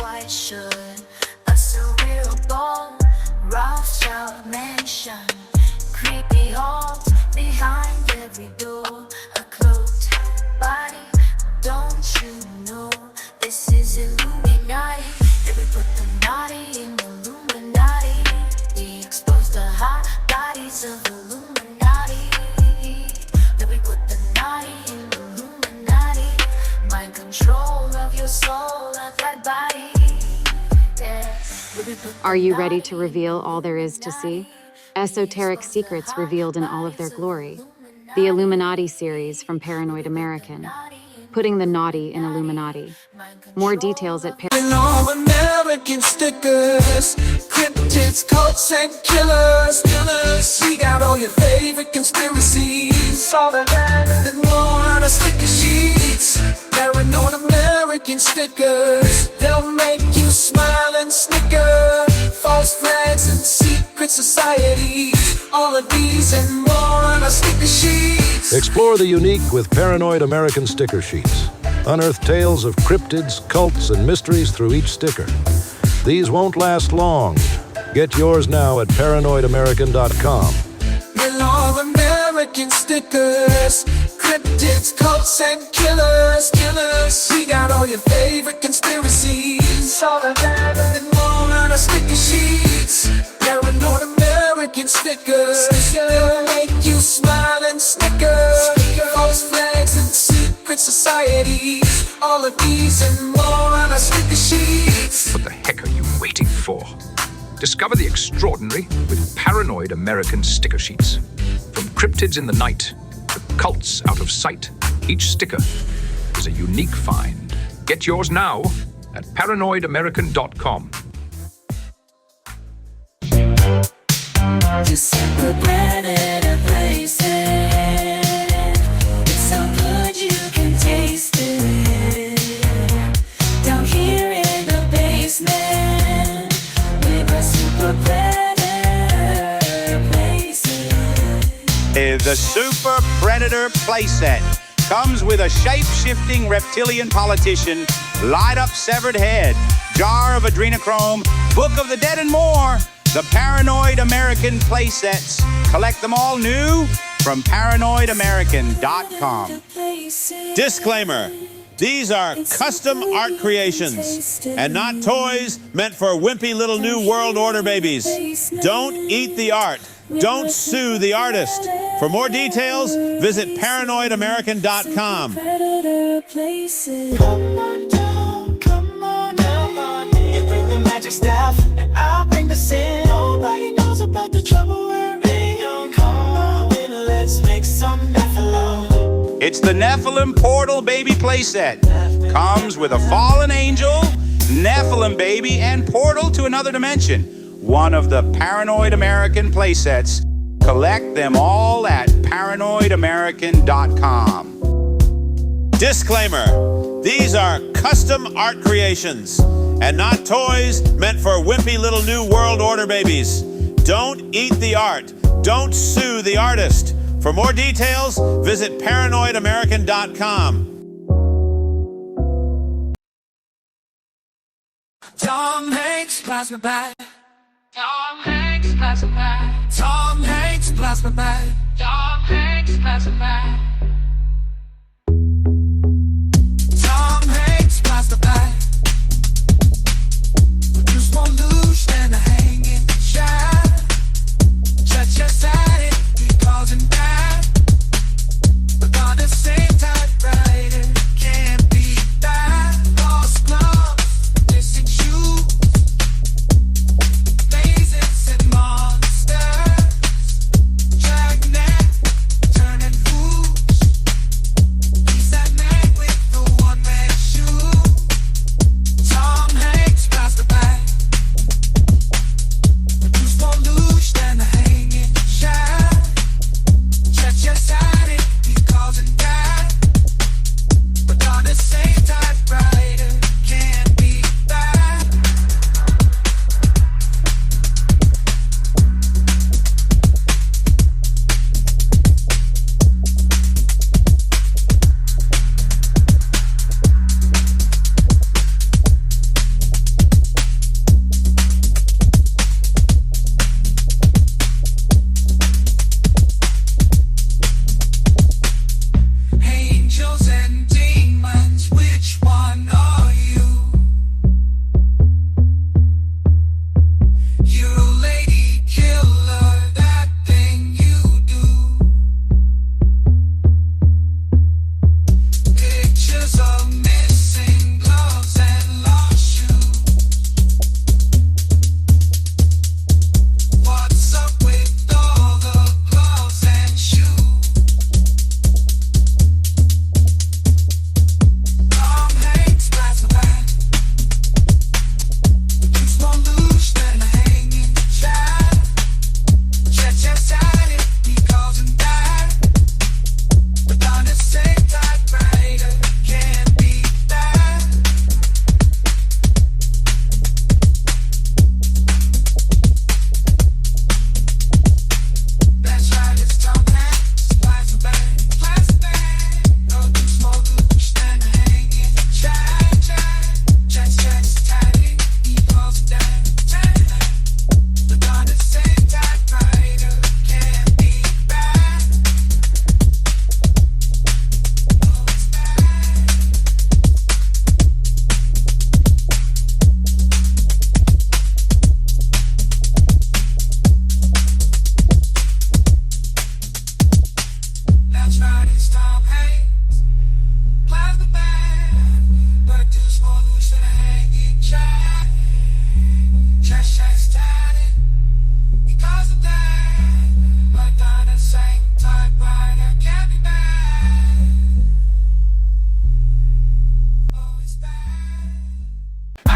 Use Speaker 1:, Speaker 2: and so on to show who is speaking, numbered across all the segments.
Speaker 1: white shirt, a surreal bone, Rothschild mansion, creepy halls behind every door, a cloaked body. Don't you know this is Illuminati? That we put the naughty in Illuminati. We expose the hot bodies of Illuminati. That we put the naughty in Illuminati. Mind control of your soul, of that body. Yeah.
Speaker 2: Are you ready to reveal all there is to see? Esoteric secrets revealed in all of their glory. The Illuminati series from Paranoid American. Putting the naughty in Illuminati. More details at
Speaker 3: all American stickers, cryptids, cults, and killers. We got all your favorite conspiracies, all of that and more on our sticker sheets. Paranoid American stickers, they'll make you smile and snicker. False flags and secret societies, all of these and more on our sticker sheets.
Speaker 4: Explore the unique with Paranoid American sticker sheets. Unearth tales of cryptids, cults, and mysteries through each sticker. These won't last long. Get yours now at paranoidamerican.com.
Speaker 3: We're all American stickers, cryptids, cults, and killers. We got all your favorite conspiracies, all of that and more on our sticker sheets. Paranoid American stickers, they'll make you smile and snicker. False flags and secret societies, all of these and more on our sticker sheets.
Speaker 5: What the heck are you waiting for? Discover the extraordinary with Paranoid American sticker sheets. From cryptids in the night to cults out of sight, each sticker is a unique find. Get yours now at paranoidamerican.com.
Speaker 1: You set the planet a place. It's so good you can taste it. Down here in the basement, with a super predator playset.
Speaker 6: The Super Predator playset comes with a shape-shifting reptilian politician, light-up severed head, jar of adrenochrome, book of the dead, and more. The Paranoid American playsets. Collect them all new from paranoidamerican.com.
Speaker 7: Disclaimer. These are custom art creations and not toys meant for wimpy little new world order babies. Don't eat the art. Don't sue the artist. For more details, visit paranoidamerican.com.
Speaker 1: Come on, you bring the magic staff, and I'll bring the sin. Nobody knows about the trouble we're in. Come on, let's make some Nephilim.
Speaker 6: It's the Nephilim Portal Baby playset. Comes with a fallen angel, Nephilim baby, and portal to another dimension. One of the Paranoid American playsets. Collect them all at paranoidamerican.com.
Speaker 7: Disclaimer. These are custom art creations and not toys meant for wimpy little new world order babies. Don't eat the art. Don't sue the artist. For more details, visit paranoidamerican.com.
Speaker 3: Tom Hanks, plasma bag.
Speaker 1: Tom Hanks, plasma bag.
Speaker 3: Tom Hanks, plasma bag.
Speaker 1: Tom Hanks, plasma bag.
Speaker 3: Tom Hanks, plasma bag. Just one loose and a hanging shot. Just at it, he calls him back. But on the same typewriter, can't be that. Lost gloves, missing shoes. Mazes and monsters. Dragnet, turning food.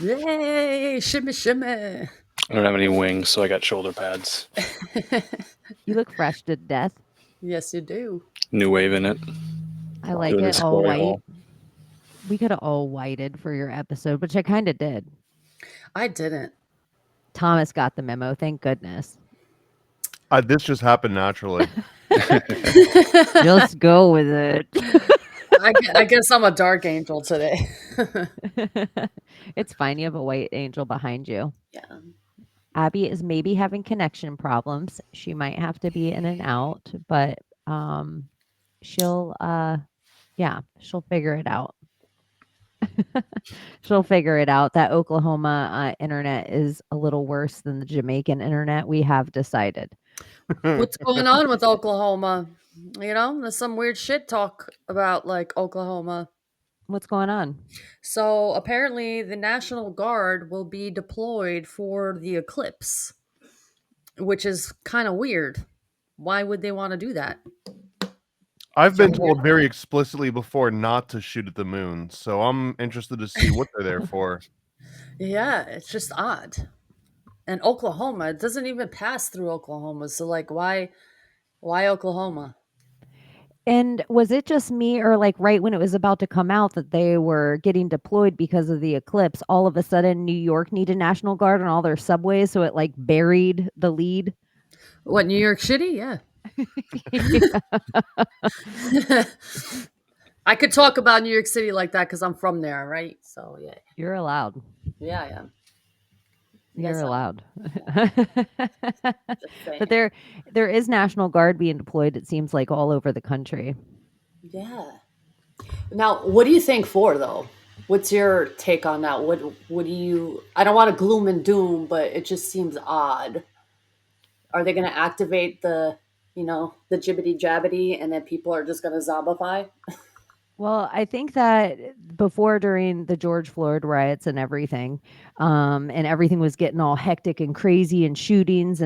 Speaker 8: Yay! Shimmy, shimmy.
Speaker 9: I don't have any wings, so I got shoulder pads.
Speaker 10: You look fresh to death.
Speaker 8: Yes, you do.
Speaker 9: New wave in it.
Speaker 10: I like
Speaker 9: Doing
Speaker 10: it
Speaker 9: this
Speaker 10: all
Speaker 9: glory
Speaker 10: white.
Speaker 9: hole.
Speaker 10: We could have all whited for your episode, which I kind of did.
Speaker 8: I didn't.
Speaker 10: Thomas got the memo. Thank goodness.
Speaker 11: This just happened naturally.
Speaker 10: Just go with it.
Speaker 8: I guess I'm a dark angel today.
Speaker 10: It's fine. You have a white angel behind you.
Speaker 8: Yeah.
Speaker 10: Abby is maybe having connection problems. She might have to be in and out, but she'll figure it out. She'll figure it out. That Oklahoma internet is a little worse than the Jamaican internet, we have decided.
Speaker 8: What's going on with Oklahoma? You know, there's some weird shit talk about like Oklahoma.
Speaker 10: What's going on?
Speaker 8: So apparently the National Guard will be deployed for the eclipse, which is kind of weird. Why would they want to do that?
Speaker 11: I've been told very explicitly before not to shoot at the moon, so I'm interested to see what they're there for.
Speaker 8: Yeah, it's just odd. And Oklahoma, it doesn't even pass through Oklahoma. So like why Oklahoma?
Speaker 10: And was it just me, or like right when it was about to come out that they were getting deployed because of the eclipse, all of a sudden New York needed National Guard on all their subways, so it like buried the lead?
Speaker 8: What, New York City? Yeah. I could talk about New York City like that because I'm from there, right? So yeah.
Speaker 10: You're allowed.
Speaker 8: Yeah, I am.
Speaker 10: You're allowed. But there is National Guard being deployed, it seems like, all over the country.
Speaker 8: Yeah. Now, what do you think for though? What's your take on that? What do you? I don't want to gloom and doom, but it just seems odd. Are they going to activate the jibbity jabbity, and then people are just going to zombify?
Speaker 10: Well, I think that before, during the George Floyd riots and everything was getting all hectic and crazy, and shootings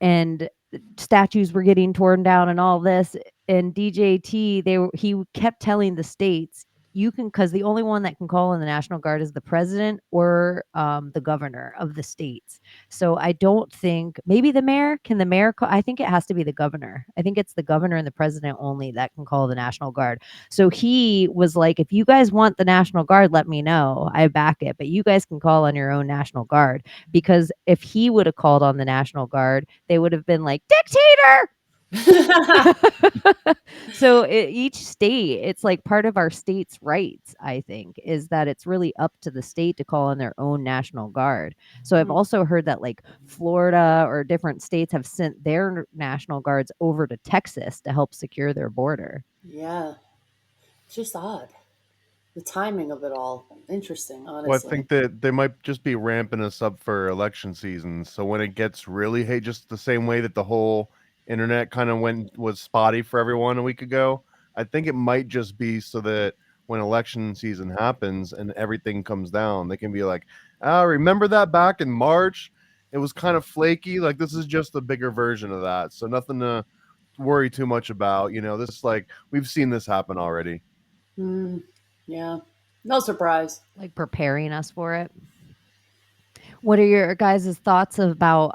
Speaker 10: and statues were getting torn down and all this. And DJT, he kept telling the states, you can, because the only one that can call in the National Guard is the president or the governor of the states. So I don't think, maybe the mayor, can the mayor call? I think it has to be the governor. I think it's the governor and the president only that can call the National Guard. So he was like, if you guys want the National Guard, let me know. I back it. But you guys can call on your own National Guard. Because if he would have called on the National Guard, they would have been like, dictator! So each state, it's like part of our state's rights, I think, is that it's really up to the state to call on their own National Guard. So I've also heard that like Florida or different states have sent their National Guards over to Texas to help secure their border.
Speaker 8: Yeah. It's just odd. The timing of it all. Interesting, honestly.
Speaker 11: Well, I think that they might just be ramping us up for election season. So when it gets really just the same way that the whole internet kind of was spotty for everyone a week ago, I think it might just be so that when election season happens and everything comes down, they can be like, remember that back in March? It was kind of flaky. Like, this is just a bigger version of that. So nothing to worry too much about. This is like, we've seen this happen already.
Speaker 8: Yeah. No surprise.
Speaker 10: Like preparing us for it. What are your guys' thoughts about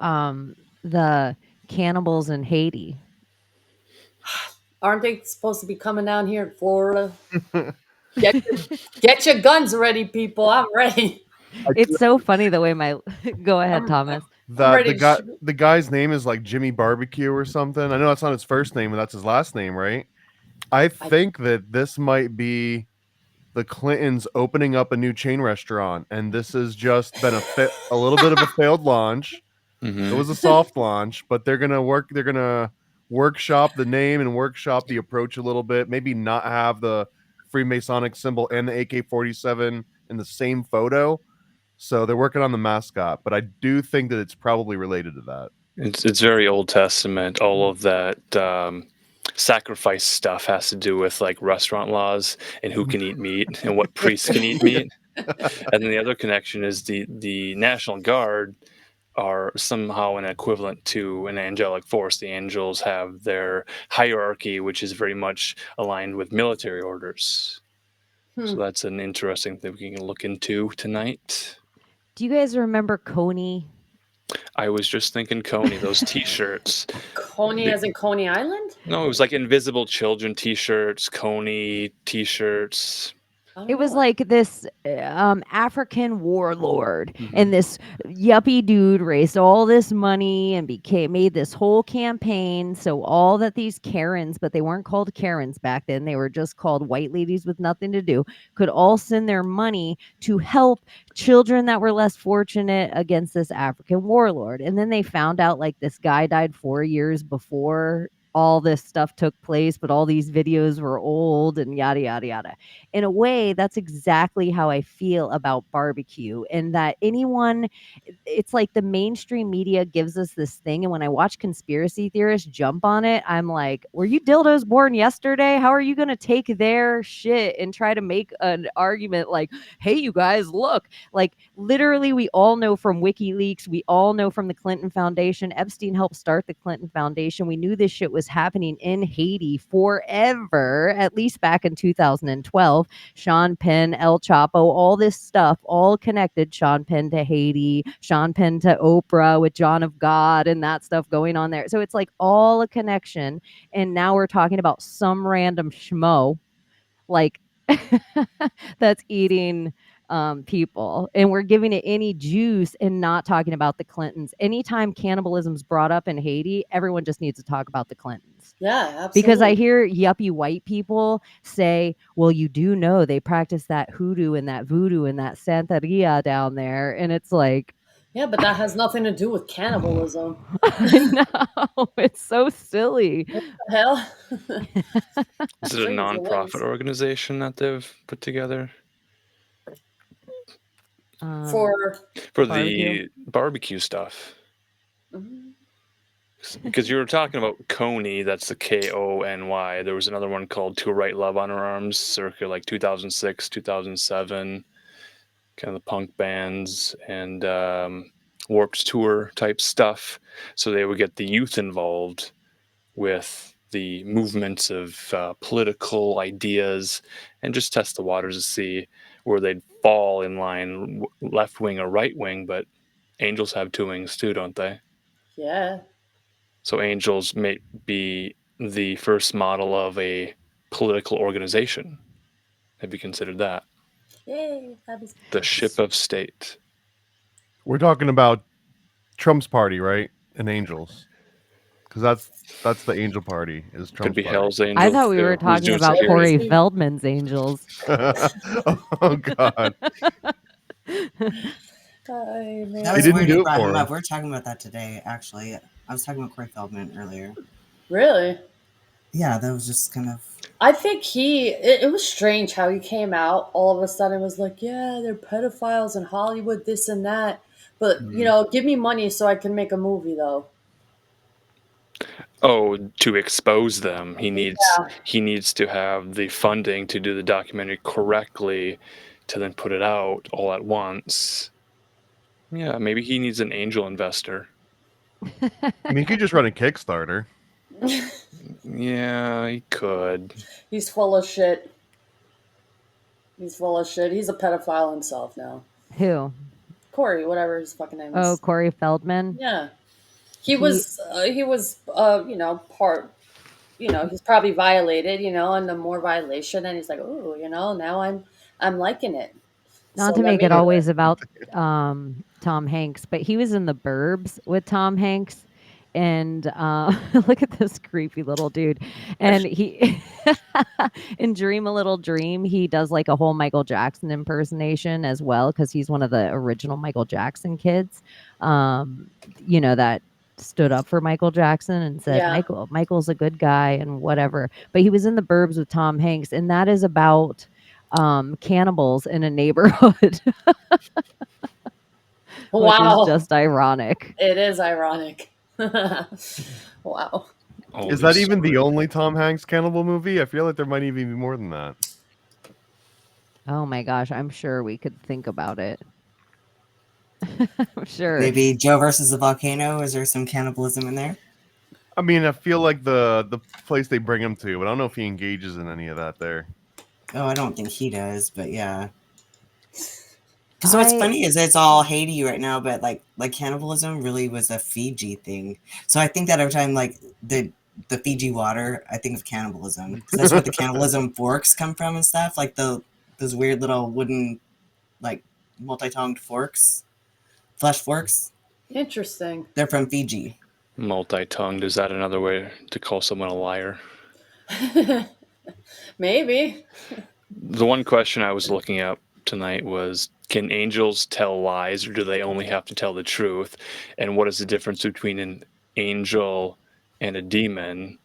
Speaker 10: the cannibals in Haiti?
Speaker 8: Aren't they supposed to be coming down here in Florida? Get your guns ready, people. I'm ready.
Speaker 10: It's so funny the way go ahead, Thomas.
Speaker 11: The guy's name is like Jimmy Barbecue or something. I know that's not his first name, but that's his last name, right? I think that this might be the Clintons opening up a new chain restaurant, and this has just been a little bit of a failed launch. Mm-hmm. It was a soft launch, but they're gonna workshop the name and workshop the approach a little bit. Maybe not have the Freemasonic symbol and the AK-47 in the same photo. So they're working on the mascot, but I do think that it's probably related to that.
Speaker 9: It's very Old Testament. All of that sacrifice stuff has to do with like restaurant laws and who can eat meat and what priests can eat meat. And then the other connection is the National Guard are somehow an equivalent to an angelic force. The angels have their hierarchy, which is very much aligned with military orders. So that's an interesting thing we can look into tonight.
Speaker 10: Do you guys remember Coney?
Speaker 9: I was just thinking Coney, those T-shirts.
Speaker 8: Coney as in Coney Island?
Speaker 9: No, it was like Invisible Children T-shirts, Coney T-shirts.
Speaker 10: It was like this African warlord,
Speaker 9: Mm-hmm.
Speaker 10: and this yuppie dude raised all this money and made this whole campaign. So all that these Karens, but they weren't called Karens back then, they were just called white ladies with nothing to do, could all send their money to help children that were less fortunate against this African warlord. And then they found out like this guy died 4 years before all this stuff took place, but all these videos were old and yada, yada, yada. In a way, that's exactly how I feel about barbecue, and that it's like the mainstream media gives us this thing. And when I watch conspiracy theorists jump on it, I'm like, were you dildos born yesterday? How are you going to take their shit and try to make an argument like, hey, you guys, look, like literally we all know from WikiLeaks, we all know from the Clinton Foundation, Epstein helped start the Clinton Foundation. We knew this shit was happening in Haiti forever, at least back in 2012. Sean Penn, El Chapo, all this stuff, all connected. Sean Penn to Haiti, Sean Penn to Oprah with John of God and that stuff going on there. So it's like all a connection. And now we're talking about some random schmo like that's eating people, and we're giving it any juice and not talking about the Clintons. Anytime cannibalism's brought up in Haiti, everyone just needs to talk about the Clintons.
Speaker 8: Yeah, absolutely.
Speaker 10: Because I hear yuppie white people say, well, you do know they practice that hoodoo and that voodoo and that Santeria down there. And it's like,
Speaker 8: yeah, but that has nothing to do with cannibalism.
Speaker 10: I know. It's so silly.
Speaker 8: What the hell?
Speaker 9: Is it a non-profit organization that they've put together?
Speaker 8: For
Speaker 9: the barbecue stuff. Because you were talking about Coney, that's the Kony. There was another one called To Write Love on Her Arms, circa like 2006, 2007. Kind of the punk bands and Warped Tour type stuff. So they would get the youth involved with the movements of political ideas and just test the waters to see where they'd fall in line, left wing or right wing. But angels have two wings too, don't they?
Speaker 8: Yeah.
Speaker 9: So angels may be the first model of a political organization. Have you considered that?
Speaker 8: Yay,
Speaker 9: the ship of state.
Speaker 11: We're talking about Trump's party, right? And angels. Because that's the angel party. Is Trump'sUld
Speaker 9: be
Speaker 11: party.
Speaker 9: Hell's Angels.
Speaker 10: I thought we were talking about Corey Feldman's angels.
Speaker 11: Oh God.
Speaker 12: That was
Speaker 11: didn't
Speaker 12: weird
Speaker 11: do
Speaker 12: you
Speaker 11: it
Speaker 12: brought
Speaker 11: for
Speaker 12: him
Speaker 11: him.
Speaker 12: up. We're talking about that today, actually. I was talking about Corey Feldman earlier.
Speaker 8: Really?
Speaker 12: Yeah, that was just kind of...
Speaker 8: I think it was strange how he came out all of a sudden was like, yeah, they're pedophiles in Hollywood, this and that. But, give me money so I can make a movie, though.
Speaker 9: Oh, to expose them, he needs to have the funding to do the documentary correctly, to then put it out all at once. Yeah, maybe he needs an angel investor.
Speaker 11: I mean, he could just run a Kickstarter.
Speaker 9: Yeah, he could.
Speaker 8: He's full of shit. He's full of shit. He's a pedophile himself now.
Speaker 10: Who?
Speaker 8: Corey, whatever his fucking name is.
Speaker 10: Oh, Corey Feldman?
Speaker 8: Yeah. He was he's probably violated, and the more violation, and he's like, oh, now I'm liking it.
Speaker 10: Not
Speaker 8: So
Speaker 10: to
Speaker 8: let
Speaker 10: make
Speaker 8: me
Speaker 10: it
Speaker 8: do
Speaker 10: always about Tom Hanks, but he was in The Burbs with Tom Hanks. And look at this creepy little dude. And he, in Dream a Little Dream, he does like a whole Michael Jackson impersonation as well, because he's one of the original Michael Jackson kids, that stood up for Michael Jackson and said,
Speaker 8: Yeah.
Speaker 10: Michael's a good guy and whatever. But he was in The Burbs with Tom Hanks, and that is about cannibals in a neighborhood.
Speaker 8: Wow.
Speaker 10: Which is just ironic.
Speaker 8: It is ironic. Wow.
Speaker 11: Is that even the only Tom Hanks cannibal movie? I feel like there might even be more than that.
Speaker 10: Oh my gosh, I'm sure we could think about it. I'm sure.
Speaker 12: Maybe Joe versus the volcano. Is there some cannibalism in there?
Speaker 11: I mean, I feel like the place they bring him to, but I don't know if he engages in any of that there.
Speaker 12: Oh, I don't think he does, but yeah. Because what's funny is it's all Haiti right now, but like cannibalism really was a Fiji thing. So I think that every time like the Fiji water, I think of cannibalism because that's where the cannibalism forks come from and stuff. Like those weird little wooden, like multi-tongued forks, flesh forks.
Speaker 8: Interesting.
Speaker 12: They're from Fiji.
Speaker 9: Multi-tongued, is that another way to call someone a liar?
Speaker 8: Maybe.
Speaker 9: The one question I was looking up tonight was, can angels tell lies, or do they only have to tell the truth? And what is the difference between an angel and a demon?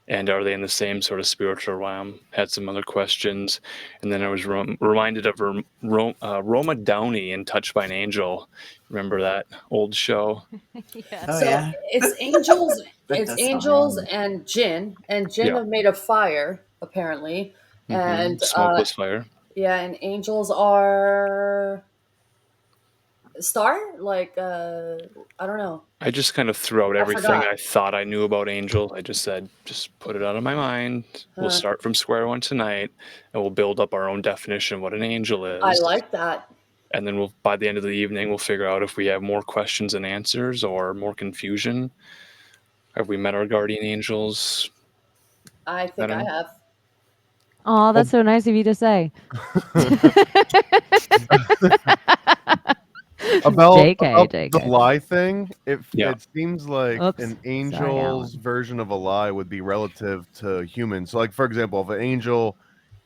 Speaker 9: And are they in the same sort of spiritual realm? Had some other questions. And then I was reminded of Roma Downey in Touched by an Angel. Remember that old show?
Speaker 10: Yeah.
Speaker 12: Oh,
Speaker 8: So
Speaker 12: yeah.
Speaker 8: it's angels.
Speaker 12: But
Speaker 8: It's
Speaker 12: that's
Speaker 8: angels
Speaker 12: fine.
Speaker 8: and jinn
Speaker 9: Yeah.
Speaker 8: are made of fire apparently, and
Speaker 9: Smokeless fire.
Speaker 8: yeah, and angels are star. Like I don't know.
Speaker 9: I just kind of threw out
Speaker 8: I
Speaker 9: everything
Speaker 8: forgot.
Speaker 9: I thought I knew about angels. I just said, just put it out of my mind. We'll
Speaker 8: Huh.
Speaker 9: start from square one tonight, and we'll build up our own definition of what an angel
Speaker 8: I
Speaker 9: is.
Speaker 8: like that.
Speaker 9: And then by the end of the evening, we'll figure out if we have more questions and answers or more confusion. Have we met our guardian angels?
Speaker 8: I think I have.
Speaker 10: Oh, that's so nice of you to say.
Speaker 11: About
Speaker 10: JK.
Speaker 11: the lie thing, it seems like
Speaker 10: Oops.
Speaker 11: an
Speaker 10: Sorry,
Speaker 11: angel's
Speaker 10: Alan.
Speaker 11: version of a lie would be relative to humans. So, like for example, if an angel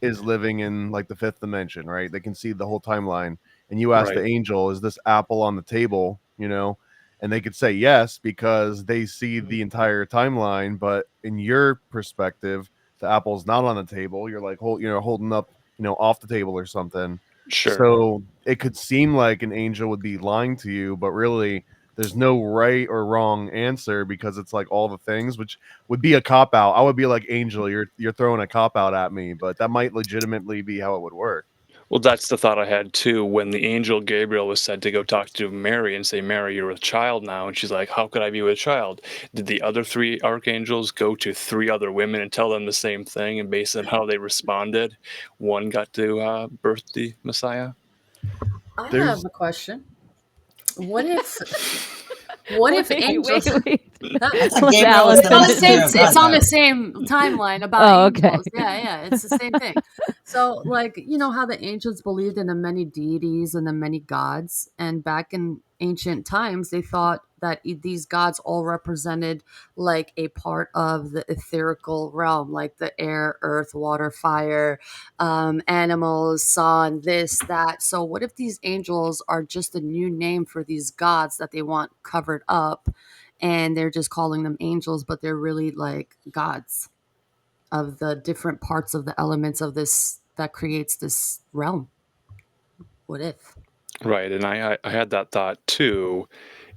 Speaker 11: is living in like the fifth dimension, right? They can see the whole timeline, and you ask the
Speaker 9: Right.
Speaker 11: angel, "Is this apple on the table?" You know, and they could say yes because they see the entire timeline. But in your perspective, the apple's not on the table. You're like holding up, off the table or something.
Speaker 9: Sure.
Speaker 11: So it could seem like an angel would be lying to you, but really there's no right or wrong answer because it's like all the things, which would be a cop out. I would be like, Angel, you're throwing a cop out at me, but that might legitimately be how it would work.
Speaker 9: Well, that's the thought I had too. When the angel Gabriel was said to go talk to Mary and say, Mary, you're with child now. And she's like, how could I be with child? Did the other three archangels go to three other women and tell them the same thing? And based on how they responded, one got to birth the Messiah?
Speaker 8: I have a question. What if angels?
Speaker 10: Wait.
Speaker 12: Gabriel was the messenger of God,
Speaker 8: It's on
Speaker 12: though.
Speaker 8: the same timeline about
Speaker 10: Oh, okay.
Speaker 8: angels. Yeah, it's the same thing. So, like, you know how the ancients believed in the many deities and the many gods, and back in ancient times, they thought that these gods all represented like a part of the etherical realm, like the air, earth, water, fire, animals, sun, this, that. So, what if these angels are just a new name for these gods that they want covered up, and they're just calling them angels, but they're really like gods of the different parts of the elements of this that creates this realm? What if?
Speaker 9: Right. And I had that thought too.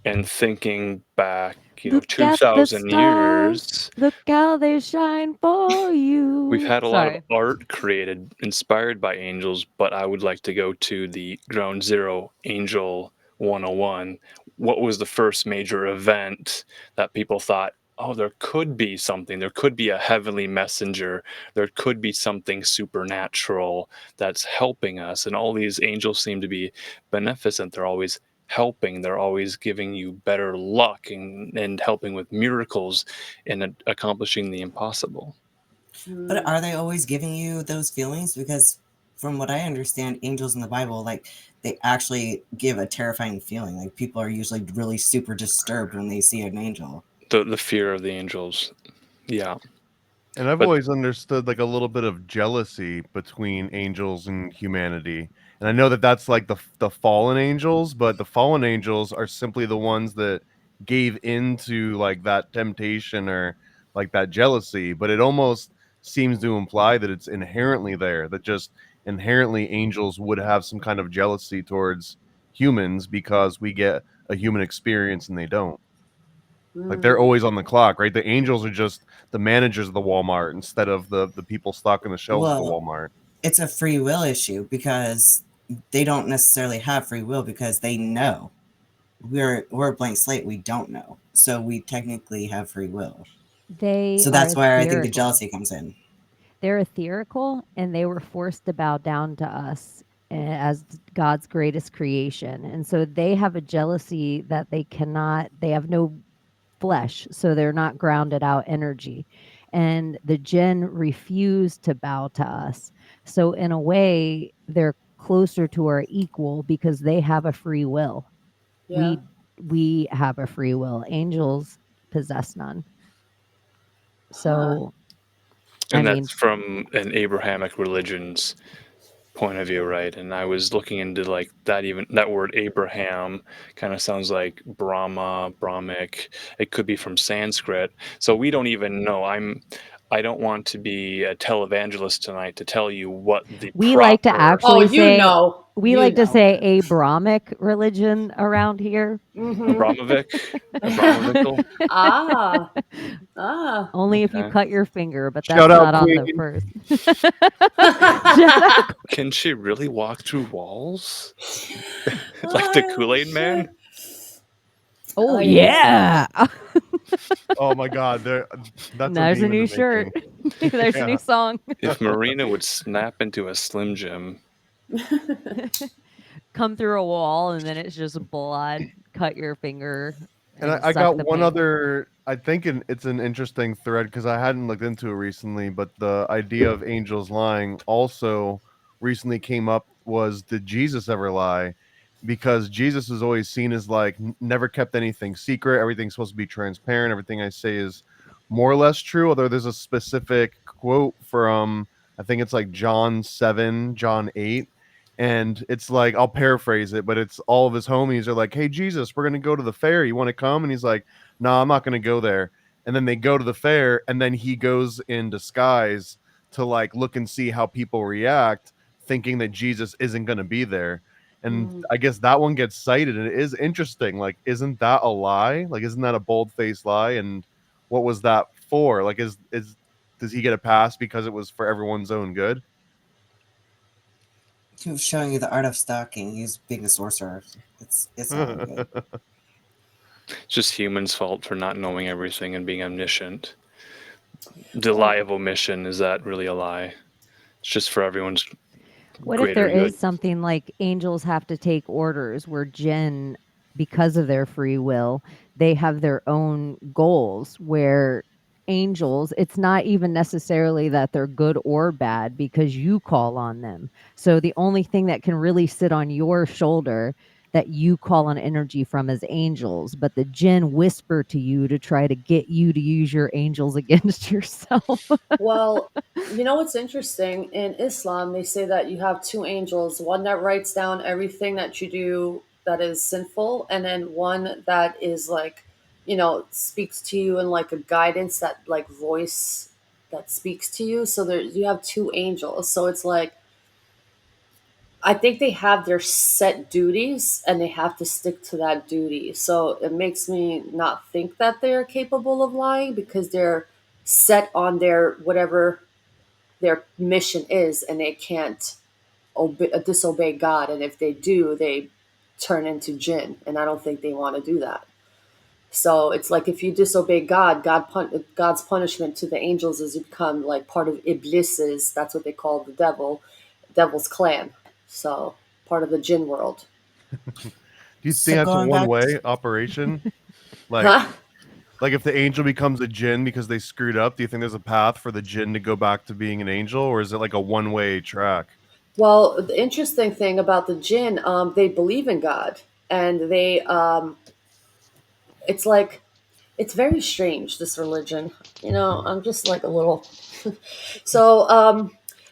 Speaker 9: And thinking back,
Speaker 10: Look at the
Speaker 9: 2,000 years,
Speaker 10: stars. Look how they shine for you.
Speaker 9: we've had a lot of
Speaker 10: Sorry.
Speaker 9: art created inspired by angels, but I would like to go to the ground zero angel 101. What was the first major event that people thought, oh, there could be something, there could be a heavenly messenger, there could be something supernatural that's helping us? And all these angels seem to be beneficent. They're always helping, they're always giving you better luck and helping with miracles and accomplishing the impossible.
Speaker 12: But are they always giving you those feelings? Because from what I understand, angels in the Bible, like they actually give a terrifying feeling. Like people are usually really super disturbed when they see an angel.
Speaker 9: The fear of the angels. Yeah.
Speaker 11: And I've
Speaker 9: But-
Speaker 11: always understood like a little bit of jealousy between angels and humanity. And I know that that's like the fallen angels, but the fallen angels are simply the ones that gave into like that temptation or like that jealousy. But it almost seems to imply that it's inherently there, that just inherently angels would have some kind of jealousy towards humans because we get a human experience and they don't. Like they're always on the clock, right? The angels are just the managers of the Walmart instead of the people stocking the shelves of the Walmart.
Speaker 12: It's a free will issue because they don't necessarily have free will because they know. We're a blank slate. We don't know. So we technically have free will.
Speaker 10: They
Speaker 12: So that's
Speaker 10: are
Speaker 12: where I think the
Speaker 10: etherical.
Speaker 12: jealousy comes in.
Speaker 10: They're etherical, and they were forced to bow down to us as God's greatest creation. And so they have a jealousy that they have no flesh, so they're not grounded out energy. And the jinn refuse to bow to us. So in a way, they're closer to our equal because they have a free will.
Speaker 8: Yeah.
Speaker 10: We have a free will. Angels possess none. So
Speaker 9: And
Speaker 10: I mean,
Speaker 9: that's from an Abrahamic religion's point of view, right? And I was looking into like that word Abraham kind of sounds like Brahma, Brahmic. It could be from Sanskrit. So we don't even know. I don't want to be a televangelist tonight to tell you what the
Speaker 10: we
Speaker 9: proper
Speaker 10: like to actually say we like to
Speaker 8: know.
Speaker 10: say Abrahamic religion around here.
Speaker 9: Abramovic, Abramovical.
Speaker 8: Ah.
Speaker 10: Only if you
Speaker 9: Okay.
Speaker 10: cut your finger, but that's
Speaker 11: Shout out,
Speaker 10: not on the
Speaker 11: Queen.
Speaker 10: first.
Speaker 9: Can she really walk through walls? Like the Kool-Aid Man?
Speaker 10: Oh
Speaker 8: Ay,
Speaker 10: yeah.
Speaker 11: Oh my God, that's a
Speaker 10: There's a
Speaker 11: meme in
Speaker 10: new
Speaker 11: the
Speaker 10: shirt.
Speaker 11: making.
Speaker 10: There's a
Speaker 11: Yeah.
Speaker 10: new song.
Speaker 9: If Marina would snap into a Slim Jim.
Speaker 10: Come through a wall and then it's just blood. Cut your finger.
Speaker 11: And I
Speaker 10: suck
Speaker 11: got
Speaker 10: the
Speaker 11: one
Speaker 10: pain.
Speaker 11: other. I think it's an interesting thread because I hadn't looked into it recently. But the idea of angels lying also recently came up. Was did Jesus ever lie? Because Jesus is always seen as like never kept anything secret. Everything's supposed to be transparent. Everything I say is more or less true. Although there's a specific quote from I think it's like John 7, John 8. And it's like I'll paraphrase it, but it's all of his homies are like, "Hey Jesus, we're gonna go to the fair. You want to come?" And he's like, "No, I'm not gonna go there." And then they go to the fair, and then he goes in disguise to like look and see how people react, thinking that Jesus isn't gonna be there. And I guess that one gets cited, and it is interesting. Like, isn't that a lie? Like, isn't that a bold-faced lie? And what was that for? Like, is does he get a pass because it was for everyone's own good?
Speaker 12: He was showing you the art of stalking. He's being a sorcerer. It's all good.
Speaker 9: It's just humans' fault for not knowing everything and being omniscient. The lie of omission, is that really a lie? It's just for everyone's
Speaker 10: What if
Speaker 9: greater
Speaker 10: there
Speaker 9: good.
Speaker 10: is something like angels have to take orders where jinn, because of their free will, they have their own goals where angels, it's not even necessarily that they're good or bad because you call on them. So the only thing that can really sit on your shoulder that you call on energy from is angels, but the jinn whisper to you to try to get you to use your angels against yourself.
Speaker 8: Well, you know what's interesting? In Islam, they say that you have two angels, one that writes down everything that you do that is sinful, and then one that is like, speaks to you in like a guidance, that like voice that speaks to you. So there you have two angels. So it's like I think they have their set duties and they have to stick to that duty. So it makes me not think that they're capable of lying because they're set on their whatever their mission is, and they can't disobey God. And if they do, they turn into jinn, and I don't think they want to do that. So it's like if you disobey God, God's punishment to the angels is you become like part of Iblis's. That's what they call the devil's clan. So part of the jinn world.
Speaker 11: Do you
Speaker 12: So
Speaker 11: think that's a
Speaker 12: going back
Speaker 11: one-way operation? Like,
Speaker 8: Huh?
Speaker 11: like if the angel becomes a jinn because they screwed up, do you think there's a path for the jinn to go back to being an angel, or is it like a one-way track?
Speaker 8: Well, the interesting thing about the jinn, they believe in God, and it's like it's very strange, this religion. I'm just like a little. So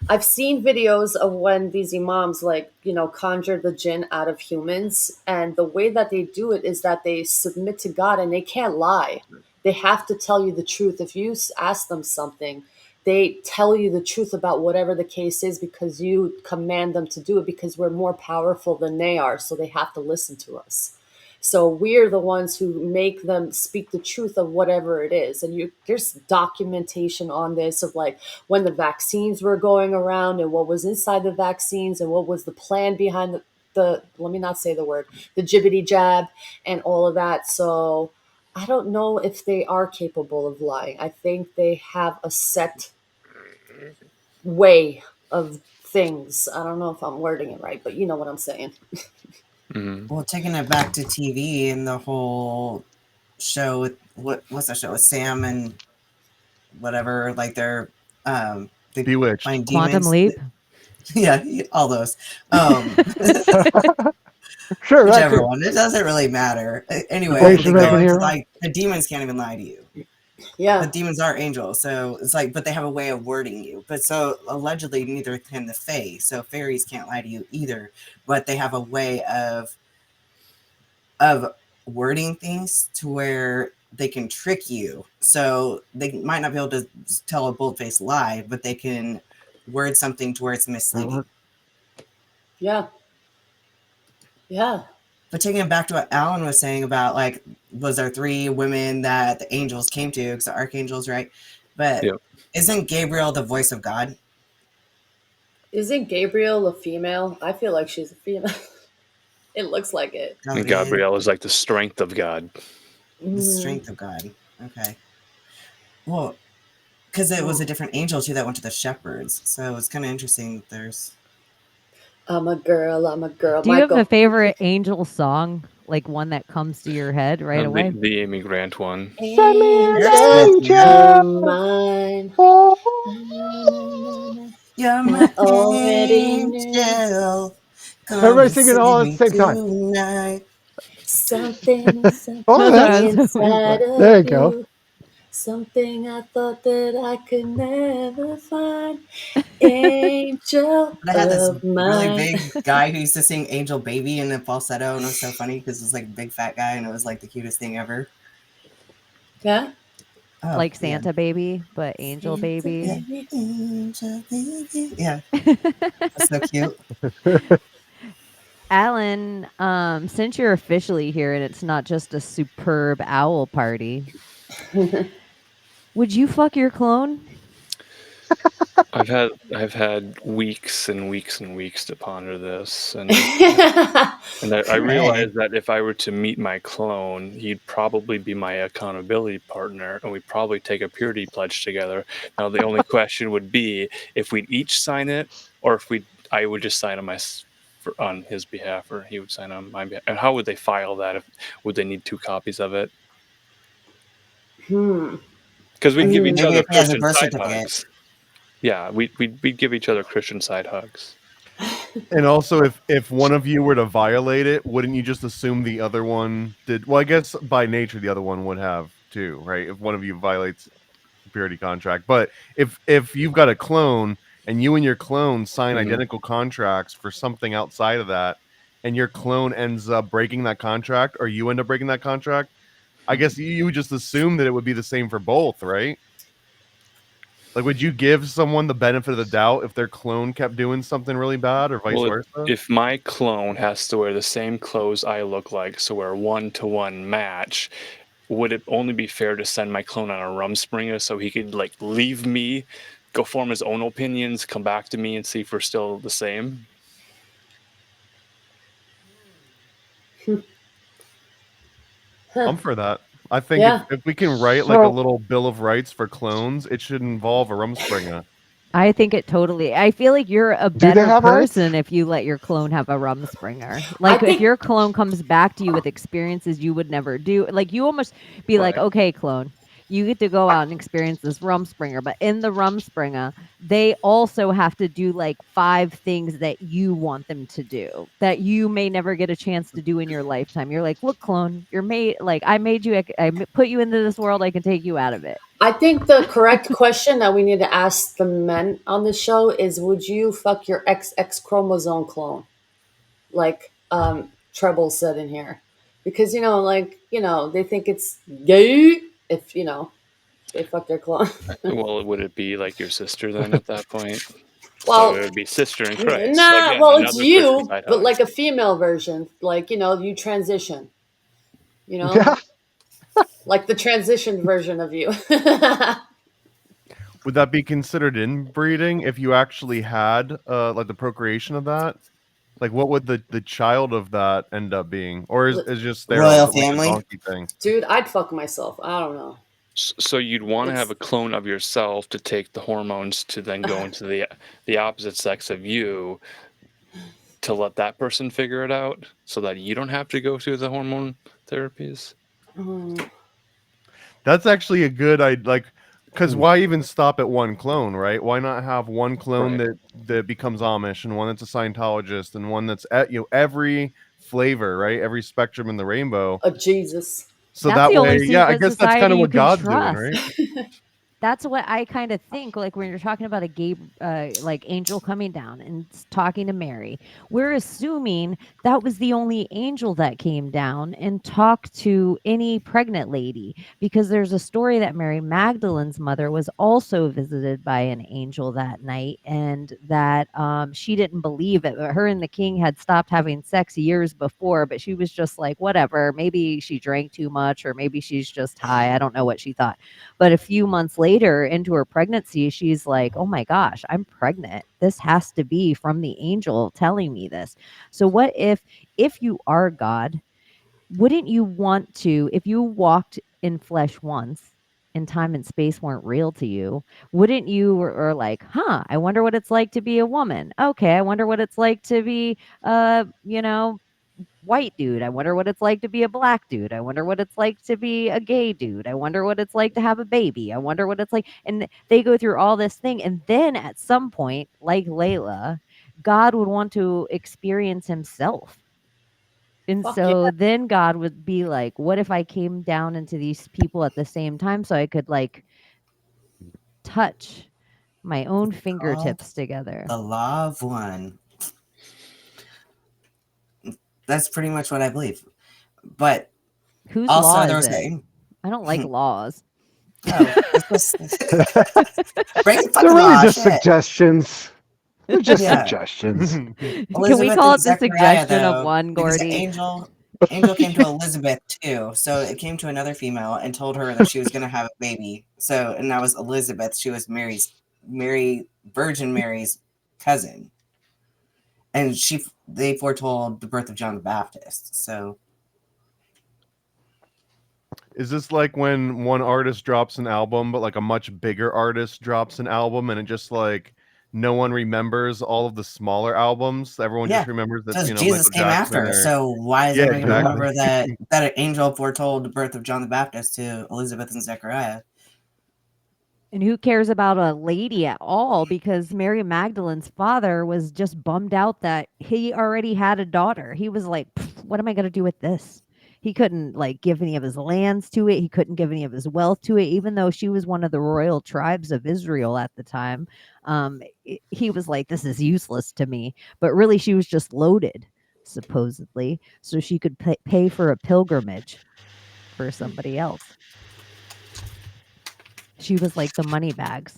Speaker 8: I've seen videos of when these imams like conjure the jinn out of humans, and the way that they do it is that they submit to God and they can't lie. They have to tell you the truth. If you ask them something, they tell you the truth about whatever the case is because you command them to do it, because we're more powerful than they are, so they have to listen to us. So we're the ones who make them speak the truth of whatever it is. And there's documentation on this of like when the vaccines were going around and what was inside the vaccines and what was the plan behind the let me not say the word, the jibbity jab and all of that. So I don't know if they are capable of lying. I think they have a set way of things. I don't know if I'm wording it right, but you know what I'm saying.
Speaker 12: Well, taking it back to TV and the whole show with what's that show with Sam and whatever, like they
Speaker 11: Bewitched.
Speaker 12: find
Speaker 10: Quantum
Speaker 12: demons.
Speaker 10: Leap.
Speaker 12: Yeah, all those.
Speaker 13: Sure, that
Speaker 12: Whichever
Speaker 13: too.
Speaker 12: one. It doesn't really matter. Anyway,
Speaker 13: Voice
Speaker 12: they
Speaker 13: of
Speaker 12: go
Speaker 13: American
Speaker 12: into
Speaker 13: Hero.
Speaker 12: like the demons can't even lie to you.
Speaker 8: Yeah.
Speaker 12: The demons are angels, so it's like, but they have a way of wording you. But so allegedly, neither can the fae. So fairies can't lie to you either, but they have a way of wording things to where they can trick you. So they might not be able to tell a bold-faced lie, but they can word something to where it's misleading.
Speaker 8: Yeah. Yeah.
Speaker 12: But taking it back to what Alan was saying about, like, was there 3 women that the angels came to, because the archangels, right? But isn't Gabriel the voice of God?
Speaker 8: Isn't Gabriel a female? I feel like she's a female. It looks like it.
Speaker 9: And Gabriel is like the strength of God.
Speaker 12: The strength of God. Okay. Well, because it was a different angel too that went to the shepherds, so it's kind of interesting that there's.
Speaker 8: I'm a girl.
Speaker 10: Do you have a favorite angel song, like one that comes to your head right away?
Speaker 9: The Amy Grant one.
Speaker 13: Send me an angel.
Speaker 8: Mine.
Speaker 12: You're
Speaker 8: my
Speaker 12: angel.
Speaker 13: Everybody sing it all at the same time.
Speaker 12: Tonight.
Speaker 8: Something
Speaker 13: Oh,
Speaker 8: inside of
Speaker 13: there you go.
Speaker 8: Something I thought that I could never find. Angel
Speaker 12: I had this
Speaker 8: of
Speaker 12: really
Speaker 8: mine.
Speaker 12: big guy who used to sing Angel Baby in a falsetto, and it was so funny because it was like a big fat guy, and it was like the cutest thing ever.
Speaker 8: Yeah.
Speaker 12: Oh,
Speaker 10: Like Santa Baby, but Angel Baby.
Speaker 12: Angel Baby. Yeah. That's so cute.
Speaker 10: Alan, since you're officially here and it's not just a superb owl party, would you fuck your clone?
Speaker 9: I've had weeks and weeks and weeks to ponder this, and I realized that if I were to meet my clone, he'd probably be my accountability partner, and we'd probably take a purity pledge together. Now the only question would be if we'd each sign it, or if I would just sign on his behalf, or he would sign on my behalf. And how would they file that? Would they need 2 copies of it? Because we'd give each other Christian side hugs. Yeah, we'd give each other Christian side hugs.
Speaker 11: And also, if one of you were to violate it, wouldn't you just assume the other one did? Well, I guess by nature the other one would have too, right? If one of you violates the purity contract, but if you've got a clone and you and your clone sign identical contracts for something outside of that, and your clone ends up breaking that contract, or you end up breaking that contract, I guess you would just assume that it would be the same for both, right? Like, would you give someone the benefit of the doubt if their clone kept doing something really bad, or vice versa?
Speaker 9: If my clone has to wear the same clothes I look like, so we're 1-to-1 match, would it only be fair to send my clone on a Rumspringa so he could like leave me, go form his own opinions, come back to me, and see if we're still the same?
Speaker 11: I'm for that. I think if we can write like a little bill of rights for clones, it should involve a Rumspringa.
Speaker 10: I think it totally. I feel like you're a better person if you let your clone have a Rumspringer. Like if your clone comes back to you with experiences you would never do, like you almost be like, okay, clone, you get to go out and experience this Rumspringer, but in the Rumspringer, they also have to do like 5 things that you want them to do that you may never get a chance to do in your lifetime. You're like, look, clone, you're made, like I made you, I put you into this world, I can take you out of it.
Speaker 8: I think the correct question that we need to ask the men on the show is, would you fuck your XX chromosome clone? Like Treble said in here. Because, they think it's gay if, they fuck their clone.
Speaker 9: Well, would it be like your sister then at that point?
Speaker 8: Well,
Speaker 9: so it would be sister in Christ.
Speaker 8: Nah,
Speaker 9: so again,
Speaker 8: well, it's
Speaker 9: another
Speaker 8: you,
Speaker 9: Christian side
Speaker 8: but
Speaker 9: hug.
Speaker 8: like a female version. Like, you transition. Like the transition version of you.
Speaker 11: Would that be considered inbreeding if you actually had like the procreation of that? Like, what would the child of that end up being? Or is just their
Speaker 12: royal
Speaker 11: like,
Speaker 12: family
Speaker 11: donkey thing?
Speaker 8: Dude, I'd fuck myself. I don't know.
Speaker 9: So you'd want to have
Speaker 8: It's
Speaker 9: a clone of yourself to take the hormones to then go into the opposite sex of you to let that person figure it out so that you don't have to go through the hormone therapies.
Speaker 11: That's actually a good because why even stop at one clone, right? Why not have one clone
Speaker 9: Right.
Speaker 11: that becomes Amish and one that's a Scientologist and one that's at every flavor, right? Every spectrum in the rainbow.
Speaker 8: Jesus.
Speaker 11: So
Speaker 10: That's
Speaker 11: that
Speaker 10: the only
Speaker 11: way, yeah, I
Speaker 10: secret
Speaker 11: guess that's kind
Speaker 10: society
Speaker 11: of
Speaker 10: you
Speaker 11: what
Speaker 10: can
Speaker 11: God's doing,
Speaker 10: trust.
Speaker 11: right?
Speaker 10: That's what I kind of think, like when you're talking about a like angel coming down and talking to Mary, we're assuming that was the only angel that came down and talked to any pregnant lady, because there's a story that Mary Magdalene's mother was also visited by an angel that night, and that she didn't believe it. Her and the king had stopped having sex years before, but she was just like, whatever, maybe she drank too much or maybe she's just high. I don't know what she thought. But a few months later into her pregnancy, she's like, oh my gosh, I'm pregnant. This has to be from the angel telling me this. So what if you are God, wouldn't you want to, if you walked in flesh once and time and space weren't real to you, wouldn't you, or like, I wonder what it's like to be a woman. Okay, I wonder what it's like to be, white dude. I wonder what it's like to be a black dude. I wonder what it's like to be a gay dude. I wonder what it's like to have a baby. I wonder what it's like. And they go through all this thing. And then at some point, like Layla, God would want to experience himself. And
Speaker 8: Fuck
Speaker 10: so
Speaker 8: yeah.
Speaker 10: then God would be like, what if I came down into these people at the same time so I could like touch my own fingertips together?
Speaker 12: The law of one. That's pretty much what I believe. But
Speaker 10: Whose
Speaker 12: also
Speaker 10: law
Speaker 12: there
Speaker 10: is
Speaker 12: was
Speaker 10: it? I don't like laws.
Speaker 12: break the
Speaker 13: They're
Speaker 12: fucking
Speaker 13: really
Speaker 12: law.
Speaker 13: just
Speaker 12: Shit.
Speaker 13: suggestions. They're just
Speaker 12: Yeah.
Speaker 13: suggestions.
Speaker 10: Can we
Speaker 12: Elizabeth
Speaker 10: call
Speaker 12: and
Speaker 10: it the
Speaker 12: Zechariah,
Speaker 10: suggestion of
Speaker 12: though,
Speaker 10: one,
Speaker 12: because the
Speaker 10: Gordy?
Speaker 12: angel came to Elizabeth too. So it came to another female and told her that she was going to have a baby. So, and that was Elizabeth. She was Virgin Mary's cousin, and they foretold the birth of John the Baptist. So
Speaker 11: Is this like when one artist drops an album, but like a much bigger artist drops an album, and it just like no one remembers all of the smaller albums? Everyone just remembers that
Speaker 12: because Jesus
Speaker 11: Michael
Speaker 12: came
Speaker 11: Jackson.
Speaker 12: after. So why is
Speaker 11: Yeah,
Speaker 12: everybody going to
Speaker 11: exactly.
Speaker 12: remember that an angel foretold the birth of John the Baptist to Elizabeth and Zechariah?
Speaker 10: And who cares about a lady at all? Because Mary Magdalene's father was just bummed out that he already had a daughter. He was like, what am I going to do with this? He couldn't like give any of his lands to it. He couldn't give any of his wealth to it, even though she was one of the royal tribes of Israel at the time. He was like, this is useless to me. But really, she was just loaded, supposedly, so she could pay for a pilgrimage for somebody else. She was like the money bags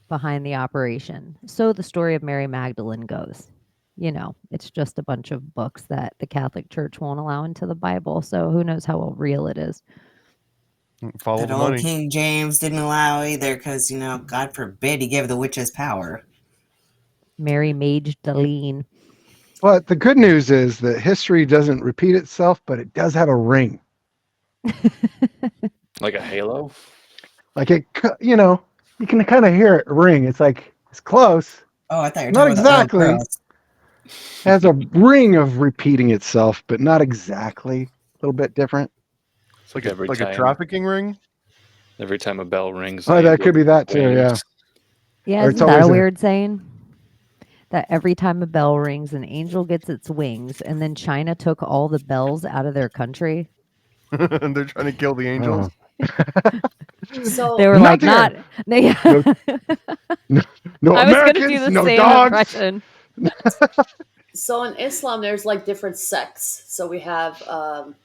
Speaker 10: behind the operation. So the story of Mary Magdalene goes. It's just a bunch of books that the Catholic Church won't allow into the Bible. So who knows how real it is.
Speaker 11: Follow
Speaker 12: That
Speaker 11: the
Speaker 12: old
Speaker 11: money.
Speaker 12: King James didn't allow either because, God forbid he gave the witches power.
Speaker 10: Mary Magdalene.
Speaker 13: But the good news is that history doesn't repeat itself, but it does have a ring.
Speaker 9: Like a halo?
Speaker 13: Like you can kind of hear it ring. It's like, it's close.
Speaker 12: Oh, I thought you were
Speaker 13: Not
Speaker 12: talking about
Speaker 13: exactly.
Speaker 12: the old girls.
Speaker 13: It has a ring of repeating itself, but not exactly. A little bit different.
Speaker 11: It's like
Speaker 9: every
Speaker 11: a
Speaker 9: time.
Speaker 11: trafficking ring.
Speaker 9: Every time a bell rings.
Speaker 13: Oh, that could be that too. Yeah.
Speaker 10: Yeah, isn't that a weird saying? That every time a bell rings, an angel gets its wings, and then China took all the bells out of their country.
Speaker 11: And they're trying to kill the angels.
Speaker 8: So
Speaker 10: They were like, not. They,
Speaker 13: no
Speaker 10: I was going to do
Speaker 13: Americans,
Speaker 10: the
Speaker 13: no
Speaker 10: same
Speaker 13: dogs.
Speaker 10: impression.
Speaker 8: So in Islam, there's like different sects. So we have, I'm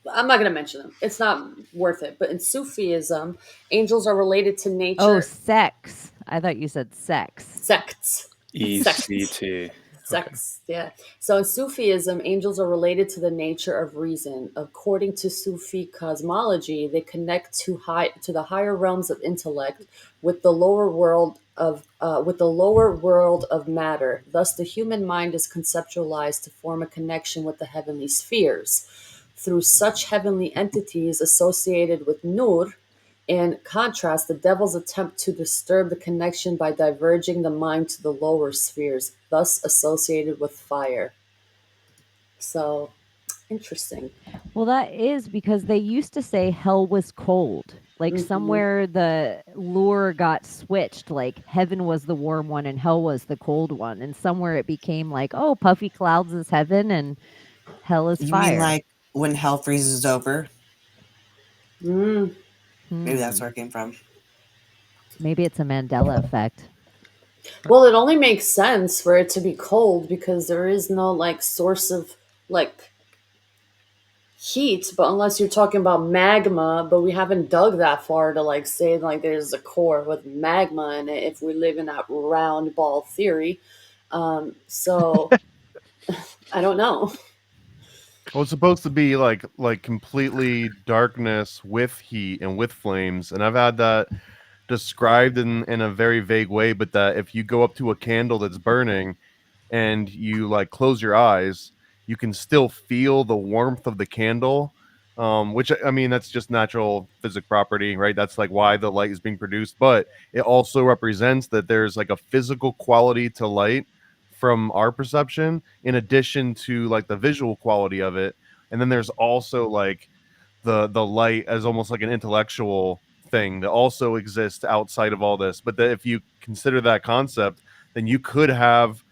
Speaker 8: not going to mention them. It's not worth it. But in Sufism, angels are related to nature.
Speaker 10: Oh, sex. I thought you said sex.
Speaker 8: Sects.
Speaker 9: ECT.
Speaker 8: Sects, yeah. So in Sufism, angels are related to the nature of reason. According to Sufi cosmology, they connect to the higher realms of intellect with the lower world of matter. Thus, the human mind is conceptualized to form a connection with the heavenly spheres. through such heavenly entities associated with Nur. In contrast, the devil's attempt to disturb the connection by diverging the mind to the lower spheres, thus associated with fire. So, interesting.
Speaker 10: Well, that is because they used to say hell was cold. Like somewhere the lure got switched, like heaven was the warm one and hell was the cold one. And somewhere it became like, oh, puffy clouds is heaven and hell is
Speaker 12: You
Speaker 10: fire.
Speaker 12: mean like when hell freezes over?
Speaker 8: Mm.
Speaker 12: Maybe that's where it came from.
Speaker 10: Maybe it's a Mandela effect.
Speaker 8: Well, it only makes sense for it to be cold because there is no like source of like heat, but unless you're talking about magma, but we haven't dug that far to like say like there's a core with magma in it if we live in that round ball theory. So I don't know.
Speaker 11: Well, it's supposed to be like completely darkness with heat and with flames, and I've had that described in a very vague way, but that if you go up to a candle that's burning and you like close your eyes, you can still feel the warmth of the candle. Which I mean, that's just natural physics property, right? That's like why the light is being produced, but it also represents that there's like a physical quality to light from our perception, in addition to like the visual quality of it. And then there's also like the light as almost like an intellectual thing that also exists outside of all this. But that if you consider that concept, then you could have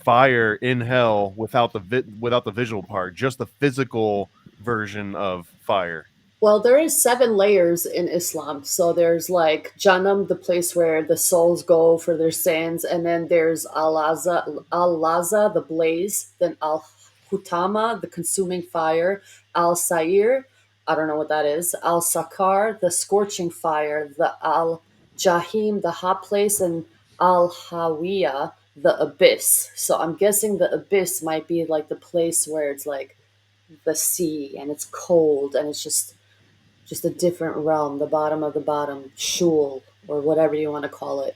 Speaker 11: fire in hell without the visual part, just the physical version of fire.
Speaker 8: Well, there is 7 layers in Islam. So there's like Jannam, the place where the souls go for their sins, and then there's Al-Laza, the blaze, then Al-Hutama, the consuming fire, Al-Sair, I don't know what that is, Al-Sakar, the scorching fire, the Al-Jahim, the hot place, and Al-Hawiya, the abyss. So I'm guessing the abyss might be like the place where it's like the sea and it's cold and it's just a different realm, the bottom of the bottom, shul, or whatever you want to call it.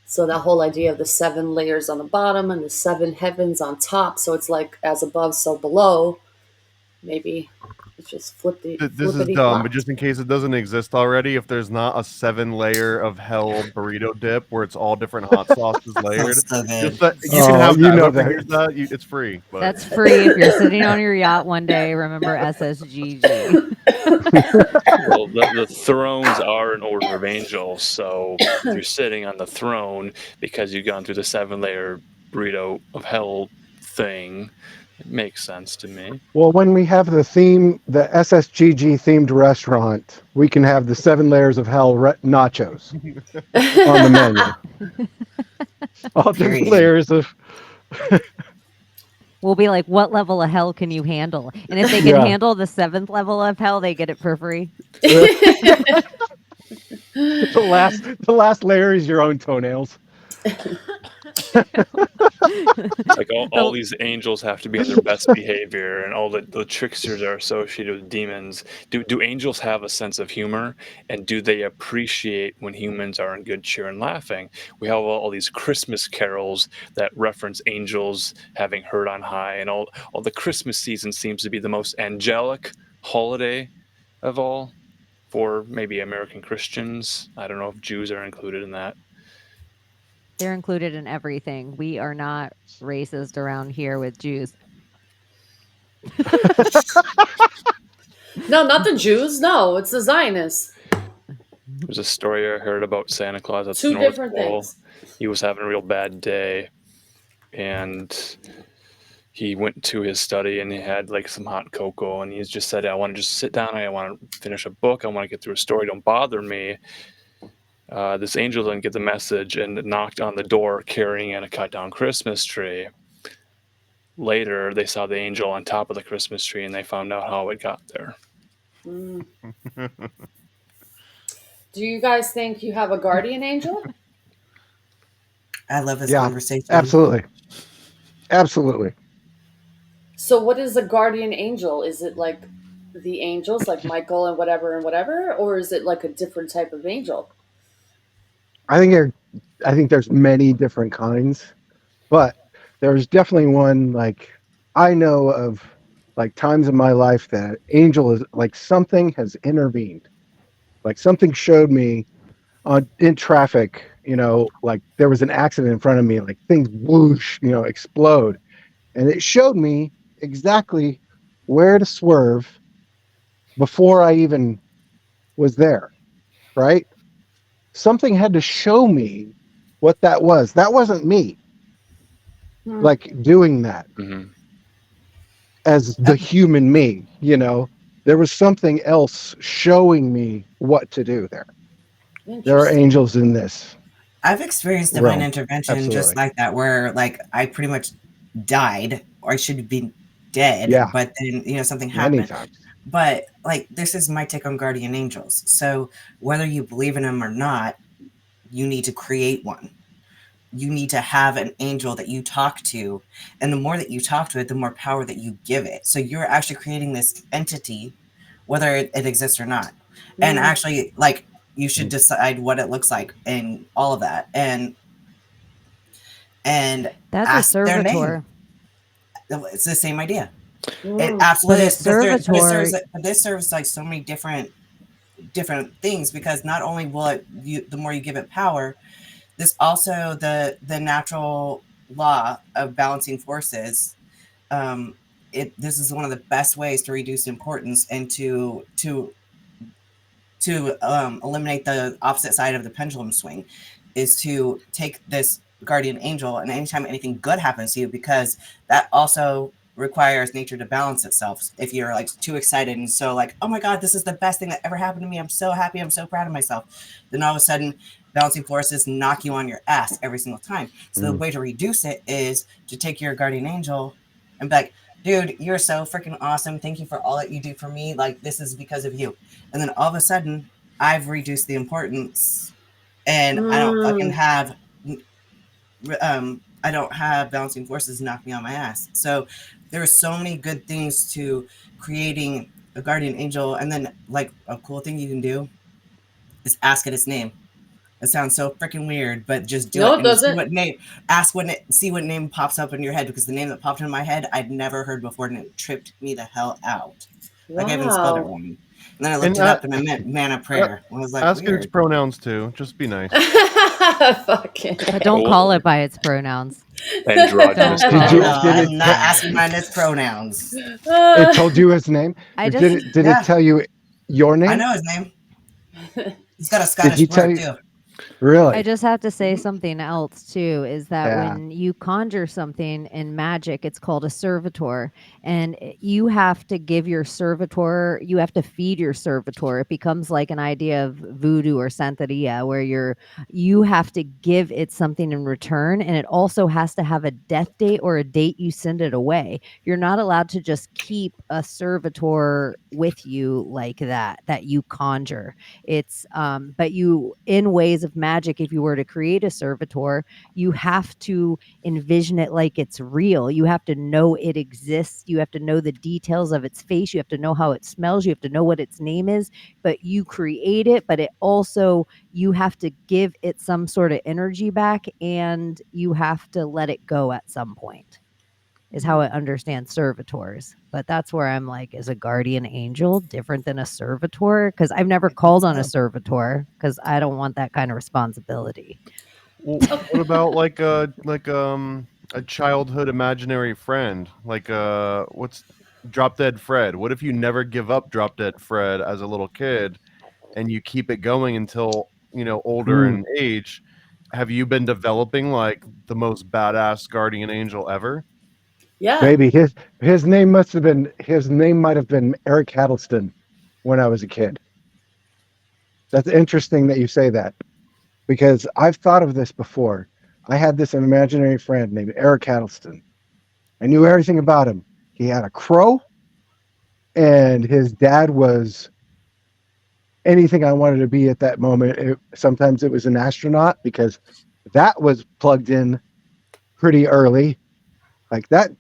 Speaker 8: So that whole idea of the 7 layers on the bottom and the 7 heavens on top, so it's like as above, so below. Maybe it's just
Speaker 11: This is dumb, but just in case it doesn't exist already, if there's not a 7-layer of hell burrito dip where it's all different hot sauces layered,
Speaker 12: so good.
Speaker 11: just that, you can have that. Whoever hears that, it's free. But.
Speaker 10: That's free if you're sitting on your yacht one day. Remember SSGG.
Speaker 9: Well, the thrones are an order of angels, so if you're sitting on the throne because you've gone through the 7-layer burrito of hell thing, it makes sense to me.
Speaker 13: Well, when we have the SSGG themed restaurant, we can have the 7 layers of hell nachos on the menu. All different layers of.
Speaker 10: We'll be like, what level of hell can you handle? And if they can handle the 7th level of hell, they get it for free.
Speaker 13: The last layer is your own toenails.
Speaker 9: Like all these angels have to be on their best behavior, and all the tricksters are associated with demons. Do angels have a sense of humor, and do they appreciate when humans are in good cheer and laughing? We have all these Christmas carols that reference angels having heard on high, and all the Christmas season seems to be the most angelic holiday of all for maybe American Christians. I don't know if Jews are included in that.
Speaker 10: They're included in everything. We are not racist around here with Jews.
Speaker 8: No, not the Jews. No, it's the Zionists.
Speaker 9: There's a story I heard about Santa Claus at the
Speaker 8: 2
Speaker 9: North
Speaker 8: different
Speaker 9: Pole.
Speaker 8: things.
Speaker 9: He was having a real bad day, and he went to his study and he had like some hot cocoa, and he just said, I want to just sit down, I want to finish a book, I want to get through a story, don't bother me. This angel didn't get the message and knocked on the door carrying in a cut down Christmas tree. Later, they saw the angel on top of the Christmas tree and they found out how it got there.
Speaker 8: Mm. Do you guys think you have a guardian angel?
Speaker 12: I love this conversation.
Speaker 13: Absolutely. Absolutely.
Speaker 8: So what is a guardian angel? Is it like the angels, like Michael and whatever, or is it like a different type of angel?
Speaker 13: I think there's many different kinds, but there's definitely one like I know of like times in my life that angel is like something has intervened. Like something showed me on in traffic, like there was an accident in front of me, like things whoosh, explode. And it showed me exactly where to swerve before I even was there, right? Something had to show me what that was. That wasn't me, like doing that as the human me, There was something else showing me what to do there. There are
Speaker 8: Interesting.
Speaker 13: angels in this
Speaker 12: I've experienced divine
Speaker 13: realm.
Speaker 12: intervention just
Speaker 13: Absolutely.
Speaker 12: like that, where like I pretty much died or I should be dead,
Speaker 13: Yeah.
Speaker 12: but then something
Speaker 13: Many
Speaker 12: happened.
Speaker 13: times.
Speaker 12: But like this is my take on guardian angels. So whether you believe in them or not, you need to create one. You need to have an angel that you talk to, and the more that you talk to it, the more power that you give it. So you're actually creating this entity, whether it exists or not. And actually, like, you should decide what it looks like and all of that, and
Speaker 10: That's a
Speaker 12: ask their name.
Speaker 10: servitor.
Speaker 12: It's the same idea. It
Speaker 10: But
Speaker 12: absolutely
Speaker 10: a
Speaker 12: is, because
Speaker 10: servitor,
Speaker 12: this serves like so many different things, because not only will the more you give it power, this also the natural law of balancing forces. This is one of the best ways to reduce importance and to eliminate the opposite side of the pendulum swing, is to take this guardian angel, and anytime anything good happens to you, because that also requires nature to balance itself. If you're like too excited and so like, oh my god, this is the best thing that ever happened to me, I'm so happy, I'm so proud of myself, then all of a sudden balancing forces knock you on your ass every single time. So the way to reduce it is to take your guardian angel and be like, dude, you're so freaking awesome, thank you for all that you do for me, like this is because of you. And then all of a sudden I've reduced the importance, and I don't fucking have I don't have balancing forces knock me on my ass. So there are so many good things to creating a guardian angel. And then like a cool thing you can do is ask it its name. It sounds so freaking weird, but just do
Speaker 8: No,
Speaker 12: it
Speaker 8: it
Speaker 12: and see
Speaker 8: doesn't.
Speaker 12: what name, see what name pops up in your head, because the name that popped in my head I'd never heard before, and it tripped me the hell out. Like I even spelled it
Speaker 8: Wow.
Speaker 12: wrong. And then I looked it up and I meant man of prayer. I was like,
Speaker 11: Ask it its
Speaker 12: weird.
Speaker 11: pronouns too. Just be nice.
Speaker 8: Fucking
Speaker 10: but don't call it by its pronouns.
Speaker 9: Androgynous.
Speaker 10: Don't
Speaker 12: Oh,
Speaker 10: call
Speaker 12: no,
Speaker 10: it.
Speaker 12: I'm not asking mine its pronouns.
Speaker 13: It told you his name.
Speaker 10: I
Speaker 13: Did
Speaker 10: just,
Speaker 13: it? Did
Speaker 12: Yeah.
Speaker 13: it tell you your
Speaker 12: I
Speaker 13: name?
Speaker 12: know his name. He's got a
Speaker 13: Did
Speaker 12: Scottish
Speaker 13: he tell
Speaker 12: blood
Speaker 13: you?
Speaker 12: too.
Speaker 13: Really?
Speaker 10: I just have to say something else too, is that
Speaker 13: Yeah.
Speaker 10: when you conjure something in magic, it's called a servitor, and you have to give your servitor, you have to feed your servitor. It becomes like an idea of voodoo or santeria, where you have to give it something in return, and it also has to have a death date or a date you send it away. You're not allowed to just keep a servitor with you like that you conjure. It's but you, in ways of magic, if you were to create a servitor, you have to envision it like it's real. You have to know it exists. You have to know the details of its face. You have to know how it smells. You have to know what its name is. But you create it, but it also, you have to give it some sort of energy back, and you have to let it go at some point, is how I understand servitors. But that's where I'm like, is a guardian angel different than a servitor? Because I've never called on a servitor, because I don't want that kind of responsibility.
Speaker 11: Well, what about like a childhood imaginary friend? Like what's Drop Dead Fred? What if you never give up Drop Dead Fred as a little kid and you keep it going until, older in age? Have you been developing like the most badass guardian angel ever?
Speaker 8: Yeah.
Speaker 13: Maybe his name might have been Eric Hattleston when I was a kid. That's interesting that you say that, because I've thought of this before. I had this imaginary friend named Eric Hattleston. I knew everything about him. He had a crow, and his dad was anything I wanted to be at that moment. Sometimes it was an astronaut, because that was plugged in pretty early. Like that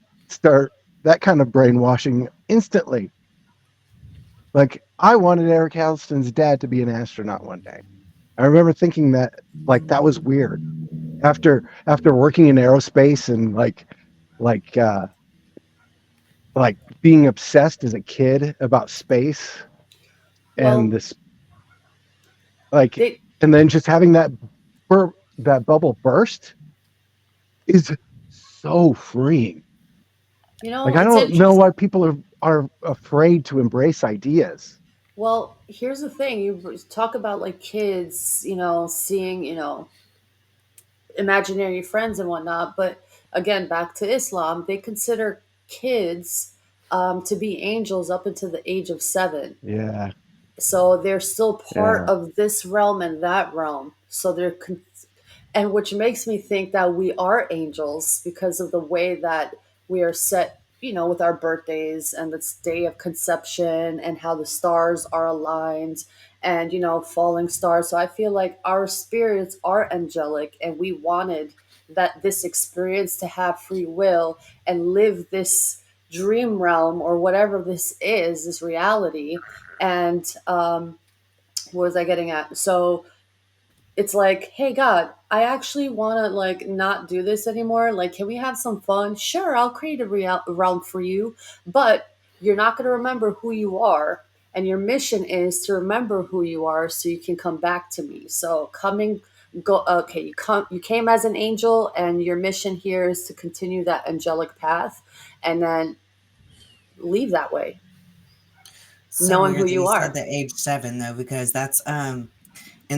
Speaker 13: kind of brainwashing instantly. Like I wanted Eric Hattleston's dad to be an astronaut one day. I remember thinking that that was weird. After working in aerospace and like being obsessed as a kid about space and
Speaker 8: Well,
Speaker 13: this, like,
Speaker 8: they,
Speaker 13: and then just having that bubble burst is so freeing. Like, I
Speaker 8: it's
Speaker 13: don't know
Speaker 8: interesting.
Speaker 13: why people are afraid to embrace ideas.
Speaker 8: Well, here's the thing. You talk about like kids, seeing, imaginary friends and whatnot. But again, back to Islam, they consider kids to be angels up until the age of 7.
Speaker 13: Yeah,
Speaker 8: So they're still part
Speaker 13: yeah.
Speaker 8: of this realm and that realm. So and which makes me think that we are angels because of the way that we are set, with our birthdays and this day of conception and how the stars are aligned and, falling stars. So I feel like our spirits are angelic and we wanted this experience to have free will and live this dream realm or whatever this is, this reality. And what was I getting at? So it's like, hey God, I actually want to like not do this anymore. Like, can we have some fun? Sure, I'll create a realm for you, but you're not going to remember who you are. And your mission is to remember who you are so you can come back to me. So go. Okay, you came as an angel, and your mission here is to continue that angelic path, and then leave that way,
Speaker 12: So
Speaker 8: knowing who
Speaker 12: weird that
Speaker 8: you
Speaker 12: you said
Speaker 8: are.
Speaker 12: the age 7 though, because that's in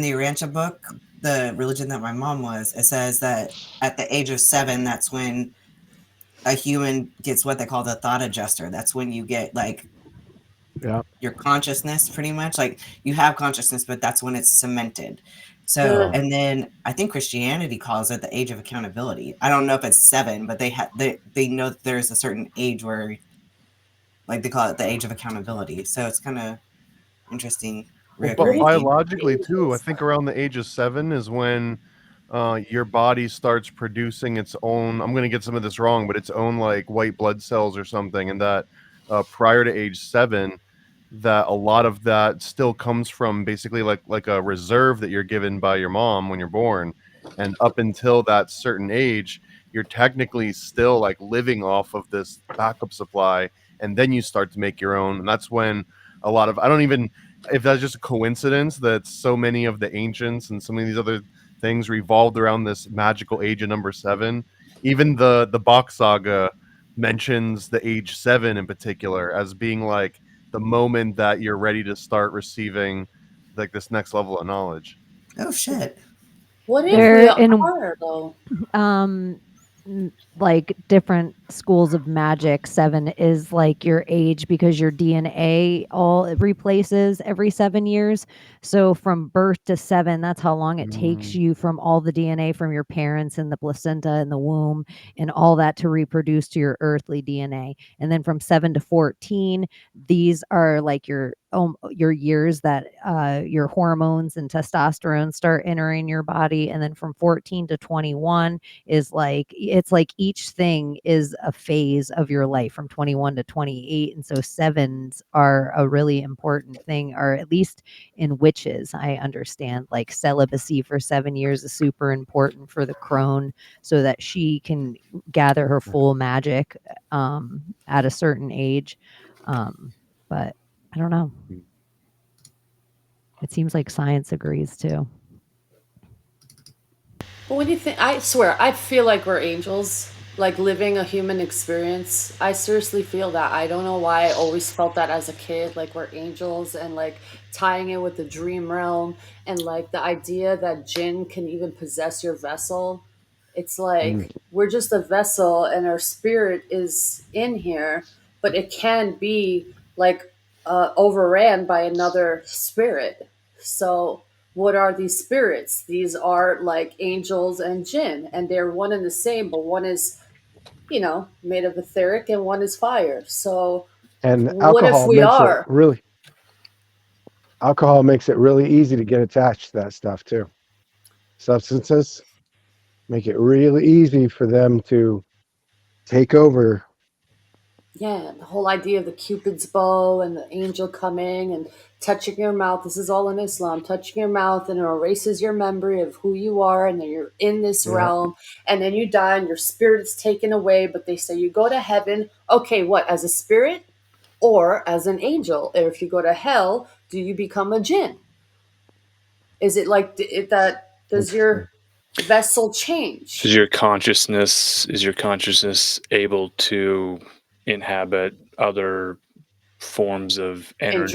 Speaker 12: the Urantia book, the religion that my mom was. It says that at the age of 7, that's when a human gets what they call the thought adjuster. That's when you get like
Speaker 13: Yeah.
Speaker 12: your consciousness, pretty much. Like you have consciousness, but that's when it's cemented. So,
Speaker 8: Ugh.
Speaker 12: and then I think Christianity calls it the age of accountability. I don't know if it's 7, but they know that there's a certain age where, like, they call it the age of accountability. So it's kind of interesting,
Speaker 11: Well, but
Speaker 8: What do you
Speaker 12: reoccurring
Speaker 8: think
Speaker 12: theme.
Speaker 11: biologically too, I
Speaker 8: angels
Speaker 11: think
Speaker 8: are?
Speaker 11: around the age of 7 is when your body starts producing its own. I'm going to get some of this wrong, but its own like white blood cells or something, and that prior to age 7, that a lot of that still comes from basically like a reserve that you're given by your mom when you're born, and up until that certain age, you're technically still like living off of this backup supply, and then you start to make your own, and that's when a lot of I don't even if that's just a coincidence that so many of the ancients and some of these other things revolved around this magical age of number 7. Even the Bach saga mentions the age 7 in particular as being like the moment that you're ready to start receiving like this next level of knowledge.
Speaker 12: Oh shit.
Speaker 8: What if
Speaker 10: They're
Speaker 8: we
Speaker 10: in
Speaker 8: are though?
Speaker 10: um like different schools of magic. 7 is like your age because your DNA all replaces every 7 years. So from birth to 7, that's how long it takes
Speaker 13: Mm.
Speaker 10: you from all the DNA from your parents and the placenta and the womb and all that to reproduce to your earthly DNA. And then from 7 to 14, these are like your years that your hormones and testosterone start entering your body. And then from 14 to 21 is like it's like each thing is a phase of your life from 21 to 28. And so 7s are a really important thing, or at least in witches I understand, like celibacy for 7 years is super important for the crone so that she can gather her full magic at a certain age. But I don't know, it seems like science agrees too.
Speaker 8: But when you think, I swear, I feel like we're angels, like living a human experience. I seriously feel that. I don't know why I always felt that as a kid, like we're angels and like tying it with the dream realm and like the idea that jinn can even possess your vessel. It's
Speaker 13: Mm.
Speaker 8: like we're just a vessel and our spirit is in here, but it can be like overran by another spirit. So what are these spirits? These are like angels and jinn, and they're one and the same, but one is, made of etheric and one is fire. So
Speaker 13: And
Speaker 8: what if we are?
Speaker 13: alcohol makes it really easy to get attached to that stuff too. Substances make it really easy for them to take over
Speaker 8: Yeah, the whole idea of the Cupid's bow and the angel coming and touching your mouth. This is all in Islam. Touching your mouth and it erases your memory of who you are, and then you're in this
Speaker 11: Yeah.
Speaker 8: realm, and then you die and your spirit is taken away. But they say you go to heaven. Okay, what, as a spirit or as an angel? Or if you go to hell, do you become a jinn? Is it like that? Does your vessel change?
Speaker 9: Is your consciousness able to inhabit other forms of energy?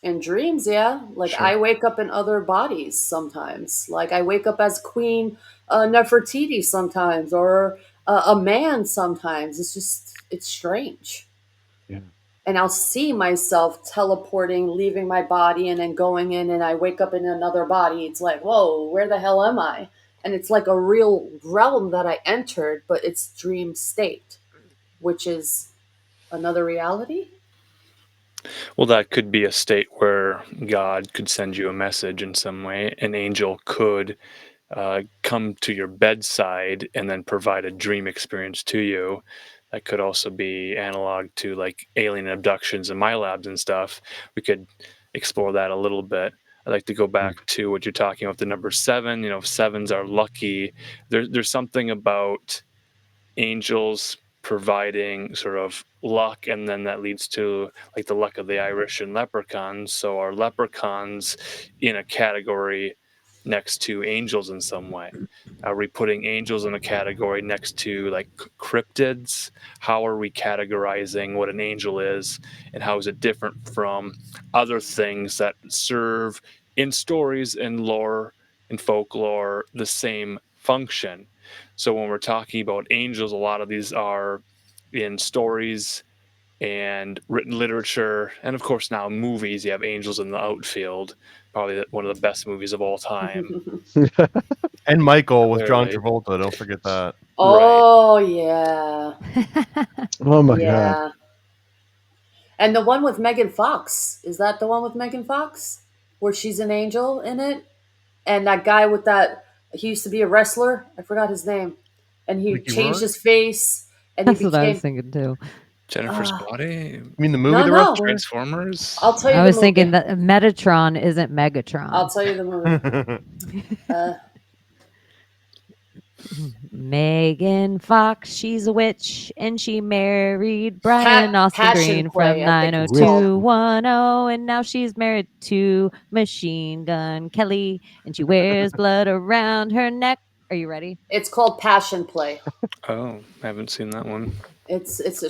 Speaker 8: In dreams, yeah. Like
Speaker 9: Sure.
Speaker 8: I wake up in other bodies sometimes. Like I wake up as Queen Nefertiti sometimes, or a man sometimes. It's strange.
Speaker 13: Yeah.
Speaker 8: And I'll see myself teleporting, leaving my body, and then going in, and I wake up in another body. It's like, whoa, where the hell am I? And it's like a real realm that I entered, but it's dream state, which is another reality.
Speaker 9: Well, that could be a state where God could send you a message in some way. An angel could come to your bedside and then provide a dream experience to you. That could also be analog to like alien abductions in my labs and stuff. We could explore that a little bit. I'd like to go back to what you're talking about, the number 7. You know, 7s are lucky. There's something about angels providing sort of luck, and then that leads to like the luck of the Irish and leprechauns. So are leprechauns in a category next to angels in some way? Are we putting angels in a category next to like cryptids? How are we categorizing what an angel is, and how is it different from other things that serve in stories and lore and folklore the same function? So when we're talking about angels, a lot of these are in stories and written literature, and of course now movies. You have Angels in the Outfield, probably one of the best movies of all time.
Speaker 11: And Michael with John
Speaker 9: Clearly.
Speaker 11: Travolta. Don't forget that.
Speaker 8: Oh yeah.
Speaker 13: Oh my God.
Speaker 8: Yeah. And the one with Megan Fox, is that the one with Megan Fox? Where she's an angel in it? And that guy with that, he used to be a wrestler. I forgot his name. And he
Speaker 11: Mickey
Speaker 8: changed
Speaker 11: Rourke?
Speaker 8: his face and
Speaker 10: That's
Speaker 8: he
Speaker 10: what I was
Speaker 8: became.
Speaker 10: thinking too.
Speaker 9: Jennifer's Body.
Speaker 11: You mean the movie
Speaker 8: No,
Speaker 11: The
Speaker 8: no.
Speaker 11: Wrestler?
Speaker 9: Transformers.
Speaker 8: I'll tell you
Speaker 10: I
Speaker 8: the
Speaker 10: was
Speaker 8: movie.
Speaker 10: thinking that Metatron isn't Megatron.
Speaker 8: I'll tell you the movie.
Speaker 10: Megan Fox, she's a witch, and she married Brian Austin
Speaker 8: Passion
Speaker 10: Green
Speaker 8: Play,
Speaker 10: from
Speaker 8: I think it's called.
Speaker 10: 90210, and now she's married to Machine Gun Kelly, and she wears blood around her neck. Are you ready?
Speaker 8: It's called Passion Play.
Speaker 9: Oh, I haven't seen that one.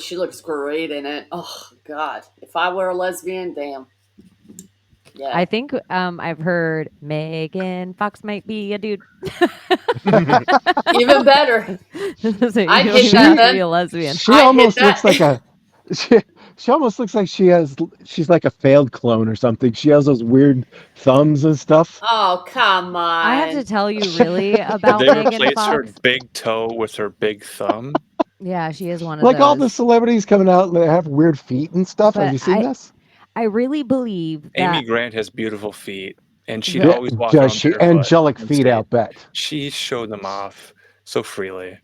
Speaker 8: She looks great in it. Oh God. If I were a lesbian, damn. Yeah.
Speaker 10: I think I've heard Megan Fox might be a dude.
Speaker 8: Even better.
Speaker 10: So you
Speaker 8: I'd
Speaker 10: don't
Speaker 8: hit
Speaker 10: even
Speaker 8: that,
Speaker 10: have to
Speaker 8: man.
Speaker 10: be a lesbian.
Speaker 13: She
Speaker 8: I'd hit
Speaker 13: almost
Speaker 8: that.
Speaker 13: looks like a she almost looks like she's like a failed clone or something. She has those weird thumbs and stuff.
Speaker 8: Oh, come on.
Speaker 10: I have to tell you really
Speaker 9: Did
Speaker 10: about
Speaker 9: they
Speaker 10: Megan
Speaker 9: replace her
Speaker 10: Fox.
Speaker 9: big toe with her big thumb?
Speaker 10: Yeah, she is one of
Speaker 13: Like all the
Speaker 10: those.
Speaker 13: celebrities coming out, they have weird feet and stuff. Have
Speaker 10: But
Speaker 13: you seen this?
Speaker 10: I really believe
Speaker 9: Amy
Speaker 10: that
Speaker 9: Grant has beautiful feet, and she'd
Speaker 10: The-
Speaker 9: always walk
Speaker 13: Does
Speaker 9: around
Speaker 13: she?
Speaker 9: barefoot
Speaker 13: Angelic
Speaker 9: on
Speaker 13: feet,
Speaker 9: stage.
Speaker 13: I'll bet.
Speaker 9: She showed them off so freely.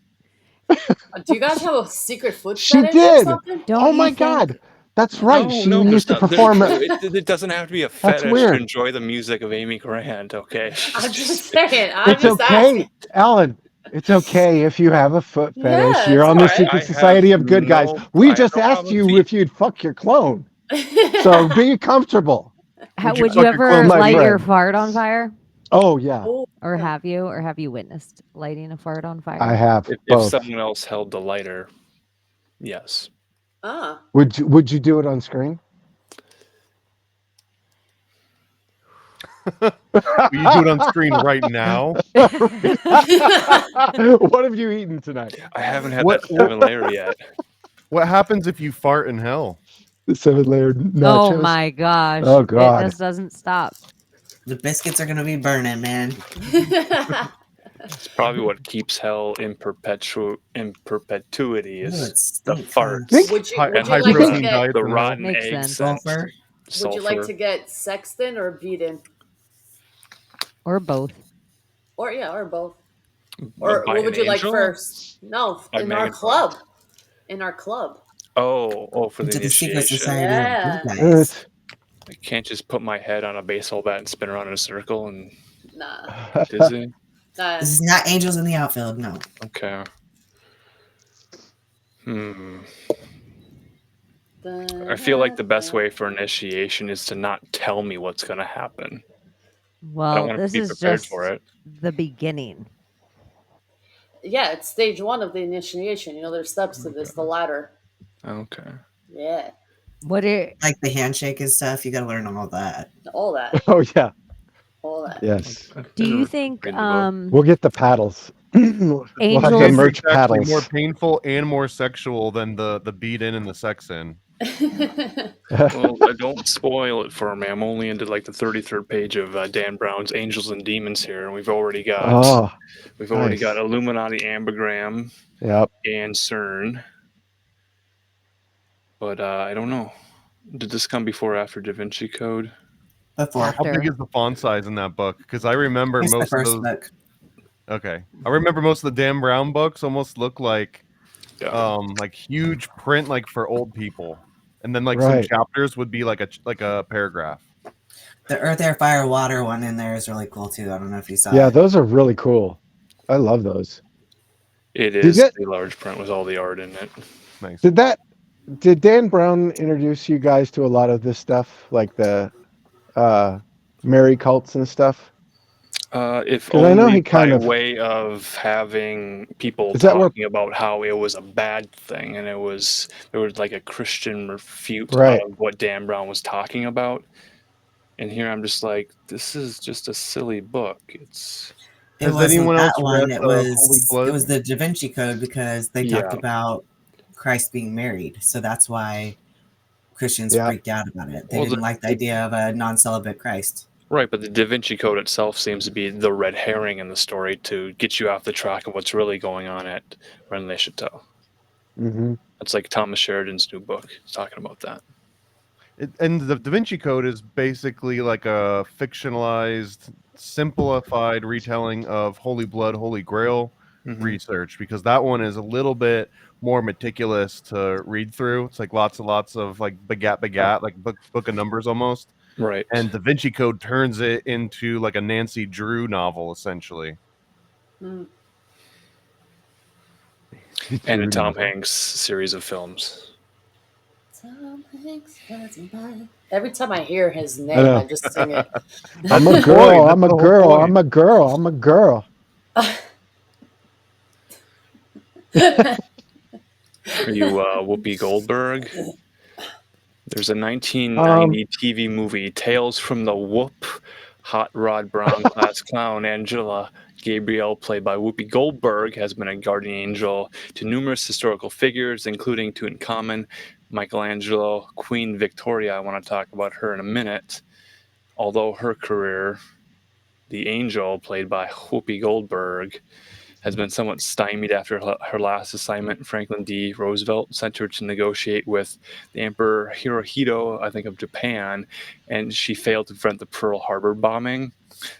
Speaker 8: Do you guys have a secret foot
Speaker 13: She
Speaker 8: fetish or
Speaker 13: did.
Speaker 8: something?
Speaker 10: Don't
Speaker 13: Oh
Speaker 10: you
Speaker 13: my
Speaker 10: think-
Speaker 13: God, that's right.
Speaker 9: No,
Speaker 13: She
Speaker 9: no,
Speaker 13: used to
Speaker 9: it's not.
Speaker 13: perform.
Speaker 9: It doesn't have to be a
Speaker 13: That's
Speaker 9: fetish to
Speaker 13: weird.
Speaker 9: enjoy the music of Amy Grant. Okay,
Speaker 8: I'm just saying. I'm
Speaker 13: It's
Speaker 8: just
Speaker 13: okay,
Speaker 8: asking.
Speaker 13: Alan. It's okay if you have a foot fetish.
Speaker 8: Yeah,
Speaker 13: You're
Speaker 8: it's
Speaker 13: on the
Speaker 8: all right.
Speaker 13: secret
Speaker 9: I
Speaker 13: society
Speaker 9: have
Speaker 13: of good guys.
Speaker 9: no-
Speaker 13: We
Speaker 9: I have
Speaker 13: just
Speaker 9: no
Speaker 13: asked
Speaker 9: problem
Speaker 13: you
Speaker 9: with
Speaker 13: if you'd fuck your clone. So be comfortable.
Speaker 10: Would you
Speaker 13: fuck your
Speaker 10: ever
Speaker 13: clone, my
Speaker 10: light your
Speaker 13: friend?
Speaker 10: fart on fire?
Speaker 13: Oh yeah,
Speaker 10: Or have you? Or have you witnessed lighting a fart on fire?
Speaker 13: I have
Speaker 9: If
Speaker 13: both.
Speaker 9: someone else held the lighter, yes.
Speaker 8: Ah.
Speaker 13: Would you do it on screen?
Speaker 11: Will you do it on screen right now?
Speaker 13: What have you eaten tonight?
Speaker 9: I haven't had
Speaker 11: What-
Speaker 9: that 7-layer yet.
Speaker 11: What happens if you fart in hell?
Speaker 13: The 7-layer nachos.
Speaker 10: Oh my gosh.
Speaker 13: Oh, God.
Speaker 10: It just doesn't stop.
Speaker 12: The biscuits are gonna be burning, man.
Speaker 9: It's probably what keeps hell in perpetuity
Speaker 12: Ooh,
Speaker 9: is
Speaker 12: it
Speaker 9: the
Speaker 12: stinks,
Speaker 9: farts.
Speaker 13: Think-
Speaker 8: Would you
Speaker 11: High
Speaker 8: like
Speaker 11: protein
Speaker 8: to get
Speaker 11: diet
Speaker 9: The
Speaker 11: from hell.
Speaker 9: rotten
Speaker 10: Makes
Speaker 9: eggs
Speaker 10: sense.
Speaker 9: and
Speaker 12: Sulfur.
Speaker 8: would you like to
Speaker 9: sulfur.
Speaker 8: get sexted or beaten?
Speaker 10: Or both.
Speaker 8: Or both. Or
Speaker 9: By
Speaker 8: what would
Speaker 9: an
Speaker 8: you like
Speaker 9: angel?
Speaker 8: first? No,
Speaker 9: By
Speaker 8: in our
Speaker 9: Megan
Speaker 8: club. In our club.
Speaker 9: For the
Speaker 12: into the secret
Speaker 9: initiation.
Speaker 12: society of blue
Speaker 8: Yeah.
Speaker 12: guys.
Speaker 9: I can't just put my head on a baseball bat and spin around in a circle and
Speaker 8: Nah.
Speaker 9: dizzy.
Speaker 8: Nah.
Speaker 12: This is not angels in the outfield, no.
Speaker 9: Okay. I feel like the best way for initiation is to not tell me what's going to happen. I don't
Speaker 10: Well,
Speaker 9: want to
Speaker 10: this
Speaker 9: be
Speaker 10: is
Speaker 9: prepared
Speaker 10: just
Speaker 9: for it.
Speaker 10: the beginning.
Speaker 8: Yeah, it's stage 1 of the initiation. You know, there's steps to this, the ladder.
Speaker 9: Okay.
Speaker 8: Yeah.
Speaker 10: What are
Speaker 12: Like the handshake and stuff, you got to learn all that.
Speaker 8: All that.
Speaker 13: Oh yeah.
Speaker 8: All that.
Speaker 13: Yes.
Speaker 10: Do you think
Speaker 13: We'll get the paddles. We'll have the
Speaker 10: angels
Speaker 13: merch
Speaker 11: It's actually
Speaker 13: paddles.
Speaker 11: more painful and more sexual than the beat in and the sex in.
Speaker 9: Well, don't spoil it for me. I'm only into like the 33rd page of Dan Brown's Angels and Demons here, and we've already got
Speaker 13: nice.
Speaker 9: Illuminati Ambergram
Speaker 13: Yep.
Speaker 9: and CERN. But I don't know. Did this come before or after Da Vinci Code?
Speaker 12: Before.
Speaker 11: How big is the font size in that book? Because I remember
Speaker 12: It's the
Speaker 11: most of
Speaker 12: first
Speaker 11: those.
Speaker 12: book.
Speaker 11: Okay, I remember most of the Dan Brown books almost look like huge print, like for old people, and then like some
Speaker 13: Right.
Speaker 11: chapters would be like a paragraph.
Speaker 12: The Earth, Air, Fire, Water one in there is really cool too. I don't know if you saw
Speaker 13: Yeah,
Speaker 12: it.
Speaker 13: those are really cool. I love those.
Speaker 9: It
Speaker 13: Did
Speaker 9: is
Speaker 13: that-
Speaker 9: the large print with all the art in it.
Speaker 11: Nice.
Speaker 13: Did Dan Brown introduce you guys to a lot of this stuff, like the Mary cults and stuff?
Speaker 9: If
Speaker 13: 'Cause I know
Speaker 9: only
Speaker 13: he kind
Speaker 9: by
Speaker 13: of-
Speaker 9: way of having people
Speaker 13: Is that where-
Speaker 9: talking about how it was a bad thing, and there was like a Christian refute
Speaker 13: Right.
Speaker 9: of what Dan Brown was talking about. And here I'm just like, this is just a silly book. It's
Speaker 12: It
Speaker 11: Has
Speaker 12: wasn't
Speaker 11: anyone
Speaker 12: that
Speaker 11: else
Speaker 12: one.
Speaker 11: read
Speaker 12: It
Speaker 11: Holy
Speaker 12: was
Speaker 11: Blood?
Speaker 12: the Da Vinci Code because they talked
Speaker 9: Yeah.
Speaker 12: about Christ being married. So that's why Christians
Speaker 13: Yeah.
Speaker 12: freaked out about it. They
Speaker 9: Well,
Speaker 12: didn't like the idea of a non-celibate Christ.
Speaker 9: right, but the Da Vinci Code itself seems to be the red herring in the story to get you off the track of what's really going on at Rennes le Chateau.
Speaker 13: Mm-hmm.
Speaker 9: It's like Thomas Sheridan's new book. He's talking about that.
Speaker 11: And the Da Vinci Code is basically like a fictionalized, simplified retelling of Holy Blood, Holy Grail research, because that one is a little bit more meticulous to read through. It's like lots of like begat, like book of numbers almost.
Speaker 9: Right.
Speaker 11: And Da Vinci Code turns it into like a Nancy Drew novel, essentially.
Speaker 8: Mm.
Speaker 9: And a Tom Hanks series of films.
Speaker 8: Tom Hanks doesn't buy. Every time I hear his
Speaker 13: I
Speaker 8: name,
Speaker 13: know.
Speaker 8: I just sing it.
Speaker 13: I'm a girl. I'm a girl. I'm a girl. I'm a girl.
Speaker 9: Are you Whoopi Goldberg? There's a 1990 TV movie, Tales from the Whoop, Hot Rod Brown class clown Angela Gabriel, played by Whoopi Goldberg, has been a guardian angel to numerous historical figures, including Tutankhamun, Michelangelo, Queen Victoria. I want to talk about her in a minute. Although her career, the angel, played by Whoopi Goldberg, has been somewhat stymied after her last assignment. Franklin D. Roosevelt sent her to negotiate with the Emperor Hirohito, I think, of Japan, and she failed to prevent the Pearl Harbor bombing.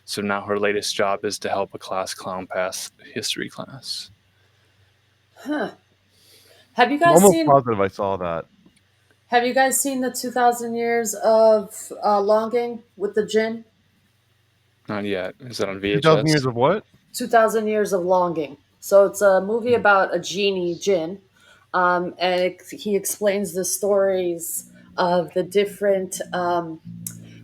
Speaker 9: So now her latest job is to help a class clown pass history class.
Speaker 8: Huh. Have you
Speaker 11: I'm
Speaker 8: guys
Speaker 11: almost
Speaker 8: seen?
Speaker 11: positive I saw that.
Speaker 8: Have you guys seen the 2,000 Years of Longing with the Jinn?
Speaker 9: Not yet. Is that on VHS?
Speaker 11: 2,000 Years of what?
Speaker 8: 2,000 Years of Longing. So it's a movie about a genie jinn, and he explains the stories of the different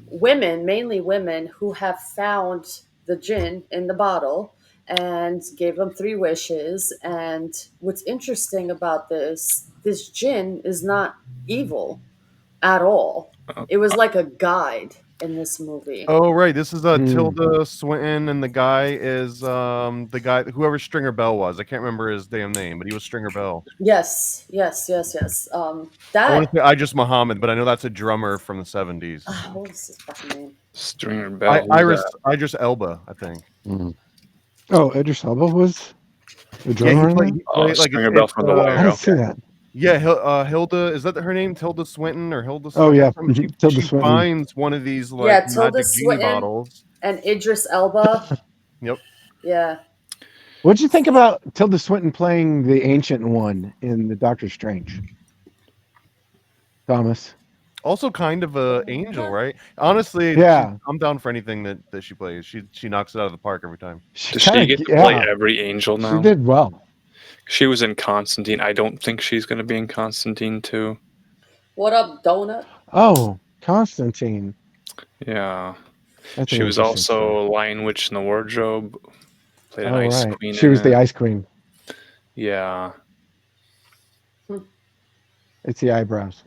Speaker 8: women, mainly women, who have found the jinn in the bottle and gave them 3 wishes. And what's interesting about this jinn is not evil at all. It was like a guide in this movie.
Speaker 11: Oh, right. This is Tilda Swinton, and the guy is the guy, whoever Stringer Bell was. I can't remember his damn name, but he was Stringer Bell.
Speaker 8: Yes.
Speaker 11: I
Speaker 8: That.
Speaker 11: want to say Idris Muhammad, but I know that's a drummer from the 70s.
Speaker 8: What was his fucking name?
Speaker 9: Stringer Bell.
Speaker 11: Idris Elba, I think.
Speaker 13: Oh, Idris Elba was the drummer.
Speaker 9: Stringer Bell from The Wire.
Speaker 13: I didn't see that.
Speaker 11: Yeah, Hilda, is that her name? Tilda Swinton or Hilda
Speaker 13: Oh,
Speaker 11: Swinton?
Speaker 13: yeah. Tilda
Speaker 11: she
Speaker 13: Swinton.
Speaker 11: finds one of these like
Speaker 8: Tilda
Speaker 11: magic genie
Speaker 8: Swinton
Speaker 11: bottles.
Speaker 8: and Idris Elba.
Speaker 11: Yep.
Speaker 8: Yeah.
Speaker 13: What'd you think about Tilda Swinton playing the Ancient One in the Doctor Strange? Thomas.
Speaker 11: Also, kind of a angel, right? Honestly,
Speaker 13: Yeah.
Speaker 11: I'm down for anything that she plays. She knocks it out of the park every time.
Speaker 9: Does she get to play every angel now?
Speaker 13: She did well.
Speaker 9: She was in Constantine. I don't think she's going to be in Constantine too.
Speaker 8: What up, Donut?
Speaker 13: Oh, Constantine.
Speaker 9: Yeah.
Speaker 13: That's an
Speaker 9: She was
Speaker 13: interesting
Speaker 9: also
Speaker 13: story.
Speaker 9: Lion Witch in the Wardrobe. Played an
Speaker 13: Oh,
Speaker 9: ice
Speaker 13: right.
Speaker 9: queen
Speaker 13: She
Speaker 9: in
Speaker 13: was the
Speaker 9: it.
Speaker 13: ice queen.
Speaker 9: Yeah.
Speaker 13: It's the eyebrows.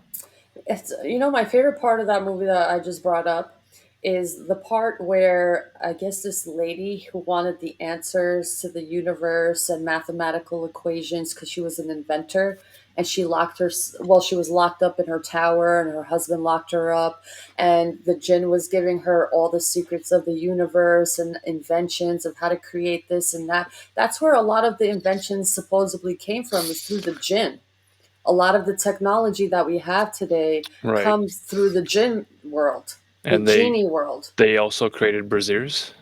Speaker 8: It's my favorite part of that movie that I just brought up is the part where I guess this lady who wanted the answers to the universe and mathematical equations because she was an inventor and she she was locked up in her tower and her husband locked her up and the jinn was giving her all the secrets of the universe and inventions of how to create this and that. That's where a lot of the inventions supposedly came from, is through the jinn. A lot of the technology that we have today
Speaker 9: Right.
Speaker 8: comes through the jinn world, the
Speaker 9: And
Speaker 8: genie world.
Speaker 9: they also created braziers.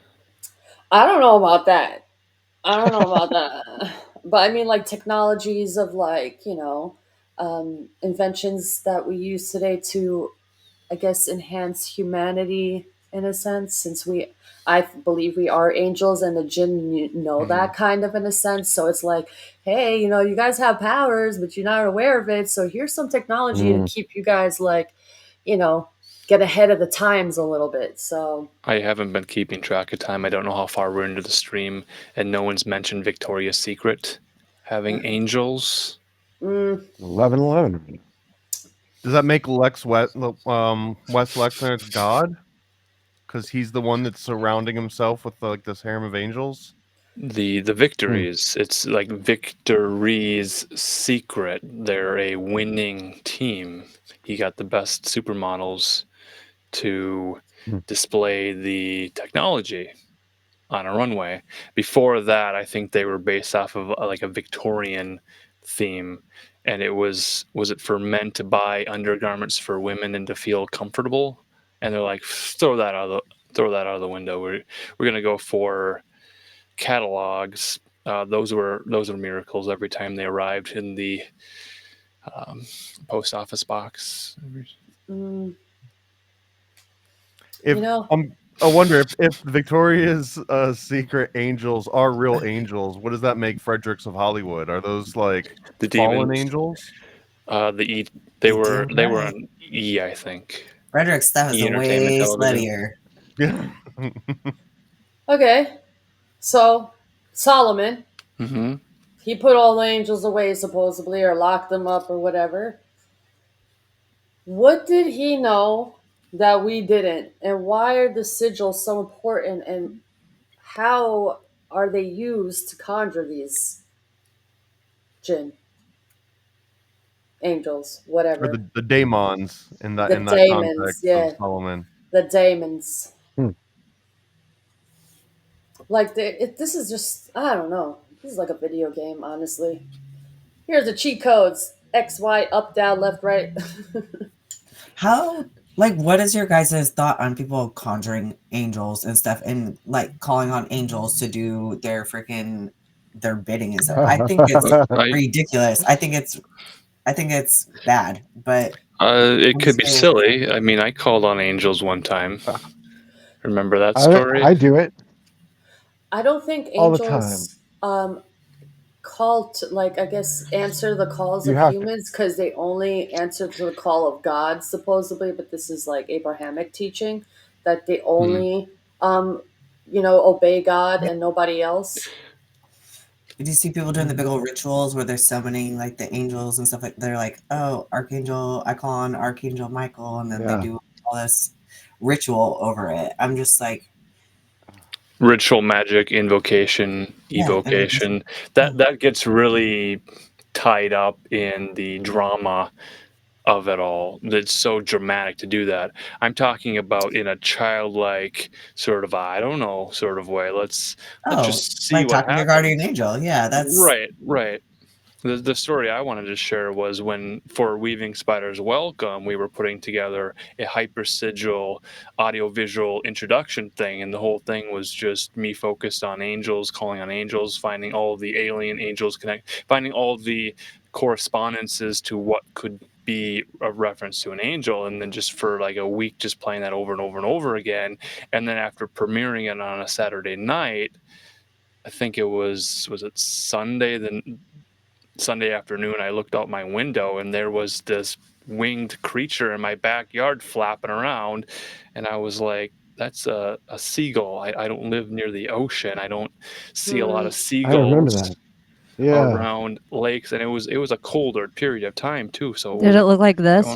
Speaker 8: I don't know about that. I don't know about that. But I mean, like technologies of inventions that we use today to, I guess, enhance humanity in a sense, since I believe we are angels and the jinn know that kind of in a sense. So it's like, hey, you guys have powers, but you're not aware of it. So here's some technology to keep you guys get ahead of the times a little bit. So
Speaker 9: I haven't been keeping track of time. I don't know how far we're into the stream, and no one's mentioned Victoria's Secret having angels.
Speaker 13: 11-11.
Speaker 11: Does that make Wes Lexner God? Because he's the one that's surrounding himself with like this harem of angels.
Speaker 9: The Victories. It's like Victory's Secret. They're a winning team. He got the best supermodels to display the technology on a runway. Before that, I think they were based off of like a Victorian theme, and it was it for men to buy undergarments for women and to feel comfortable, and they're like, throw that out of the window. We're gonna go for catalogs. Those were miracles every time they arrived in the post office box.
Speaker 11: I wonder if Victoria's Secret angels are real angels. What does that make Fredericks of Hollywood? Are those like
Speaker 9: the
Speaker 11: fallen
Speaker 9: demons?
Speaker 11: angels?
Speaker 9: They were on E, I think.
Speaker 12: Fredericks, that was way sluttier.
Speaker 11: Yeah.
Speaker 8: okay, so Solomon,
Speaker 9: Mm-hmm.
Speaker 8: he put all the angels away supposedly, or locked them up, or whatever. What did he know that we didn't, and why are the sigils so important, and how are they used to conjure these jinn, angels, whatever?
Speaker 11: Or the daemons in that
Speaker 8: daemons,
Speaker 11: context
Speaker 8: yeah,
Speaker 11: of Solomon.
Speaker 8: the daemons. Like this is just, I don't know. This is like a video game, honestly. Here's the cheat codes: X, Y, up, down, left, right.
Speaker 12: What is your guys' thought on people conjuring angels and stuff, and like calling on angels to do their bidding and stuff? I think it's ridiculous. I think it's bad, but
Speaker 9: it could be silly. I mean, I called on angels one time. Remember that story?
Speaker 13: I do it.
Speaker 8: I don't think
Speaker 13: all the
Speaker 8: angels I guess answer the calls
Speaker 13: You
Speaker 8: of
Speaker 13: have to.
Speaker 8: humans, because they only answer to the call of God supposedly, but this is like Abrahamic teaching that they only obey God and nobody else.
Speaker 12: Did you see people doing the big old rituals where they're summoning like the angels and stuff? Like they're like, oh, Archangel, I call on Archangel Michael, and then they do all this ritual over it. I'm just like,
Speaker 9: ritual magic, invocation, evocation. That gets really tied up in the drama of it all. It's so dramatic to do that. I'm talking about in a childlike sort of, I don't know, sort of way. Let's just see
Speaker 12: like
Speaker 9: what
Speaker 12: talking to your guardian angel. Yeah, that's
Speaker 9: right. The story I wanted to share was when, for Weaving Spiders Welcome, we were putting together a hypersigil audiovisual introduction thing, and the whole thing was just me focused on angels, calling on angels, finding all the alien angels finding all the correspondences to what could be a reference to an angel, and then just for like a week just playing that over and over and over again. And then after premiering it on a Saturday night, I think it was it Sunday, then Sunday afternoon, I looked out my window and there was this winged creature in my backyard flapping around, and I was like, that's a seagull. I don't live near the ocean. I don't see a lot of
Speaker 13: I remember
Speaker 9: seagulls
Speaker 13: that. Yeah.
Speaker 9: around lakes, and it was a colder period of time too. So
Speaker 10: Did it look like this?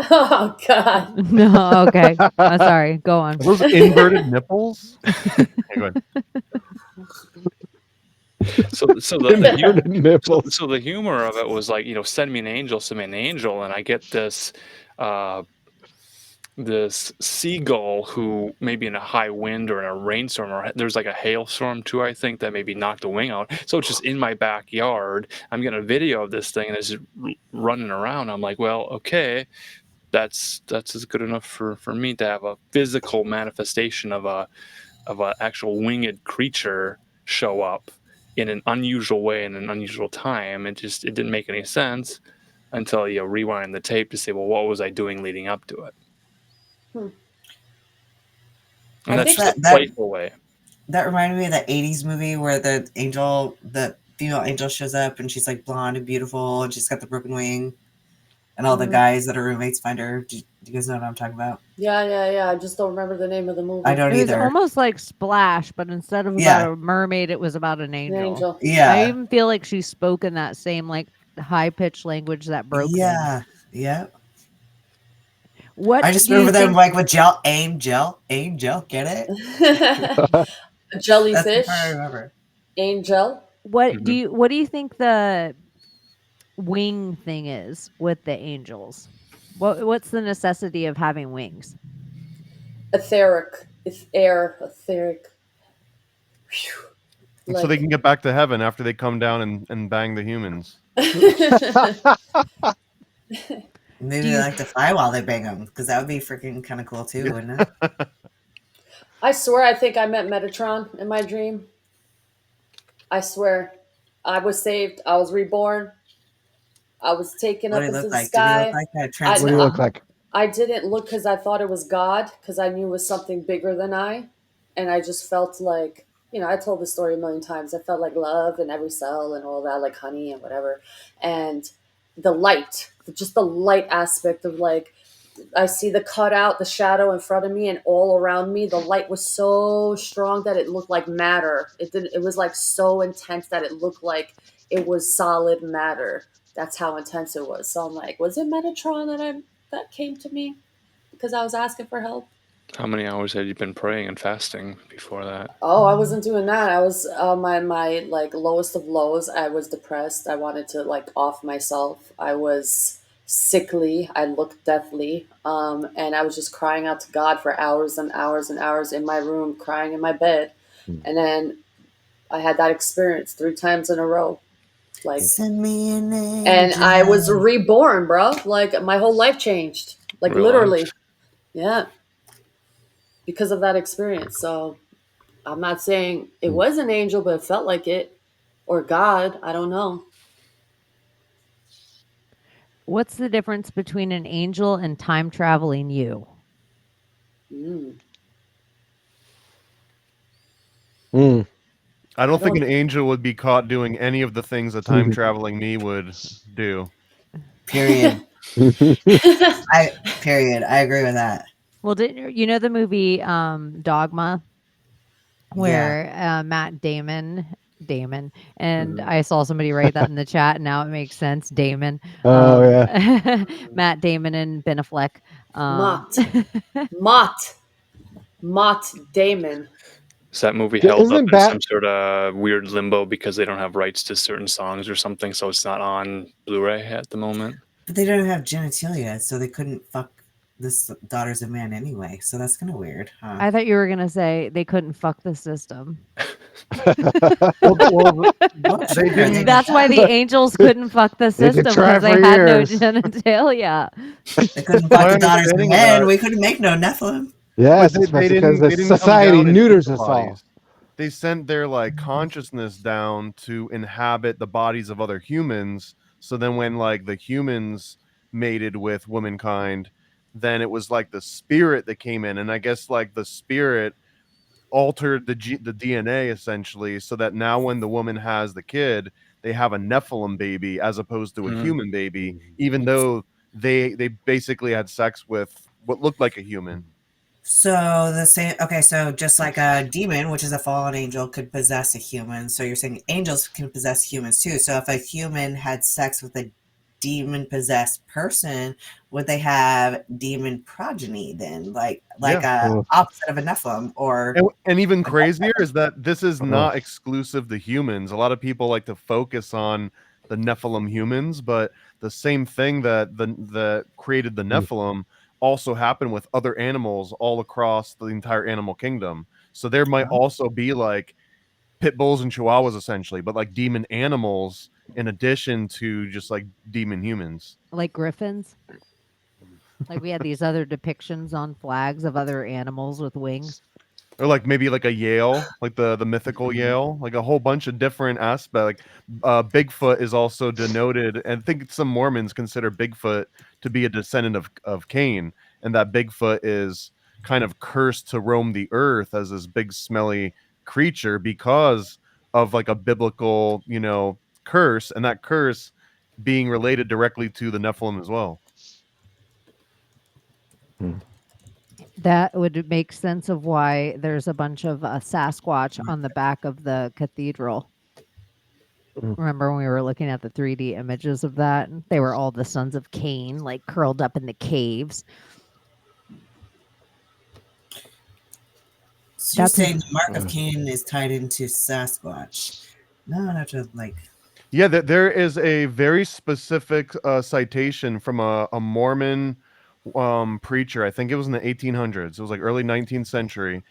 Speaker 8: Oh God.
Speaker 10: No, okay. I'm sorry. Go on.
Speaker 11: Are those inverted nipples? Okay, go ahead.
Speaker 9: So the
Speaker 13: nipples.
Speaker 9: so the humor of it was like, send me an angel, and I get this this seagull who maybe in a high wind or in a rainstorm, or there's like a hailstorm too, I think, that maybe knocked a wing out. So it's just in my backyard. I'm getting a video of this thing and it's just running around. I'm like, well, okay, that's as good enough for me to have a physical manifestation of a actual winged creature show up in an unusual way in an unusual time. It didn't make any sense until you rewind the tape to say, well, what was I doing leading up to it? And that's just a playful way.
Speaker 12: That reminded me of that 80s movie where the female angel shows up and she's like blonde and beautiful and she's got the broken wing, and all the guys that are roommates find her. Do you guys know what I'm talking about?
Speaker 8: Yeah. I just don't remember the name of the movie.
Speaker 12: I don't either.
Speaker 10: It was almost like Splash, but instead of about a mermaid, it was about an angel.
Speaker 12: Yeah.
Speaker 10: I even feel like she spoke in that same like high-pitched language that broke.
Speaker 12: Yeah.
Speaker 10: What
Speaker 12: I just remember them like with angel, get it?
Speaker 8: A jellyfish.
Speaker 12: That's what I remember.
Speaker 8: Angel.
Speaker 10: What do you think the wing thing is with the angels? What's the necessity of having wings?
Speaker 8: Etheric. It's air. Etheric.
Speaker 11: So they can get back to heaven after they come down and bang the humans.
Speaker 12: Maybe they like to fly while they bang them, because that would be freaking kind of cool too, wouldn't it?
Speaker 8: I swear, I think I met Metatron in my dream. I swear. I was saved. I was reborn. I was taken up into the sky.
Speaker 13: What do you look like?
Speaker 8: I didn't look because I thought it was God, because I knew it was something bigger than I. And I just felt like, I told this story a million times. I felt like love in every cell and all that, like honey and whatever. And the light, just the light aspect of like, I see the cutout, the shadow in front of me and all around me. The light was so strong that it looked like matter. It was like so intense that it looked like it was solid matter. That's how intense it was. So I'm like, was it Metatron that came to me because I was asking for help?
Speaker 9: How many hours had you been praying and fasting before that?
Speaker 8: Oh, I wasn't doing that. I was my like lowest of lows. I was depressed. I wanted to like off myself. I was sickly. I looked deathly. And I was just crying out to God for hours and hours and hours in my room, crying in my bed. And then I had that experience 3 times in a row. Like,
Speaker 12: send me an angel.
Speaker 8: And I was reborn, bro. Like my whole life changed. Like literally. Yeah. Because of that experience. So I'm not saying it was an angel, but it felt like it. Or God. I don't know.
Speaker 10: What's the difference between an angel and time traveling you?
Speaker 11: I don't think an angel would be caught doing any of the things a time traveling me would do.
Speaker 12: Period. I agree with that.
Speaker 10: Well, you know the movie Dogma, where Matt Damon, and I saw somebody write that in the chat, and now it makes sense. Damon.
Speaker 13: Oh yeah.
Speaker 10: Matt Damon and Ben Affleck.
Speaker 8: Mott Damon.
Speaker 9: Is that movie held up in some sort of weird limbo because they don't have rights to certain songs or something, so it's not on Blu-ray at the moment?
Speaker 12: But they don't have genitalia, so they couldn't fuck this Daughters of Man anyway. So that's kind of weird, huh?
Speaker 10: I thought you were gonna say they couldn't fuck the system.
Speaker 11: That's
Speaker 10: why the angels couldn't fuck the system, because they had no genitalia.
Speaker 12: They couldn't fuck the Daughters of Man. We couldn't make no Nephilim.
Speaker 13: Yes, because the society neuters us all.
Speaker 11: They sent their like consciousness down to inhabit the bodies of other humans So then when like the humans mated with womankind, then it was like the spirit that came in, and I guess like the spirit altered the DNA essentially, so that now when the woman has the kid, they have a Nephilim baby as opposed to a human baby, even though they basically had sex with what looked like a human.
Speaker 12: So the same. Okay, so just like a demon, which is a fallen angel, could possess a human. So you're saying angels can possess humans too. So if a human had sex with a demon-possessed person, would they have demon progeny then? Like
Speaker 11: Yeah.
Speaker 12: a opposite of a Nephilim, or
Speaker 11: And even crazier is that this is not exclusive to humans. A lot of people like to focus on the Nephilim humans, but the same thing that created the Nephilim also happened with other animals all across the entire animal kingdom. So there might also be like pit bulls and chihuahuas essentially, but like demon animals in addition to just like demon humans.
Speaker 10: Like griffins. Like we had these other depictions on flags of other animals with wings.
Speaker 11: Or like maybe like a Yale, like the mythical Yale, like a whole bunch of different aspects. Like Bigfoot is also denoted, and I think some Mormons consider Bigfoot to be a descendant of Cain, and that Bigfoot is kind of cursed to roam the earth as this big smelly creature because of like a biblical, curse, and that curse being related directly to the Nephilim as well.
Speaker 10: That would make sense of why there's a bunch of Sasquatch on the back of the cathedral. Remember when we were looking at the 3D images of that? They were all the sons of Cain, like curled up in the caves.
Speaker 12: So you're saying the mark of Cain is tied into Sasquatch? No, I have to like.
Speaker 11: Yeah, there is a very specific citation from a Mormon preacher. I think it was in the 1800s. It was like early 19th century,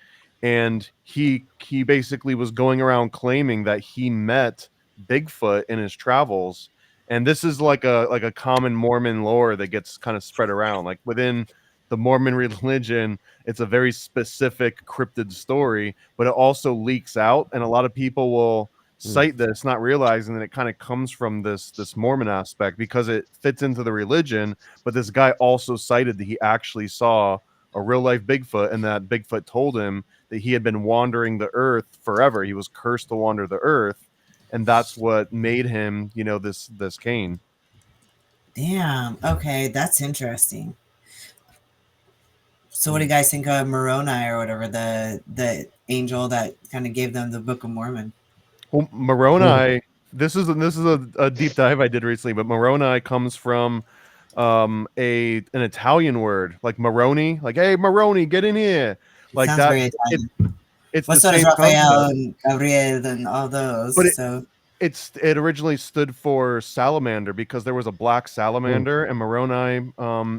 Speaker 11: and he basically was going around claiming that he met Bigfoot in his travels. And this is like a common Mormon lore that gets kind of spread around. Like within the Mormon religion, it's a very specific cryptid story, but it also leaks out, and a lot of people will cite this, not realizing that it kind of comes from this Mormon aspect because it fits into the religion. But this guy also cited that he actually saw a real life Bigfoot, and that Bigfoot told him that he had been wandering the earth forever. He was cursed to wander the earth, and that's what made him, this Cain.
Speaker 12: Damn. Okay, that's interesting. So what do you guys think of Moroni or whatever, the angel that kind of gave them the Book of Mormon?
Speaker 11: Well, Moroni, this is a deep dive I did recently, but Moroni comes from an Italian word, like Moroni, like, hey Moroni, get in here. Like
Speaker 12: sounds
Speaker 11: that.
Speaker 12: Very Italian.
Speaker 11: It's
Speaker 12: well,
Speaker 11: the
Speaker 12: so does
Speaker 11: same
Speaker 12: Raphael
Speaker 11: concept.
Speaker 12: and Gabriel and all those.
Speaker 11: But
Speaker 12: so
Speaker 11: it originally stood for salamander because there was a black salamander, and Moroni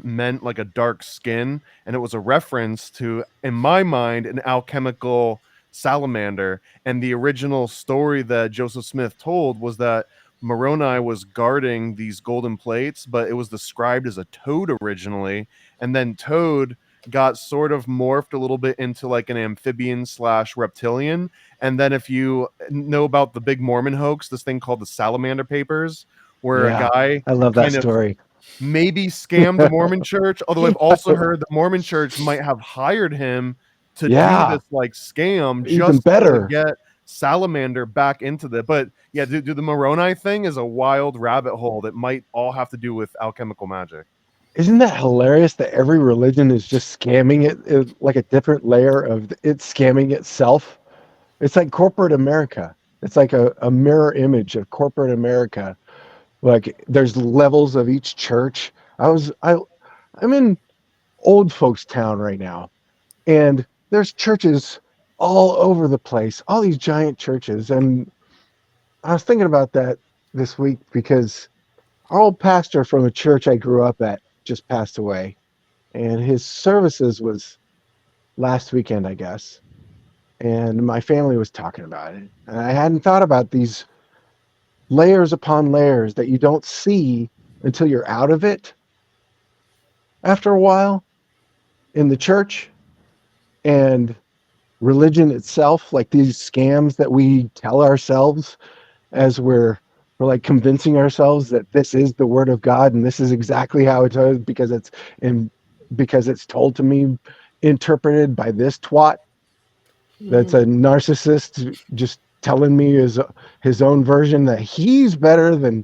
Speaker 11: meant like a dark skin, and it was a reference to, in my mind, an alchemical salamander. And the original story that Joseph Smith told was that Moroni was guarding these golden plates, but it was described as a toad originally, and then toad got sort of morphed a little bit into like an amphibian / reptilian. And then if you know about the big Mormon hoax, this thing called the Salamander Papers, where a guy
Speaker 13: I love that
Speaker 11: kind of
Speaker 13: story.
Speaker 11: maybe scammed the Mormon church, although I've also heard the Mormon church might have hired him to do this like scam
Speaker 13: Even
Speaker 11: just
Speaker 13: better.
Speaker 11: to get Salamander back into the. But yeah, do the Moroni thing is a wild rabbit hole that might all have to do with alchemical magic.
Speaker 13: Isn't that hilarious that every religion is just scamming it like a different layer of it scamming itself? It's like corporate America. It's like a mirror image of corporate America. Like there's levels of each church. I'm in old folks town right now, and there's churches all over the place, all these giant churches. And I was thinking about that this week because our old pastor from a church I grew up at just passed away, and his services was last weekend, I guess. And my family was talking about it, and I hadn't thought about these layers upon layers that you don't see until you're out of it after a while in the church and religion itself, like these scams that we tell ourselves as we're We're like convincing ourselves that this is the word of God and this is exactly how it is because it's told to me, interpreted by this twat that's a narcissist just telling me his own version that he's better than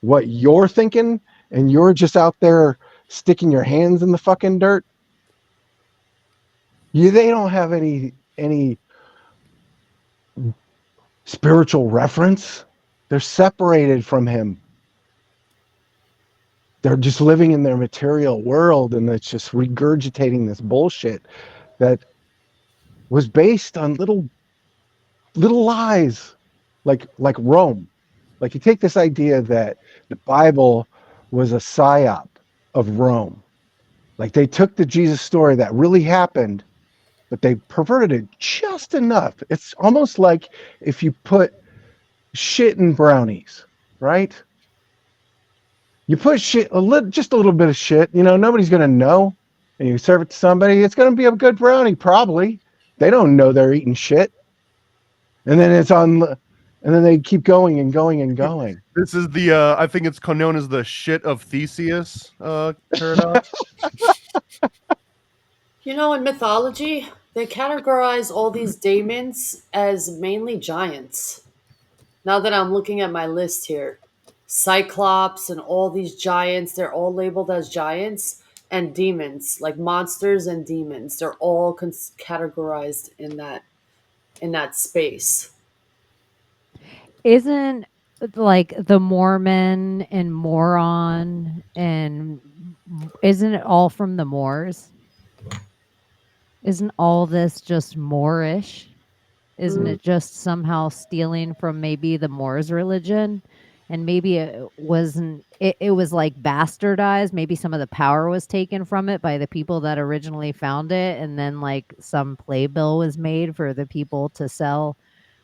Speaker 13: what you're thinking, and you're just out there sticking your hands in the fucking dirt. They don't have any spiritual reference. They're separated from him. They're just living in their material world, and it's just regurgitating this bullshit that was based on little lies, like Rome. Like, you take this idea that the Bible was a psyop of Rome. Like, they took the Jesus story that really happened, but they perverted it just enough. It's almost like if you put shit in brownies, right? You put shit, just a little bit of shit, nobody's going to know. And you serve it to somebody, it's going to be a good brownie, probably. They don't know they're eating shit. And then and then they keep going and going and going.
Speaker 11: This is the, I think it's known as the shit of Theseus paradox.
Speaker 8: In mythology, they categorize all these daemons as mainly giants. Now that I'm looking at my list here, Cyclops and all these giants, they're all labeled as giants, and demons, like monsters and demons. They're all categorized in that space.
Speaker 10: Isn't like the Mormon and moron and isn't it all from the Moors? Isn't all this just Moorish? Isn't it just somehow stealing from maybe the Moors religion? And maybe it wasn't, it was like bastardized. Maybe some of the power was taken from it by the people that originally found it. And then like some playbill was made for the people to sell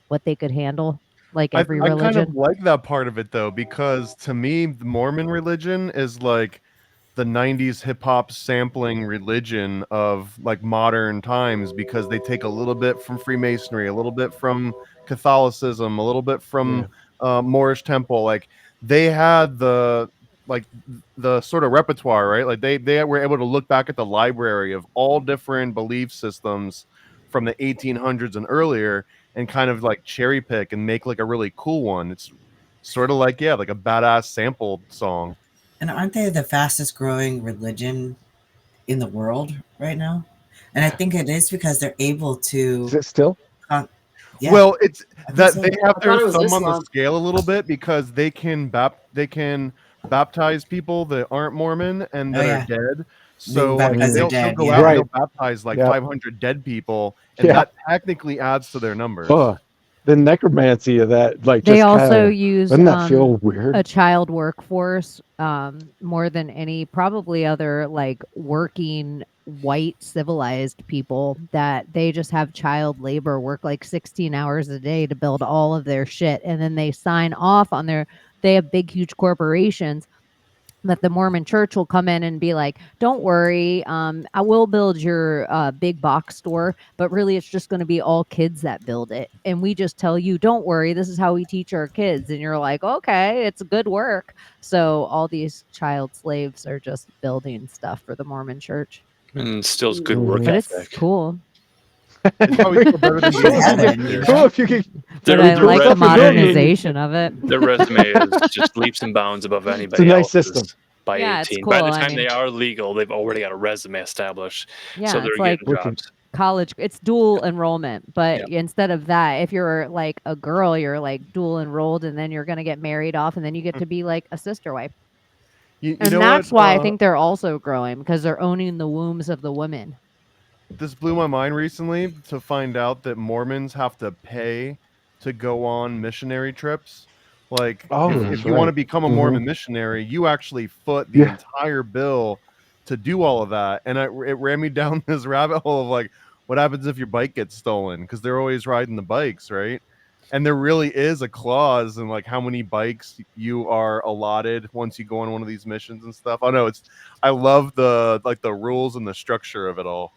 Speaker 10: what they could handle, like every religion.
Speaker 11: I kind of like that part of it though, because to me, the Mormon religion is like the 90s hip hop sampling religion of like modern times, because they take a little bit from Freemasonry, a little bit from Catholicism, a little bit from Moorish temple. Like they had the sort of repertoire, right? Like they were able to look back at the library of all different belief systems from the 1800s and earlier and kind of like cherry pick and make like a really cool one. It's sort of like, like a badass sampled song.
Speaker 12: And aren't they the fastest growing religion in the world right now? And I think it is because they're able to.
Speaker 13: Is it still?
Speaker 12: Yeah.
Speaker 11: Well, it's that
Speaker 12: so.
Speaker 11: they have their thumb on
Speaker 8: Islam.
Speaker 11: the scale a little bit, because they can baptize people that aren't Mormon and that are dead. So like, they'll go out and they'll baptize like 500 dead people, and that technically adds to their numbers.
Speaker 13: The necromancy of that, like,
Speaker 10: they
Speaker 13: just
Speaker 10: also use
Speaker 13: doesn't that feel weird?
Speaker 10: A child workforce more than any probably other like working white civilized people, that they just have child labor work like 16 hours a day to build all of their shit, and then they sign off on they have big huge corporations that the Mormon church will come in and be like, don't worry, I will build your big box store, but really it's just going to be all kids that build it. And we just tell you, don't worry, this is how we teach our kids. And you're like, okay, it's good work. So all these child slaves are just building stuff for the Mormon church.
Speaker 9: And still good work
Speaker 10: but
Speaker 9: ethic.
Speaker 10: It's cool.
Speaker 11: It's probably better than
Speaker 13: cool if you could.
Speaker 10: But I like the modernization of it.
Speaker 9: Their resume is just leaps and bounds above anybody
Speaker 13: It's a nice
Speaker 9: else's
Speaker 13: system.
Speaker 9: by
Speaker 10: Yeah, it's
Speaker 9: 18.
Speaker 10: cool,
Speaker 9: By the
Speaker 10: I
Speaker 9: time
Speaker 10: mean-
Speaker 9: they are legal, they've already got a resume established.
Speaker 10: Yeah,
Speaker 9: so they're
Speaker 10: it's like
Speaker 9: getting jobs.
Speaker 10: college. It's dual enrollment, but instead of that, if you're like a girl, you're like dual enrolled, and then you're gonna get married off, and then you get to be like a sister wife.
Speaker 11: You
Speaker 10: And
Speaker 11: know
Speaker 10: that's
Speaker 11: what,
Speaker 10: why I think they're also growing, because they're owning the wombs of the women.
Speaker 11: this blew my mind recently to find out that Mormons have to pay to go on missionary trips. Like, if you want to become a Mormon missionary, you actually foot the entire bill to do all of that. And it ran me down this rabbit hole of like, what happens if your bike gets stolen? Because they're always riding the bikes, right? And there really is a clause in like how many bikes you are allotted once you go on one of these missions and stuff. I know I love the rules and the structure of it all.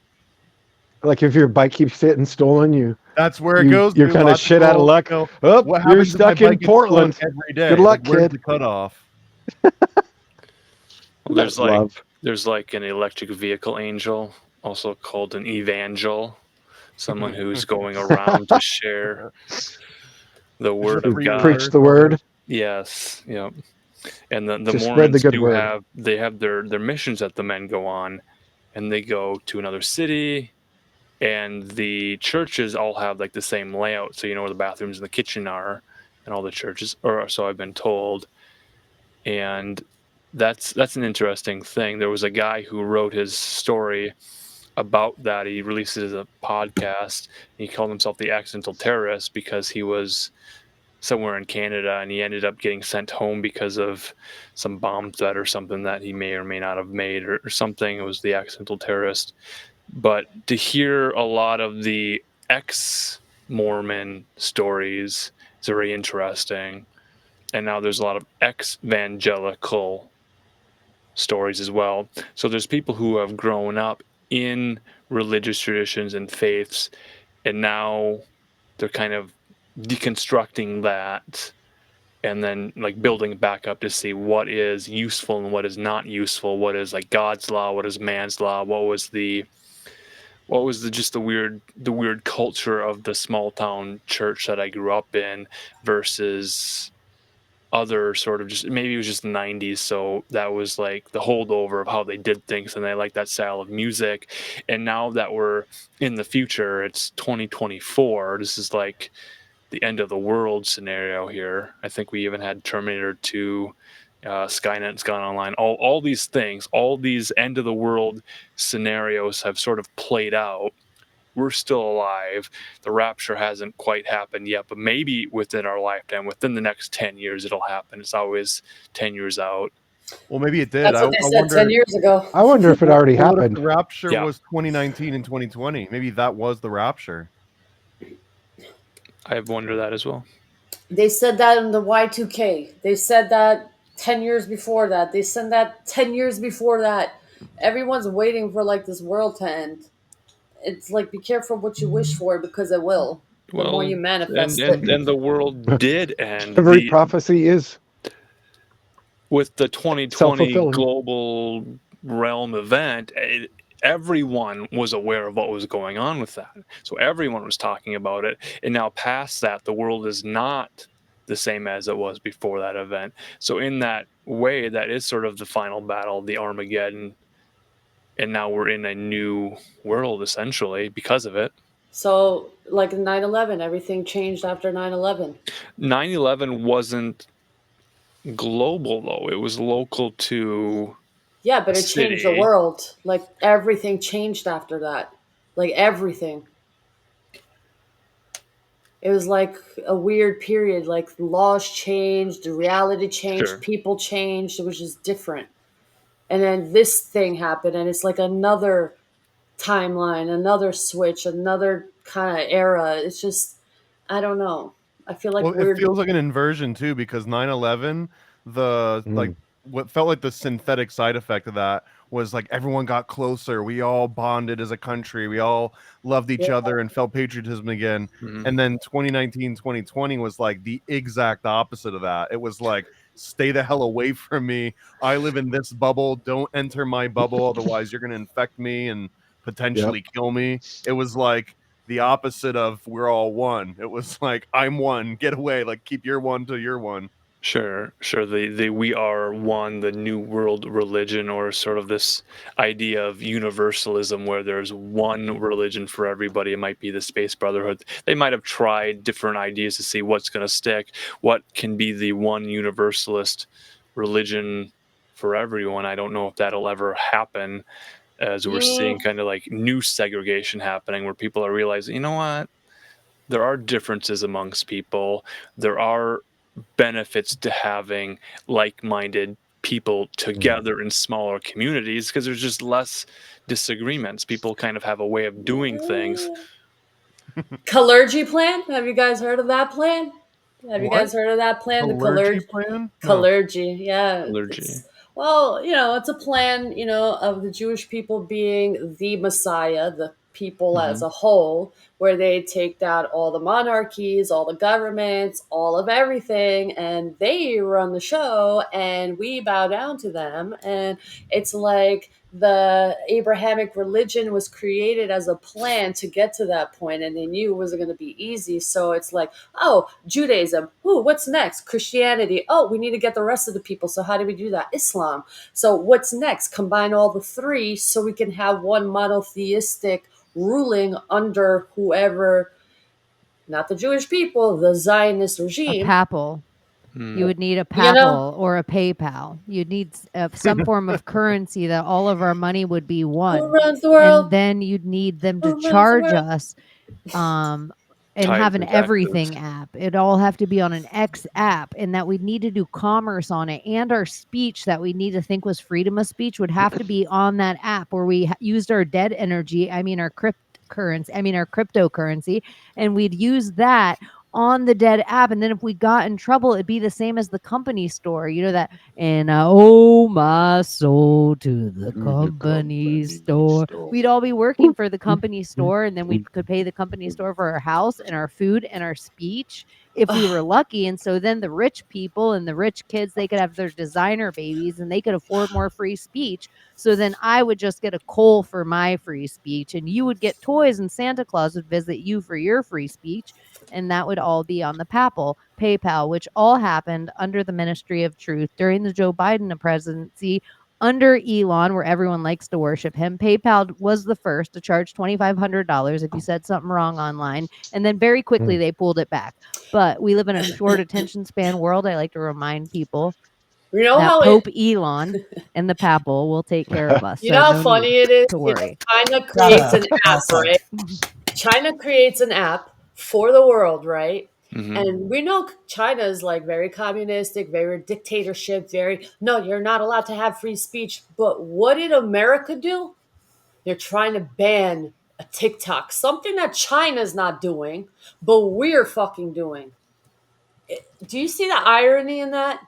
Speaker 13: Like if your bike keeps getting stolen,
Speaker 11: That's where it goes.
Speaker 13: you're
Speaker 11: To
Speaker 13: kind of shit out of
Speaker 11: logical,
Speaker 13: luck.
Speaker 11: you know,
Speaker 13: Oh,
Speaker 11: what
Speaker 13: you're
Speaker 11: happens if my
Speaker 13: stuck in
Speaker 11: bike gets stolen
Speaker 13: Portland.
Speaker 11: every day?
Speaker 13: Good luck,
Speaker 11: Like, where's
Speaker 13: kid.
Speaker 11: the cutoff?
Speaker 9: Well,
Speaker 13: That's love.
Speaker 9: there's like an electric vehicle angel, also called an evangel, someone who's going around to share the word of God.
Speaker 13: Preach the word.
Speaker 9: Yes, yep. And the
Speaker 13: To spread the
Speaker 9: Mormons
Speaker 13: good
Speaker 9: do
Speaker 13: word.
Speaker 9: have their missions that the men go on, and they go to another city, and the churches all have like the same layout, so you know where the bathrooms and the kitchen are, and all the churches, or so I've been told. And that's an interesting thing. There was a guy who wrote his story about that. He released it as a podcast. He called himself the accidental terrorist because he was somewhere in Canada and he ended up getting sent home because of some bomb threat or something that he may or may not have made or something. It was the accidental terrorist. But to hear a lot of the ex-Mormon stories is very interesting. And now there's a lot of ex-evangelical stories as well. So there's people who have grown up in religious traditions and faiths, and now they're kind of deconstructing that and then like building back up to see what is useful and what is not useful, what is like God's law, what is man's law, what was the just the weird culture of the small town church that I grew up in versus other sort of, just maybe it was just the 90s, so that was like the holdover of how they did things and they like that style of music. And now that we're in the future, it's 2024, this is like the end of the world scenario here. I think we even had Terminator 2, Skynet's gone online, all these things, all these end of the world scenarios have sort of played out. We're still alive. The rapture hasn't quite happened yet, but maybe within our lifetime, within the next 10 years, it'll happen. It's always 10 years out.
Speaker 11: Well, maybe it did.
Speaker 8: That's what they said 10 years ago.
Speaker 13: I wonder if it already
Speaker 11: What if
Speaker 13: happened.
Speaker 11: the rapture
Speaker 9: Yeah.
Speaker 11: was 2019 and 2020? Maybe that was the rapture.
Speaker 9: I wonder that as well.
Speaker 8: They said that in the Y2K. They said that 10 years before that. They said that 10 years before that. Everyone's waiting for like this world to end. It's like, be careful what you wish for because it will. The more you manifest it.
Speaker 9: and the world did end.
Speaker 13: Every prophecy is
Speaker 9: With the 2020
Speaker 13: self-fulfilling.
Speaker 9: global realm event, everyone was aware of what was going on with that. So everyone was talking about it. And now past that, the world is not the same as it was before that event. So in that way, that is sort of the final battle, the Armageddon. And now we're in a new world, essentially, because of it.
Speaker 8: So, like 9/11, everything changed after 9/11.
Speaker 9: 9/11 wasn't global, though. It was local to
Speaker 8: Yeah, but
Speaker 9: a
Speaker 8: it changed the
Speaker 9: city.
Speaker 8: world. Like, everything changed after that. Like, everything. It was like a weird period. Like, laws changed, the reality changed,
Speaker 9: Sure.
Speaker 8: people changed. It was just different. And then this thing happened, and it's like another timeline, another switch, another kind of era. It's just, I don't know. I feel like
Speaker 11: Well,
Speaker 8: we're
Speaker 11: it feels like an inversion too, because 9/11, like what felt like the synthetic side effect of that was like everyone got closer. We all bonded as a country. We all loved each
Speaker 8: Yeah.
Speaker 11: other and felt patriotism again.
Speaker 9: Mhm.
Speaker 11: And then 2019, 2020 was like the exact opposite of that. It was like, stay the hell away from me. I live in this bubble. Don't enter my bubble. Otherwise, you're going to infect me and potentially kill me. It was like the opposite of we're all one. It was like, I'm one, get away, like keep your one to your one.
Speaker 9: Sure. The we are one, the new world religion, or sort of this idea of universalism where there's one religion for everybody. It might be the Space Brotherhood. They might have tried different ideas to see what's going to stick, what can be the one universalist religion for everyone. I don't know if that'll ever happen, as we're seeing kind of like new segregation happening where people are realizing, you know what? There are differences amongst people. There are benefits to having like-minded people together in smaller communities because there's just less disagreements. People kind of have a way of doing things.
Speaker 8: Kalergy plan. Have you guys heard of that plan? Have you
Speaker 11: What?
Speaker 8: guys heard of that plan? The
Speaker 11: Kalergy
Speaker 8: Kalergy
Speaker 11: plan? No.
Speaker 8: Kalergy. Yeah,
Speaker 9: Allergy.
Speaker 8: it's Well, it's a plan, of the Jewish people being the Messiah, the people as
Speaker 9: Mhm.
Speaker 8: a whole, where they take down all the monarchies, all the governments, all of everything, and they run the show, and we bow down to them. And it's like the Abrahamic religion was created as a plan to get to that point, and they knew it wasn't going to be easy. So it's like, oh, Judaism. Ooh, what's next? Christianity. Oh, we need to get the rest of the people. So how do we do that? Islam. So what's next? Combine all the three so we can have one monotheistic ruling under whoever, not the Jewish people, the Zionist
Speaker 10: A
Speaker 8: regime.
Speaker 10: papal.
Speaker 9: Mm.
Speaker 10: You would need a
Speaker 8: You know?
Speaker 10: papal or a PayPal. You'd need some form of currency that all of our money would be
Speaker 8: Who
Speaker 10: one.
Speaker 8: runs the world?
Speaker 10: And then you'd need them to
Speaker 8: Who runs the
Speaker 10: charge
Speaker 8: world?
Speaker 10: us and
Speaker 9: Tithes
Speaker 10: have an
Speaker 9: and taxes.
Speaker 10: everything app. It'd all have to be on an X app, and that we'd need to do commerce on it. And our speech that we need to think was freedom of speech would have to be on that app where we used our dead energy, our cryptocurrency, and we'd use that on the dead app. And then if we got in trouble, it'd be the same as the company store, that, and I owe my soul to the company store. We'd all be working for the company store, and then we could pay the company store for our house and our food and our speech if we were lucky. And so then the rich people and the rich kids, they could have their designer babies and they could afford more free speech. So then I would just get a coal for my free speech, and you would get toys, and Santa Claus would visit you for your free speech. And that would all be on the PayPal, which all happened under the Ministry of Truth during the Joe Biden presidency under Elon, where everyone likes to worship him. PayPal was the first to charge $2,500 if you said something wrong online. And then very quickly they pulled it back. But we live in a short attention span world. I like to remind people
Speaker 8: You know
Speaker 10: that
Speaker 8: how
Speaker 10: Pope Elon and the papal will take care of us.
Speaker 8: You
Speaker 10: So
Speaker 8: know how
Speaker 10: no
Speaker 8: funny
Speaker 10: need
Speaker 8: it is?
Speaker 10: to worry.
Speaker 8: China creates an
Speaker 12: Well
Speaker 8: app,
Speaker 12: said.
Speaker 8: right? China creates an app for the world, right?
Speaker 9: Mhm.
Speaker 8: And we know China is like very communistic, very dictatorship, no, you're not allowed to have free speech. But what did America do? They're trying to ban a TikTok, something that China's not doing, but we're fucking doing. Do you see the irony in that?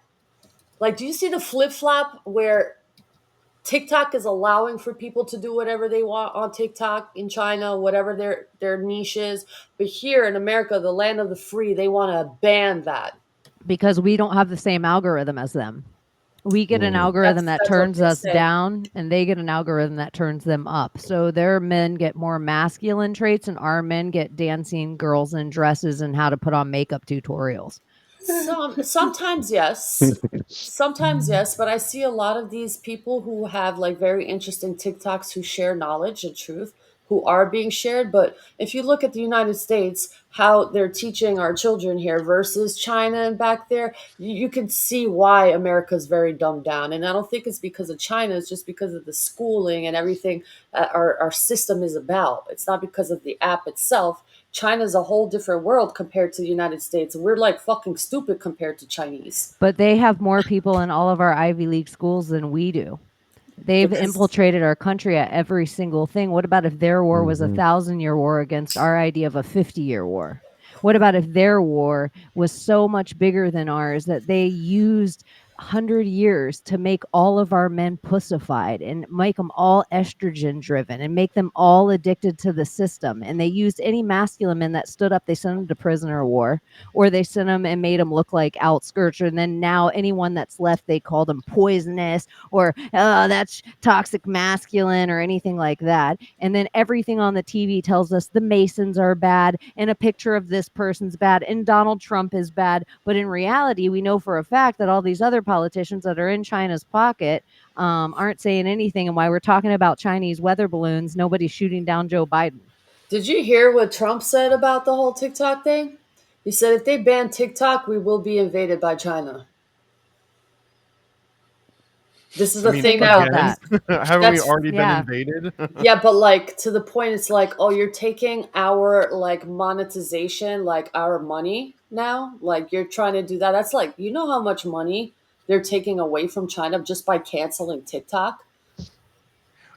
Speaker 8: Like, do you see the flip flop where TikTok is allowing for people to do whatever they want on TikTok in China, whatever their niche is. But here in America, the land of the free, they want to ban that.
Speaker 10: Because we don't have the same algorithm as them. We get an algorithm that
Speaker 8: That's what
Speaker 10: turns
Speaker 8: they
Speaker 10: us
Speaker 8: say.
Speaker 10: down, and they get an algorithm that turns them up. So their men get more masculine traits, and our men get dancing girls in dresses and how to put on makeup tutorials.
Speaker 8: Sometimes yes. Sometimes yes, but I see a lot of these people who have like very interesting TikToks who share knowledge and truth who are being shared. But if you look at the United States, how they're teaching our children here versus China and back there, you can see why America's very dumbed down. And I don't think it's because of China, it's just because of the schooling and everything our system is about. It's not because of the app itself. China's a whole different world compared to the United States. We're like fucking stupid compared to Chinese.
Speaker 10: But they have more people in all of our Ivy League schools than we do. They've
Speaker 8: Because
Speaker 10: infiltrated our country at every single thing. What about if their war was a 1,000-year war against our idea of a 50-year war? What about if their war was so much bigger than ours that they used 100 years to make all of our men pussified and make them all estrogen driven and make them all addicted to the system? And they used any masculine men that stood up, they sent them to prisoner of war, or they sent them and made them look like outskirts. And then now anyone that's left, they called them poisonous, or that's toxic masculine, or anything like that. And then everything on the TV tells us the Masons are bad, and a picture of this person's bad, and Donald Trump is bad. But in reality, we know for a fact that all these other politicians that are in China's pocket aren't saying anything. And while we're talking about Chinese weather balloons, nobody's shooting down Joe Biden.
Speaker 8: did you hear what Trump said about the whole TikTok thing? He said if they ban TikTok, we will be invaded by China. This is the thing now.
Speaker 11: again? Haven't we
Speaker 8: That's
Speaker 11: already been invaded?
Speaker 8: yeah, but like to the point, it's like, oh, you're taking our like monetization, like our money now. Like you're trying to do that. That's like, you know how much money they're taking away from China just by canceling TikTok?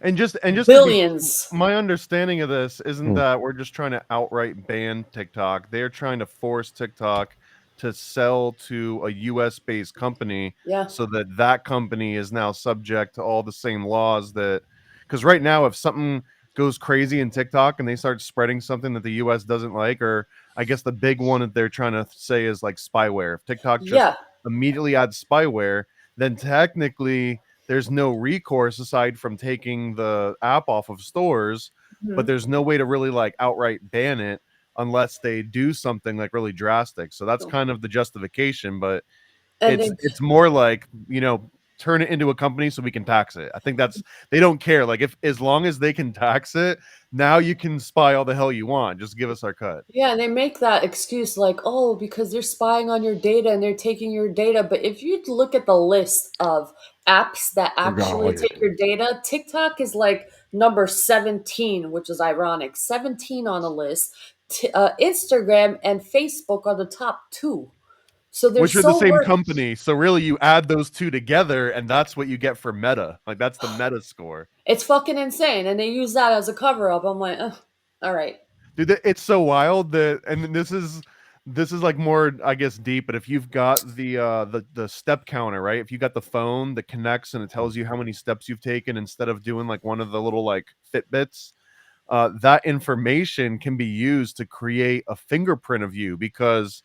Speaker 11: And just
Speaker 8: Billions.
Speaker 11: my understanding of this isn't that we're just trying to outright ban TikTok. They're trying to force TikTok to sell to a US based company,
Speaker 8: Yeah.
Speaker 11: so that that company is now subject to all the same laws that, because right now if something goes crazy in TikTok and they start spreading something that the US doesn't like, or I guess the big one that they're trying to say is like spyware. If TikTok just
Speaker 8: Yeah.
Speaker 11: immediately adds spyware, then technically there's no recourse aside from taking the app off of stores, but
Speaker 8: Mhm.
Speaker 11: there's no way to really like outright ban it unless they do something like really drastic. So that's
Speaker 8: Cool.
Speaker 11: kind of the justification, but
Speaker 8: And
Speaker 11: it's more like, turn it into a company so we can tax it. I think that's, they don't care. Like, if as long as they can tax it, now you can spy all the hell you want. Just give us our cut.
Speaker 8: yeah, and they make that excuse like, oh, because they're spying on your data and they're taking your data. But if you look at the list of apps that actually take your data, TikTok is like number 17, which is ironic. 17 on the list. Instagram and Facebook are the top two. So they're
Speaker 11: Which are the
Speaker 8: so
Speaker 11: same
Speaker 8: worth.
Speaker 11: company. So really you add those two together and that's what you get for Meta. Like, that's the Meta score.
Speaker 8: It's fucking insane. And they use that as a cover up. I'm like, ugh, all right.
Speaker 11: Dude, it's so wild that, and this is like more, I guess, deep, but if you've got the step counter, right? If you got the phone that connects and it tells you how many steps you've taken instead of doing like one of the little like Fitbits, that information can be used to create a fingerprint of you, because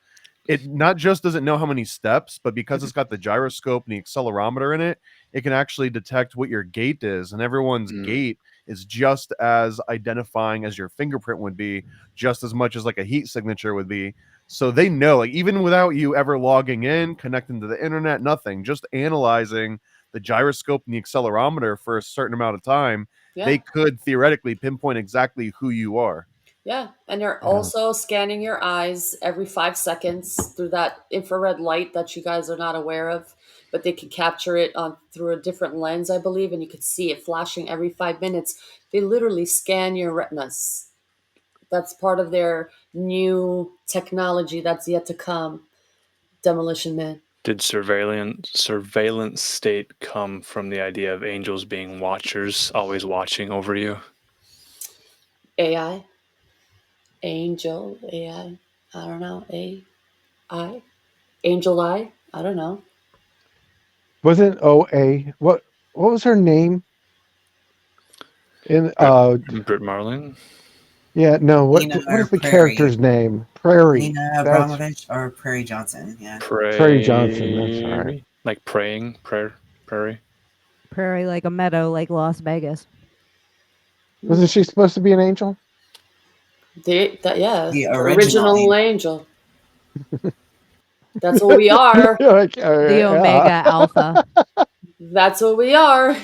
Speaker 11: it not just doesn't know how many steps, but because it's got the gyroscope and the accelerometer in it, it can actually detect what your gait is, and everyone's gait is just as identifying as your fingerprint would be, just as much as like a heat signature would be. So they know, like, even without you ever logging in, connecting to the internet, nothing, just analyzing the gyroscope and the accelerometer for a certain amount of time,
Speaker 8: Yeah.
Speaker 11: they could theoretically pinpoint exactly who you are.
Speaker 8: Yeah, and they're also scanning your eyes every 5 seconds through that infrared light that you guys are not aware of, but they can capture it on through a different lens, I believe, and you could see it flashing every 5 minutes. They literally scan your retinas. That's part of their new technology that's yet to come. Demolition Man.
Speaker 9: Did surveillance state come from the idea of angels being watchers, always watching over you?
Speaker 8: AI, angel, AI. I don't know. AI, angel eye. I don't know.
Speaker 13: Wasn't OA? What was her name? In
Speaker 9: Brit Marling?
Speaker 13: yeah, no, what
Speaker 12: Nina
Speaker 13: what
Speaker 12: or
Speaker 13: is the
Speaker 12: Prairie.
Speaker 13: character's name? Prairie.
Speaker 12: Nina
Speaker 13: That's
Speaker 12: Abramovich or Prairie Johnson. Yeah.
Speaker 13: Prairie Johnson, that's all right.
Speaker 9: Like praying, prairie.
Speaker 10: Prairie like a meadow, like Las Vegas.
Speaker 13: Wasn't she supposed to be an angel?
Speaker 8: Yeah,
Speaker 12: The
Speaker 8: original angel. That's what we are.
Speaker 13: Like,
Speaker 10: The Omega Alpha.
Speaker 8: That's what we are.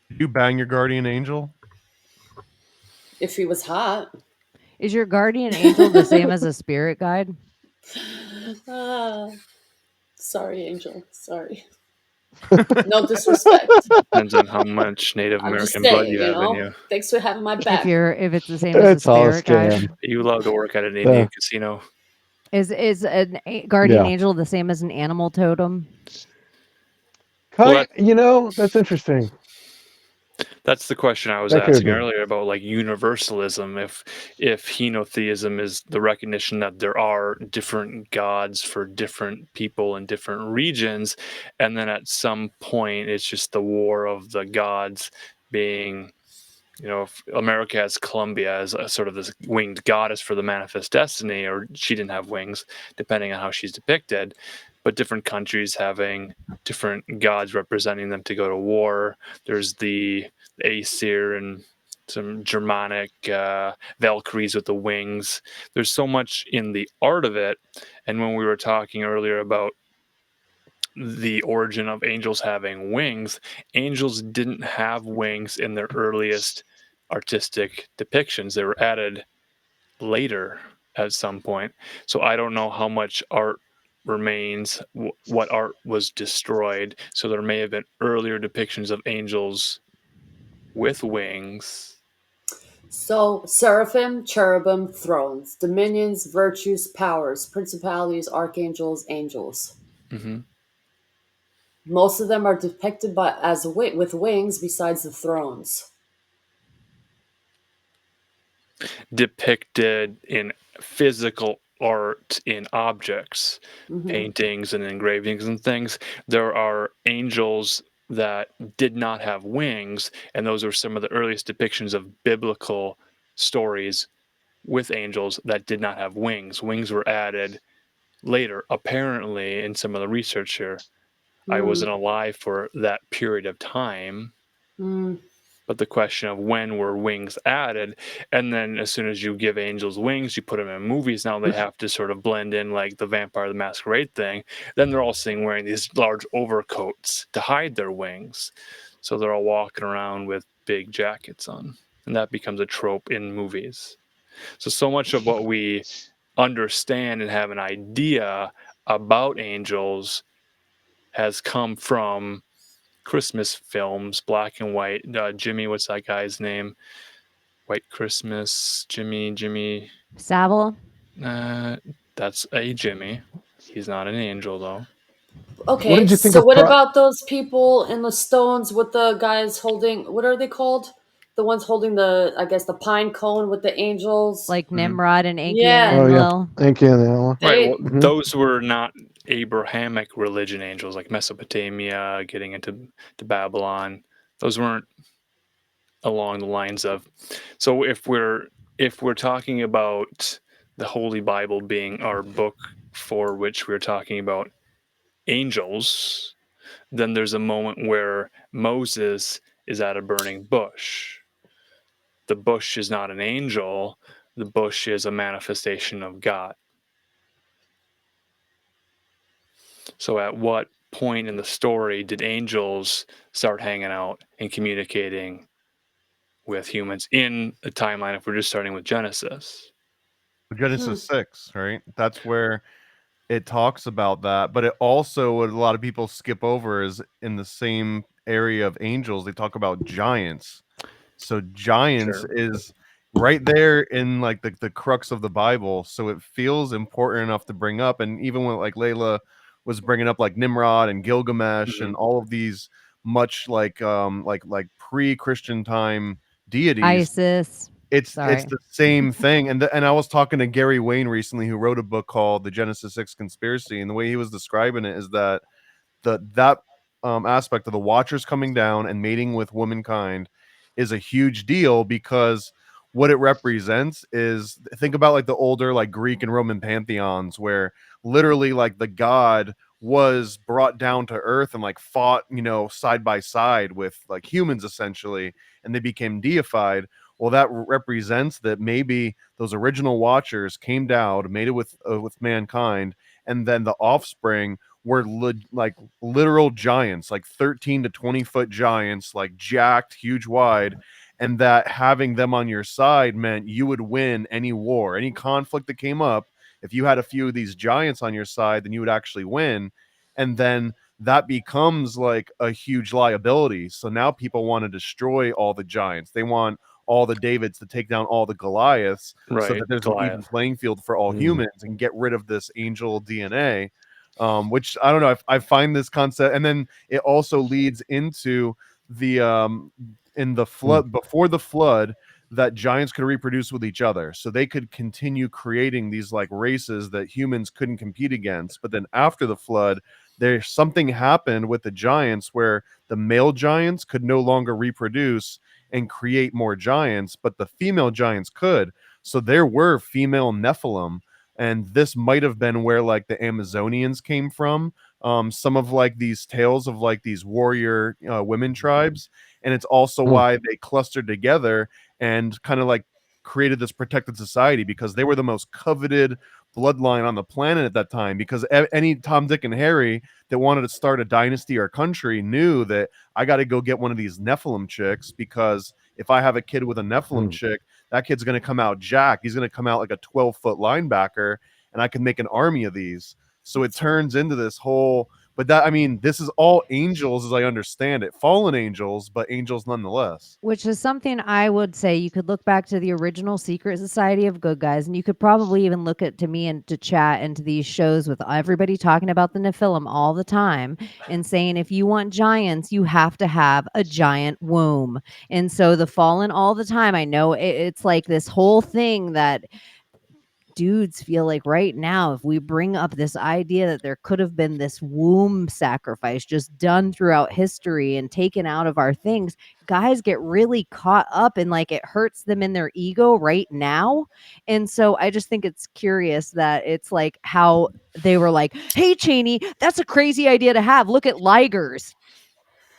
Speaker 11: Did you bang your guardian angel?
Speaker 8: If he was hot.
Speaker 10: Is your guardian angel the same as a spirit guide?
Speaker 8: Sorry, angel. Sorry. No disrespect.
Speaker 9: Depends on how much Native
Speaker 8: I'm just
Speaker 9: American blood
Speaker 8: saying,
Speaker 9: you have in you.
Speaker 8: Thanks for having my back.
Speaker 10: If it's the same as a
Speaker 13: It's all a
Speaker 10: spirit guide.
Speaker 13: scam.
Speaker 9: Are you allowed to work at an Indian casino?
Speaker 10: Is an guardian
Speaker 13: Yeah.
Speaker 10: angel the same as an animal totem?
Speaker 13: That's interesting.
Speaker 9: That's the question I was
Speaker 13: That could
Speaker 9: asking
Speaker 13: be.
Speaker 9: earlier about like universalism. If henotheism is the recognition that there are different gods for different people in different regions, and then at some point it's just the war of the gods being, if America has Columbia as a sort of this winged goddess for the manifest destiny, or she didn't have wings, depending on how she's depicted, but different countries having different gods representing them to go to war. There's the Aesir and some Germanic Valkyries with the wings. There's so much in the art of it. And when we were talking earlier about the origin of angels having wings, angels didn't have wings in their earliest artistic depictions. They were added later at some point. So I don't know how much art remains, what art was destroyed. So there may have been earlier depictions of angels with wings.
Speaker 8: So, seraphim, cherubim, thrones, dominions, virtues, powers, principalities, archangels, angels.
Speaker 9: Mm-hmm.
Speaker 8: Most of them are depicted with wings besides the thrones.
Speaker 9: depicted in physical art, in objects, paintings and engravings and things. There are angels that did not have wings, and those are some of the earliest depictions of biblical stories with angels that did not have wings. Wings were added later, apparently, in some of the research here. I wasn't alive for that period of time, but the question of when were wings added, and then as soon as you give angels wings, you put them in movies, now they have to sort of blend in like the Vampire the Masquerade thing. Then they're all seen wearing these large overcoats to hide their wings. So they're all walking around with big jackets on, and that becomes a trope in movies. So much of what we understand and have an idea about angels has come from Christmas films, black and white. Jimmy, what's that guy's name? White Christmas, Jimmy.
Speaker 10: Savile?
Speaker 9: That's a Jimmy. He's not an angel, though.
Speaker 13: What
Speaker 8: Okay,
Speaker 13: did you think
Speaker 8: so
Speaker 13: of
Speaker 8: what about those people in the stones with the guys holding, what are they called? The ones holding the, I guess, the pine cone with the angels?
Speaker 10: Like Nimrod and Enki
Speaker 8: Yeah.
Speaker 10: and
Speaker 13: Oh yeah,
Speaker 10: Enlil.
Speaker 13: thank you, Anel.
Speaker 9: Right. Well,
Speaker 13: Mhm.
Speaker 9: those were not Abrahamic religion angels, like Mesopotamia, getting into Babylon. Those weren't along the lines of. So if we're talking about the Holy Bible being our book for which we're talking about angels, then there's a moment where Moses is at a burning bush. The bush is not an angel, the bush is a manifestation of God. So at what point in the story did angels start hanging out and communicating with humans in the timeline if we're just starting with Genesis?
Speaker 11: Genesis 6, right? That's where it talks about that. But it also, what a lot of people skip over is in the same area of angels, they talk about giants. So giants is right there in like the crux of the Bible. So it feels important enough to bring up. And even when like Layla was bringing up like Nimrod and Gilgamesh and all of these much like pre-Christian time deities,
Speaker 10: Isis.
Speaker 11: it's
Speaker 10: Sorry.
Speaker 11: the same thing. And I was talking to Gary Wayne recently, who wrote a book called The Genesis 6 Conspiracy, and the way he was describing it is that that aspect of the Watchers coming down and mating with womankind is a huge deal, because what it represents is, think about like the older like Greek and Roman pantheons, where literally like the god was brought down to earth and like fought, side by side with like humans essentially, and they became deified. Well, that represents that maybe those original Watchers came down, mated with mankind, and then the offspring were like literal giants, like 13 to 20 foot giants, like jacked, huge, wide, and that having them on your side meant you would win any war, any conflict that came up. If you had a few of these giants on your side, then you would actually win. And then that becomes like a huge liability. So now people want to destroy all the giants. They want all the Davids to take down all the Goliaths, so
Speaker 9: Right,
Speaker 11: that there's an even
Speaker 9: Goliath.
Speaker 11: playing field for all humans, and get rid of this angel DNA. Which I don't know. I find this concept, and then it also leads into the in the flood, before the flood, that giants could reproduce with each other, so they could continue creating these like races that humans couldn't compete against. But then after the flood, there's something happened with the giants where the male giants could no longer reproduce and create more giants, but the female giants could. So there were female Nephilim, and this might have been where like the Amazonians came from. Some of like these tales of like these warrior women tribes, and it's also why they clustered together and kind of like created this protected society, because they were the most coveted bloodline on the planet at that time. Because any Tom, Dick, and Harry that wanted to start a dynasty or country knew that I got to go get one of these Nephilim chicks, because if I have a kid with a Nephilim chick, that kid's going to come out jacked. He's going to come out like a 12-foot linebacker, and I can make an army of these. So it turns into this whole But that, I mean, this is all angels as I understand it, fallen angels, but angels nonetheless.
Speaker 10: Which is something I would say you could look back to the original Secret Society of Good Guys, and you could probably even look at to me and to chat and to these shows with everybody talking about the Nephilim all the time and saying if you want giants, you have to have a giant womb. And so the fallen all the time, I know it's like this whole thing that dudes feel like right now, if we bring up this idea that there could have been this womb sacrifice just done throughout history and taken out of our things, guys get really caught up and like it hurts them in their ego right now. And so I just think it's curious that it's like how they were like, hey, Cheney, that's a crazy idea to have. Look at ligers.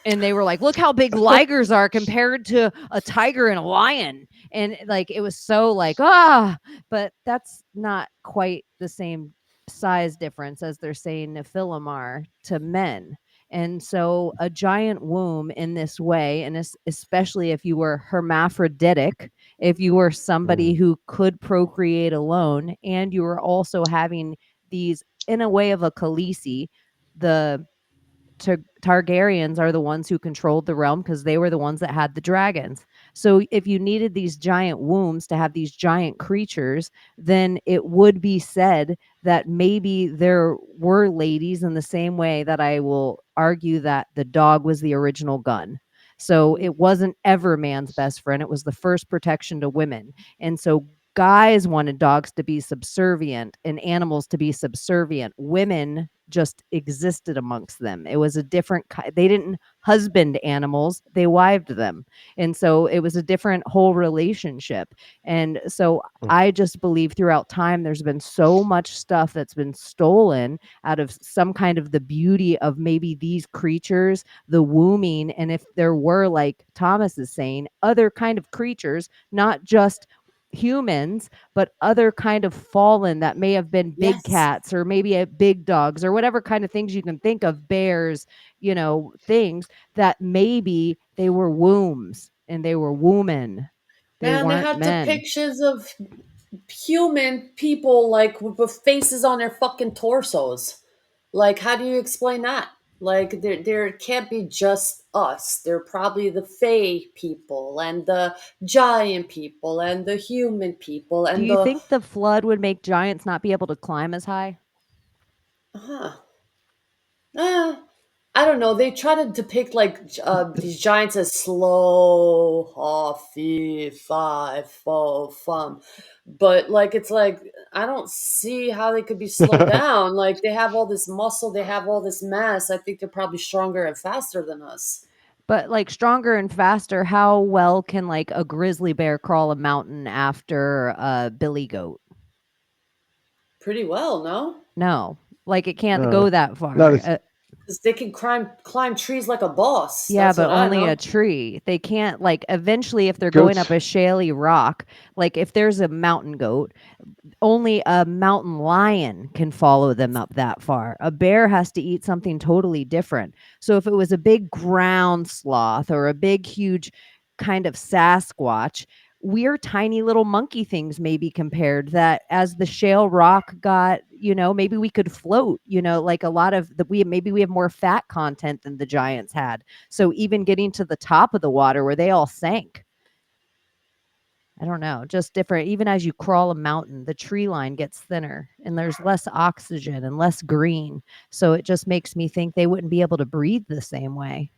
Speaker 10: And they were like, look how big ligers are compared to a tiger and a lion. And like, it was so like, but that's not quite the same size difference as they're saying Nephilim are to men. And so a giant womb in this way, and especially if you were hermaphroditic, if you were somebody who could procreate alone, and you were also having these in a way of a Khaleesi, the Targaryens are the ones who controlled the realm because they were the ones that had the dragons. So if you needed these giant wombs to have these giant creatures, then it would be said that maybe there were ladies in the same way that I will argue that the dog was the original gun. So it wasn't ever man's best friend. It was the first protection to women. And so guys wanted dogs to be subservient and animals to be subservient. Women just existed amongst them. It was a different they didn't husband animals, they wived them. And so it was a different whole relationship. And so I just believe throughout time there's been so much stuff that's been stolen out of some kind of the beauty of maybe these creatures, the wombing, and if there were, like Thomas is saying, other kind of creatures, not just humans, but other kind of fallen that may have been big cats or maybe big dogs or whatever kind of things you can think of, bears, things that maybe they were wombs and they were women. They
Speaker 8: Man, they
Speaker 10: weren't
Speaker 8: have
Speaker 10: men.
Speaker 8: depictions of human people like with faces on their fucking torsos. Like, how do you explain that? Like, there can't be just us. They're probably the Fae people and the giant people and the human people
Speaker 10: Do
Speaker 8: and
Speaker 10: you
Speaker 8: the
Speaker 10: think the flood would make giants not be able to climb as high?
Speaker 8: I don't know. They try to depict like these giants as slow, fi, fi, fo, fum, but like it's like I don't see how they could be slowed down. Like they have all this muscle, they have all this mass. I think they're probably stronger and faster than us.
Speaker 10: But like stronger and faster, how well can like a grizzly bear crawl a mountain after a billy goat?
Speaker 8: Pretty well, no?
Speaker 10: No, like it can't go that far.
Speaker 13: Not as,
Speaker 8: Because they can climb trees like a boss.
Speaker 10: Yeah,
Speaker 8: That's
Speaker 10: but
Speaker 8: what I
Speaker 10: only
Speaker 8: know.
Speaker 10: a tree. They can't like eventually if they're going up
Speaker 13: goats.
Speaker 10: a shaly rock, like if there's a mountain goat, only a mountain lion can follow them up that far. A bear has to eat something totally different. So if it was a big ground sloth or a big huge kind of Sasquatch, we're tiny little monkey things maybe compared that as the shale rock got, maybe we could float, like a lot of maybe we have more fat content than the giants had. So even getting to the top of the water where they all sank. I don't know, just different. Even as you crawl a mountain, the tree line gets thinner and there's less oxygen and less green. So it just makes me think they wouldn't be able to breathe the same way.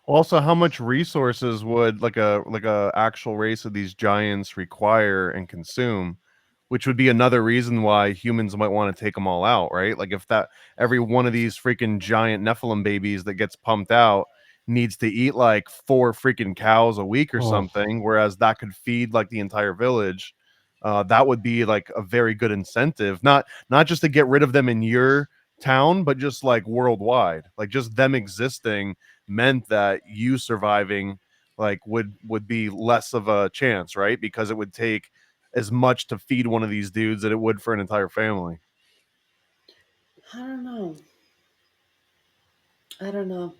Speaker 11: Also, how much resources would like a actual race of these giants require and consume, which would be another reason why humans might want to take them all out, right? Like if that every one of these freaking giant Nephilim babies that gets pumped out needs to eat like 4 freaking cows a week or something, whereas that could feed like the entire village. That would be like a very good incentive, not just to get rid of them in your town, but just like worldwide. Like just them existing meant that you surviving like would be less of a chance, right? Because it would take as much to feed one of these dudes that it would for an entire family.
Speaker 8: I don't know.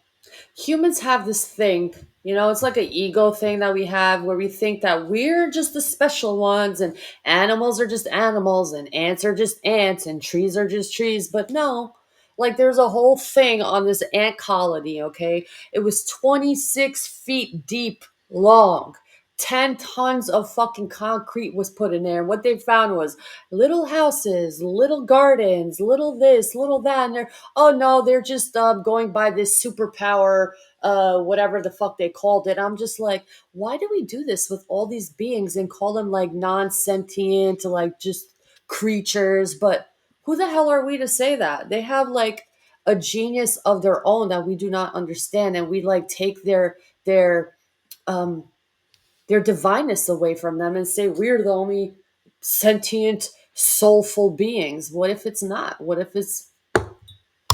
Speaker 8: Humans have this thing, it's like an ego thing that we have where we think that we're just the special ones and animals are just animals and ants are just ants and trees are just trees. But no, Like there's a whole thing on this ant colony, okay? It was 26 feet deep long. 10 tons of fucking concrete was put in there. And what they found was little houses, little gardens, little this, little that. And they're, oh no, they're just going by this superpower, whatever the fuck they called it. I'm just like, why do we do this with all these beings and call them like non-sentient, like just creatures? But who the hell are we to say that? They have like a genius of their own that we do not understand, and we like take um their divineness away from them and say we're the only sentient, soulful beings. What if it's not? What if it's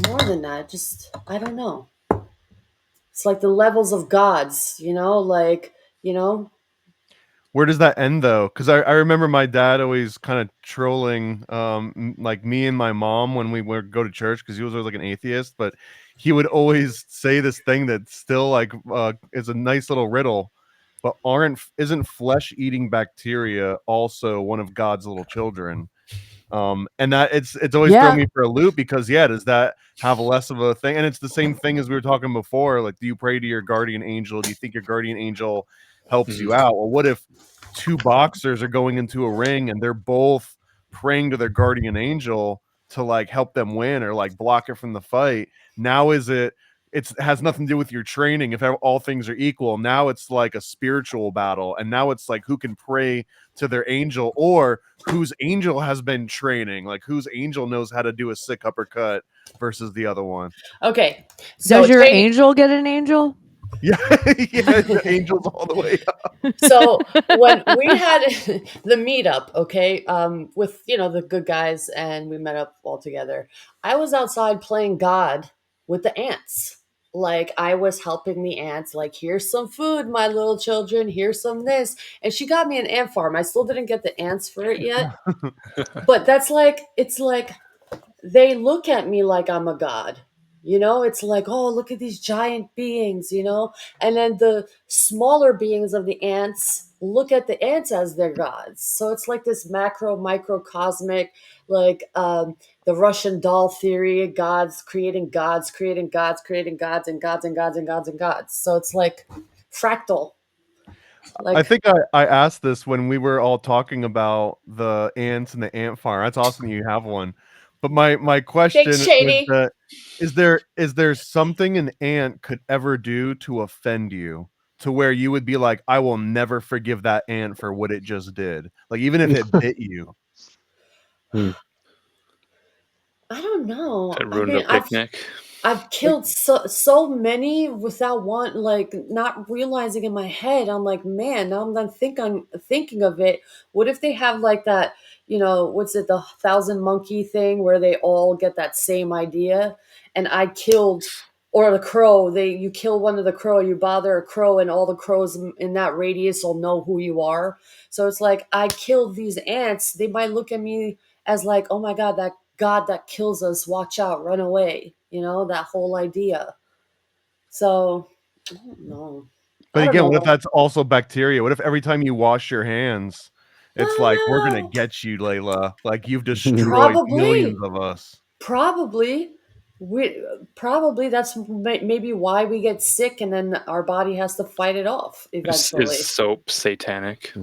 Speaker 8: more than that? Just I don't know. It's like the levels of gods, like,
Speaker 11: Where does that end though? Because I remember my dad always kind of trolling like me and my mom when we would go to church, because he was always like an atheist, but he would always say this thing that still like is a nice little riddle. But isn't flesh eating bacteria also one of God's little children? And that it's always thrown me for a loop, because does that have less of a thing? And it's the same thing as we were talking before. Like, do you pray to your guardian angel? Do you think your guardian angel helps you out? Well, what if two boxers are going into a ring and they're both praying to their guardian angel to like help them win or like block it from the fight? Now it has nothing to do with your training if all things are equal. Now it's like a spiritual battle, and now it's like who can pray to their angel, or whose angel has been training, like whose angel knows how to do a sick uppercut versus the other one.
Speaker 8: Okay, so
Speaker 10: does your angel get an angel?
Speaker 11: Yeah, the angels all the way up.
Speaker 8: So when we had the meetup, okay, with the good guys, and we met up all together, I was outside playing God with the ants. Like I was helping the ants, like, here's some food, my little children, here's some this. And she got me an ant farm. I still didn't get the ants for it yet. But that's like, it's like they look at me like I'm a god. It's like, oh, look at these giant beings, and then the smaller beings of the ants look at the ants as their gods. So it's like this macro, microcosmic, like the Russian doll theory, gods creating gods, creating gods, creating gods, and gods and gods and gods and gods. So it's like fractal.
Speaker 11: I think I asked this when we were all talking about the ants and the ant farm. That's awesome that you have one. But my question
Speaker 8: Thanks, Shady.
Speaker 11: is there something an ant could ever do to offend you, to where you would be like, I will never forgive that ant for what it just did, like even if it bit you?
Speaker 8: I don't know.
Speaker 9: That ruined a picnic.
Speaker 8: I've killed so many without not realizing in my head. I'm like, man, now I'm done thinking of it. What if they have like that, what's it, the 1,000 monkey thing where they all get that same idea? And I killed, or the crow, you kill one of the crow, you bother a crow, and all the crows in that radius will know who you are. So it's like, I killed these ants. They might look at me as like, oh my God, that God that kills us, watch out, run away. That whole idea. So, I don't know.
Speaker 11: But again, what if that's also bacteria? What if every time you wash your hands, it's like, we're going to get you, Layla. Like, you've destroyed millions of us.
Speaker 8: Probably. That's maybe why we get sick, and then our body has to fight it off eventually.
Speaker 9: Is soap satanic?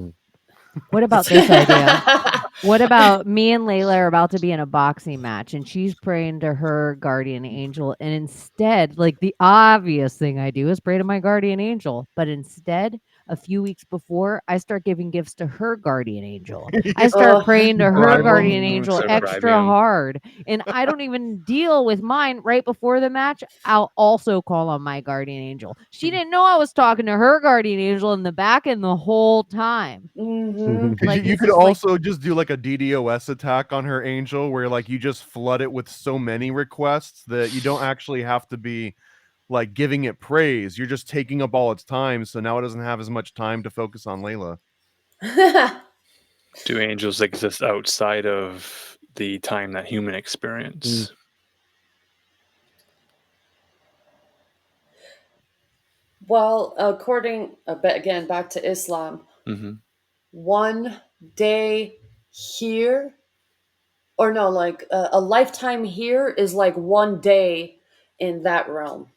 Speaker 10: What about this idea? What about me and Layla are about to be in a boxing match, and she's praying to her guardian angel, and instead, like, the obvious thing I do is pray to my guardian angel, but instead, a few weeks before, I start giving gifts to her guardian angel. I start praying to her guardian angel extra hard, and I don't even deal with mine right before the match. I'll also call on my guardian angel. She didn't know I was talking to her guardian angel in the back end the whole time.
Speaker 8: Mm-hmm.
Speaker 11: You could also just do like a DDoS attack on her angel, where like you just flood it with so many requests that you don't actually have to be like giving it praise. You're just taking up all its time, so now it doesn't have as much time to focus on Layla.
Speaker 9: Do angels exist outside of the time that human experience?
Speaker 8: Well, according again back to Islam, 1 day here or no, like a lifetime here is like one day in that realm.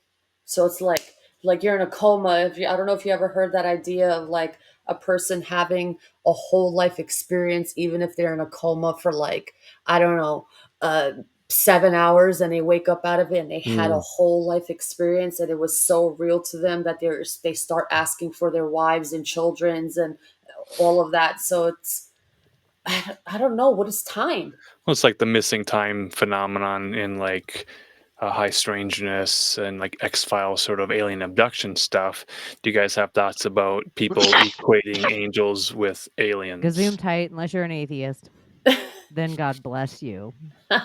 Speaker 8: So it's like you're in a coma. If you, I don't know if you ever heard that idea of like a person having a whole life experience, even if they're in a coma for like, I don't know, 7 hours, and they wake up out of it and they had a whole life experience, and it was so real to them that they start asking for their wives and children's and all of that. So it's, I don't know, what is time.
Speaker 9: Well, it's like the missing time phenomenon in like high strangeness and like X-Files sort of alien abduction stuff. Do you guys have thoughts about people equating angels with aliens?
Speaker 10: Gazoom tight, unless you're an atheist. Then God bless you.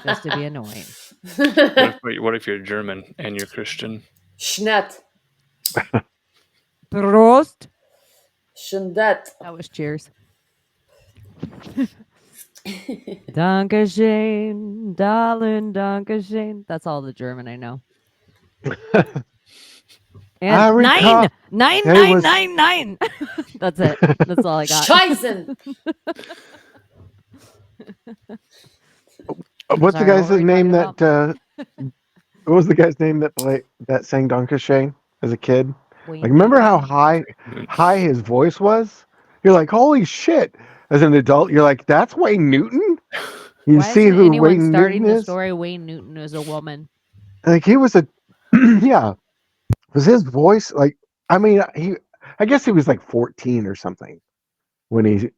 Speaker 10: Just to be annoying.
Speaker 9: What if you're German and you're Christian?
Speaker 8: Schnet.
Speaker 10: Prost.
Speaker 8: Schndet.
Speaker 10: That was cheers. Dankeschön, darling, Dankeschön. That's all the German I know. And nine. That's it. That's all I got.
Speaker 8: Scheißen.
Speaker 13: What's
Speaker 10: Sorry,
Speaker 13: the guy's
Speaker 10: what were we
Speaker 13: name
Speaker 10: talking
Speaker 13: that? What was the guy's name that sang Danke Shane as a kid?
Speaker 10: Wayne
Speaker 13: Like, remember how high his voice was? You're like, holy shit! As an adult, you're like, that's Wayne Newton. You
Speaker 10: Why
Speaker 13: see
Speaker 10: isn't
Speaker 13: who
Speaker 10: anyone
Speaker 13: Wayne
Speaker 10: starting
Speaker 13: Newton
Speaker 10: the
Speaker 13: is?
Speaker 10: story? Wayne Newton is a woman.
Speaker 13: Like, he was a yeah. Was his voice like? I mean, I guess he was like 14 or something when he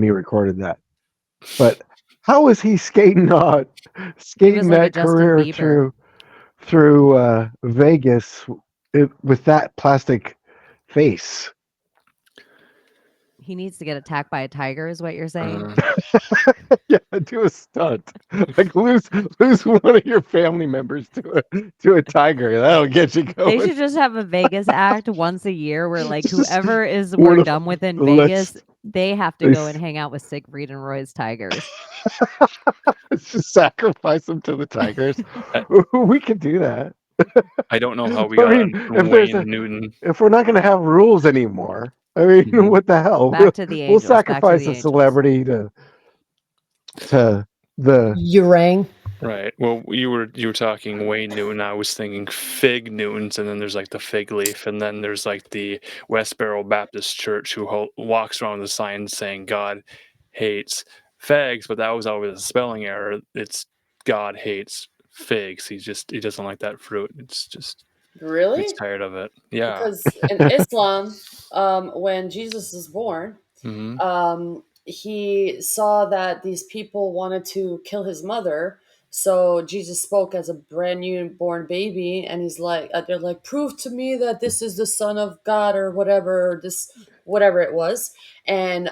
Speaker 13: recorded that. But how was he skating
Speaker 10: like
Speaker 13: that career through Vegas with that plastic face?
Speaker 10: He needs to get attacked by a tiger, is what you're saying?
Speaker 13: Yeah, do a stunt. Like lose one of your family members to a tiger. That'll get you going.
Speaker 10: They should just have a Vegas act once a year where like whoever we're done with in Vegas, they have to go and hang out with Siegfried and Roy's tigers.
Speaker 13: Just sacrifice them to the tigers. We could do that.
Speaker 9: I don't know how we got Wayne Newton.
Speaker 13: If we're not going to have rules anymore, I mean, what the hell?
Speaker 10: Back to the angels.
Speaker 13: We'll sacrifice a celebrity to the
Speaker 8: Urang.
Speaker 9: Right. Well, you were talking Wayne Newton. I was thinking Fig Newtons, and then there's like the fig leaf, and then there's like the Westboro Baptist Church who walks around the sign saying God hates fags, but that was always a spelling error. It's God hates figs. He doesn't like that fruit. It's just
Speaker 8: Really?
Speaker 9: he's tired of it. Yeah.
Speaker 8: Because in Islam, when Jesus was born, he saw that these people wanted to kill his mother. So Jesus spoke as a brand new born baby, and he's like, they're like, prove to me that this is the son of God or whatever, whatever it was. And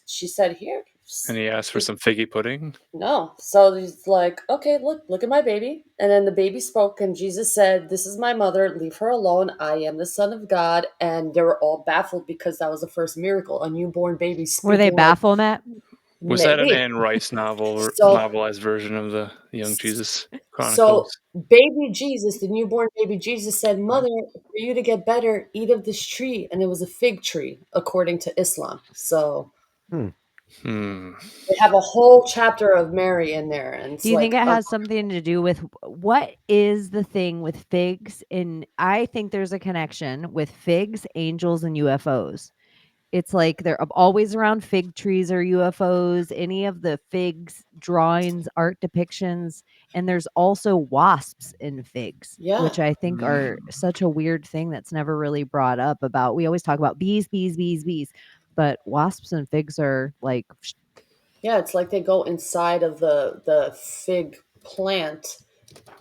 Speaker 8: she said, here.
Speaker 9: And he asked for some figgy pudding.
Speaker 8: No. So he's like, okay, look at my baby. And then the baby spoke, and Jesus said, this is my mother. Leave her alone. I am the son of God. And they were all baffled because that was the first miracle. A newborn baby speaking.
Speaker 10: Were they baffled, Matt?
Speaker 9: Was that an Anne Rice novel or novelized version of the Young Jesus Chronicles?
Speaker 8: So baby Jesus, the newborn baby Jesus said, mother, for you to get better, eat of this tree. And it was a fig tree, according to Islam. So... They have a whole chapter of Mary in there. And
Speaker 10: do you think it has something to do with what is the thing with figs? I think there's a connection with figs, angels, and UFOs. It's like they're always around fig trees or UFOs, any of the figs, drawings, art depictions. And there's also wasps in figs, which I think are such a weird thing that's never really brought up about. We always talk about bees. But wasps and figs are like...
Speaker 8: Yeah, it's like they go inside of the fig plant.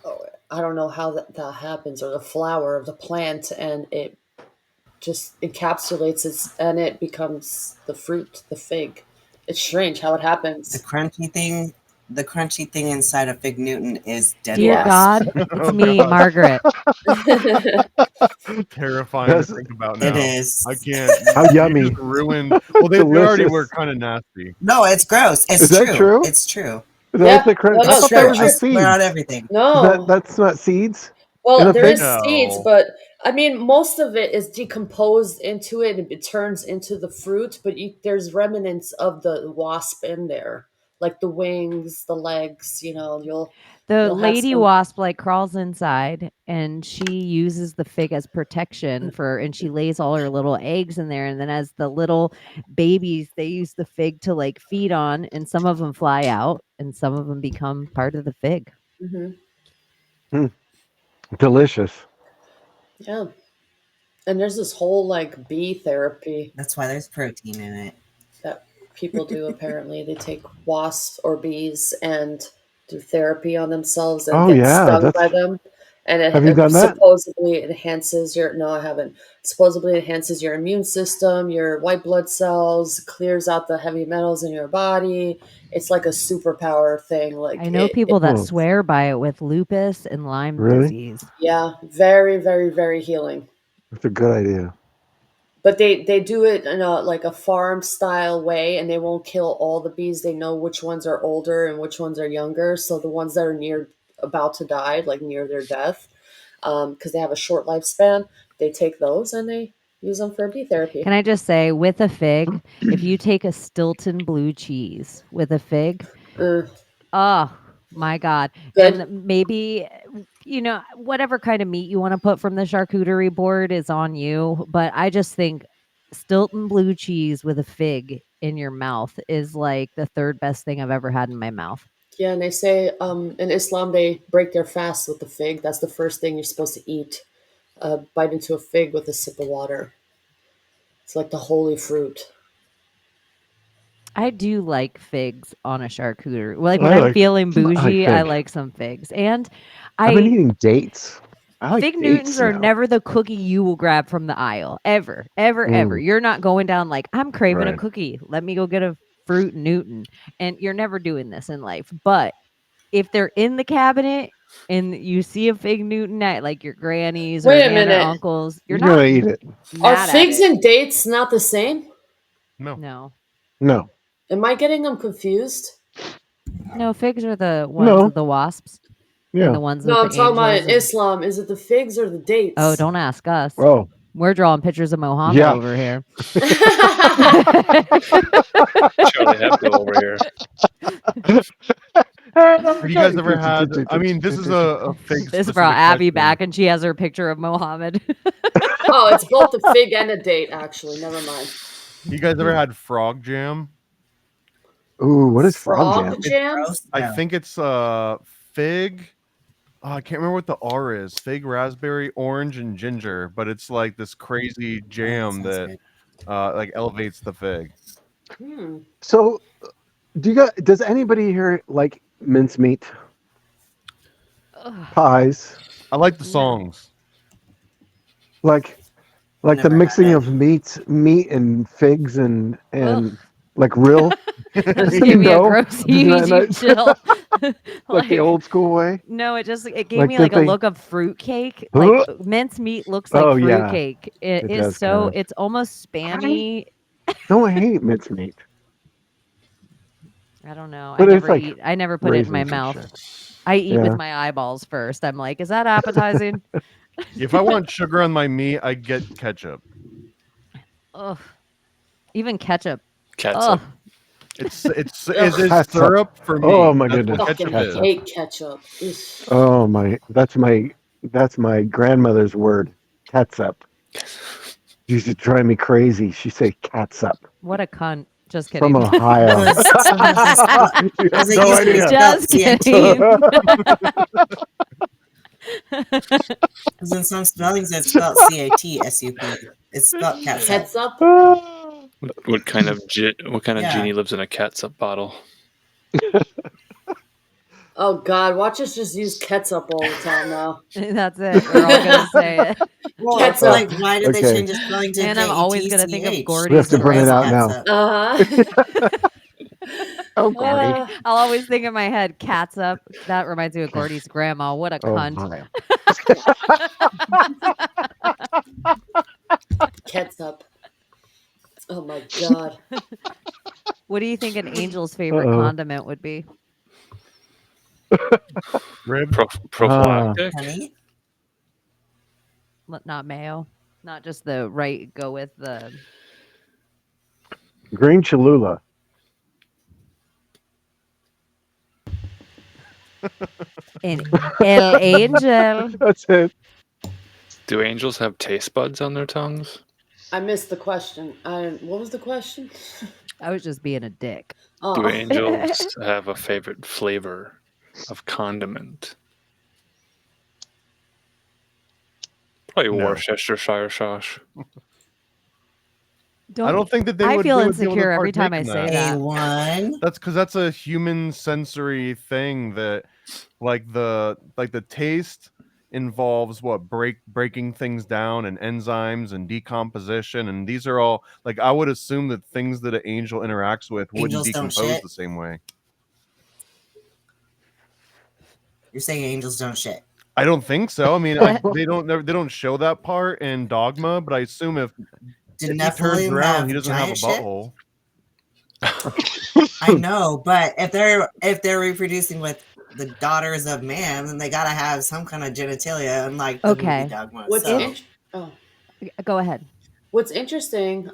Speaker 8: Oh, I don't know how that happens, or the flower of the plant, and it just encapsulates it, and it becomes the fruit, the fig. It's strange how it happens.
Speaker 12: The crunchy thing inside of Fig Newton is dead
Speaker 10: Dear
Speaker 12: wasp.
Speaker 10: God, it's me, Margaret.
Speaker 11: Terrifying to think about now.
Speaker 12: It is.
Speaker 11: I can't.
Speaker 13: How yummy.
Speaker 11: Ruined. Well, they already were kind of nasty.
Speaker 12: No, it's gross. It's
Speaker 13: Is that true?
Speaker 12: It's true.
Speaker 13: That's the crunch.
Speaker 12: It's
Speaker 13: I thought
Speaker 12: true.
Speaker 13: that was
Speaker 12: I
Speaker 13: the
Speaker 12: swear
Speaker 13: seeds.
Speaker 12: on everything.
Speaker 8: No.
Speaker 13: That's not seeds?
Speaker 8: Well, there is seeds, but I mean, most of it is decomposed into it, and it turns into the fruit. But there's remnants of the wasp in there, like the wings, the legs. You'll
Speaker 10: The
Speaker 8: you'll have
Speaker 10: lady
Speaker 8: some.
Speaker 10: wasp like crawls inside and she uses the fig as protection and she lays all her little eggs in there. And then as the little babies, they use the fig to like feed on, and some of them fly out and some of them become part of the fig.
Speaker 13: Delicious.
Speaker 8: Yeah, and there's this whole like bee therapy
Speaker 12: That's why there's protein in it.
Speaker 8: that people do. Apparently, they take wasps or bees and do therapy on themselves and
Speaker 13: Oh
Speaker 8: get
Speaker 13: yeah,
Speaker 8: stung by
Speaker 13: that's.
Speaker 8: them, and
Speaker 13: Have you done that?
Speaker 8: supposedly enhances your. No, I haven't. Supposedly enhances your immune system, your white blood cells, clears out the heavy metals in your body. It's like a superpower thing. Like
Speaker 10: I know people that
Speaker 13: Oh,
Speaker 10: swear by it with lupus and Lyme
Speaker 13: really?
Speaker 10: disease.
Speaker 8: yeah, very, very, very healing.
Speaker 13: That's a good idea.
Speaker 8: But they do it in a like a farm style way, and they won't kill all the bees. They know which ones are older and which ones are younger. So the ones that are near about to die, like near their death, because they have a short lifespan, they take those and they use them for bee therapy.
Speaker 10: Can I just say, with a fig, if you take a Stilton blue cheese with a fig, oh my God.
Speaker 8: Good.
Speaker 10: And maybe, whatever kind of meat you want to put from the charcuterie board is on you. But I just think Stilton blue cheese with a fig in your mouth is like the third best thing I've ever had in my mouth.
Speaker 8: Yeah, and they say in Islam they break their fast with the fig. That's the first thing you're supposed to eat. Bite into a fig with a sip of water. It's like the holy fruit.
Speaker 10: I do like figs on a charcuterie. Like when
Speaker 13: I
Speaker 10: I'm
Speaker 13: like.
Speaker 10: feeling
Speaker 13: I like
Speaker 10: bougie, I
Speaker 13: figs.
Speaker 10: like some figs. And
Speaker 13: I've been
Speaker 10: I
Speaker 13: eating dates. I like
Speaker 10: Fig
Speaker 13: dates
Speaker 10: Newtons are
Speaker 13: now.
Speaker 10: never the cookie you will grab from the aisle. Ever, ever, ever.
Speaker 13: Mm,
Speaker 10: You're not going down like, I'm craving a
Speaker 13: right.
Speaker 10: cookie. Let me go get a fruit Newton. And you're never doing this in life. But if they're in the cabinet and you see a Fig Newton at like your granny's or
Speaker 8: Wait a
Speaker 10: aunt or
Speaker 8: minute.
Speaker 10: uncle's, you're
Speaker 13: You're gonna
Speaker 10: not
Speaker 13: eat it.
Speaker 8: Are
Speaker 10: mad at
Speaker 8: figs
Speaker 10: it.
Speaker 8: and dates not the same?
Speaker 11: No.
Speaker 10: No.
Speaker 13: No.
Speaker 8: Am I getting them confused?
Speaker 10: No, figs are the ones
Speaker 13: No.
Speaker 10: with the wasps and
Speaker 13: Yeah.
Speaker 10: the ones
Speaker 8: No,
Speaker 10: with
Speaker 8: I'm
Speaker 10: the
Speaker 8: talking about
Speaker 10: angels.
Speaker 8: in Islam. Is it the figs or the
Speaker 10: Oh,
Speaker 8: dates?
Speaker 10: don't ask us.
Speaker 13: Oh.
Speaker 10: We're drawing pictures of Mohammed
Speaker 13: Yeah.
Speaker 10: over here.
Speaker 9: Charlie Hebdo over here.
Speaker 11: Have you guys ever had? I mean, this is a fig
Speaker 10: This brought
Speaker 11: specific
Speaker 10: Abby
Speaker 11: question.
Speaker 10: back, and she has her picture of Mohammed.
Speaker 8: Oh, it's both a fig and a date, actually. Never mind.
Speaker 11: You guys ever had frog jam?
Speaker 13: Ooh, what is frog
Speaker 8: Frog
Speaker 13: jam?
Speaker 8: jam?
Speaker 11: I think it's fig. Oh, I can't remember what the R is. Fig, raspberry, orange, and ginger. But it's like this crazy jam that like elevates the fig.
Speaker 13: So, does anybody here like mincemeat? Pies?
Speaker 11: I like the songs.
Speaker 13: Like the
Speaker 12: Never had
Speaker 13: mixing
Speaker 12: it.
Speaker 13: of meat and figs and like real.
Speaker 10: Just
Speaker 13: You
Speaker 10: give me a
Speaker 13: know?
Speaker 10: gross
Speaker 13: Not- not-
Speaker 10: chill.
Speaker 13: like the old school way.
Speaker 10: No, it gave
Speaker 13: Like,
Speaker 10: me like a
Speaker 13: did they-
Speaker 10: look of fruitcake. Like mincemeat looks like
Speaker 13: Oh, yeah.
Speaker 10: fruitcake. It
Speaker 13: It
Speaker 10: is
Speaker 13: does
Speaker 10: so.
Speaker 13: kind of.
Speaker 10: It's almost spammy.
Speaker 13: No, I hate mincemeat.
Speaker 10: I don't know.
Speaker 13: But it's like
Speaker 10: I never put it in my
Speaker 13: raisins and
Speaker 10: mouth.
Speaker 13: shit.
Speaker 10: I eat
Speaker 13: Yeah.
Speaker 10: with my eyeballs first. I'm like, is that appetizing?
Speaker 11: If I want sugar on my meat, I get ketchup.
Speaker 10: Ugh. Even ketchup.
Speaker 9: Ketchup.
Speaker 10: Ugh.
Speaker 11: It's
Speaker 13: Ketchup.
Speaker 11: syrup for me.
Speaker 13: Oh my
Speaker 11: That's
Speaker 13: goodness.
Speaker 11: what
Speaker 8: Fucking
Speaker 11: ketchup is.
Speaker 8: hate ketchup. Ugh.
Speaker 13: Oh my, that's my grandmother's word. Catsup. She used to drive me crazy. She'd say catsup.
Speaker 10: What a cunt. Just kidding.
Speaker 13: From Ohio.
Speaker 12: Was
Speaker 13: You have
Speaker 12: it
Speaker 13: no
Speaker 12: used to be
Speaker 13: idea.
Speaker 12: spelled
Speaker 10: Just
Speaker 12: CAT? Because in some spellings it's spelled CATSUP. It's spelled catsup.
Speaker 8: Ketchup?
Speaker 9: What kind of
Speaker 12: Yeah.
Speaker 9: genie lives in a catsup bottle?
Speaker 8: Oh God, watch us just use ketchup all the time now.
Speaker 10: That's it. We're all gonna say it.
Speaker 12: Well,
Speaker 8: Ketchup.
Speaker 12: like, why did they
Speaker 13: Okay.
Speaker 12: change the spelling to
Speaker 10: And I'm always gonna think of
Speaker 12: KETCH?
Speaker 10: Gordy's
Speaker 13: We have to burn it out now.
Speaker 12: Catsup.
Speaker 13: Oh, Gordy.
Speaker 10: I'll always think in my head, cats up. That reminds me of Gordy's grandma. What a cunt.
Speaker 13: Ohio.
Speaker 8: Ketchup. Oh my God.
Speaker 10: What do you think an angel's favorite
Speaker 13: Uh-oh.
Speaker 10: condiment would be?
Speaker 11: Rib.
Speaker 9: Prophylactic.
Speaker 12: Honey?
Speaker 10: Not mayo. Not just the right. Go with the.
Speaker 13: Green Cholula.
Speaker 10: An El Angel.
Speaker 13: That's it.
Speaker 9: Do angels have taste buds on their tongues?
Speaker 8: I missed the question. What was the question?
Speaker 10: I was just being a dick.
Speaker 9: Do
Speaker 8: Oh.
Speaker 9: angels have a favorite flavor of condiment? Probably
Speaker 11: No.
Speaker 9: Worcestershire sauce.
Speaker 11: I don't think that they
Speaker 10: I
Speaker 11: would.
Speaker 10: feel
Speaker 11: they would be able to
Speaker 10: insecure every time
Speaker 11: partake
Speaker 10: I
Speaker 11: in
Speaker 10: say
Speaker 11: that.
Speaker 10: that.
Speaker 11: That's because that's a human sensory thing that, like the taste involves breaking things down and enzymes and decomposition, and these are all like I would assume that things that an angel interacts with wouldn't
Speaker 12: Angels don't
Speaker 11: decompose
Speaker 12: shit?
Speaker 11: the same way.
Speaker 12: You're saying angels don't shit.
Speaker 11: I don't think so. I mean, like, they don't show that part in Dogma, but I assume if
Speaker 12: Did
Speaker 11: he turns
Speaker 12: Nephilim
Speaker 11: around,
Speaker 12: have
Speaker 11: he doesn't have a
Speaker 12: giant shit?
Speaker 11: butthole.
Speaker 12: I know, but if they're reproducing with the daughters of man, then they gotta have some kind of genitalia, unlike the movie
Speaker 10: Okay.
Speaker 12: Dogma.
Speaker 8: What's
Speaker 12: So
Speaker 10: Go ahead.
Speaker 8: What's interesting,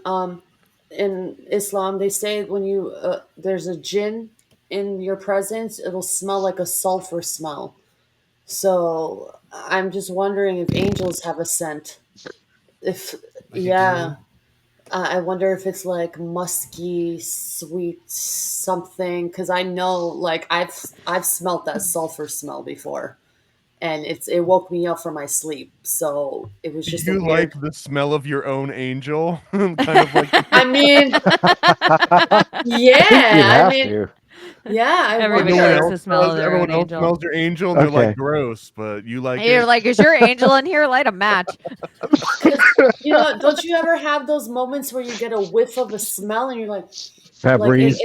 Speaker 8: in Islam, they say when you there's a jinn in your presence, it'll smell like a sulfur smell. So I'm just wondering if angels have a scent. If yeah, I wonder if it's like musky, sweet something. Because I know, like I've smelt that sulfur smell before, and it woke me up from my sleep. So it was just a
Speaker 11: You
Speaker 8: weird.
Speaker 11: like the smell of your own angel, kind of like.
Speaker 8: I mean,
Speaker 13: You
Speaker 8: yeah. I
Speaker 13: have
Speaker 8: mean,
Speaker 13: to.
Speaker 8: yeah. I
Speaker 10: Everybody
Speaker 8: wonder.
Speaker 10: likes the smell of their
Speaker 11: Everyone
Speaker 10: own
Speaker 11: else
Speaker 10: angel.
Speaker 11: smells your angel, and they're like
Speaker 13: Okay.
Speaker 11: gross, but you like
Speaker 10: You're
Speaker 11: it.
Speaker 10: like, is your angel in here? Light a match.
Speaker 8: You know, don't you ever have those moments where you get a whiff of a smell and you're like
Speaker 13: Febreze.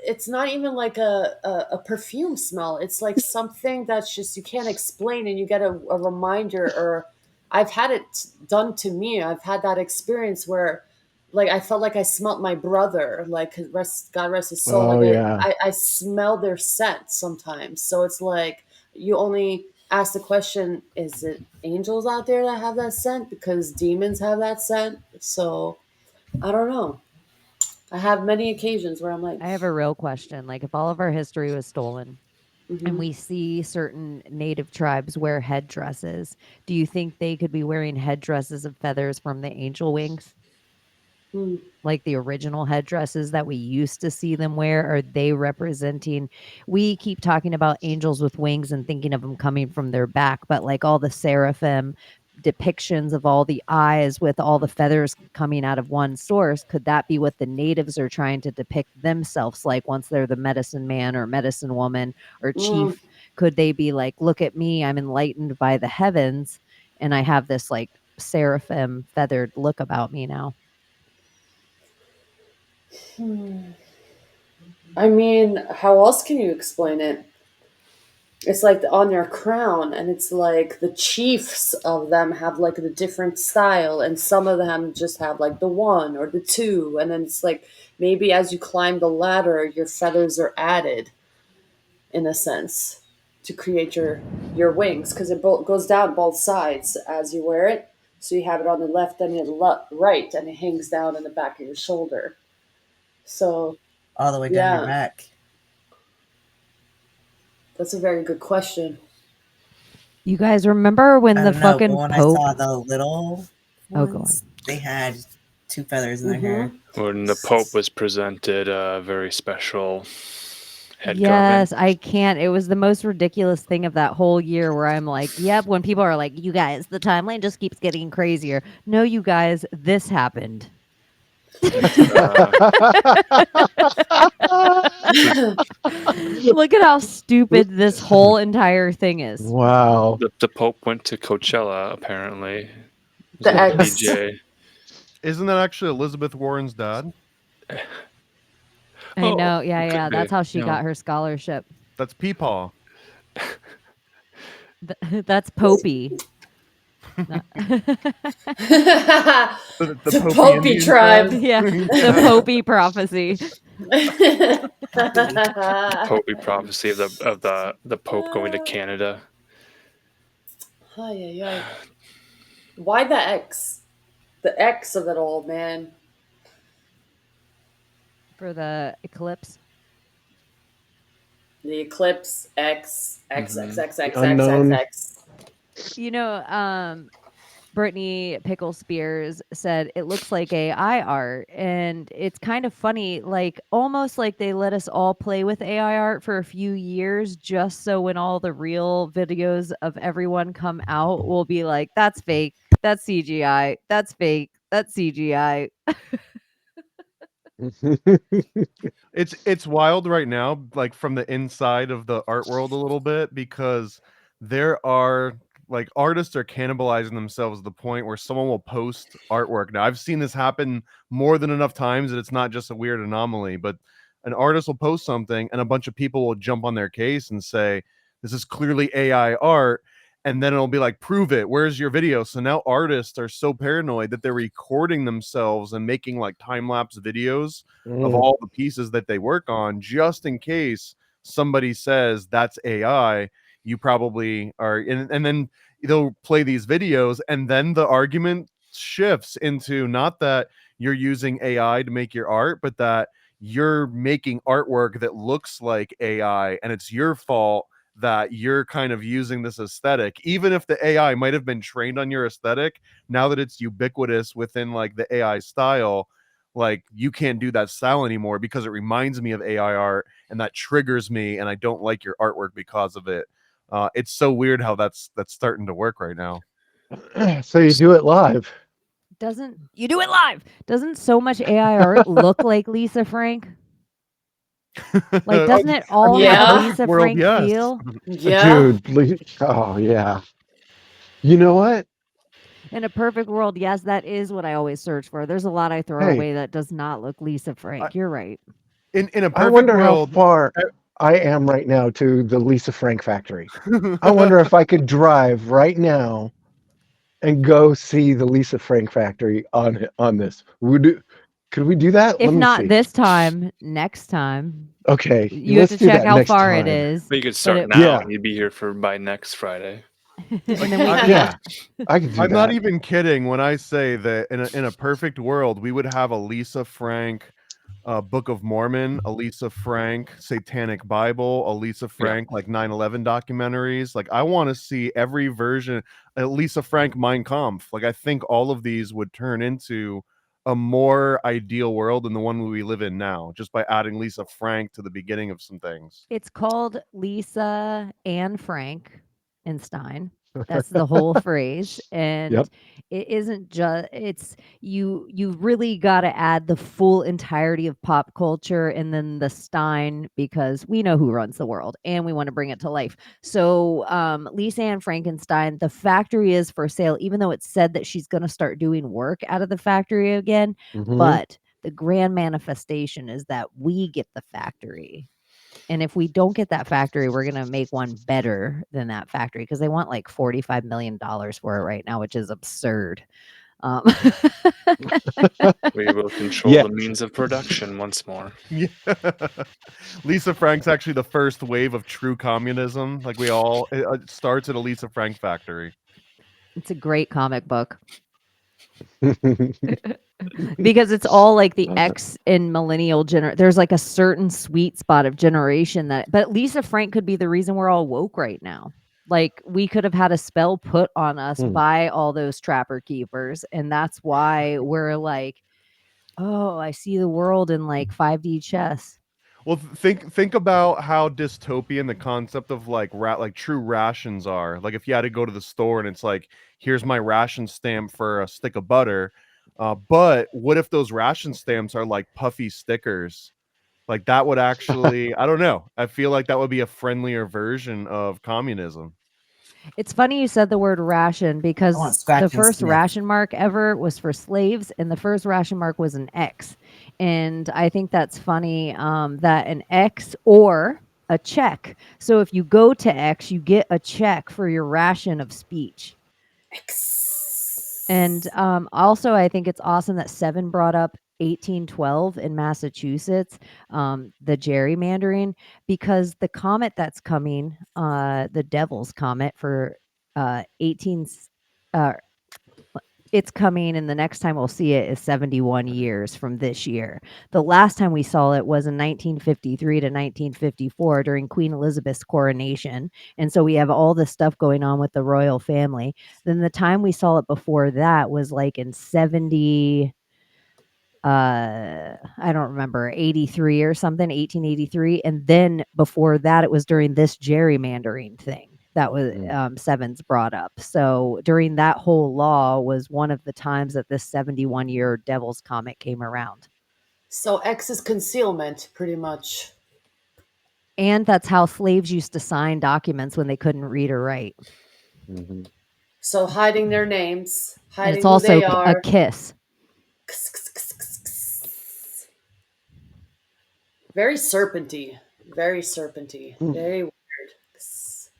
Speaker 8: it's not even like a perfume smell. It's like something that's just you can't explain, and you get a reminder. Or I've had it done to me. I've had that experience where, like, I felt like I smelt my brother. Like, God rest his soul.
Speaker 13: Oh
Speaker 8: Like,
Speaker 13: yeah.
Speaker 8: I smell their scent sometimes. So it's like you only ask the question: is it angels out there that have that scent? Because demons have that scent. So I don't know. I have many occasions where I'm like,
Speaker 10: I have a real question. Like, if all of our history was stolen and
Speaker 8: mhm.
Speaker 10: we see certain native tribes wear headdresses, do you think they could be wearing headdresses of feathers from the angel wings?
Speaker 8: Hmm.
Speaker 10: Like the original headdresses that we used to see them wear? Are they representing? We keep talking about angels with wings and thinking of them coming from their back, but like all the seraphim depictions of all the eyes with all the feathers coming out of one source, could that be what the natives are trying to depict themselves like once they're the medicine man or medicine woman or
Speaker 8: Mm.
Speaker 10: chief? Could they be like, look at me, I'm enlightened by the heavens and I have this like seraphim feathered look about me now?
Speaker 8: I mean, how else can you explain it? It's like on their crown, and it's like the chiefs of them have like the different style, and some of them just have like the one or the two, and then it's like maybe as you climb the ladder, your feathers are added in a sense to create your wings because it goes down both sides as you wear it. So you have it on the left and the right, and it hangs down in the back of your shoulder. So
Speaker 12: all the way down your
Speaker 8: yeah,
Speaker 12: back.
Speaker 8: that's a very good question.
Speaker 10: You guys remember when
Speaker 12: I
Speaker 10: the
Speaker 12: don't know, but
Speaker 10: fucking
Speaker 12: when
Speaker 10: Pope?
Speaker 12: I saw the little
Speaker 10: Oh, go on.
Speaker 12: ones, they had 2 feathers in their hair.
Speaker 9: When the Pope was presented a very special head
Speaker 10: Yes,
Speaker 9: garment.
Speaker 10: I can't. It was the most ridiculous thing of that whole year where I'm like, yep, when people are like, you guys, the timeline just keeps getting crazier. No, you guys, this happened. Look at how stupid this whole entire thing is.
Speaker 13: Wow.
Speaker 9: The Pope went to Coachella, apparently. He was
Speaker 8: The
Speaker 9: a
Speaker 8: X.
Speaker 9: DJ.
Speaker 11: Isn't that actually Elizabeth Warren's dad?
Speaker 10: I know. Yeah,
Speaker 9: could
Speaker 10: yeah.
Speaker 9: be,
Speaker 10: That's how she
Speaker 9: you
Speaker 10: got
Speaker 9: know.
Speaker 10: her scholarship.
Speaker 11: That's Peepaw.
Speaker 10: That's Popey.
Speaker 8: The
Speaker 11: Popey
Speaker 8: Popey
Speaker 11: Indian
Speaker 8: tribe.
Speaker 10: Yeah, the Popey prophecy.
Speaker 9: Popey prophecy of the Pope going to Canada.
Speaker 8: Ay, ay, ay. Why the X? The X of it all, man.
Speaker 10: For the eclipse.
Speaker 8: The eclipse X X X X X X X
Speaker 13: Unknown.
Speaker 8: X.
Speaker 10: You know, Brittany Pickle Spears said it looks like AI art, and it's kind of funny, like almost like they let us all play with AI art for a few years, just so when all the real videos of everyone come out, we'll be like, "That's fake. That's CGI. That's fake. That's CGI."
Speaker 11: It's wild right now, like from the inside of the art world a little bit, because there are like artists are cannibalizing themselves to the point where someone will post artwork. Now I've seen this happen more than enough times that it's not just a weird anomaly, but an artist will post something and a bunch of people will jump on their case and say, this is clearly AI art. And then it'll be like, prove it. Where's your video? So now artists are so paranoid that they're recording themselves and making like time lapse videos of all the pieces that they work on, just in case somebody says that's AI. You probably are, and then they'll play these videos, and then the argument shifts into not that you're using AI to make your art, but that you're making artwork that looks like AI, and it's your fault that you're kind of using this aesthetic, even if the AI might have been trained on your aesthetic. Now that it's ubiquitous within like the AI style, like you can't do that style anymore because it reminds me of AI art, and that triggers me, and I don't like your artwork because of it. It's so weird how that's starting to work right now.
Speaker 13: So you do it live.
Speaker 10: Doesn't you do it live? Doesn't so much AI art look like Lisa Frank? Like, doesn't it all have a Lisa
Speaker 11: World,
Speaker 10: Frank
Speaker 11: yes.
Speaker 10: feel?
Speaker 8: Yeah.
Speaker 13: Dude, oh yeah. You know what?
Speaker 10: In a perfect world, yes, that is what I always search for. There's a lot I throw
Speaker 13: Hey.
Speaker 10: away that does not look Lisa Frank. You're right.
Speaker 11: In a perfect
Speaker 13: I wonder
Speaker 11: world,
Speaker 13: how far I am right now to the Lisa Frank factory. I wonder if I could drive right now and go see the Lisa Frank factory on this. Could we do that?
Speaker 10: If
Speaker 13: Let me
Speaker 10: not
Speaker 13: see.
Speaker 10: this time, next time.
Speaker 13: Okay,
Speaker 10: You have
Speaker 13: let's
Speaker 10: to
Speaker 13: do
Speaker 10: check
Speaker 13: that
Speaker 10: how
Speaker 13: next
Speaker 10: far it
Speaker 13: time.
Speaker 10: is.
Speaker 9: But you could
Speaker 10: but
Speaker 9: start
Speaker 10: it-
Speaker 9: now,
Speaker 13: Yeah.
Speaker 9: and you'd be here for by next Friday.
Speaker 10: and then we
Speaker 13: Yeah, I could do
Speaker 11: I'm
Speaker 13: that.
Speaker 11: not even kidding when I say that in a perfect world, we would have a Lisa Frank Book of Mormon, a Lisa Frank Satanic Bible, a Lisa Frank like 9/11 documentaries. Like I want to see every version, a Lisa Frank Mein Kampf. Like I think all of these would turn into a more ideal world than the one we live in now, just by adding Lisa Frank to the beginning of some things.
Speaker 10: It's called Lisa and Frankenstein. That's the whole phrase. And
Speaker 13: Yep.
Speaker 10: it isn't just it's you really got to add the full entirety of pop culture and then the Stein, because we know who runs the world and we want to bring it to life. So Lisa Ann Frankenstein, the factory is for sale, even though it's said that she's going to start doing work out of the factory again.
Speaker 13: Mhm.
Speaker 10: But the grand manifestation is that we get the factory. And if we don't get that factory, we're going to make one better than that factory, because they want like $45 million for it right now, which is absurd.
Speaker 9: We will control
Speaker 13: Yeah.
Speaker 9: the means of production once more.
Speaker 11: Yeah. Lisa Frank's actually the first wave of true communism. Like it starts at a Lisa Frank factory.
Speaker 10: It's a great comic book. Because it's all like the X and millennial there's like a certain sweet spot of generation but Lisa Frank could be the reason we're all woke right now. Like we could have had a spell put on us by all those trapper keepers, and that's why we're like, oh, I see the world in like 5D chess.
Speaker 11: Well, think about how dystopian the concept of like true rations are. Like if you had to go to the store and it's like, here's my ration stamp for a stick of butter. But what if those ration stamps are like puffy stickers? Like that would actually, I don't know. I feel like that would be a friendlier version of communism.
Speaker 10: It's funny you said the word ration, because
Speaker 12: Scratch
Speaker 10: the
Speaker 12: and
Speaker 10: first
Speaker 12: sniff.
Speaker 10: ration mark ever was for slaves, and the first ration mark was an X. And I think that's funny, that an X or a check. So if you go to X, you get a check for your ration of speech. And also, I think it's awesome that Seven brought up 1812 in Massachusetts, the gerrymandering, because the comet that's coming, the Devil's Comet for 18 it's coming, and the next time we'll see it is 71 years from this year. The last time we saw it was in 1953 to 1954 during Queen Elizabeth's coronation. And so we have all this stuff going on with the royal family. Then the time we saw it before that was like in 70, I don't remember, 83 or something, 1883. And then before that, it was during this gerrymandering thing that was Sevens brought up. So during that whole law was one of the times that this 71-year Devil's Comet came around.
Speaker 8: So X is concealment, pretty much.
Speaker 10: And that's how slaves used to sign documents when they couldn't read or write.
Speaker 8: So hiding their names,
Speaker 10: And
Speaker 8: hiding
Speaker 10: it's
Speaker 8: who
Speaker 10: also
Speaker 8: they are.
Speaker 10: a kiss.
Speaker 8: Very serpenty. Very serpenty. Very weird.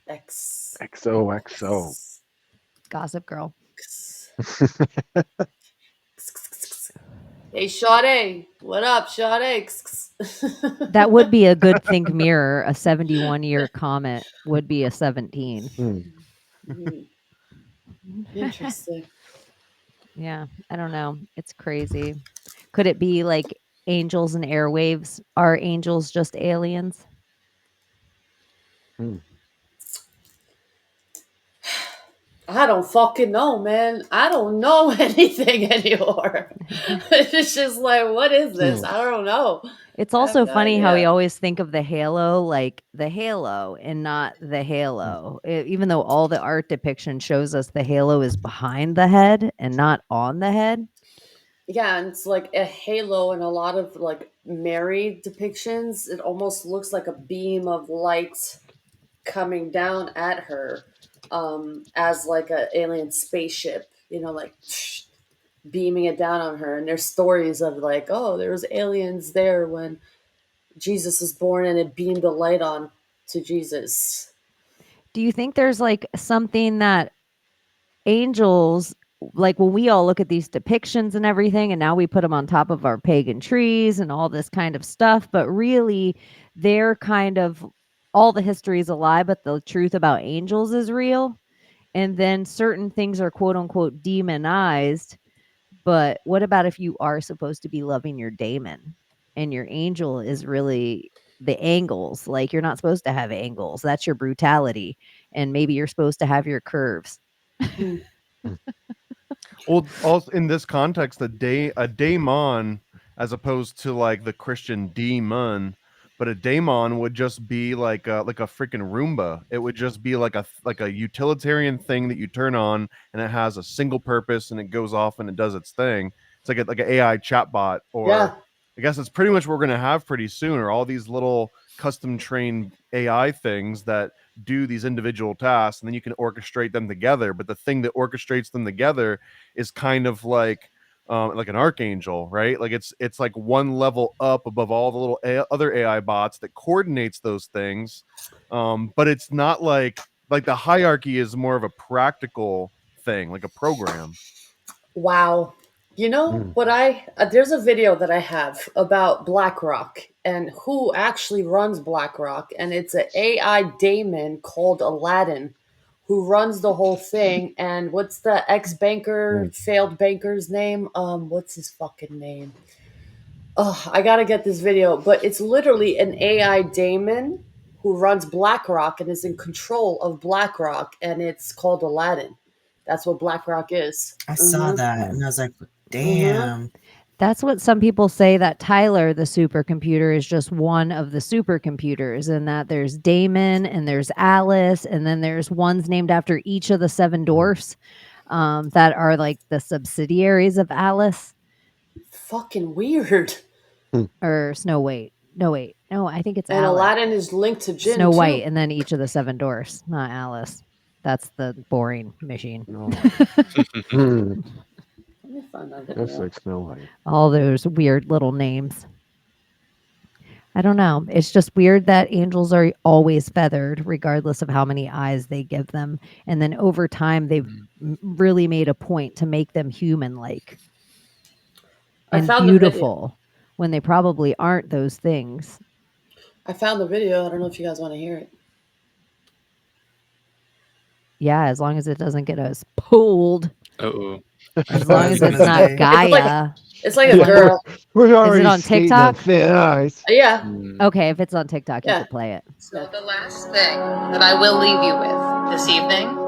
Speaker 8: X.
Speaker 13: XOXO.
Speaker 10: Gossip Girl.
Speaker 8: Hey, Sade. What up, Sade?
Speaker 10: That would be a good think mirror. A 71-year comet would be a 17.
Speaker 8: Interesting.
Speaker 10: Yeah, I don't know. It's crazy. Could it be like angels and airwaves? Are angels just aliens?
Speaker 8: I don't fucking know, man. I don't know anything anymore. It's just like, what is this? I don't know.
Speaker 10: It's
Speaker 8: I have
Speaker 10: also
Speaker 8: no
Speaker 10: funny how we
Speaker 8: idea.
Speaker 10: always think of the halo like the halo and not the halo. Even though all the art depiction shows us the halo is behind the head and not on the head.
Speaker 8: Yeah, and it's like a halo in a lot of like Mary depictions. It almost looks like a beam of light coming down at her, as like an alien spaceship, like beaming it down on her. And there's stories of like, oh, there was aliens there when Jesus was born and it beamed the light on to Jesus.
Speaker 10: Do you think there's like something that angels, like when we all look at these depictions and everything, and now we put them on top of our pagan trees and all this kind of stuff, but really they're kind of, all the history is a lie, but the truth about angels is real. And then certain things are quote unquote demonized. But what about if you are supposed to be loving your daemon and your angel is really the angles? Like you're not supposed to have angles. That's your brutality. And maybe you're supposed to have your curves.
Speaker 11: Well, also in this context, a daemon, as opposed to like the Christian demon, but a daemon would just be like a freaking Roomba. It would just be like a utilitarian thing that you turn on, and it has a single purpose, and it goes off and it does its thing. It's like an AI chatbot, or
Speaker 8: Yeah.
Speaker 11: I guess it's pretty much what we're gonna have pretty soon, or all these little custom trained AI things that do these individual tasks, and then you can orchestrate them together. But the thing that orchestrates them together is kind of like an archangel, right? Like it's like one level up above all the little other AI bots that coordinates those things. But it's not like the hierarchy is more of a practical thing, like a program.
Speaker 8: Wow. You know what there's a video that I have about BlackRock and who actually runs BlackRock, and it's an AI daemon called Aladdin who runs the whole thing. And what's the ex-banker, failed banker's name? What's his fucking name? Oh, I gotta get this video, but it's literally an AI daemon who runs BlackRock and is in control of BlackRock, and it's called Aladdin. That's what BlackRock is.
Speaker 12: I saw that and I was like, damn.
Speaker 10: That's what some people say, that Tyler, the supercomputer, is just one of the supercomputers, and that there's Damon and there's Alice, and then there's ones named after each of the seven dwarfs that are like the subsidiaries of Alice.
Speaker 8: Fucking weird.
Speaker 10: Or Snow White. No, wait. No, I think it's
Speaker 8: And
Speaker 10: Alice.
Speaker 8: Aladdin is linked to Jinn
Speaker 10: Snow
Speaker 8: too.
Speaker 10: White, and then each of the seven dwarfs, not Alice. That's the boring machine.
Speaker 8: Let me find that
Speaker 13: That's
Speaker 8: video.
Speaker 13: like Snow White.
Speaker 10: All those weird little names. I don't know. It's just weird that angels are always feathered, regardless of how many eyes they give them. And then over time, they've really made a point to make them human-like
Speaker 8: I
Speaker 10: and
Speaker 8: found the video.
Speaker 10: beautiful when they probably aren't those things.
Speaker 8: I found the video. I don't know if you guys want to hear it.
Speaker 10: Yeah, as long as it doesn't get us pulled.
Speaker 9: Uh-oh.
Speaker 10: As long as it's not Gaia.
Speaker 8: It's like a girl.
Speaker 13: We're
Speaker 10: Is
Speaker 13: already
Speaker 10: it on
Speaker 13: skating on
Speaker 10: TikTok?
Speaker 13: thin ice.
Speaker 8: Yeah.
Speaker 10: Okay, if it's on TikTok, you
Speaker 8: Yeah.
Speaker 10: could play it.
Speaker 14: So the last thing that I will leave you with this evening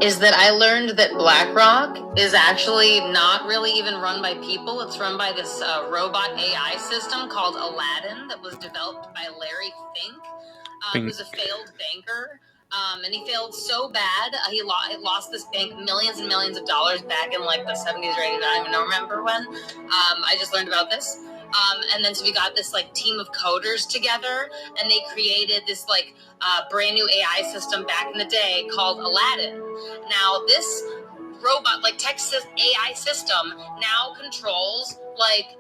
Speaker 14: is that I learned that BlackRock is actually not really even run by people. It's run by this robot AI system called Aladdin that was developed by Larry Fink, who's a failed banker. And he failed so bad, he lost this bank millions and millions of dollars back in like the 70s or 80s. I don't even remember when. I just learned about this. And then so we got this like team of coders together, and they created this like brand new AI system back in the day called Aladdin. Now this robot, like Texas AI system, now controls like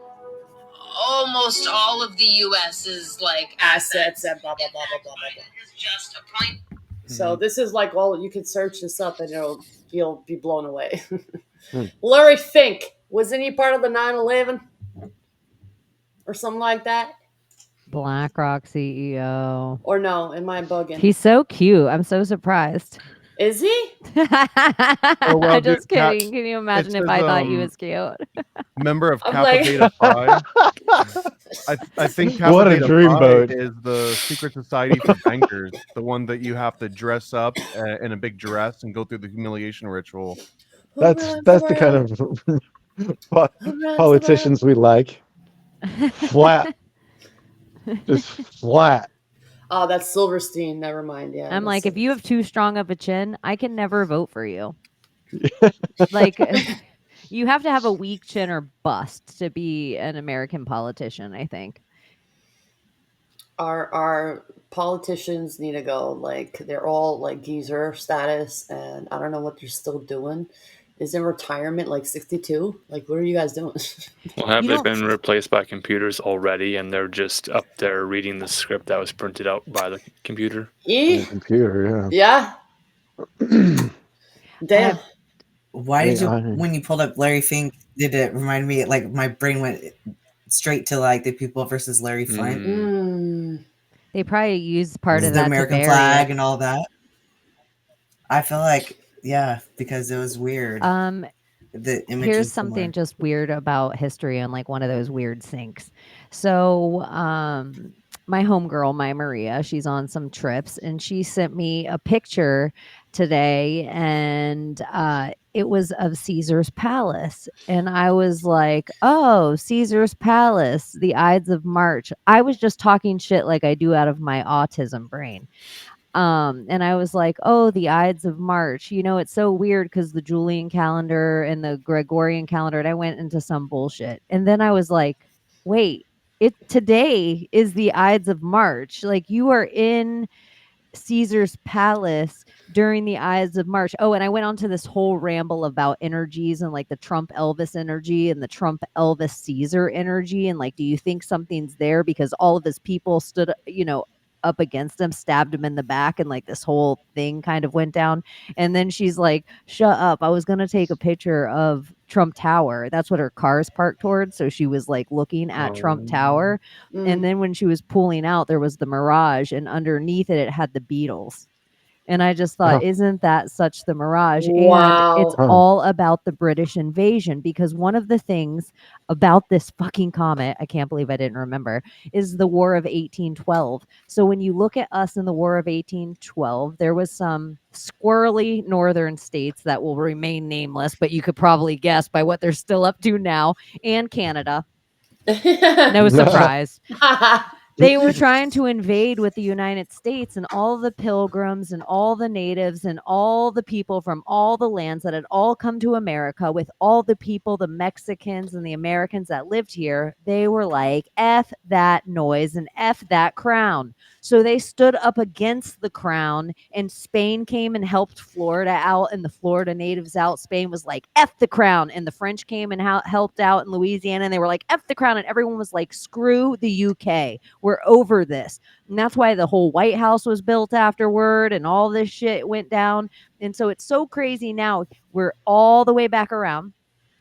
Speaker 14: almost all of the U.S.'s like
Speaker 8: assets and blah blah blah blah blah blah.
Speaker 14: It's just a point.
Speaker 8: So this is like, well, you can search this up and you'll be blown away. Larry Fink, wasn't he part of the 9/11 or something like that?
Speaker 10: BlackRock CEO.
Speaker 8: Or no? Am I bugging?
Speaker 10: He's so cute. I'm so surprised.
Speaker 8: Is he?
Speaker 11: well,
Speaker 10: I'm just
Speaker 11: dude,
Speaker 10: kidding. Can you imagine if I thought he was cute?
Speaker 11: Member of
Speaker 8: I'm
Speaker 11: Kappa
Speaker 8: like-
Speaker 11: Beta Phi. I think Kappa
Speaker 13: What a
Speaker 11: Beta
Speaker 13: dreamboat.
Speaker 11: Phi is the secret society for bankers, the one that you have to dress up in a big dress and go through the humiliation ritual.
Speaker 13: That's the kind of politicians we like. Flat. Just flat.
Speaker 8: Oh, that's Silverstein. Never mind. Yeah.
Speaker 10: I'm
Speaker 8: that's
Speaker 10: like, if you have too strong of a chin, I can never vote for you. Like, you have to have a weak chin or bust to be an American politician, I think.
Speaker 8: Our politicians need to go. Like, they're all like geezer status, and I don't know what they're still doing. Is in retirement, like 62? Like, what are you guys doing?
Speaker 9: Well, have they been replaced by computers already, and they're just up there reading the script that was printed out by the computer?
Speaker 8: Yeah.
Speaker 13: Computer, yeah.
Speaker 8: Damn.
Speaker 12: Why did you, when you pulled up Larry Fink, did it remind me, like, my brain went straight to, like, the People versus Larry Flint?
Speaker 10: They probably used part of
Speaker 12: The
Speaker 10: that
Speaker 12: American
Speaker 10: to
Speaker 12: flag
Speaker 10: bury
Speaker 12: and all that. I feel like, yeah, because it was weird. The image
Speaker 10: Here's
Speaker 12: is similar.
Speaker 10: something just weird about history and like one of those weird syncs. So, my homegirl, my Maria, she's on some trips and she sent me a picture today, and it was of Caesar's Palace. And I was like, oh, Caesar's Palace, the Ides of March. I was just talking shit like I do out of my autism brain. And I was like, oh, the Ides of March. You know, it's so weird because the Julian calendar and the Gregorian calendar, and I went into some bullshit. And then I was like, wait, today is the Ides of March. Like, you are in Caesar's Palace during the Ides of March. Oh, and I went on to this whole ramble about energies and like the Trump Elvis energy and the Trump Elvis Caesar energy. And like, do you think something's there because all of his people stood, up against him, stabbed him in the back, and like this whole thing kind of went down. And then she's like, shut up. I was going to take a picture of Trump Tower. That's what her car's parked towards. So she was like looking at Trump Tower. And then when she was pulling out, there was the Mirage, and underneath it had the Beatles. And I just thought, isn't that such the Mirage?
Speaker 8: Wow.
Speaker 10: And it's all about the British invasion, because one of the things about this fucking comet, I can't believe I didn't remember, is the War of 1812. So when you look at us in the War of 1812, there was some squirrely northern states that will remain nameless, but you could probably guess by what they're still up to now, and Canada. No surprise. They were trying to invade with the United States, and all the pilgrims and all the natives and all the people from all the lands that had all come to America, with all the people, the Mexicans and the Americans that lived here, they were like, F that noise and F that crown. So they stood up against the crown, and Spain came and helped Florida out, and the Florida natives out. Spain was like, F the crown. And the French came and helped out in Louisiana, and they were like, F the crown. And everyone was like, screw the UK. We're over this. And that's why the whole White House was built afterward, and all this shit went down. And so it's so crazy now. We're all the way back around.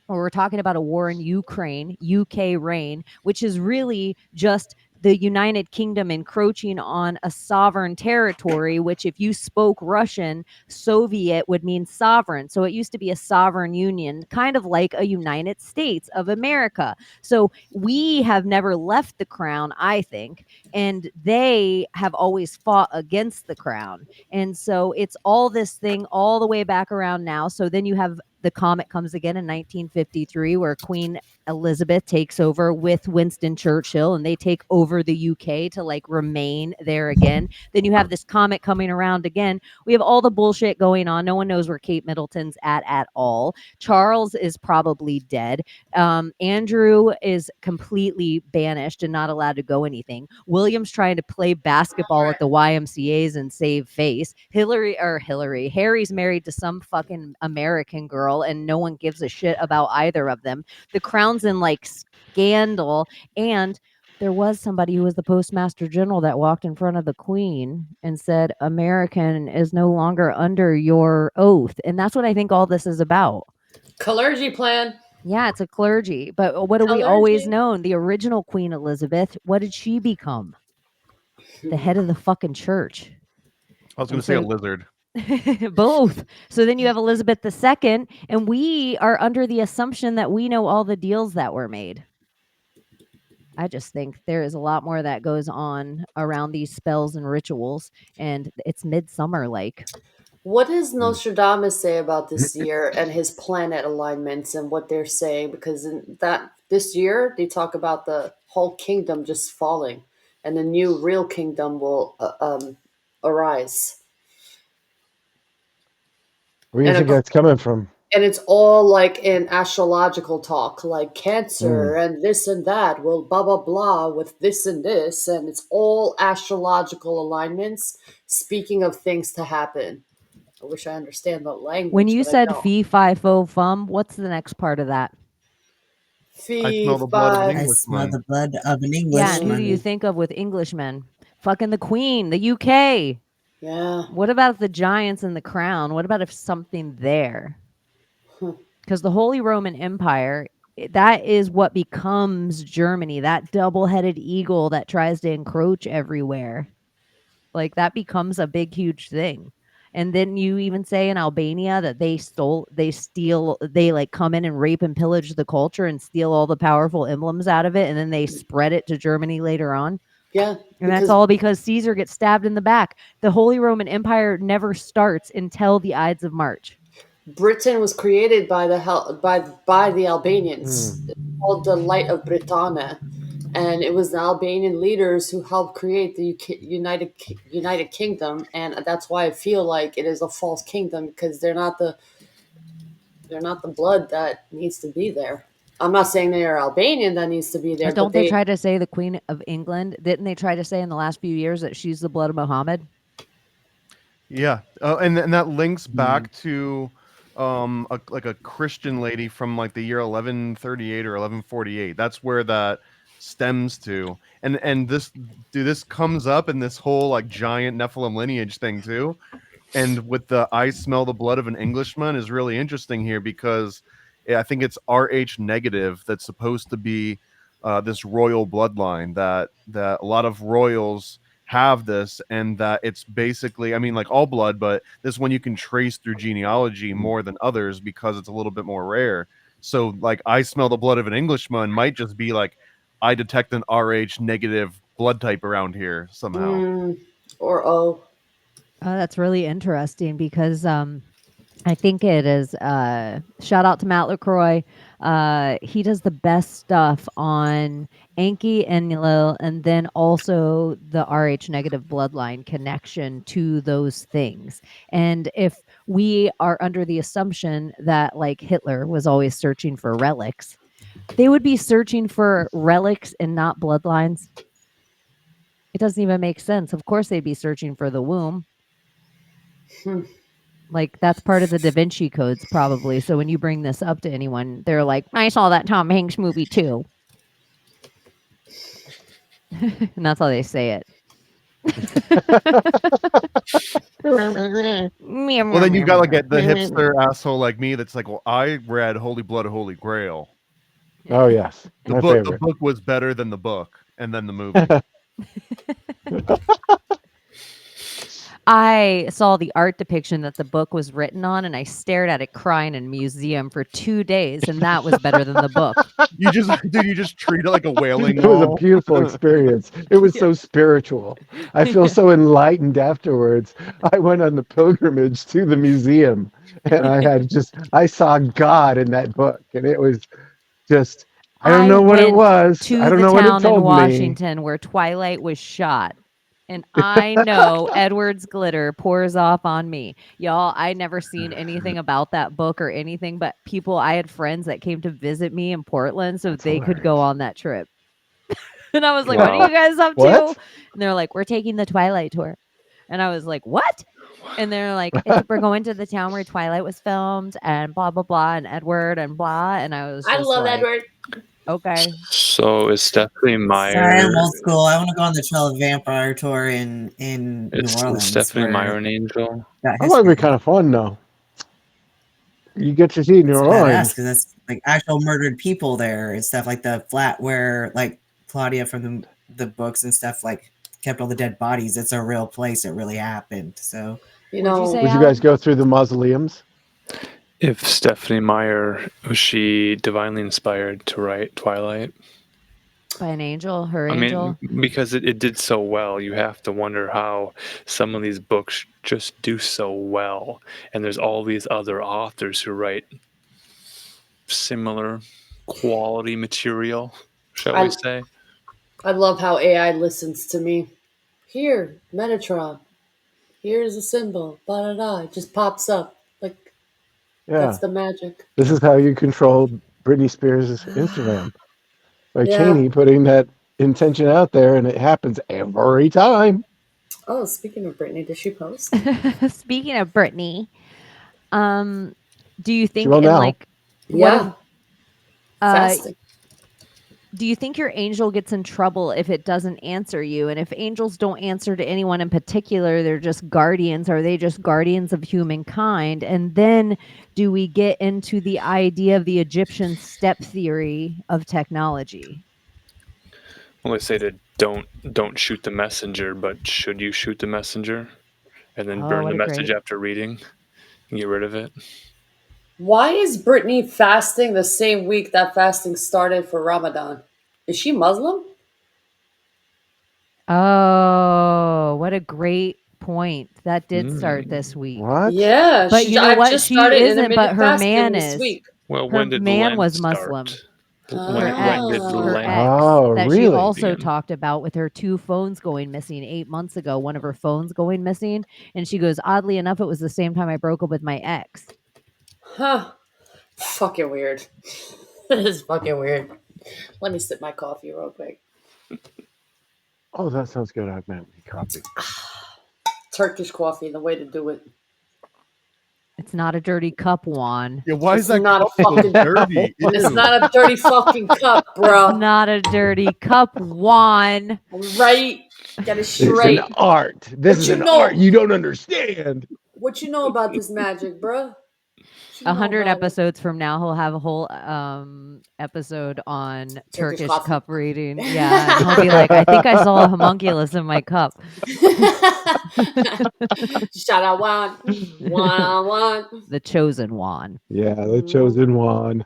Speaker 10: We're talking about a war in Ukraine, UK reign, which is really just the United Kingdom encroaching on a sovereign territory, which if you spoke Russian, Soviet would mean sovereign. So it used to be a sovereign union, kind of like a United States of America. So we have never left the crown, I think, and they have always fought against the crown. And so it's all this thing all the way back around now. So then you have the comet comes again in 1953, where Queen Elizabeth takes over with Winston Churchill, and they take over the UK to like remain there again. Then you have this comet coming around again. We have all the bullshit going on. No one knows where Kate Middleton's at all. Charles is probably dead. Andrew is completely banished and not allowed to go anything. William's trying to play basketball at the YMCA's and save face. Harry's married to some fucking American girl, and no one gives a shit about either of them. The crown's in like scandal, and there was somebody who was the postmaster general that walked in front of the queen and said, American is no longer under your oath. And that's what I think all this is about.
Speaker 8: Clergy plan.
Speaker 10: Yeah, it's a clergy. But what do we always known? The original Queen Elizabeth, what did she become? The head of the fucking church.
Speaker 11: I was going to say a lizard.
Speaker 10: Both. So then you have Elizabeth II, and we are under the assumption that we know all the deals that were made. I just think there is a lot more that goes on around these spells and rituals, and it's midsummer like.
Speaker 8: What does Nostradamus say about this year and his planet alignments and what they're saying? Because in that this year they talk about the whole kingdom just falling, and the new real kingdom will arise.
Speaker 13: Where do you think that's coming from?
Speaker 8: And it's all like in astrological talk, like Cancer and this and that will blah blah blah with this and this, and it's all astrological alignments. Speaking of things to happen. I wish I understand the language.
Speaker 10: When you said fee, fi, fo, fum, what's the next part of that?
Speaker 8: Fee,
Speaker 11: I smell the blood of an
Speaker 12: I
Speaker 11: Englishman.
Speaker 12: smell the blood of an Englishman.
Speaker 10: Yeah, and who do you think of with Englishmen? Fucking the Queen, the UK.
Speaker 8: Yeah.
Speaker 10: What about the giants and the crown? What about if something there? Because the Holy Roman Empire, that is what becomes Germany, that double-headed eagle that tries to encroach everywhere. Like, that becomes a big, huge thing. And then you even say in Albania that they like come in and rape and pillage the culture and steal all the powerful emblems out of it, and then they spread it to Germany later on.
Speaker 8: Yeah.
Speaker 10: And that's all because Caesar gets stabbed in the back. The Holy Roman Empire never starts until the Ides of March.
Speaker 8: Britain was created by the Albanians. It's called the Light of Britannia, and it was the Albanian leaders who helped create the United Kingdom, and that's why I feel like it is a false kingdom, because they're not the blood that needs to be there. I'm not saying they are Albanian that needs to be there.
Speaker 10: But don't they try to say the Queen of England? Didn't they try to say in the last few years that she's the blood of Muhammad?
Speaker 11: Yeah, and that links back to a Christian lady from like the year 1138 or 1148. That's where that stems to, and this comes up in this whole like giant Nephilim lineage thing too. And with the I smell the blood of an Englishman is really interesting here, because I think it's RH negative that's supposed to be this royal bloodline that a lot of royals have this, and that it's basically, I mean, like all blood, but this one you can trace through genealogy more than others because it's a little bit more rare. So like I smell the blood of an Englishman might just be like I detect an RH negative blood type around here somehow.
Speaker 8: Or O.
Speaker 10: Oh, that's really interesting, because I think it is shout out to Matt LaCroix. He does the best stuff on Enki, Enlil, and then also the RH negative bloodline connection to those things. And if we are under the assumption that like Hitler was always searching for relics, they would be searching for relics and not bloodlines. It doesn't even make sense. Of course they'd be searching for the womb. Like, that's part of the Da Vinci codes, probably. So when you bring this up to anyone, they're like, I saw that Tom Hanks movie, too. And that's how they say it.
Speaker 11: Well, then you got like the hipster asshole like me that's like, well, I read Holy Blood, Holy Grail.
Speaker 13: Oh yes,
Speaker 11: The
Speaker 13: my
Speaker 11: book
Speaker 13: favorite.
Speaker 11: the book was better than the book, and then the movie.
Speaker 10: I saw the art depiction that the book was written on, and I stared at it crying in a museum for 2 days, and that was better than the book.
Speaker 11: You just treat it like a wailing
Speaker 13: It was a
Speaker 11: wall.
Speaker 13: beautiful experience. It was so spiritual. I feel so enlightened afterwards. I went on the pilgrimage to the museum, and I saw God in that book, and it was just, I don't know what it
Speaker 10: went
Speaker 13: was.
Speaker 10: to
Speaker 13: I don't
Speaker 10: the
Speaker 13: know what it
Speaker 10: town in
Speaker 13: told me.
Speaker 10: Washington where Twilight was shot. And I know Edward's glitter pours off on me. Y'all, I never seen anything about that book or anything, but I had friends that came to visit me in Portland so they could go on that trip. And I was like, what are
Speaker 9: Wow.
Speaker 10: you guys up to?
Speaker 13: What?
Speaker 10: And they're like, we're taking the Twilight tour. And I was like, what? And they're like, we're going to the town where Twilight was filmed and blah, blah, blah, and Edward and blah. And I was just
Speaker 8: I love
Speaker 10: like,
Speaker 8: Edward.
Speaker 10: okay.
Speaker 9: So is Stephanie
Speaker 12: Sorry, I'm
Speaker 9: Meyer
Speaker 12: old school. I want to go on the Trail of Vampire tour in New
Speaker 9: is
Speaker 12: Orleans.
Speaker 9: Stephanie
Speaker 12: where
Speaker 9: Meyer an angel?
Speaker 12: that
Speaker 13: That might be
Speaker 12: history.
Speaker 13: kind of fun though. You get to see New
Speaker 12: It's badass
Speaker 13: Orleans.
Speaker 12: because that's like actual murdered people there and stuff, like the flat where like Claudia from the books and stuff like kept all the dead bodies. It's a real place. It really happened. So
Speaker 8: You
Speaker 10: What'd you
Speaker 8: know,
Speaker 10: say,
Speaker 13: Would you
Speaker 10: Alan?
Speaker 13: guys go through the mausoleums?
Speaker 9: If Stephanie Meyer, was she divinely inspired to write Twilight?
Speaker 10: By an angel, her
Speaker 9: I
Speaker 10: angel.
Speaker 9: mean, because it did so well, you have to wonder how some of these books just do so well. And there's all these other authors who write similar quality material, shall we say.
Speaker 8: I love how AI listens to me. Here, Metatron. Here's a symbol. Blah, blah, blah. It just pops up. Like,
Speaker 13: Yeah.
Speaker 8: that's the magic.
Speaker 13: This is how you control Britney Spears' Instagram. By
Speaker 8: Yeah.
Speaker 13: Cheney putting that intention out there, and it happens every time.
Speaker 8: Oh, speaking of Brittany, did she post?
Speaker 10: Speaking of Brittany, do you think
Speaker 13: will
Speaker 10: in
Speaker 13: now.
Speaker 10: like
Speaker 8: Yeah.
Speaker 10: uh,
Speaker 8: Fasting.
Speaker 10: do you think your angel gets in trouble if it doesn't answer you? And if angels don't answer to anyone in particular, they're just guardians. Are they just guardians of humankind? And then do we get into the idea of the Egyptian step theory of technology?
Speaker 9: Well, they say to don't shoot the messenger, but should you shoot the messenger and then burn the message after reading and get rid of it?
Speaker 8: Why is Brittany fasting the same week that fasting started for Ramadan? Is she Muslim?
Speaker 10: Oh, what a great point. That did start this week.
Speaker 13: What?
Speaker 8: Yeah,
Speaker 10: But you know
Speaker 8: I've
Speaker 10: what?
Speaker 8: just
Speaker 10: She
Speaker 8: started
Speaker 10: isn't, but
Speaker 8: intermittent
Speaker 10: her
Speaker 8: fasting
Speaker 10: man
Speaker 8: this
Speaker 10: is.
Speaker 8: week.
Speaker 9: Well,
Speaker 10: Her
Speaker 9: when did
Speaker 10: man
Speaker 9: Lent
Speaker 10: was
Speaker 9: start?
Speaker 10: Muslim.
Speaker 9: When did
Speaker 10: Her
Speaker 9: Lent
Speaker 10: ex
Speaker 13: Oh,
Speaker 10: that she
Speaker 13: really?
Speaker 10: also
Speaker 9: begin?
Speaker 10: talked about with her 2 phones going missing 8 months ago, one of her phones going missing. And she goes, oddly enough, it was the same time I broke up with my ex.
Speaker 8: Huh. Fucking weird. It is fucking weird. Let me sip my coffee real quick.
Speaker 13: Oh, that sounds good. I've made me coffee.
Speaker 8: Turkish coffee, the way to do it.
Speaker 10: It's not a dirty cup, Juan.
Speaker 11: Yeah, why
Speaker 8: It's
Speaker 11: is that
Speaker 8: not a
Speaker 11: cup so
Speaker 8: fucking
Speaker 11: dirty?
Speaker 8: It's
Speaker 11: Ew.
Speaker 8: not a dirty fucking cup, bro.
Speaker 10: It's not a dirty cup, Juan.
Speaker 8: Right? Get it
Speaker 13: It's
Speaker 8: straight.
Speaker 13: an art. This
Speaker 8: What
Speaker 13: is
Speaker 8: you
Speaker 13: an
Speaker 8: know?
Speaker 13: art you don't understand.
Speaker 8: What you know about this magic, bro?
Speaker 10: 100 episodes from now, he'll have a whole episode on Turkish
Speaker 8: coffee.
Speaker 10: cup reading. Yeah, and he'll be like, I think I saw a homunculus in my cup.
Speaker 8: Shout out Juan. Juan.
Speaker 10: The chosen Juan.
Speaker 13: Yeah, the chosen one.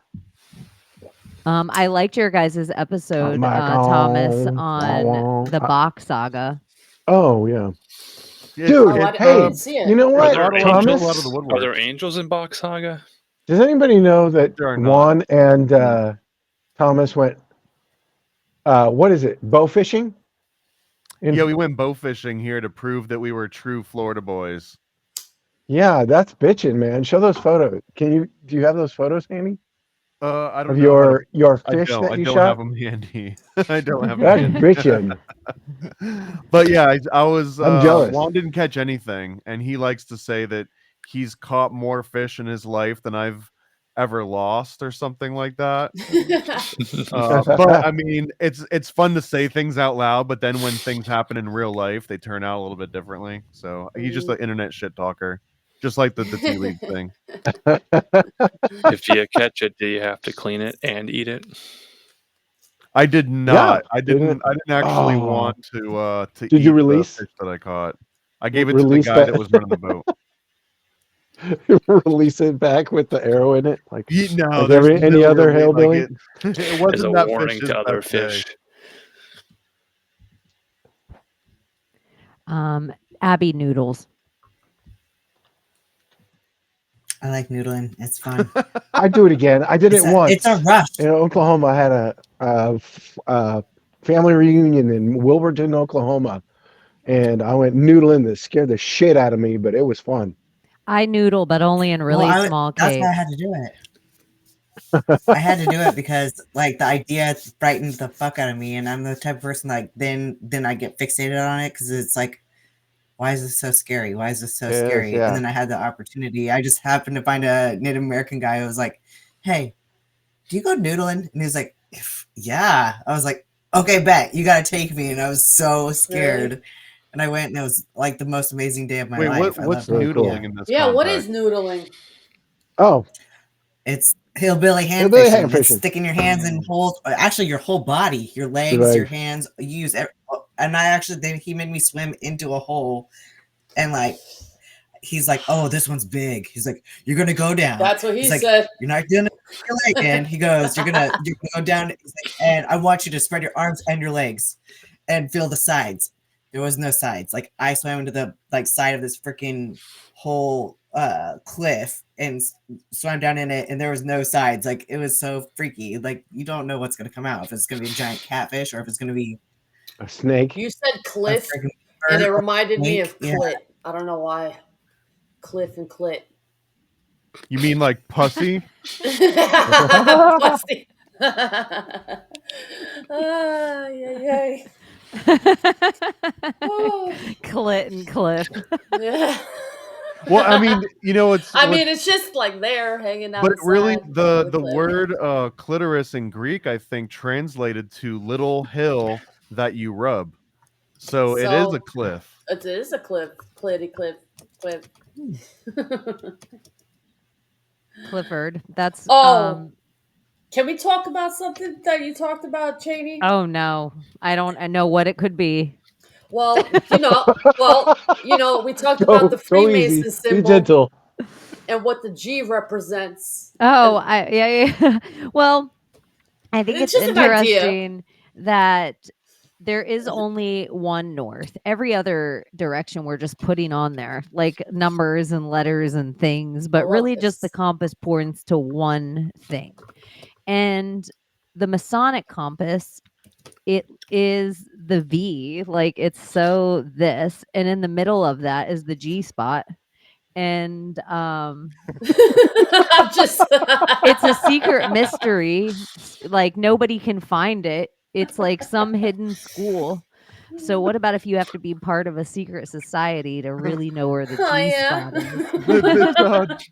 Speaker 10: I liked your guys' episode,
Speaker 13: my
Speaker 10: Thomas,
Speaker 13: God.
Speaker 10: on the Bach saga.
Speaker 13: Oh, yeah.
Speaker 11: Yeah,
Speaker 13: Dude,
Speaker 8: Oh, I
Speaker 13: hey,
Speaker 8: didn't see it.
Speaker 13: you know
Speaker 9: Are
Speaker 13: what,
Speaker 9: there
Speaker 13: Thomas?
Speaker 9: angels?
Speaker 11: out of the woodwork.
Speaker 9: Are there angels in Bach Saga?
Speaker 13: Does anybody know that
Speaker 11: There are not.
Speaker 13: Juan and Thomas went, what is it, bow fishing?
Speaker 11: Yeah, we went bow fishing here to prove that we were true Florida boys.
Speaker 13: Yeah, that's bitching, man. Show those photos. Do you have those photos handy?
Speaker 11: I don't
Speaker 13: Of
Speaker 11: know.
Speaker 13: your fish that you
Speaker 11: I don't
Speaker 13: shot?
Speaker 11: have them handy. I don't have them
Speaker 13: That's
Speaker 11: handy.
Speaker 13: bitching.
Speaker 11: But yeah, I was.
Speaker 13: I'm jealous.
Speaker 11: Juan didn't catch anything, and he likes to say that he's caught more fish in his life than I've ever lost, or something like that. But I mean, it's fun to say things out loud, but then when things happen in real life, they turn out a little bit differently. So he's just an internet shit talker. just like the tea leaf thing.
Speaker 9: If you catch it, do you have to clean it and eat it?
Speaker 11: I did not. I
Speaker 13: didn't
Speaker 11: didn't actually
Speaker 13: Oh.
Speaker 11: want to
Speaker 13: Did you
Speaker 11: eat the
Speaker 13: release?
Speaker 11: fish that I caught. I gave it to the
Speaker 13: Release
Speaker 11: guy
Speaker 13: that?
Speaker 11: that was running the boat.
Speaker 13: Release it back with the arrow in it, like
Speaker 11: No,
Speaker 13: like
Speaker 11: there's
Speaker 13: any
Speaker 11: no
Speaker 13: other
Speaker 11: like
Speaker 13: hillbilly.
Speaker 11: it. It
Speaker 9: As a
Speaker 11: wasn't that
Speaker 9: warning
Speaker 11: fish's
Speaker 9: to other
Speaker 11: best day.
Speaker 9: fish.
Speaker 10: Abby noodles.
Speaker 12: I like noodling. It's fun.
Speaker 13: I'd do it again. I did it once.
Speaker 12: It's a rush.
Speaker 13: In Oklahoma, I had a family reunion in Wilburton, Oklahoma, and I went noodling that scared the shit out of me, but it was fun.
Speaker 10: I noodle, but only in really small
Speaker 12: That's why I
Speaker 10: cakes.
Speaker 12: had to do it. I had to do it because like the idea frightened the fuck out of me, and I'm the type of person like then I get fixated on it because it's like, why is this so scary? Why is this so scary?
Speaker 13: yeah.
Speaker 12: And then I had the opportunity. I just happened to find a Native American guy who was like, "Hey, do you go noodling?" And he was like, "Yeah." I was like, "Okay, bet you got to take me." And I was so scared.
Speaker 8: Really?
Speaker 12: And I went, and it was like the most amazing day of my
Speaker 11: Wait,
Speaker 12: life.
Speaker 11: what's
Speaker 12: I loved it.
Speaker 11: noodling in this
Speaker 8: Yeah, what
Speaker 11: context?
Speaker 8: is noodling?
Speaker 13: Oh,
Speaker 12: It's hillbilly hand
Speaker 13: Hillbilly
Speaker 12: fishing.
Speaker 13: hand
Speaker 12: It's
Speaker 13: fishing.
Speaker 12: sticking your hands in holes. Actually, your whole body, your legs, your
Speaker 13: legs.
Speaker 12: hands. You use and I actually he made me swim into a hole, and like he's like, "Oh, this one's big." He's like, "You're gonna go down."
Speaker 8: That's what he
Speaker 12: He's like,
Speaker 8: said.
Speaker 12: "You're not gonna your leg in." He goes, "You're gonna go down." He's like, "And I want you to spread your arms and your legs, and feel the sides." There was no sides. Like I swam into the like side of this freaking whole cliff and swam down in it, and there was no sides. Like it was so freaky. Like you don't know what's gonna come out, if it's gonna be a giant catfish or if it's gonna be
Speaker 13: A snake.
Speaker 8: You said
Speaker 12: a
Speaker 8: cliff,
Speaker 12: freaking
Speaker 8: and it
Speaker 12: bird or
Speaker 8: reminded me
Speaker 12: snake.
Speaker 8: of
Speaker 12: Yeah.
Speaker 8: clit. I don't know why. Cliff and clit.
Speaker 11: You mean like pussy?
Speaker 8: Pussy. Yay.
Speaker 10: Clit and cliff.
Speaker 8: Yeah.
Speaker 11: Well, I mean, it's.
Speaker 8: I mean, it's just like there hanging out.
Speaker 11: But really,
Speaker 8: inside
Speaker 11: the
Speaker 8: cliff.
Speaker 11: word clitoris in Greek, I think, translated to little hill that you rub. So it is a cliff.
Speaker 8: It is a cliff. Clitty cliff. Cliff.
Speaker 10: Clifford. That's
Speaker 8: Oh. Can we talk about something that you talked about, Cheney?
Speaker 10: Oh no. I know what it could be.
Speaker 8: Well, we talked about the
Speaker 13: Go easy.
Speaker 8: Freemason
Speaker 13: Be
Speaker 8: symbol
Speaker 13: gentle.
Speaker 8: and what the G represents.
Speaker 10: Oh, yeah. Well, I think
Speaker 8: It's
Speaker 10: it's
Speaker 8: just an idea.
Speaker 10: interesting that there is only one north. Every other direction we're just putting on there, like numbers and letters and things, but
Speaker 8: love
Speaker 10: really just the
Speaker 8: this.
Speaker 10: compass points to one thing. And the Masonic compass, it is the V, like it's so this, and in the middle of that is the G spot. And
Speaker 8: I'm just
Speaker 10: it's a secret mystery. Like nobody can find it. It's like some hidden school. So what about if you have to be part of a secret society to really know where the G
Speaker 8: yeah.
Speaker 10: spot is?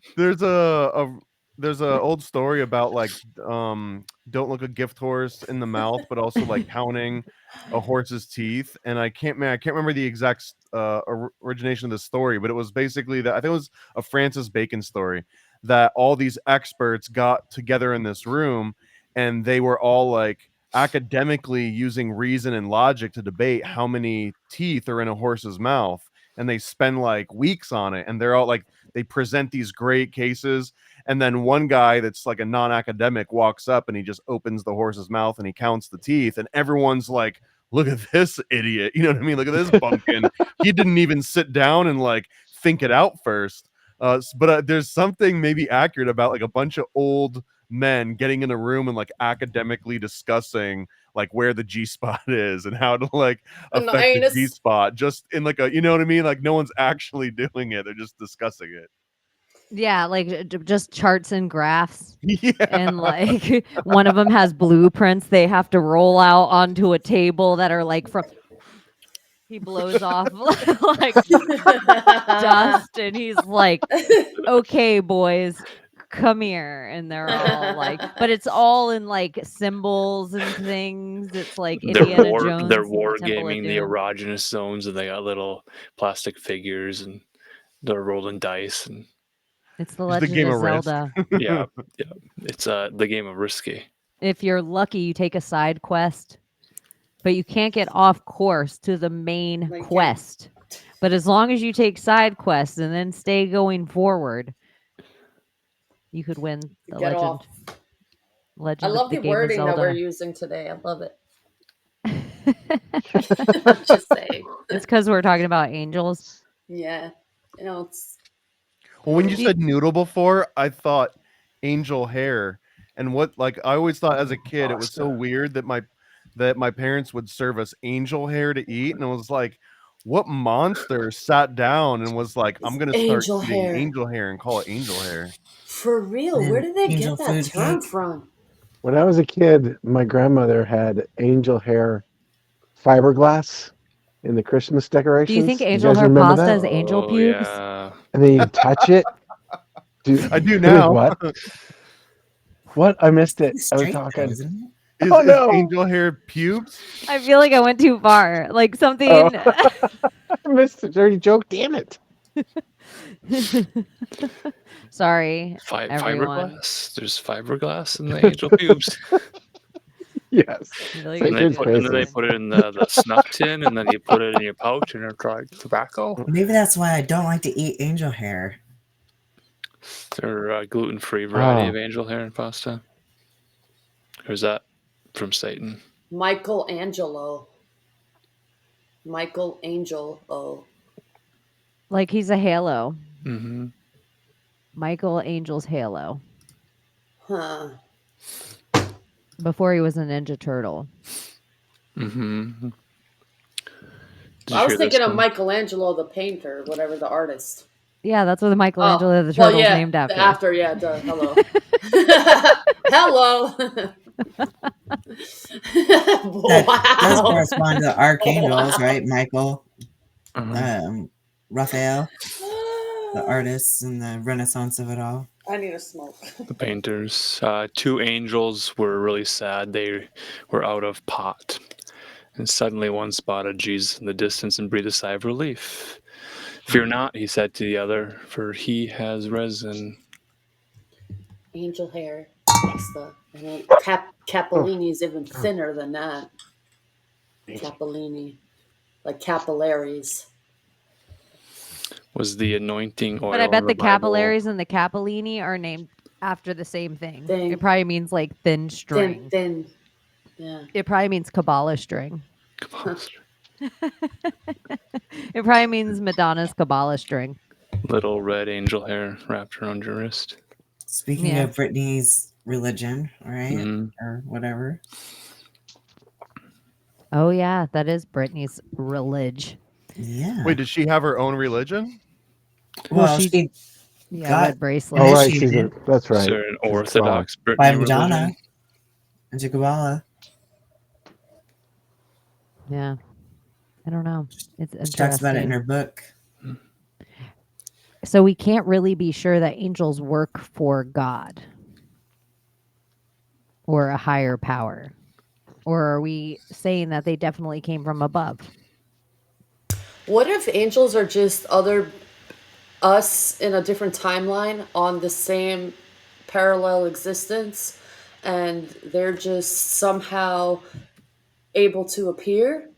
Speaker 11: There's a old story about like don't look a gift horse in the mouth, but also like counting a horse's teeth. And I can't remember the exact origination of the story, but it was basically that I think it was a Francis Bacon story that all these experts got together in this room and they were all like academically using reason and logic to debate how many teeth are in a horse's mouth, and they spend like weeks on it, and they're all like they present these great cases, and then one guy that's like a non-academic walks up and he just opens the horse's mouth and he counts the teeth, and everyone's like, look at this idiot, you know what I mean, look at this bumpkin. He didn't even sit down and like think it out first. But there's something maybe accurate about like a bunch of old men getting in a room and like academically discussing like where the G spot is and how to like affect the G spot, just in like a, you know what I mean, like no one's actually doing it, they're just discussing it.
Speaker 10: Yeah, like just charts and graphs.
Speaker 11: Yeah.
Speaker 10: And like one of them has blueprints they have to roll out onto a table that are like from he blows off like dust, and he's like, okay, boys, come here. And they're all like, but it's all in like symbols and things. It's like Indiana Jones.
Speaker 9: They're
Speaker 10: and the
Speaker 9: war
Speaker 10: Temple of
Speaker 9: gaming the
Speaker 10: Doom.
Speaker 9: erogenous zones, and they got little plastic figures, and they're rolling dice and
Speaker 10: It's the
Speaker 11: It's the
Speaker 10: Legend
Speaker 11: game
Speaker 10: of
Speaker 11: of Risk.
Speaker 10: Zelda.
Speaker 9: yeah, yeah. It's the game of Risky.
Speaker 10: If you're lucky, you take a side quest, but you can't get off course to the main quest. But as long as you take side quests and then stay going forward, you could win the
Speaker 8: Get
Speaker 10: legend.
Speaker 8: off. I
Speaker 10: Legend
Speaker 8: love
Speaker 10: of the
Speaker 8: the
Speaker 10: Game of
Speaker 8: wording that we're
Speaker 10: Zelda.
Speaker 8: using today. I love it. Just saying.
Speaker 10: It's because we're talking about angels.
Speaker 8: Yeah. You know, it's
Speaker 11: Well, when you said noodle before, I thought angel hair. And what, like, I always thought as a kid it was so weird that my parents would serve us angel hair to eat, and it was like, what monster sat down and was like, I'm gonna start
Speaker 8: angel
Speaker 11: eating
Speaker 8: hair.
Speaker 11: angel hair and call it angel hair.
Speaker 8: For real, where did they get that term from?
Speaker 13: When I was a kid, my grandmother had angel hair fiberglass in the Christmas decorations.
Speaker 10: Do you think
Speaker 13: You
Speaker 10: angel
Speaker 13: guys
Speaker 10: hair
Speaker 13: remember
Speaker 10: pasta
Speaker 13: that?
Speaker 10: is angel
Speaker 9: Oh,
Speaker 10: pubes?
Speaker 9: yeah.
Speaker 13: And then you touch it.
Speaker 11: I do
Speaker 13: It is
Speaker 11: now.
Speaker 13: what? What? I missed it. I was
Speaker 12: Straight though,
Speaker 13: talking.
Speaker 12: isn't
Speaker 11: Is,
Speaker 13: Oh
Speaker 11: is
Speaker 13: no!
Speaker 11: angel hair pubes?
Speaker 10: I feel like I went too far. Like something.
Speaker 13: Oh. I missed the dirty joke. Damn it!
Speaker 10: Sorry, everyone.
Speaker 9: Fiberglass. There's fiberglass in the angel pubes.
Speaker 13: Yes.
Speaker 10: Really
Speaker 9: And,
Speaker 10: good
Speaker 9: then they put it in the snuff tin, and then you put it in your pouch, and it's like tobacco.
Speaker 12: Maybe that's why I don't like to eat angel hair.
Speaker 9: They're a gluten-free variety
Speaker 13: Oh.
Speaker 9: of angel hair and pasta. Or is that from Satan?
Speaker 8: Michelangelo.
Speaker 10: Like he's a halo.
Speaker 9: Mm-hmm.
Speaker 10: Michael Angel's halo.
Speaker 8: Huh.
Speaker 10: Before he was a Ninja Turtle.
Speaker 9: Mm-hmm.
Speaker 8: I was thinking of Michelangelo the painter, whatever the artist.
Speaker 10: Yeah, that's what the Michelangelo the Turtle's named after.
Speaker 8: Duh, hello. Hello.
Speaker 12: That does correspond to archangels, right? Michael, Raphael, the artists and the renaissance of it all.
Speaker 8: I need a smoke.
Speaker 9: The painters. Two angels were really sad. They were out of pot. And suddenly one spotted Jesus in the distance and breathed a sigh of relief. Fear not, he said to the other, for he has risen.
Speaker 8: Angel hair. And then Capellini is even thinner than that. Capellini. Like capillaries.
Speaker 9: Was the anointing oil.
Speaker 10: But I bet
Speaker 9: in
Speaker 10: the
Speaker 9: Bible.
Speaker 10: capillaries and the capellini are named after the same thing. It probably means like thin string.
Speaker 8: Thin. Yeah.
Speaker 10: It probably means Kabbalah string. It probably means Madonna's Kabbalah string.
Speaker 9: Little red angel hair wrapped around your wrist.
Speaker 12: Speaking of Britney's religion, right? Or whatever.
Speaker 10: Oh yeah, that is Britney's religion.
Speaker 12: Yeah.
Speaker 11: Wait, did she have her own religion?
Speaker 12: Well, she got
Speaker 10: red bracelet.
Speaker 13: Oh right, that's right.
Speaker 9: Is there an Orthodox Britney
Speaker 12: by
Speaker 9: religion?
Speaker 12: Madonna into Kabbalah.
Speaker 10: Yeah. I don't know. It's
Speaker 12: She talks about it in
Speaker 10: interesting.
Speaker 12: her book.
Speaker 10: So we can't really be sure that angels work for God or a higher power. Or are we saying that they definitely came from above?
Speaker 8: What if angels are just other us in a different timeline on the same parallel existence, and they're just somehow able to appear,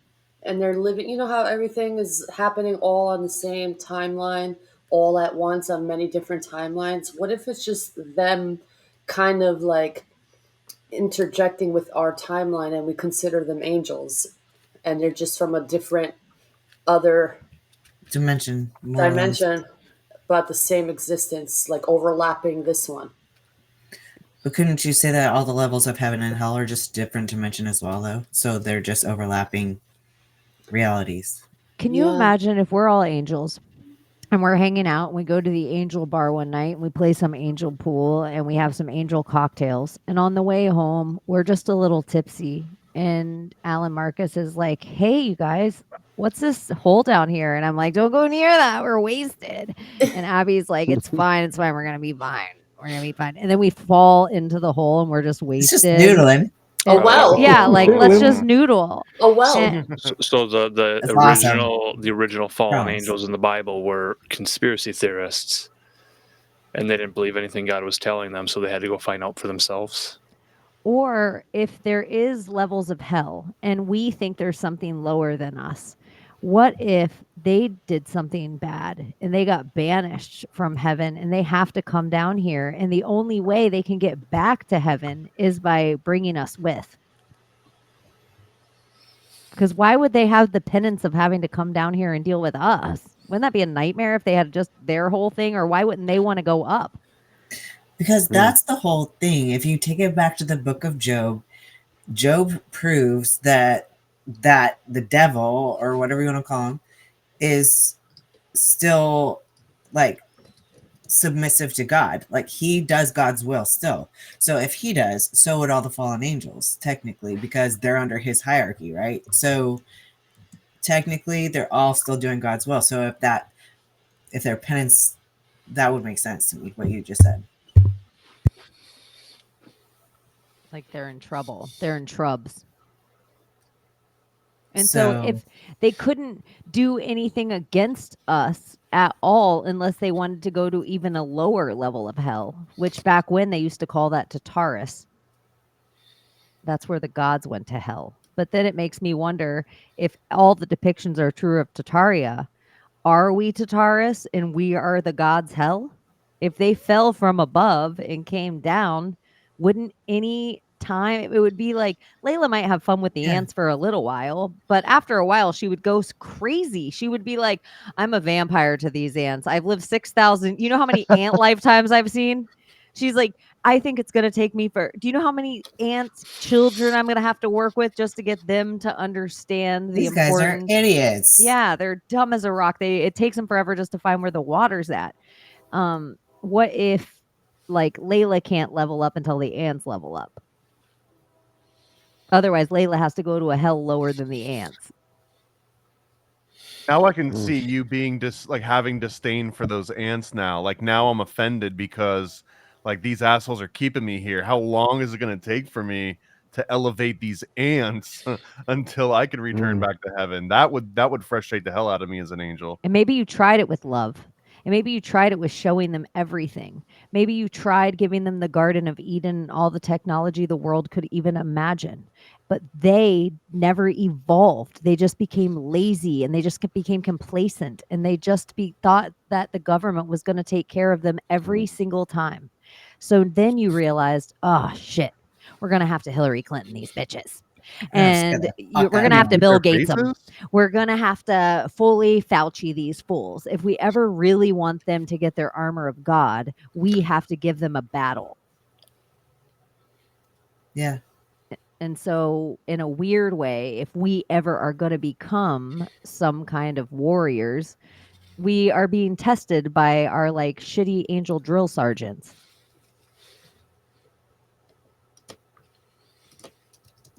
Speaker 8: and they're living, you know how everything is happening all on the same timeline, all at once on many different timelines? What if it's just them kind of like interjecting with our timeline, and we consider them angels, and they're just from a different other
Speaker 12: Dimension. more or less.
Speaker 8: but the same existence, like overlapping this one.
Speaker 12: But couldn't you say that all the levels of heaven and hell are just different dimension as well, though? So they're just overlapping realities.
Speaker 10: Can you imagine if we're all angels and we're hanging out and we go to the angel bar one night and we play some angel pool and we have some angel cocktails, and on the way home we're just a little tipsy and Alan Marcus is like, hey you guys, what's this hole down here? And I'm like, don't go near that, we're wasted. And Abby's like, it's fine, we're gonna be fine, and then we fall into the hole and we're just wasted.
Speaker 12: It's just noodling.
Speaker 8: Oh, well.
Speaker 10: Yeah, like let's
Speaker 13: Women-
Speaker 10: just noodle.
Speaker 8: Oh, well.
Speaker 10: And-
Speaker 9: So the
Speaker 12: That's awesome.
Speaker 9: original fallen
Speaker 12: Promise.
Speaker 9: angels in the Bible were conspiracy theorists, and they didn't believe anything God was telling them, so they had to go find out for themselves.
Speaker 10: Or if there is levels of hell and we think there's something lower than us, what if they did something bad and they got banished from heaven and they have to come down here, and the only way they can get back to heaven is by bringing us with? Because why would they have the penance of having to come down here and deal with us? Wouldn't that be a nightmare if they had just their whole thing? Or why wouldn't they want to go up?
Speaker 12: Because that's the whole thing. If you take it back to the book of Job, Job proves that the devil, or whatever you want to call him, is still like submissive to God. Like he does God's will still. So if he does, so would all the fallen angels, technically, because they're under his hierarchy, right? So technically they're all still doing God's will. So if they're penance, that would make sense to me, what you just said.
Speaker 10: Like they're in trouble. They're in trubs. And so if they couldn't do anything against us at all unless they wanted to go to even a lower level of hell, which back when they used to call that Tartarus. That's where the gods went to hell. But then it makes me wonder if all the depictions are true of Tartaria, are we Tartarus and we are the gods' hell? If they fell from above and came down, wouldn't any time it would be like Layla might have fun with the ants for a little while, but after a while she would go crazy. She would be like, I'm a vampire to these ants. I've lived 6,000. You know how many ant lifetimes I've seen? She's like, I think it's going to take me do you know how many ants children I'm going to have to work with just to get them to understand the
Speaker 12: These guys are idiots.
Speaker 10: Yeah, they're dumb as a rock. It takes them forever just to find where the water's at. What if like Layla can't level up until the ants level up? Otherwise, Layla has to go to a hell lower than the ants.
Speaker 11: Now I can see you being having disdain for those ants now. Like now I'm offended because like these assholes are keeping me here. How long is it going to take for me to elevate these ants until I can return back to heaven? That would frustrate the hell out of me as an angel.
Speaker 10: And maybe you tried it with love. And maybe you tried it with showing them everything. Maybe you tried giving them the Garden of Eden and all the technology the world could even imagine. But they never evolved. They just became lazy and they just became complacent. And they just thought that the government was going to take care of them every single time. So then you realized, oh, shit, we're going to have to Hillary Clinton these bitches. And we're going to have to Bill Gates them. We're going to have to fully Fauci these fools. If we ever really want them to get their armor of God, we have to give them a battle.
Speaker 12: Yeah.
Speaker 10: And so in a weird way, if we ever are going to become some kind of warriors, we are being tested by our like shitty angel drill sergeants.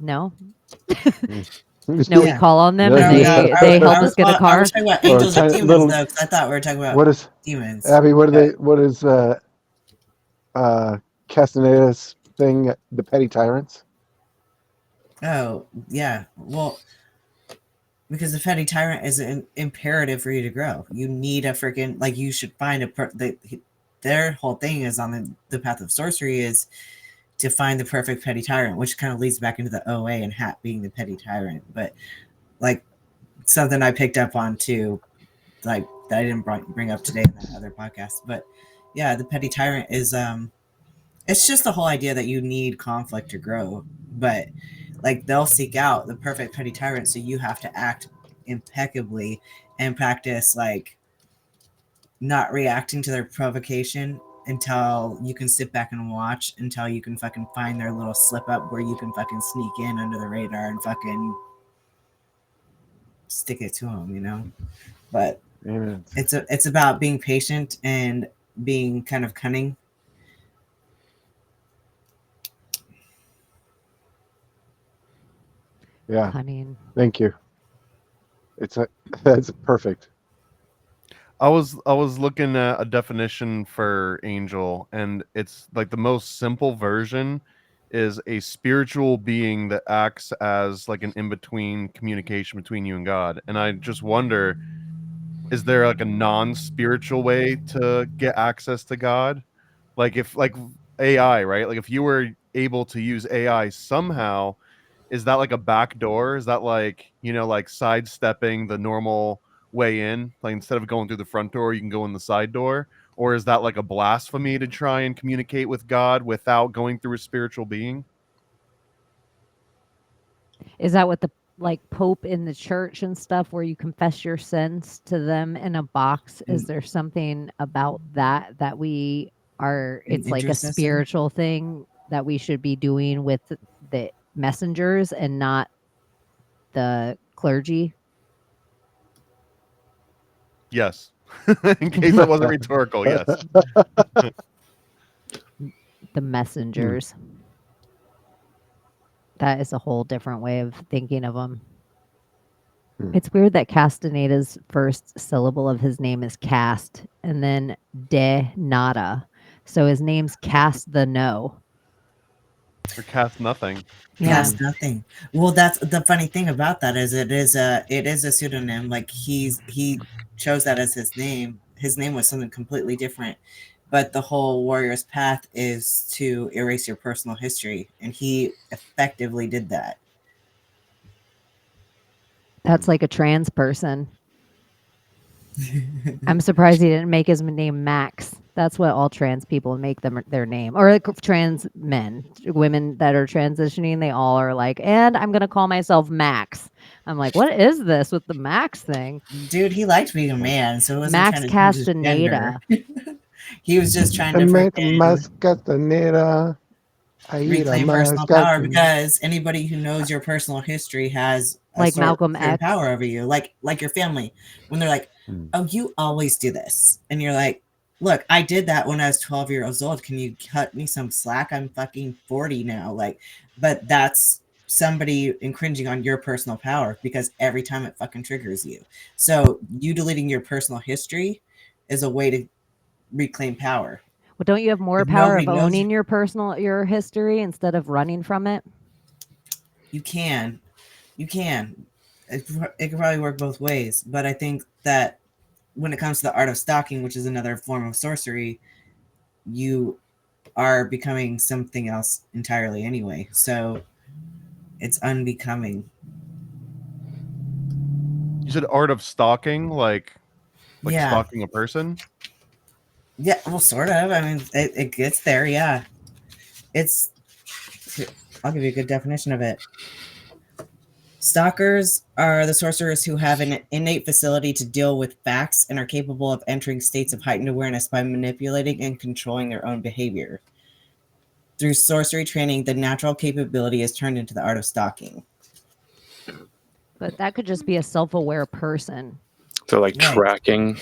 Speaker 10: No. No, we call on them and they help us get a car.
Speaker 12: I was talking about angels or demons, though, because I thought we were talking about demons.
Speaker 13: Abby, what is Castaneda's thing, the petty tyrants?
Speaker 12: Oh, yeah. Well, because the petty tyrant is an imperative for you to grow. You need a freaking, like, you should find their whole thing is on the path of sorcery is to find the perfect petty tyrant, which kind of leads back into the OA and Hat being the petty tyrant. But like something I picked up on too, like that I didn't bring up today in that other podcast. But yeah, the petty tyrant is it's just the whole idea that you need conflict to grow. But like they'll seek out the perfect petty tyrant, so you have to act impeccably and practice like not reacting to their provocation until you can sit back and watch until you can fucking find their little slip up where you can fucking sneak in under the radar and fucking stick it to them, you know? But it's about being patient and being kind of cunning.
Speaker 13: Yeah.
Speaker 10: Cunning.
Speaker 13: Thank you. That's perfect.
Speaker 11: I was looking at a definition for angel, and it's like the most simple version is a spiritual being that acts as like an in-between communication between you and God. And I just wonder, is there like a non-spiritual way to get access to God? Like if like AI, right? Like if you were able to use AI somehow, is that like a back door? Is that like, like sidestepping the normal way in? Like instead of going through the front door, you can go in the side door? Or is that like a blasphemy to try and communicate with God without going through a spiritual being?
Speaker 10: Is that what the like Pope in the church and stuff where you confess your sins to them in a box? Is there something about that we are it's like a
Speaker 12: Intercessor?
Speaker 10: spiritual thing that we should be doing with the messengers and not the clergy?
Speaker 11: Yes. In case that wasn't rhetorical, yes.
Speaker 10: The messengers. That is a whole different way of thinking of them. It's weird that Castaneda's first syllable of his name is cast and then de nada. So his name's Cast the No.
Speaker 11: Or cast nothing.
Speaker 12: Cast nothing. Well, that's the funny thing about that is it is a pseudonym. Like he chose that as his name. His name was something completely different. But the whole warrior's path is to erase your personal history, and he effectively did that.
Speaker 10: That's like a trans person. I'm surprised he didn't make his name Max. That's what all trans people make them their name. Or like trans men, women that are transitioning, they all are like, and I'm going to call myself Max. I'm like, what is this with the Max thing?
Speaker 12: Dude, he liked being a man, so it wasn't
Speaker 10: Max
Speaker 12: trying to change his
Speaker 10: Castaneda.
Speaker 12: gender. He was just trying to
Speaker 13: Más Castaneda.
Speaker 12: reclaim personal power, because anybody who knows your personal history has a
Speaker 10: Like
Speaker 12: sort
Speaker 10: Malcolm
Speaker 12: of certain
Speaker 10: X.
Speaker 12: power over you, like your family. When they're like, oh, you always do this, and you're like, look, I did that when I was 12 years old. Can you cut me some slack? I'm fucking 40 now. Like, but that's somebody infringing on your personal power, because every time it fucking triggers you. So you deleting your personal history is a way to reclaim power.
Speaker 10: Well, don't you have more
Speaker 12: If
Speaker 10: power
Speaker 12: nobody
Speaker 10: of
Speaker 12: knows
Speaker 10: owning your history instead of running from it?
Speaker 12: You can. It could probably work both ways, but I think that when it comes to the art of stalking, which is another form of sorcery, you are becoming something else entirely anyway. So it's unbecoming.
Speaker 11: You said art of stalking, like
Speaker 12: Yeah.
Speaker 11: stalking a person?
Speaker 12: Yeah, well, sort of. I mean, it gets there, yeah. I'll give you a good definition of it. Stalkers are the sorcerers who have an innate facility to deal with facts and are capable of entering states of heightened awareness by manipulating and controlling their own behavior. Through sorcery training, the natural capability is turned into the art of stalking.
Speaker 10: But that could just be a self-aware person.
Speaker 9: So like tracking,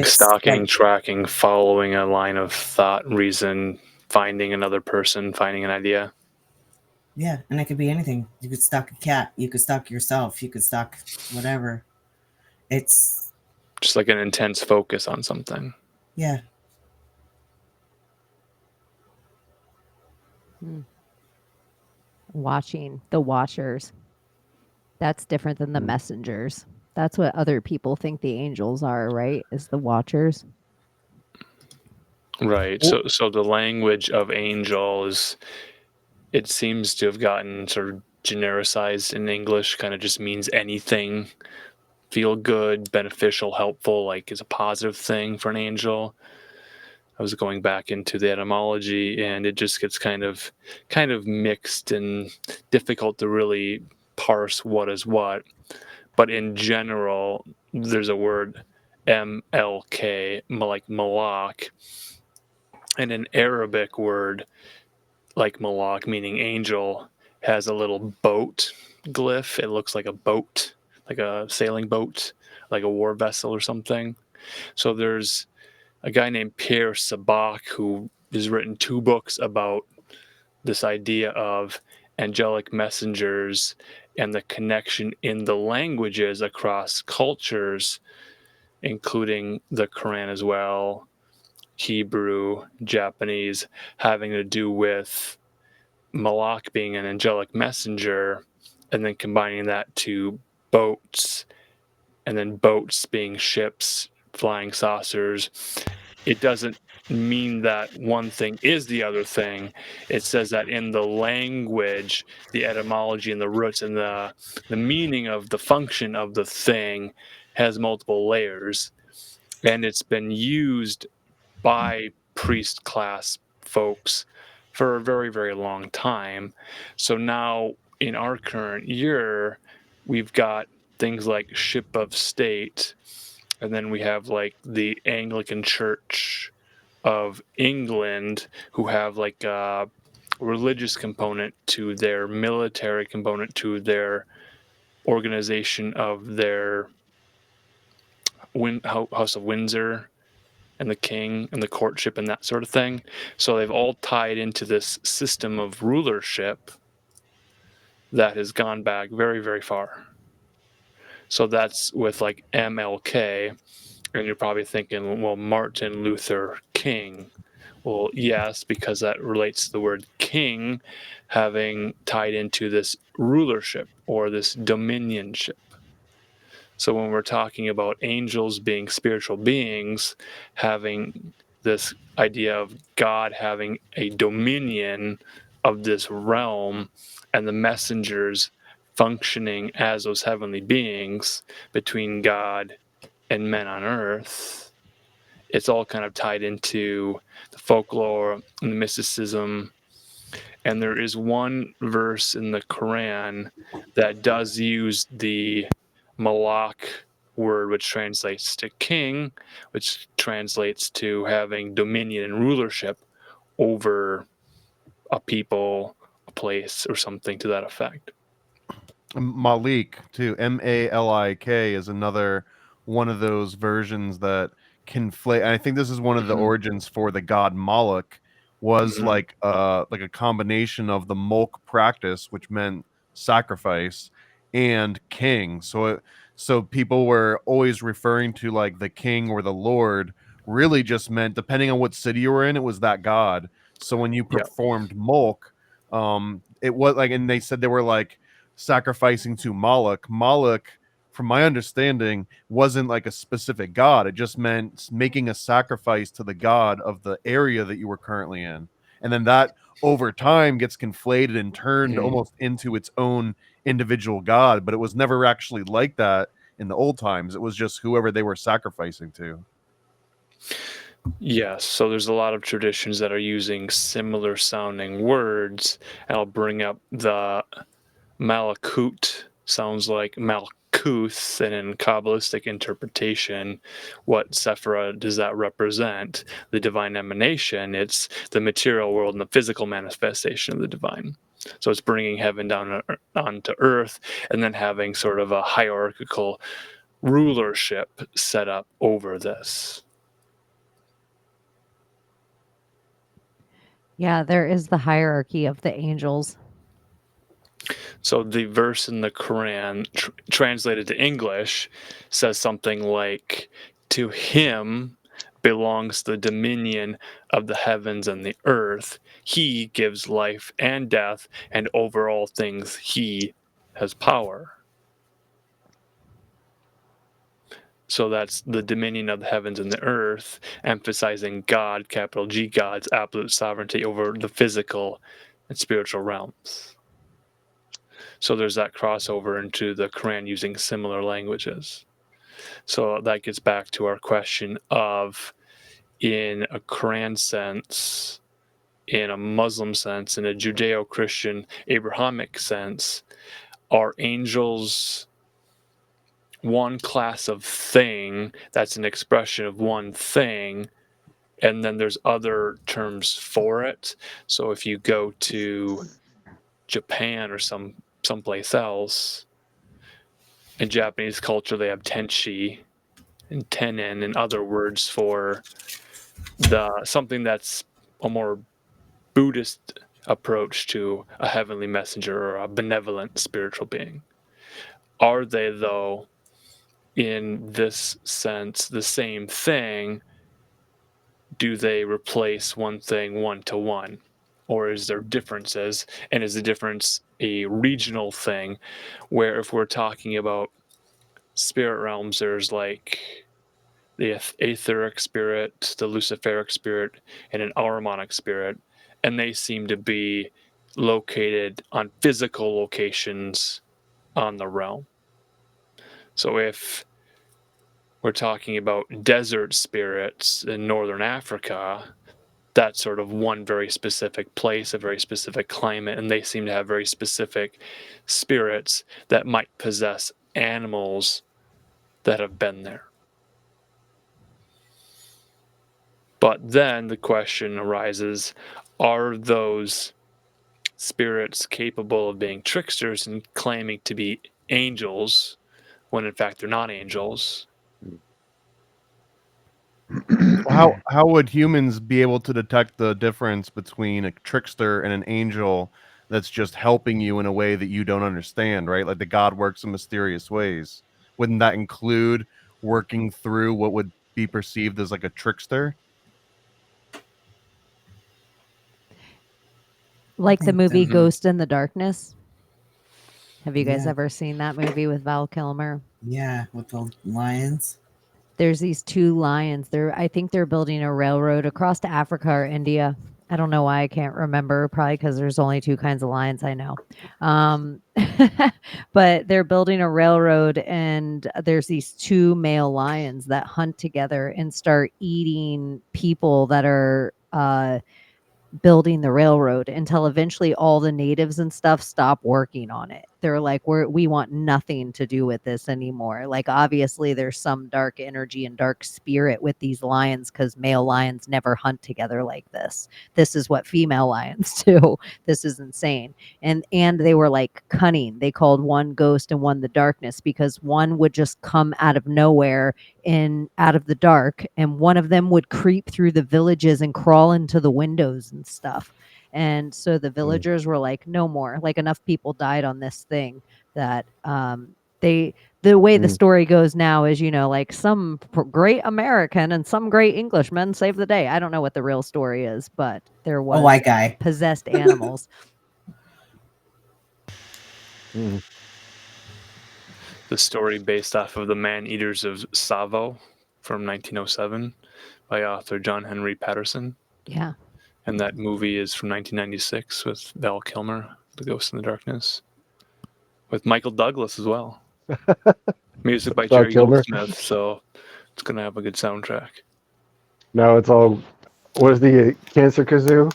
Speaker 9: stalking, tracking, following a line of thought, reason, finding another person, finding an idea.
Speaker 12: Yeah, and it could be anything. You could stalk a cat. You could stalk yourself. You could stalk whatever. It's
Speaker 9: just like an intense focus on something.
Speaker 12: Yeah.
Speaker 10: Watching the watchers. That's different than the messengers. That's what other people think the angels are, right? Is the watchers.
Speaker 9: Right. So the language of angel is, it seems to have gotten sort of genericized in English, kind of just means anything, feel good, beneficial, helpful, like is a positive thing for an angel. I was going back into the etymology, and it just gets kind of mixed and difficult to really parse what is what. But in general, there's a word MLK, like malak, and an Arabic word like malak, meaning angel, has a little boat glyph. It looks like a boat, like a sailing boat, like a war vessel or something. So there's a guy named Pierre Sabak who has written 2 books about this idea of angelic messengers and the connection in the languages across cultures, including the Quran as well, Hebrew, Japanese, having to do with Malak being an angelic messenger, and then combining that to boats, and then boats being ships, flying saucers. It doesn't mean that one thing is the other thing. It says that in the language, the etymology and the roots and the meaning of the function of the thing has multiple layers, and it's been used by priest class folks for a very, very long time. So now in our current year, we've got things like ship of state, and then we have like the Anglican Church of England, who have like a religious component to their military component to their organization of their House of Windsor and the king and the courtship and that sort of thing. So they've all tied into this system of rulership that has gone back very, very far. So that's with like MLK, and you're probably thinking, well, Martin Luther King. Well, yes, because that relates to the word king having tied into this rulership or this dominionship. So when we're talking about angels being spiritual beings, having this idea of God having a dominion of this realm, and the messengers functioning as those heavenly beings between God and men on earth, it's all kind of tied into the folklore and the mysticism. And there is one verse in the Quran that does use the Malak word, which translates to king, which translates to having dominion and rulership over a people, a place, or something to that effect.
Speaker 11: Malik too, Malik is another one of those versions that conflate. And I think this is one of the origins for the god Moloch, was like a combination of the Molk practice, which meant sacrifice, and king. So people were always referring to like the king or the lord, really just meant, depending on what city you were in, it was that god. So when you performed Molk, it was like, and they said they were like sacrificing to Moloch. Moloch, from my understanding, wasn't like a specific god. It just meant making a sacrifice to the god of the area that you were currently in. And then that over time gets conflated and turned almost into its own individual god. But it was never actually like that in the old times. It was just whoever they were sacrificing to.
Speaker 9: Yes, so there's a lot of traditions that are using similar sounding words. And I'll bring up the Malakut, sounds like Malkuth, and in Kabbalistic interpretation, what Sephirah does that represent? The divine emanation. It's the material world and the physical manifestation of the divine. So it's bringing heaven down onto earth, and then having sort of a hierarchical rulership set up over this.
Speaker 10: Yeah, there is the hierarchy of the angels.
Speaker 9: So the verse in the Quran, translated to English, says something like, "To him belongs the dominion of the heavens and the earth. He gives life and death, and over all things he has power." So that's the dominion of the heavens and the earth, emphasizing God, capital G, God's absolute sovereignty over the physical and spiritual realms. So there's that crossover into the Quran using similar languages. So that gets back to our question of, in a Quran sense, in a Muslim sense, in a Judeo-Christian Abrahamic sense, are angels one class of thing that's an expression of one thing, and then there's other terms for it? So if you go to Japan or someplace else, in Japanese culture, they have tenshi and tenin and other words for something that's a more Buddhist approach to a heavenly messenger or a benevolent spiritual being. Are they, though, in this sense, the same thing, do they replace one thing one-to-one? Or is there differences? And is the difference a regional thing where if we're talking about spirit realms, there's like the etheric spirit, the luciferic spirit, and an aramonic spirit, and they seem to be located on physical locations on the realm. So if we're talking about desert spirits in northern Africa, that's sort of one very specific place, a very specific climate, and they seem to have very specific spirits that might possess animals that have been there. But then the question arises, are those spirits capable of being tricksters and claiming to be angels when in fact they're not angels?
Speaker 11: How would humans be able to detect the difference between a trickster and an angel that's just helping you in a way that you don't understand, right? Like the God works in mysterious ways. Wouldn't that include working through what would be perceived as like a trickster?
Speaker 10: Like the
Speaker 12: think
Speaker 10: movie
Speaker 12: so.
Speaker 10: Ghost in the Darkness. Have you guys
Speaker 12: Yeah.
Speaker 10: ever seen that movie with Val Kilmer?
Speaker 12: Yeah, with the lions.
Speaker 10: There's these two lions. I think they're building a railroad across to Africa or India. I don't know why I can't remember. Probably because there's only two kinds of lions I know. But they're building a railroad, and there's these two male lions that hunt together and start eating people that are building the railroad until eventually all the natives and stuff stop working on it. They're like, we want nothing to do with this anymore. Like, obviously there's some dark energy and dark spirit with these lions, because male lions never hunt together like this. This is what female lions do. This is insane. And they were like cunning. They called one Ghost and one the Darkness, because one would just come out of nowhere out of the dark, and one of them would creep through the villages and crawl into the windows and stuff. And so the villagers were like, no more. Like, enough people died on this thing that the way the story goes now is, like some great American and some great Englishman saved the day. I don't know what the real story is, but there was
Speaker 12: white guy.
Speaker 10: possessed animals.
Speaker 9: The story based off of The Man-Eaters of Tsavo from 1907 by author John Henry Patterson.
Speaker 10: Yeah.
Speaker 9: And that movie is from 1996 with Val Kilmer, The Ghost in the Darkness, with Michael Douglas as well. Music by
Speaker 13: Val
Speaker 9: Jerry
Speaker 13: Kilmer.
Speaker 9: Goldsmith, so it's going to have a good soundtrack.
Speaker 13: No, it's all. What is the Cancer Kazoo?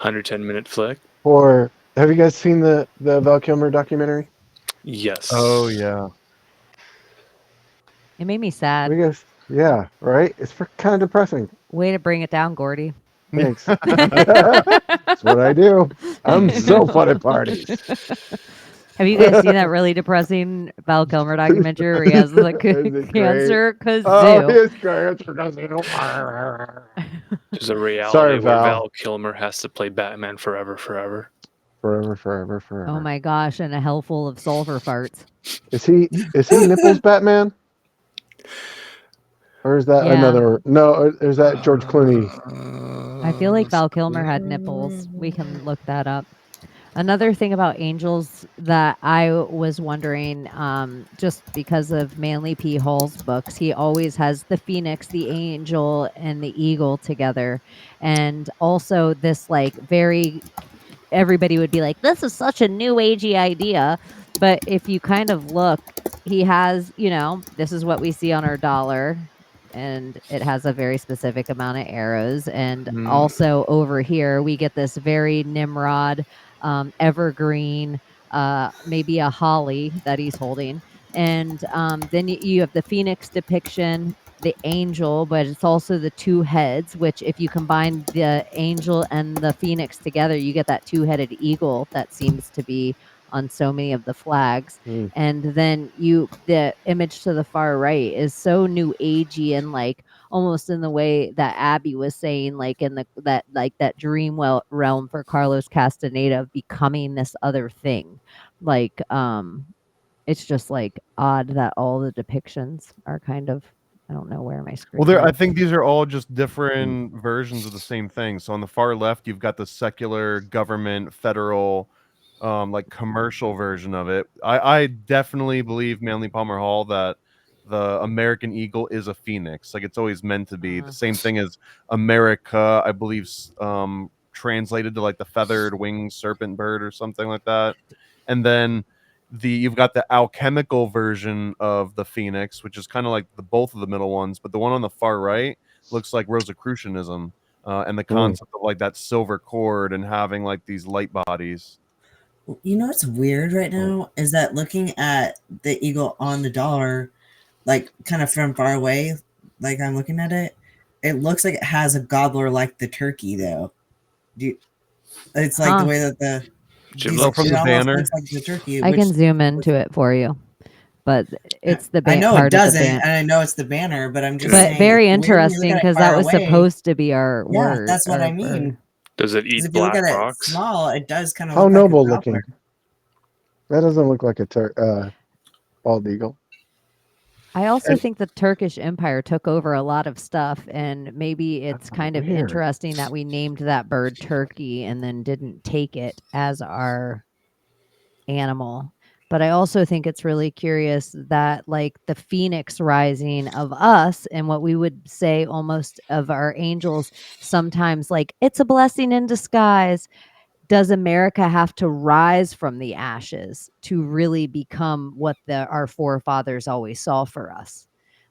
Speaker 9: 110-minute flick.
Speaker 13: Or have you guys seen the Val Kilmer documentary?
Speaker 9: Yes.
Speaker 11: Oh yeah.
Speaker 10: It made me sad.
Speaker 13: Yeah, right. It's kind of depressing.
Speaker 10: Way to bring it down, Gordy.
Speaker 13: Thanks. That's what I do. I'm so fun at parties.
Speaker 10: Have you guys seen that really depressing Val Kilmer documentary where he has the cancer kazoo?
Speaker 13: Oh, his cancer kazoo.
Speaker 9: There's a reality
Speaker 13: Sorry,
Speaker 9: where
Speaker 13: Val.
Speaker 9: Val Kilmer has to play Batman forever.
Speaker 13: Forever.
Speaker 10: Oh my gosh, and a hell full of sulfur farts.
Speaker 13: Is he Nipples Batman? Or is that another? No, or is that George Clooney?
Speaker 10: I feel like Val Kilmer had nipples. We can look that up. Another thing about angels that I was wondering, just because of Manly P. Hall's books, he always has the phoenix, the angel, and the eagle together. And also this everybody would be like, this is such a new agey idea. But if you kind of look, he has, this is what we see on our dollar. And it has a very specific amount of arrows. And also over here, we get this very Nimrod, evergreen, maybe a holly that he's holding. And then you have the phoenix depiction, the angel, but it's also the two heads, which if you combine the angel and the phoenix together, you get that two-headed eagle that seems to be on so many of the flags. And then the image to the far right is so new agey and like almost in the way that Abby was saying, like in that dream realm for Carlos Castaneda of becoming this other thing. Like it's just like odd that all the depictions are kind of I don't know where my screen.
Speaker 11: Well, I
Speaker 10: went.
Speaker 11: think these are all just different versions of the same thing. So on the far left, you've got the secular government, federal, like commercial version of it. I definitely believe, Manly Palmer Hall, that the American eagle is a phoenix. Like it's always meant to be. The same thing as America, I believe, translated to like the feathered winged serpent bird or something like that. And then you've got the alchemical version of the phoenix, which is kind of like both of the middle ones, but the one on the far right looks like Rosicrucianism, and the concept of like that silver cord and having like these light bodies.
Speaker 12: You know what's weird right now is that looking at the eagle on the dollar, like kind of from far away, like I'm looking at it, it looks like it has a gobbler like the turkey though. It's like the way that the
Speaker 11: from the banner.
Speaker 12: looks like the turkey.
Speaker 10: I can zoom into it for you, but it's the
Speaker 12: I know
Speaker 10: part
Speaker 12: it
Speaker 10: of the
Speaker 12: doesn't,
Speaker 10: ban-
Speaker 12: and I know it's the banner, but I'm just
Speaker 10: But
Speaker 12: saying.
Speaker 10: very
Speaker 12: when you look
Speaker 10: interesting
Speaker 12: at it
Speaker 10: because
Speaker 12: far
Speaker 10: that was
Speaker 12: away,
Speaker 10: supposed to be our
Speaker 12: yeah,
Speaker 10: word.
Speaker 12: that's what
Speaker 10: our
Speaker 12: I mean.
Speaker 10: bird.
Speaker 9: Does it
Speaker 12: 'Cause
Speaker 9: eat
Speaker 12: if you look
Speaker 9: black
Speaker 12: at it
Speaker 9: rocks?
Speaker 12: small, it does kind of
Speaker 13: How
Speaker 12: look
Speaker 13: noble
Speaker 12: like a
Speaker 13: looking.
Speaker 12: gobbler.
Speaker 13: That doesn't look like a bald eagle.
Speaker 10: I also think the Turkish Empire took over a lot of stuff, and maybe it's kind of
Speaker 13: weird.
Speaker 10: interesting that we named that bird turkey and then didn't take it as our animal. But I also think it's really curious that like the phoenix rising of us and what we would say almost of our angels sometimes like it's a blessing in disguise. Does America have to rise from the ashes to really become what our forefathers always saw for us?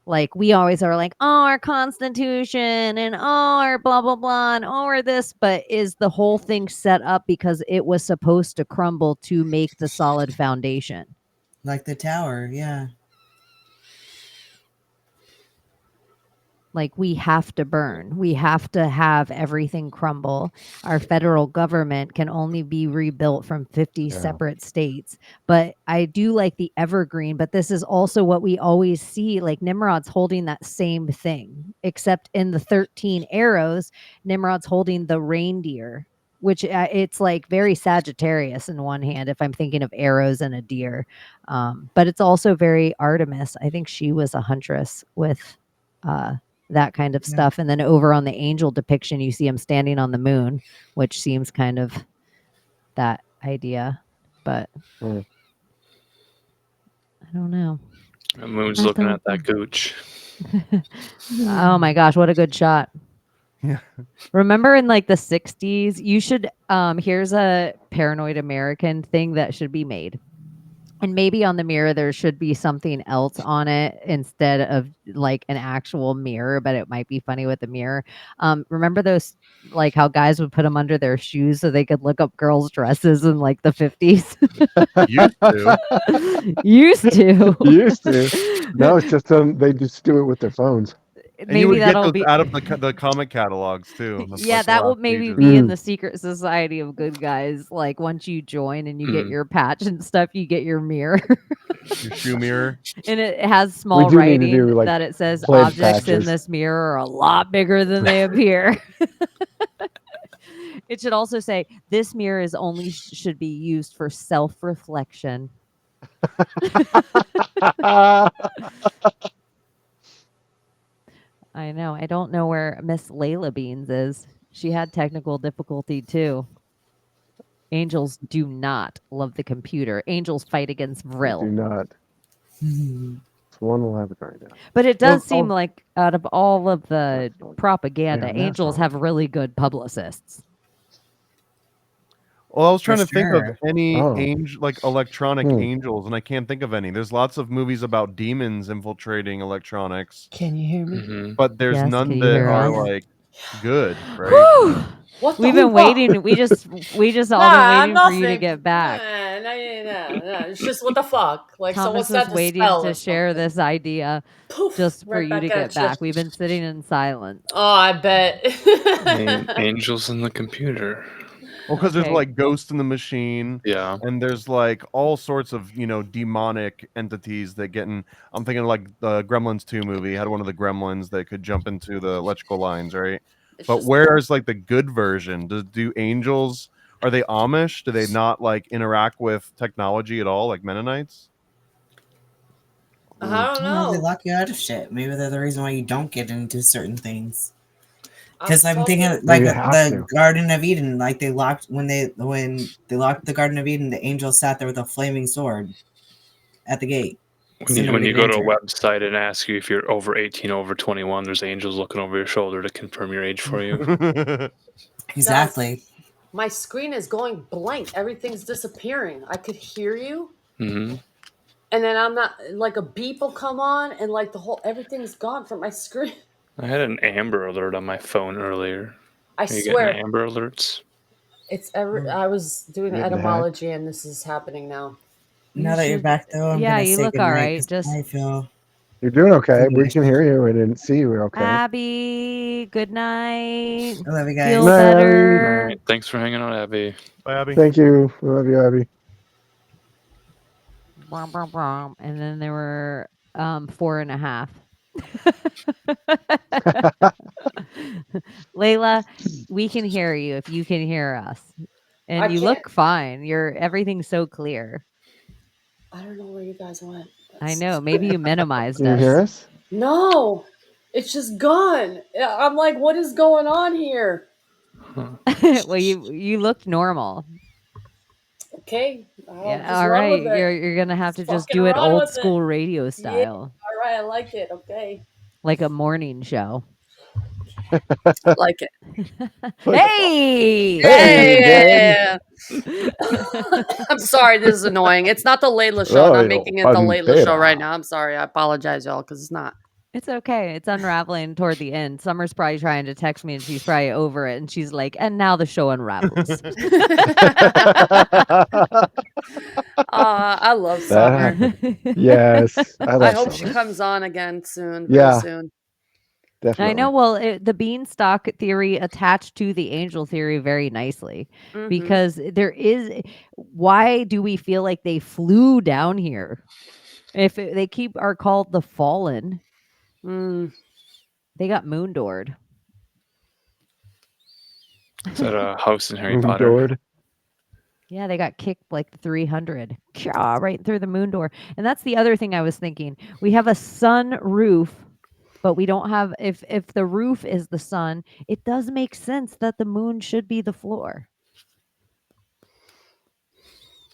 Speaker 10: Like we always are like, oh, our constitution and oh, our blah, blah, blah, and oh, our this, but is the whole thing set up because it was supposed to crumble to make the solid foundation?
Speaker 12: Like the tower, yeah.
Speaker 10: Like we have to burn. We have to have everything crumble. Our federal government can only be rebuilt from 50 separate states. But I do like the evergreen, but this is also what we always see. Like Nimrod's holding that same thing, except in the 13 arrows, Nimrod's holding the reindeer, which it's like very Sagittarius in one hand, if I'm thinking of arrows and a deer. But it's also very Artemis. I think she was a huntress with that kind of stuff. And then over on the angel depiction, you see him standing on the moon, which seems kind of that idea. But I don't know.
Speaker 9: The moon's looking at that gooch.
Speaker 10: Oh my gosh, what a good shot.
Speaker 11: Yeah.
Speaker 10: Remember in like the 60s, you should here's a Paranoid American thing that should be made. And maybe on the mirror, there should be something else on it instead of like an actual mirror, but it might be funny with the mirror. Remember those, like how guys would put them under their shoes so they could look up girls' dresses in like the 50s?
Speaker 11: Used to.
Speaker 10: Used to.
Speaker 13: Used to. No, it's just they just do it with their phones.
Speaker 11: And
Speaker 10: Maybe
Speaker 11: you would get
Speaker 10: that'll
Speaker 11: those
Speaker 10: be
Speaker 11: out of the comic catalogs too. That's
Speaker 10: yeah,
Speaker 11: like the
Speaker 10: that will
Speaker 11: last
Speaker 10: maybe
Speaker 11: pages.
Speaker 10: be in the secret society of good guys. Like once you join and you get
Speaker 9: Mm.
Speaker 10: your patch and stuff, you get your mirror.
Speaker 11: Your shoe mirror.
Speaker 10: And it has small
Speaker 13: do need to
Speaker 10: writing
Speaker 13: do, like,
Speaker 10: that it says
Speaker 13: pledge
Speaker 10: objects in
Speaker 13: patches.
Speaker 10: this mirror are a lot bigger than they appear. It should also say this mirror is only should be used for self-reflection. I know. I don't know where Miss Layla Beans is. She had technical difficulty too. Angels do not love the computer. Angels fight against Vril.
Speaker 13: Do not. It's 1:11 right now.
Speaker 10: But it does seem like out of all of the propaganda,
Speaker 13: Yeah, that's
Speaker 10: angels
Speaker 13: all.
Speaker 10: have really good publicists.
Speaker 11: Well, I was trying
Speaker 12: For
Speaker 11: to think of
Speaker 12: sure.
Speaker 11: any
Speaker 13: Oh.
Speaker 11: angel, like electronic
Speaker 13: Hmm.
Speaker 11: angels, and I can't think of any. There's lots of movies about demons infiltrating electronics,
Speaker 12: Can you hear me?
Speaker 9: Mhm.
Speaker 11: but there's
Speaker 10: Yes,
Speaker 11: none
Speaker 10: can you
Speaker 11: that
Speaker 10: hear
Speaker 11: are
Speaker 10: us?
Speaker 11: like good, right?
Speaker 10: Whew!
Speaker 8: What
Speaker 10: We've
Speaker 8: the
Speaker 10: been
Speaker 8: fuck?
Speaker 10: waiting. We just all
Speaker 8: Nah,
Speaker 10: been waiting for you to
Speaker 8: nothing.
Speaker 10: get back.
Speaker 8: Nah. It's just what the fuck? Like
Speaker 10: Thomas
Speaker 8: someone's
Speaker 10: was
Speaker 8: got the
Speaker 10: waiting
Speaker 8: spell
Speaker 10: to
Speaker 8: or
Speaker 10: share
Speaker 8: something.
Speaker 10: this idea
Speaker 8: Poof,
Speaker 10: just for
Speaker 8: right
Speaker 10: you to
Speaker 8: back
Speaker 10: get
Speaker 8: at you.
Speaker 10: back. We've been sitting in silence.
Speaker 8: Oh, I bet.
Speaker 9: Angels in the computer.
Speaker 11: Well, because there's
Speaker 10: Okay.
Speaker 11: like Ghost in the Machine,
Speaker 9: Yeah.
Speaker 11: and there's like all sorts of demonic entities that get in. I'm thinking like the Gremlins 2 movie had one of the gremlins that could jump into the electrical lines, right?
Speaker 8: It's
Speaker 11: But
Speaker 8: just-
Speaker 11: where's like the good version? Do angels, are they Amish? Do they not like interact with technology at all, like Mennonites?
Speaker 8: I don't
Speaker 12: Well, they
Speaker 8: know.
Speaker 12: lock you out of shit. Maybe they're the reason why you don't get into certain things.
Speaker 8: I
Speaker 12: Because
Speaker 8: was
Speaker 12: I'm thinking
Speaker 8: talking.
Speaker 12: like
Speaker 13: You have
Speaker 12: the
Speaker 13: to.
Speaker 12: Garden of Eden, like they locked when they locked the Garden of Eden, the angel sat there with a flaming sword at the gate.
Speaker 9: When
Speaker 12: So
Speaker 9: you, when
Speaker 12: nobody
Speaker 9: you
Speaker 12: could
Speaker 9: go to a
Speaker 12: enter.
Speaker 9: website and ask you if you're over 18, over 21, there's angels looking over your shoulder to confirm your age for you.
Speaker 12: Exactly.
Speaker 8: My screen is going blank. Everything's disappearing. I could hear you,
Speaker 9: Hmm.
Speaker 8: and then I'm not like a beep will come on, and like the whole everything's gone from my screen.
Speaker 9: I had an Amber Alert on my phone earlier.
Speaker 8: I
Speaker 9: Are you getting
Speaker 8: swear,
Speaker 9: Amber Alerts?
Speaker 8: it's ever. I was doing
Speaker 13: Getting hacked.
Speaker 8: etymology, and this is happening now.
Speaker 12: Now that you're back, though, I'm
Speaker 10: Yeah,
Speaker 12: gonna
Speaker 10: you
Speaker 12: say
Speaker 10: look all
Speaker 12: goodnight
Speaker 10: right.
Speaker 12: because
Speaker 10: Just
Speaker 12: I feel
Speaker 13: You're doing okay. We
Speaker 12: foolish.
Speaker 13: can hear you. I didn't see you. Okay.
Speaker 10: Abby, good night.
Speaker 12: I love you
Speaker 10: Feel
Speaker 12: guys.
Speaker 13: Night, Abby.
Speaker 10: better.
Speaker 9: All right, thanks for hanging out, Abby.
Speaker 11: Bye, Abby.
Speaker 13: Thank you. I love you, Abby.
Speaker 10: Brum, brum, brum. And then there were 4.5. Layla, we can hear you if you can hear us.
Speaker 8: I
Speaker 10: And you
Speaker 8: can't.
Speaker 10: look fine. Everything's so clear.
Speaker 8: I don't know where you guys went.
Speaker 10: I know. Maybe you minimized
Speaker 13: Can you hear
Speaker 10: us.
Speaker 13: us?
Speaker 8: No, it's just gone. I'm like, what is going on here?
Speaker 10: Well, you looked normal.
Speaker 8: Okay, I'll
Speaker 10: Yeah,
Speaker 8: just
Speaker 10: all
Speaker 8: run
Speaker 10: right.
Speaker 8: with it.
Speaker 10: You're gonna have to just
Speaker 8: Fucking
Speaker 10: do it
Speaker 8: run
Speaker 10: old
Speaker 8: with it.
Speaker 10: school radio
Speaker 8: Yeah.
Speaker 10: style,
Speaker 8: All right, I like it. Okay,
Speaker 10: like a morning show.
Speaker 8: I like it.
Speaker 10: Hey!
Speaker 13: Hey, babe.
Speaker 8: Yeah. I'm sorry, this is annoying. It's not the Layla show, and
Speaker 13: Oh,
Speaker 8: I'm
Speaker 13: yo,
Speaker 8: making it the Layla show right
Speaker 13: pantera.
Speaker 8: now. I'm sorry. I apologize, y'all, because it's not.
Speaker 10: It's okay. It's unraveling toward the end. Summer's probably trying to text me and she's probably over it. And she's like, and now the show unravels.
Speaker 8: I love
Speaker 13: That
Speaker 8: Summer.
Speaker 13: happened. Yes, I
Speaker 8: I
Speaker 13: love
Speaker 8: hope she
Speaker 13: summer.
Speaker 8: comes on again soon, real
Speaker 13: Yeah,
Speaker 8: soon.
Speaker 10: I
Speaker 13: definitely.
Speaker 10: know. Well, the beanstalk theory attached to the angel theory very nicely
Speaker 8: Mm-hmm.
Speaker 10: because there is. Why do we feel like they flew down here? If they are called the fallen, they got moondoored.
Speaker 9: Is that a house in Harry
Speaker 13: Moon
Speaker 9: Potter?
Speaker 13: Doored.
Speaker 10: Yeah, they got kicked like 300 right through the moon door. And that's the other thing I was thinking. We have a sun roof, but we don't have if the roof is the sun, it does make sense that the moon should be the floor.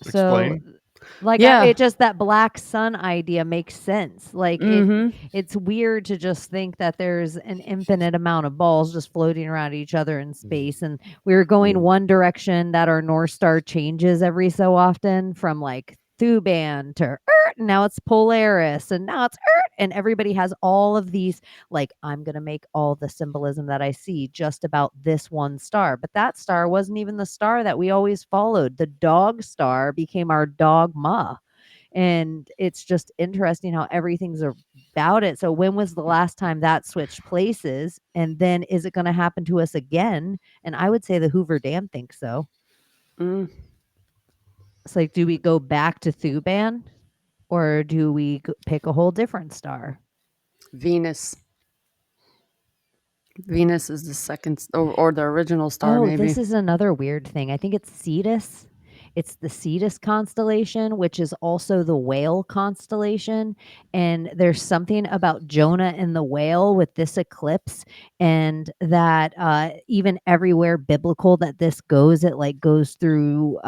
Speaker 10: So
Speaker 11: Explain.
Speaker 10: like
Speaker 8: Yeah.
Speaker 10: it just that black sun idea makes sense. Like it's weird to just think that there's an infinite amount of balls just floating around each other in space, and we're going one direction that our North Star changes every so often from like Thuban to Earth, and now it's Polaris, and now it's Earth, and everybody has all of these like I'm gonna make all the symbolism that I see just about this one star, but that star wasn't even the star that we always followed. The dog star became our dogma, and it's just interesting how everything's about it. So when was the last time that switched places, and then is it going to happen to us again? And I would say the Hoover Dam thinks so. It's like, do we go back to Thuban, or do we pick a whole different star?
Speaker 8: Venus. Venus is the second or the original star,
Speaker 10: Oh,
Speaker 8: maybe.
Speaker 10: this is another weird thing. I think it's Cetus. It's the Cetus constellation, which is also the whale constellation. And there's something about Jonah and the whale with this eclipse, and that even everywhere biblical that this goes, it like goes through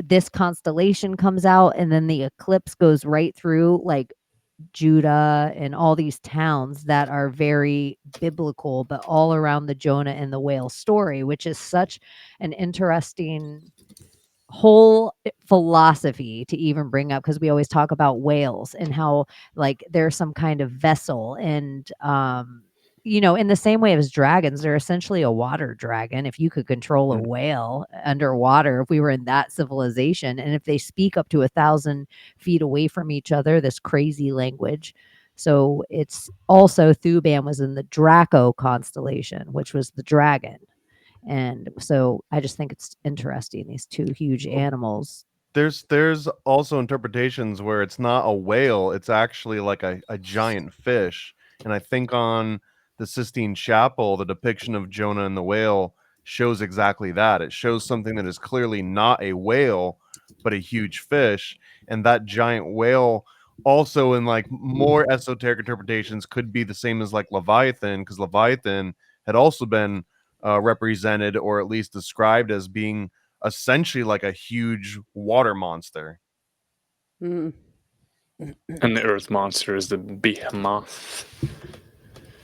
Speaker 10: this constellation comes out, and then the eclipse goes right through like Judah and all these towns that are very biblical, but all around the Jonah and the whale story, which is such an interesting whole philosophy to even bring up, because we always talk about whales and how like they're some kind of vessel, and in the same way as dragons, they're essentially a water dragon. If you could control a whale underwater, if we were in that civilization, and if they speak up to 1,000 feet away from each other, this crazy language. So it's also Thuban was in the Draco constellation, which was the dragon. And so I just think it's interesting, these two huge animals.
Speaker 11: There's also interpretations where it's not a whale, it's actually like a giant fish. And I think on the Sistine Chapel, the depiction of Jonah and the whale shows exactly that. It shows something that is clearly not a whale, but a huge fish. And that giant whale also in like more esoteric interpretations could be the same as like Leviathan, because Leviathan had also been represented or at least described as being essentially like a huge water monster.
Speaker 8: Mm.
Speaker 9: And the earth monster is the behemoth.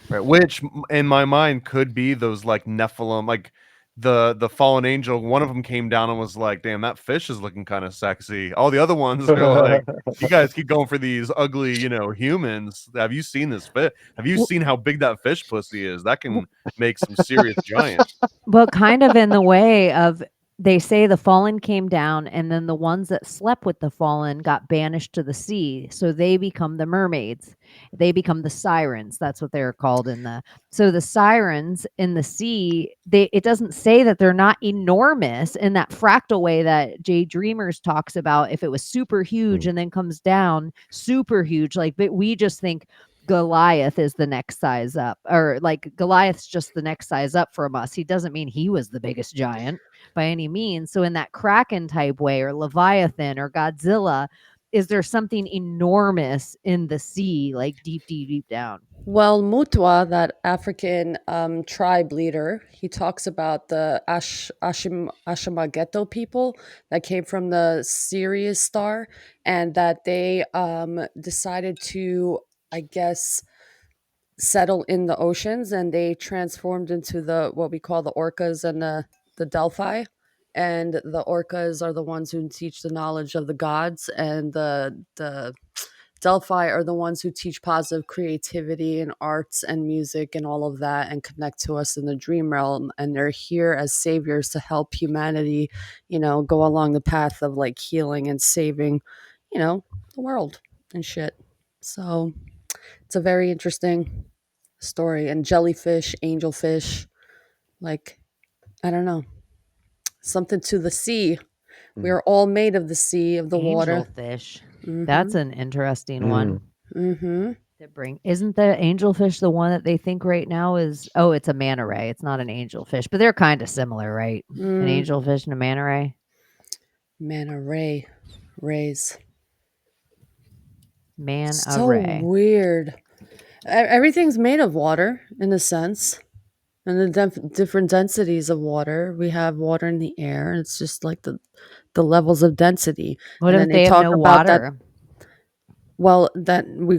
Speaker 11: Right, which in my mind could be those like Nephilim, like the fallen angel. One of them came down and was like, "Damn, that fish is looking kind of sexy." All the other ones are like, "You guys keep going for these ugly, humans. Have you seen this fish? Have you seen how big that fish pussy is? That can make some serious giants."
Speaker 10: But kind of in the way of, they say the fallen came down, and then the ones that slept with the fallen got banished to the sea. So they become the mermaids. They become the sirens. That's what they're called in the. So the sirens in the sea, it doesn't say that they're not enormous in that fractal way that Jay Dreamers talks about. If it was super huge and then comes down super huge, like, but we just think Goliath is the next size up, or like Goliath's just the next size up from us. He doesn't mean he was the biggest giant by any means. So in that Kraken type way, or Leviathan or Godzilla, is there something enormous in the sea, like deep down?
Speaker 8: Well, Mutwa, that African tribe leader, he talks about the Ashimaghetto people that came from the Sirius star, and that they decided to, I guess, settle in the oceans, and they transformed into the what we call the orcas and the Delphi. And the orcas are the ones who teach the knowledge of the gods, and the Delphi are the ones who teach positive creativity and arts and music and all of that, and connect to us in the dream realm. And they're here as saviors to help humanity, go along the path of like healing and saving, the world and shit. So it's a very interesting story. And jellyfish, angelfish, like, I don't know, something to the sea. We are all made of the sea, of the water.
Speaker 10: Angelfish.
Speaker 8: Mhm.
Speaker 10: That's an interesting one.
Speaker 8: Mm-hmm.
Speaker 10: To bring, isn't the angelfish the one that they think right now is? Oh, it's a manta ray. It's not an angelfish, but they're kind of similar, right? An angelfish and a manta ray.
Speaker 8: Manta ray, rays.
Speaker 10: So
Speaker 8: weird. Everything's made of water in a sense, and the different densities of water. We have water in the air, and it's just like the levels of density.
Speaker 10: What
Speaker 8: and
Speaker 10: if they have no water?
Speaker 8: Well, that we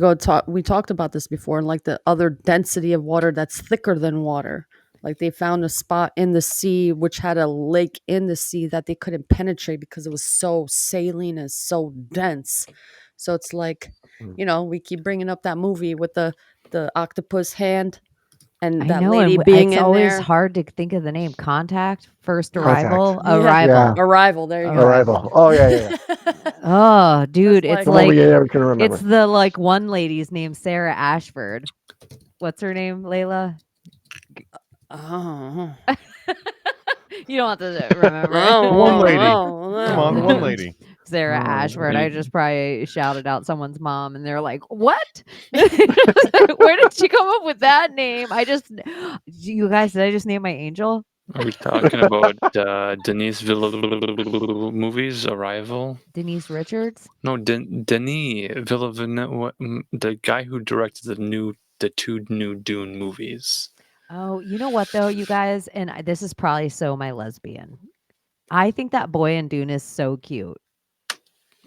Speaker 8: talked about this before, and like the other density of water that's thicker than water. Like they found a spot in the sea which had a lake in the sea that they couldn't penetrate because it was so saline and so dense. So it's like, we keep bringing up that movie with the octopus hand and
Speaker 10: I
Speaker 8: that
Speaker 10: know,
Speaker 8: lady
Speaker 10: and
Speaker 8: being
Speaker 10: it's
Speaker 8: in
Speaker 10: always
Speaker 8: there.
Speaker 10: hard to think of the name. Contact, first
Speaker 13: Contact.
Speaker 10: arrival,
Speaker 8: Yeah.
Speaker 10: arrival.
Speaker 8: Arrival. There you go.
Speaker 13: Arrival. Oh yeah.
Speaker 10: Oh, dude,
Speaker 8: Just
Speaker 10: it's
Speaker 8: like-
Speaker 10: like
Speaker 13: we never can remember.
Speaker 10: it's the like one lady's name, Sarah Ashford. What's her name, Layla?
Speaker 8: Oh.
Speaker 10: You don't have to remember.
Speaker 8: Oh,
Speaker 11: One lady.
Speaker 8: oh,
Speaker 11: Come on, the one lady.
Speaker 10: Sarah
Speaker 13: Oh,
Speaker 10: Ashford.
Speaker 9: right.
Speaker 10: I just probably shouted out someone's mom, and they're like, "What? Where did she come up with that name?" You guys, did I just name my angel?
Speaker 9: Are we talking about Denise Villeneuve movies? Arrival?
Speaker 10: Denise Richards.
Speaker 9: No, Denis Villeneuve, the guy who directed the two new Dune movies.
Speaker 10: Oh, you know what though, you guys, and this is probably so my lesbian. I think that boy in Dune is so cute.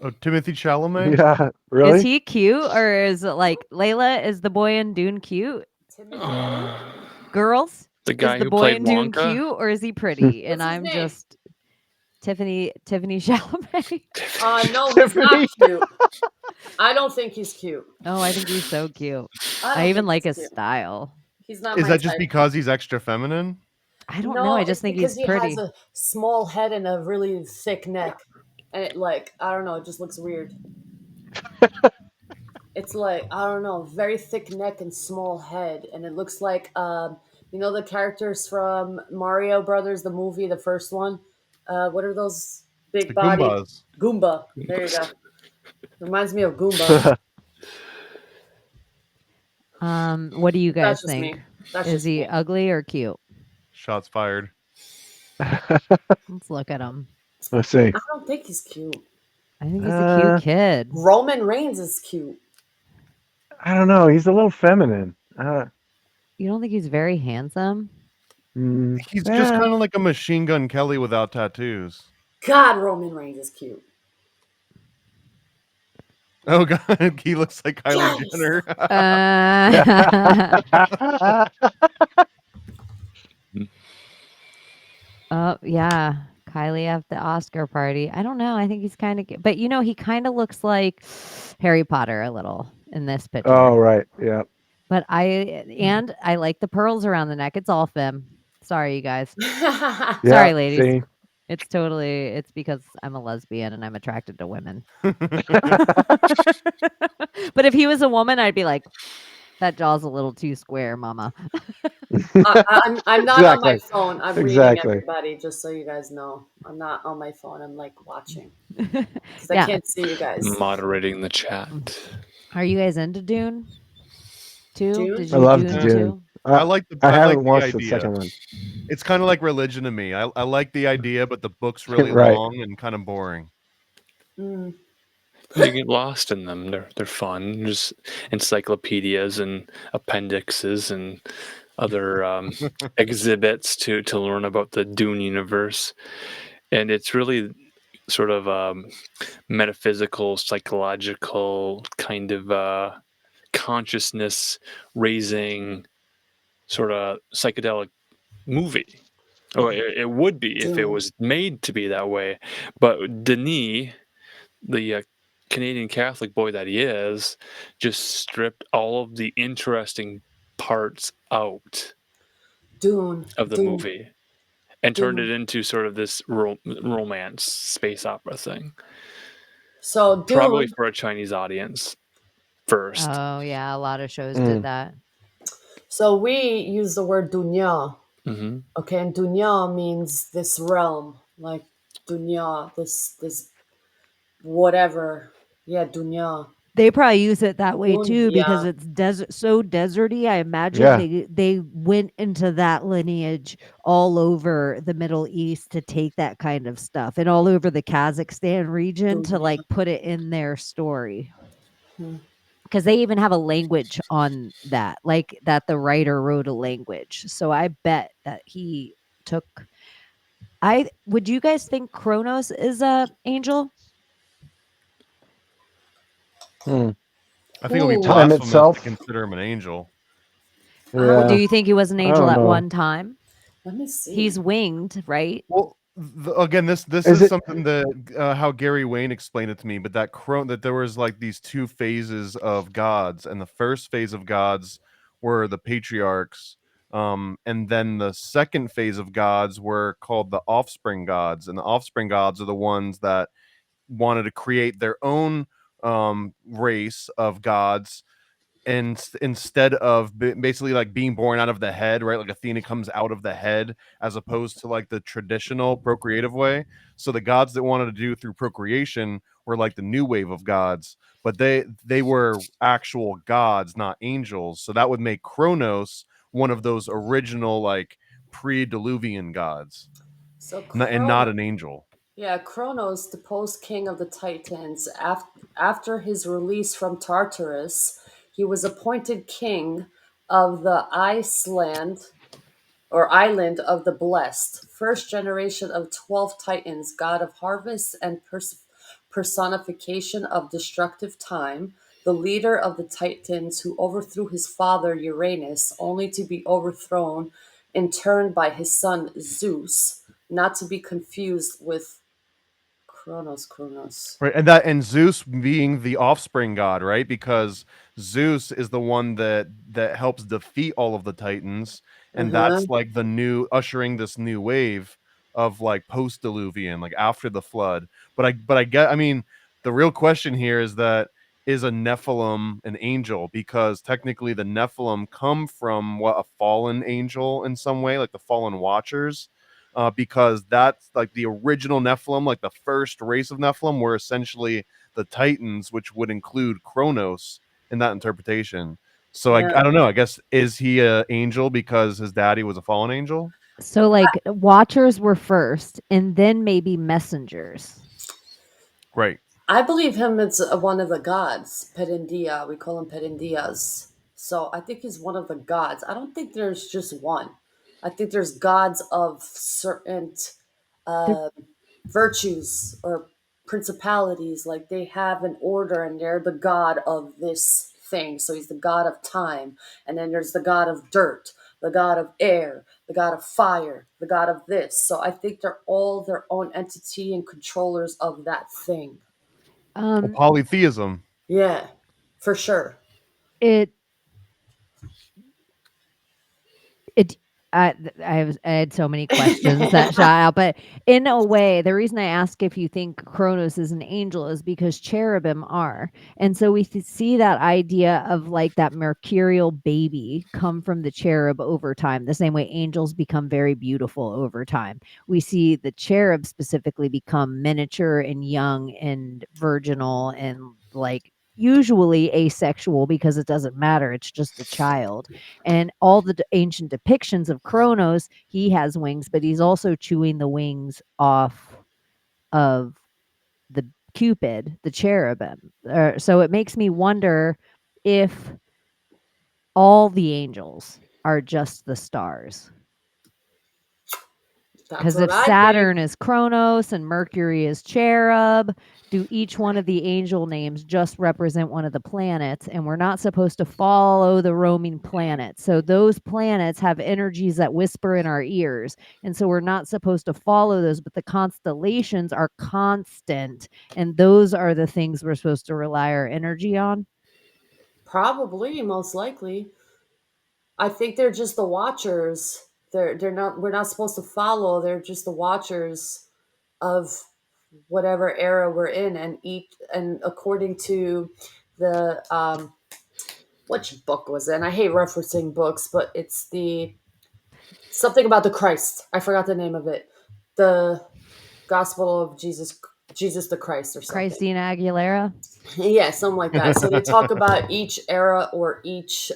Speaker 11: Oh, Timothy Chalamet.
Speaker 13: Yeah, really?
Speaker 10: Is he cute, or is it like Layla? Is the boy in Dune cute? Girls,
Speaker 9: The guy
Speaker 10: is the
Speaker 9: who
Speaker 10: boy
Speaker 9: played
Speaker 10: in Dune
Speaker 9: Wonka?
Speaker 10: cute, or is he pretty? And
Speaker 8: What's his
Speaker 10: I'm
Speaker 8: name?
Speaker 10: just Tiffany Chalamet.
Speaker 8: No, he's not cute. I don't think he's cute.
Speaker 10: Oh, I think he's so cute.
Speaker 8: I don't
Speaker 10: I even
Speaker 8: think
Speaker 10: like
Speaker 8: he's
Speaker 10: his
Speaker 8: cute.
Speaker 10: style.
Speaker 8: He's not
Speaker 11: Is
Speaker 8: my
Speaker 11: that just
Speaker 8: type.
Speaker 11: because he's extra feminine?
Speaker 10: I don't
Speaker 8: No,
Speaker 10: know. I
Speaker 8: it's
Speaker 10: just think
Speaker 8: because
Speaker 10: he's pretty.
Speaker 8: He has a small head and a really thick neck, and I don't know, it just looks weird. It's like, I don't know, very thick neck and small head, and it looks like the characters from Mario Brothers, the movie, the first one. What are those big
Speaker 11: The
Speaker 8: body?
Speaker 11: Goombas.
Speaker 8: Goomba. There you go. Reminds me of Goomba.
Speaker 10: What do you guys
Speaker 8: That's just
Speaker 10: think?
Speaker 8: me. That's
Speaker 10: Is
Speaker 8: just
Speaker 10: he
Speaker 8: me.
Speaker 10: ugly or cute?
Speaker 11: Shots fired.
Speaker 10: Let's look at him.
Speaker 13: Let's see.
Speaker 8: I don't think he's cute.
Speaker 10: I think he's a cute kid.
Speaker 8: Roman Reigns is cute.
Speaker 13: I don't know. He's a little feminine.
Speaker 10: You don't think he's very handsome?
Speaker 11: He's just kind of like a Machine Gun Kelly without tattoos.
Speaker 8: God, Roman Reigns is cute.
Speaker 11: Oh God, he looks like Kylie
Speaker 8: Yes.
Speaker 11: Jenner.
Speaker 10: Oh, yeah. Kylie at the Oscar party. I don't know. I think he's kind of, but he kind of looks like Harry Potter a little in this picture.
Speaker 13: Oh, right. Yeah.
Speaker 10: But I like the pearls around the neck. It's all femme. Sorry, you guys. Sorry, ladies.
Speaker 13: See?
Speaker 10: It's because I'm a lesbian and I'm attracted to women. But if he was a woman, I'd be like, that jaw's a little too square, mama.
Speaker 8: I'm not on my phone. I'm reading
Speaker 13: Exactly.
Speaker 8: everybody, just so you guys know. I'm not on my phone. I'm like watching. Because I can't see you guys.
Speaker 9: Moderating the chat.
Speaker 10: Are you guys into Dune? Too?
Speaker 8: Dune?
Speaker 10: Did
Speaker 13: I
Speaker 10: you
Speaker 13: love
Speaker 10: Dune
Speaker 13: Dune.
Speaker 10: too?
Speaker 11: I like the.
Speaker 13: I
Speaker 11: I
Speaker 13: haven't
Speaker 11: like
Speaker 13: watched
Speaker 11: the
Speaker 13: the
Speaker 11: idea.
Speaker 13: second one.
Speaker 11: It's kind of like religion to me. I like the idea, but the book's really
Speaker 13: Right.
Speaker 11: long and kind of boring.
Speaker 9: You get lost in them. They're fun. There's encyclopedias and appendixes and other exhibits to learn about the Dune universe, and it's really sort of metaphysical, psychological kind of consciousness raising sort of psychedelic movie. Or it would be if it was made to be that way. But Denis, the Canadian Catholic boy that he is, just stripped all of the interesting parts out
Speaker 8: Dune
Speaker 9: of the movie and turned
Speaker 8: Dune.
Speaker 9: it into sort of this romance space opera thing.
Speaker 8: So Dune.
Speaker 9: Probably for a Chinese audience first.
Speaker 10: Oh, yeah. A lot of shows did that.
Speaker 8: So we use the word dunya.
Speaker 9: Mm-hmm.
Speaker 8: Okay, and dunya means this realm, like dunya, this whatever. Yeah, dunya.
Speaker 10: They probably use it that way too because
Speaker 8: Yeah.
Speaker 10: it's deserty. I imagine they went into that lineage all over the Middle East to take that kind of stuff and all over the Kazakhstan region to like put it in their story. Because they even have a language on that, like that the writer wrote a language. So I bet that he took. Would you guys think Kronos is a angel?
Speaker 11: I think it would be
Speaker 13: Time
Speaker 11: blasphemous
Speaker 13: itself.
Speaker 11: to consider him an angel.
Speaker 13: Yeah.
Speaker 10: Do you think he was an
Speaker 13: I
Speaker 10: angel
Speaker 13: don't
Speaker 10: at
Speaker 13: know.
Speaker 10: one time?
Speaker 8: Let me see.
Speaker 10: He's winged, right?
Speaker 11: Well, again, this
Speaker 13: Is
Speaker 11: is
Speaker 13: it-
Speaker 11: something that how Gary Wayne explained it to me. But that there was like these two phases of gods, and the first phase of gods were the patriarchs, and then the second phase of gods were called the offspring gods, and the offspring gods are the ones that wanted to create their own race of gods. And instead of basically like being born out of the head, right? Like Athena comes out of the head as opposed to like the traditional procreative way. So the gods that wanted to do through procreation were like the new wave of gods, but they were actual gods, not angels. So that would make Kronos one of those original like pre-Diluvian gods,
Speaker 8: So
Speaker 11: and not an angel.
Speaker 8: Yeah, Kronos, the post-king of the Titans, after his release from Tartarus, he was appointed king of the island of the Blessed, first generation of 12 Titans, god of harvest and personification of destructive time, the leader of the Titans who overthrew his father Uranus, only to be overthrown in turn by his son Zeus, not to be confused with Kronos.
Speaker 11: Right, and Zeus being the offspring god, right? Because Zeus is the one that helps defeat all of the Titans, and that's like the new ushering this new wave of like post-Diluvian, like after the flood. But I mean, the real question here is that is a Nephilim an angel? Because technically the Nephilim come from a fallen angel in some way, like the fallen watchers. Because that's like the original Nephilim, like the first race of Nephilim were essentially the Titans, which would include Kronos in that interpretation. So I don't know. I guess, is he an angel because his daddy was a fallen angel?
Speaker 10: So like watchers were first and then maybe messengers.
Speaker 11: Right.
Speaker 8: I believe him as one of the gods, Pedindia. We call him Pedindias. So I think he's one of the gods. I don't think there's just one. I think there's gods of certain
Speaker 10: They're
Speaker 8: uh, virtues or principalities. Like they have an order and they're the god of this thing. So he's the god of time. And then there's the god of dirt, the god of air, the god of fire, the god of this. So I think they're all their own entity and controllers of that thing.
Speaker 11: Polytheism.
Speaker 8: Yeah, for sure.
Speaker 10: it It I had so many questions that shot out, but in a way, the reason I ask if you think Kronos is an angel is because cherubim are. And so we see that idea of like that mercurial baby come from the cherub over time, the same way angels become very beautiful over time. We see the cherub specifically become miniature and young and virginal and like usually asexual because it doesn't matter. It's just a child. And all the ancient depictions of Kronos, he has wings, but he's also chewing the wings off of the Cupid, the cherubim. So it makes me wonder if all the angels are just the stars.
Speaker 8: That's
Speaker 10: Because
Speaker 8: what
Speaker 10: if
Speaker 8: I
Speaker 10: Saturn
Speaker 8: think.
Speaker 10: is Kronos and Mercury is cherub, do each one of the angel names just represent one of the planets? And we're not supposed to follow the roaming planets. So those planets have energies that whisper in our ears. And so we're not supposed to follow those, but the constellations are constant. And those are the things we're supposed to rely our energy on.
Speaker 8: Probably, most likely. I think they're just the watchers. They're not. We're not supposed to follow. They're just the watchers of whatever era we're in, and according to the which book was it? And I hate referencing books, but it's the something about the Christ. I forgot the name of it. The Gospel of Jesus the Christ or something.
Speaker 10: Christina Aguilera.
Speaker 8: Yeah, something like that. So they talk about each era or each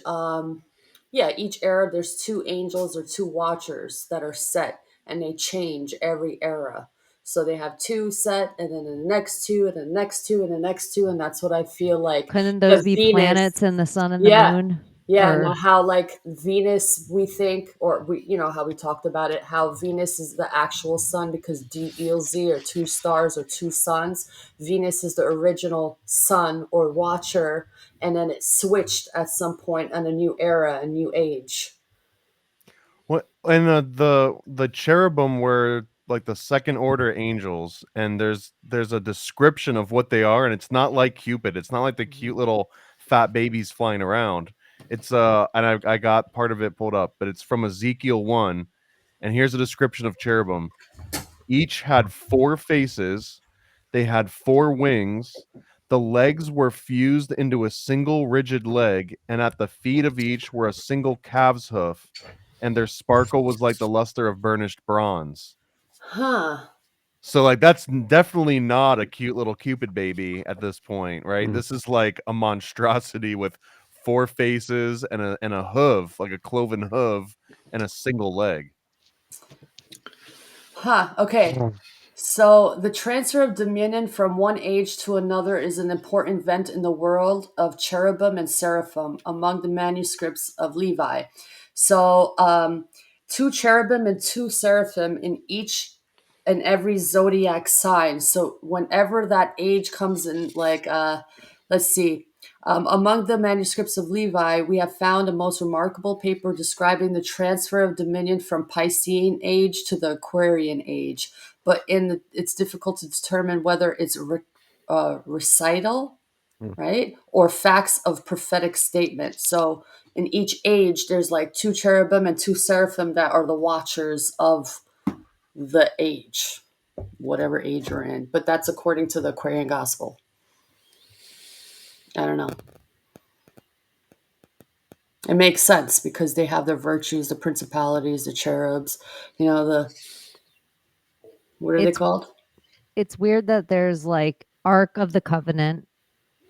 Speaker 8: era there's two angels or two watchers that are set and they change every era. So they have two set and then the next two and the next two and the next two, and that's what I feel like
Speaker 10: Couldn't those
Speaker 8: the
Speaker 10: be
Speaker 8: Venus.
Speaker 10: planets and the sun and the
Speaker 8: Yeah.
Speaker 10: moon?
Speaker 8: Yeah, and
Speaker 10: Or
Speaker 8: how like Venus, we think, or we, how we talked about it, how Venus is the actual sun because DLZ are two stars or two suns. Venus is the original sun or watcher, and then it switched at some point on a new era, a new age.
Speaker 11: What and the cherubim were like the second order angels, and there's a description of what they are, and it's not like Cupid. It's not like the cute little fat babies flying around. It's and I got part of it pulled up, but it's from Ezekiel 1, and here's a description of cherubim. Each had four faces, they had four wings. The legs were fused into a single rigid leg, and at the feet of each were a single calf's hoof, and their sparkle was like the luster of burnished bronze.
Speaker 8: Huh.
Speaker 11: So, like, that's definitely not a cute little Cupid baby at this point, right? This is like a monstrosity with four faces and a hoof, like a cloven hoof, and a single leg.
Speaker 8: Huh. Okay. So, the transfer of dominion from one age to another is an important event in the world of cherubim and seraphim among the manuscripts of Levi. So, two cherubim and two seraphim in each and every zodiac sign. So, whenever that age comes in, like, let's see, among the manuscripts of Levi, we have found a most remarkable paper describing the transfer of dominion from Piscean age to the Aquarian age. But it's difficult to determine whether it's recital, right, or facts of prophetic statement. So in each age, there's like two cherubim and two seraphim that are the watchers of the age, whatever age you're in. But that's according to the Aquarian Gospel. I don't know. It makes sense because they have their virtues, the principalities, the cherubs, what are they called?
Speaker 10: It's weird that there's like Ark of the Covenant,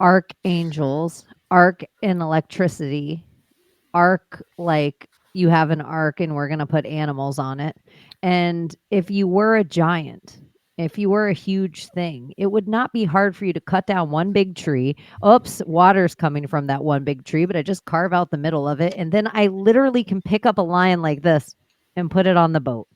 Speaker 10: archangels, arc in electricity, arc like you have an ark and we're going to put animals on it. And if you were a giant If you were a huge thing, it would not be hard for you to cut down one big tree. Oops, water's coming from that one big tree, but I just carve out the middle of it. And then I literally can pick up a lion like this and put it on the boat.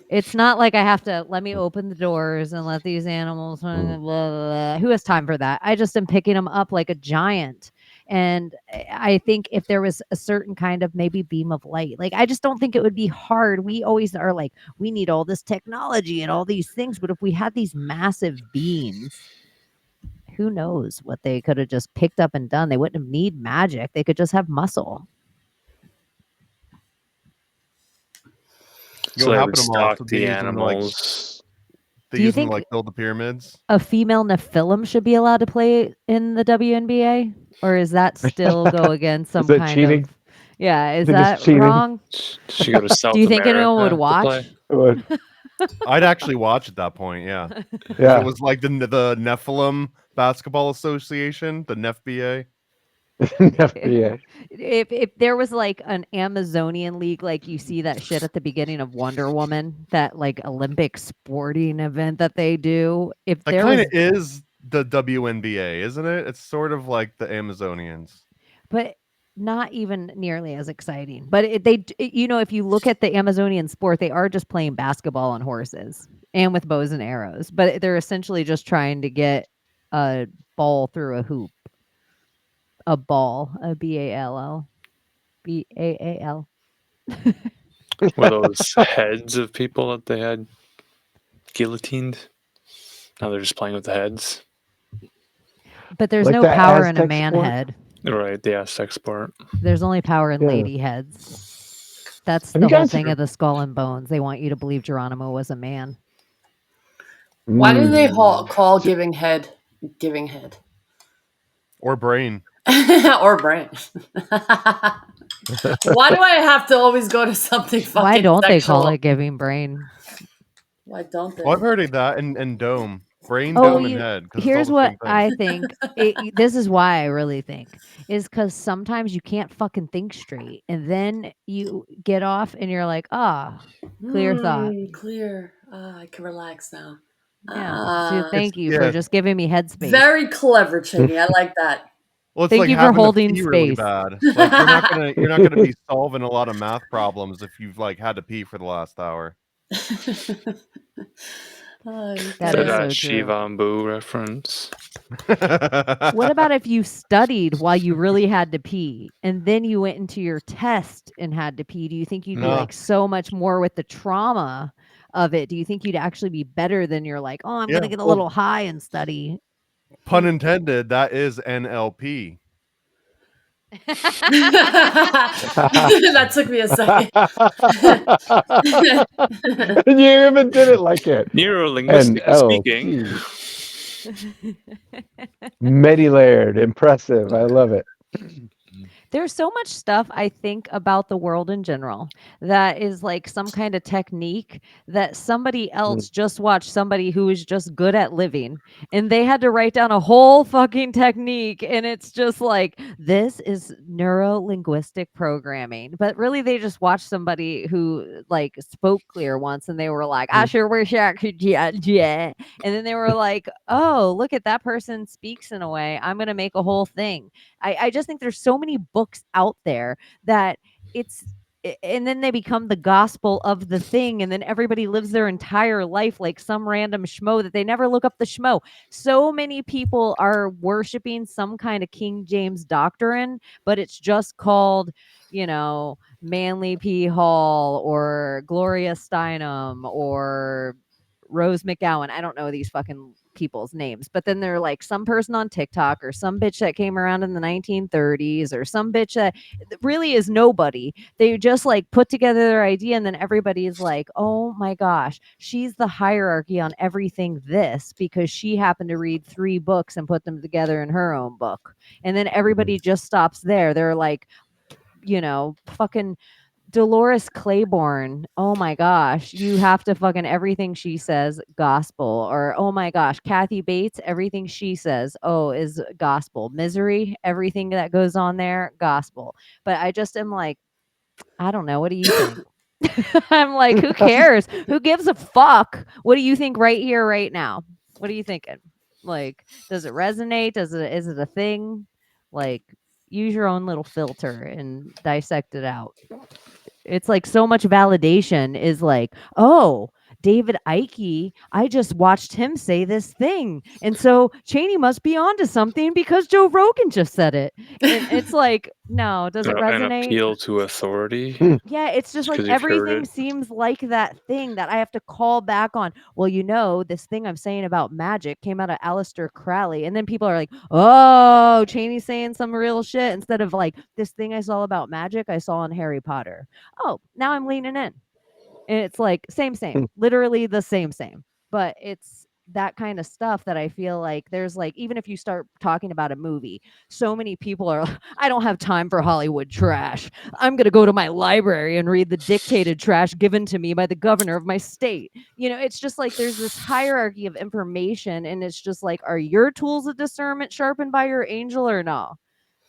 Speaker 10: It's not like I have to let me open the doors and let these animals, blah, blah, blah. Who has time for that? I just am picking them up like a giant. And I think if there was a certain kind of maybe beam of light, like I just don't think it would be hard. We always are like, we need all this technology and all these things. But if we had these massive beings, who knows what they could have just picked up and done? They wouldn't have need magic. They could just have muscle.
Speaker 9: So they would
Speaker 11: them all.
Speaker 9: stock
Speaker 11: So they
Speaker 9: the
Speaker 11: use them to, like,
Speaker 9: animals.
Speaker 11: they
Speaker 10: Do you
Speaker 11: use them to,
Speaker 10: think-
Speaker 11: like, build the pyramids.
Speaker 10: A female Nephilim should be allowed to play in the WNBA, or is that still go against some
Speaker 13: that
Speaker 10: kind
Speaker 13: cheating?
Speaker 10: of? Yeah, is
Speaker 13: Is it just
Speaker 10: that
Speaker 13: cheating?
Speaker 10: wrong?
Speaker 9: Should go to South
Speaker 10: Do you think
Speaker 9: America
Speaker 10: anyone would
Speaker 9: to
Speaker 10: watch?
Speaker 9: play.
Speaker 11: I'd actually watch at that point. Yeah.
Speaker 13: Yeah.
Speaker 11: If it was like the Nephilim Basketball Association, the NFBA.
Speaker 13: FBA.
Speaker 10: If there was like an Amazonian league, like you see that shit at the beginning of Wonder Woman, that like Olympic sporting event that they do. If
Speaker 11: That
Speaker 10: there
Speaker 11: kind
Speaker 10: was,
Speaker 11: of is the WNBA, isn't it? It's sort of like the Amazonians.
Speaker 10: but not even nearly as exciting. But if you look at the Amazonian sport, they are just playing basketball on horses and with bows and arrows. But they're essentially just trying to get a ball through a hoop. A ball, a BALL, BAAL.
Speaker 9: Were those heads of people that they had guillotined? Now they're just playing with the heads.
Speaker 10: But there's
Speaker 13: Like
Speaker 10: no
Speaker 13: that
Speaker 10: power in a
Speaker 13: Aztec
Speaker 10: man
Speaker 13: sport?
Speaker 10: head.
Speaker 9: Right, the Aztec sport.
Speaker 10: There's only power in
Speaker 13: Yeah.
Speaker 10: lady heads. That's
Speaker 13: Have
Speaker 10: the
Speaker 13: you
Speaker 10: whole
Speaker 13: guys-
Speaker 10: thing of the skull and bones. They want you to believe Geronimo was a man.
Speaker 8: Why do they
Speaker 13: Mm.
Speaker 8: call giving head?
Speaker 11: Or brain.
Speaker 8: Or brain. Why do I have to always go to something fucking
Speaker 10: Why don't they call
Speaker 8: sexual?
Speaker 10: it giving brain?
Speaker 8: Why don't they?
Speaker 11: Well, I've heard of that and dome. Brain,
Speaker 10: Oh,
Speaker 11: dome, and head. 'Cause it's all
Speaker 10: here's
Speaker 11: the
Speaker 10: what
Speaker 11: same thing.
Speaker 10: I think. This is why I really think is because sometimes you can't fucking think straight, and then you get off and you're like, clear thought.
Speaker 8: Clear. I can relax now.
Speaker 10: Yeah. So thank you
Speaker 11: yeah.
Speaker 10: for just giving me headspace.
Speaker 8: Very clever, Chingy. I like that.
Speaker 11: Well, it's
Speaker 10: Thank
Speaker 11: like
Speaker 10: you for
Speaker 11: having
Speaker 10: holding
Speaker 11: to pee really
Speaker 10: space.
Speaker 11: bad. Like you're not gonna be solving a lot of math problems if you've like had to pee for the last hour.
Speaker 10: That
Speaker 9: For
Speaker 10: is
Speaker 9: that
Speaker 10: so true.
Speaker 9: Shiva and Boo reference.
Speaker 10: What about if you studied while you really had to pee and then you went into your test and had to pee? Do you think you'd be
Speaker 11: No.
Speaker 10: like so much more with the trauma of it? Do you think you'd actually be better than you're like, I'm
Speaker 11: Yeah,
Speaker 10: going to get a
Speaker 11: well-
Speaker 10: little high and study?
Speaker 11: Pun intended. That is NLP.
Speaker 8: That took me a second.
Speaker 13: You even did it like it.
Speaker 9: Neurolinguistically speaking.
Speaker 13: Medi-layered, impressive. I love it.
Speaker 10: There's so much stuff I think about the world in general that is like some kind of technique that somebody else just watched somebody who is just good at living and they had to write down a whole fucking technique, and it's just like, this is neuro-linguistic programming. But really they just watched somebody who like spoke clear once and they were like, I sure wish I could, yeah. And then they were like, oh, look at that person speaks in a way, I'm gonna make a whole thing. I just think there's so many books out there that and then they become the gospel of the thing, and then everybody lives their entire life like some random schmo that they never look up the schmo. So many people are worshiping some kind of King James doctrine, but it's just called, Manly P. Hall or Gloria Steinem or Rose McGowan. I don't know these fucking people's names, but then they're like some person on TikTok or some bitch that came around in the 1930s or some bitch that really is nobody. They just like put together their idea, and then everybody is like, oh my gosh, she's the hierarchy on everything this because she happened to read 3 books and put them together in her own book. And then everybody just stops there. They're like, fucking Dolores Claiborne, oh my gosh, you have to fucking everything she says gospel. Or oh my gosh, Kathy Bates, everything she says is gospel. Misery, everything that goes on there, gospel. But I just am like, I don't know, what do you think? I'm like, who cares? Who gives a fuck? What do you think right here, right now? What are you thinking? Like, does it resonate? Is it a thing? Like, use your own little filter and dissect it out. It's like so much validation is like, oh, David Icke, I just watched him say this thing. And so Cheney must be onto something because Joe Rogan just said it. And it's like, no, does it
Speaker 9: An
Speaker 10: resonate?
Speaker 9: appeal to authority.
Speaker 10: Yeah, it's just like
Speaker 9: 'cause you've heard
Speaker 10: everything
Speaker 9: it.
Speaker 10: seems like that thing that I have to call back on. Well, this thing I'm saying about magic came out of Aleister Crowley. And then people are like, oh, Cheney's saying some real shit instead of like this thing I saw about magic I saw in Harry Potter. Oh, now I'm leaning in. And it's like same, literally the same. But it's that kind of stuff that I feel like there's like, even if you start talking about a movie, so many people are, I don't have time for Hollywood trash. I'm going to go to my library and read the dictated trash given to me by the governor of my state. It's just like there's this hierarchy of information. And it's just like, are your tools of discernment sharpened by your angel or no?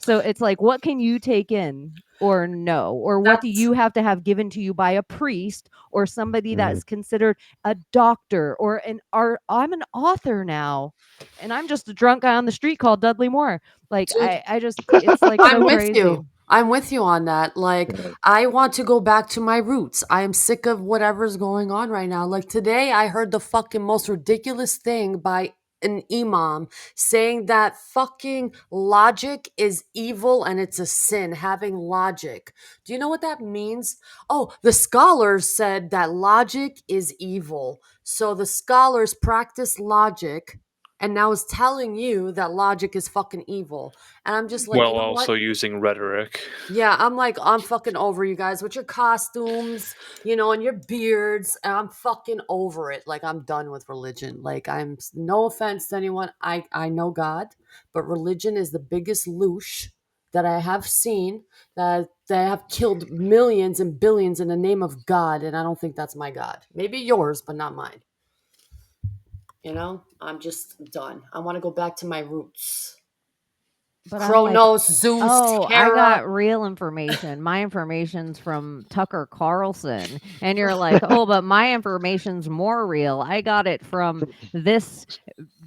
Speaker 10: So it's like, what can you take in or no? Or what do you have to have given to you by a priest or somebody that's considered a doctor or an art? I'm an author now, and I'm just a drunk guy on the street called Dudley Moore. Like,
Speaker 8: Dude,
Speaker 10: I just, it's like so
Speaker 8: I'm with
Speaker 10: crazy.
Speaker 8: you. I'm with you on that. Like, I want to go back to my roots. I am sick of whatever's going on right now. Like, today I heard the fucking most ridiculous thing by an imam saying that fucking logic is evil and it's a sin, having logic. Do you know what that means? Oh, the scholars said that logic is evil. So the scholars practice logic and now is telling you that logic is fucking evil. And I'm just like,
Speaker 9: While
Speaker 8: you know what?
Speaker 9: also using rhetoric.
Speaker 8: Yeah, I'm like, I'm fucking over you guys with your costumes, and your beards. And I'm fucking over it. Like, I'm done with religion. Like, no offense to anyone. I know God, but religion is the biggest loosh that I have seen that have killed millions and billions in the name of God. And I don't think that's my God. Maybe yours, but not mine. I'm just done. I want to go back to my roots.
Speaker 10: But
Speaker 8: Kronos, Zeus,
Speaker 10: oh, I
Speaker 8: Hera.
Speaker 10: got real information. My information's from Tucker Carlson. And you're like, oh, but my information's more real. I got it from this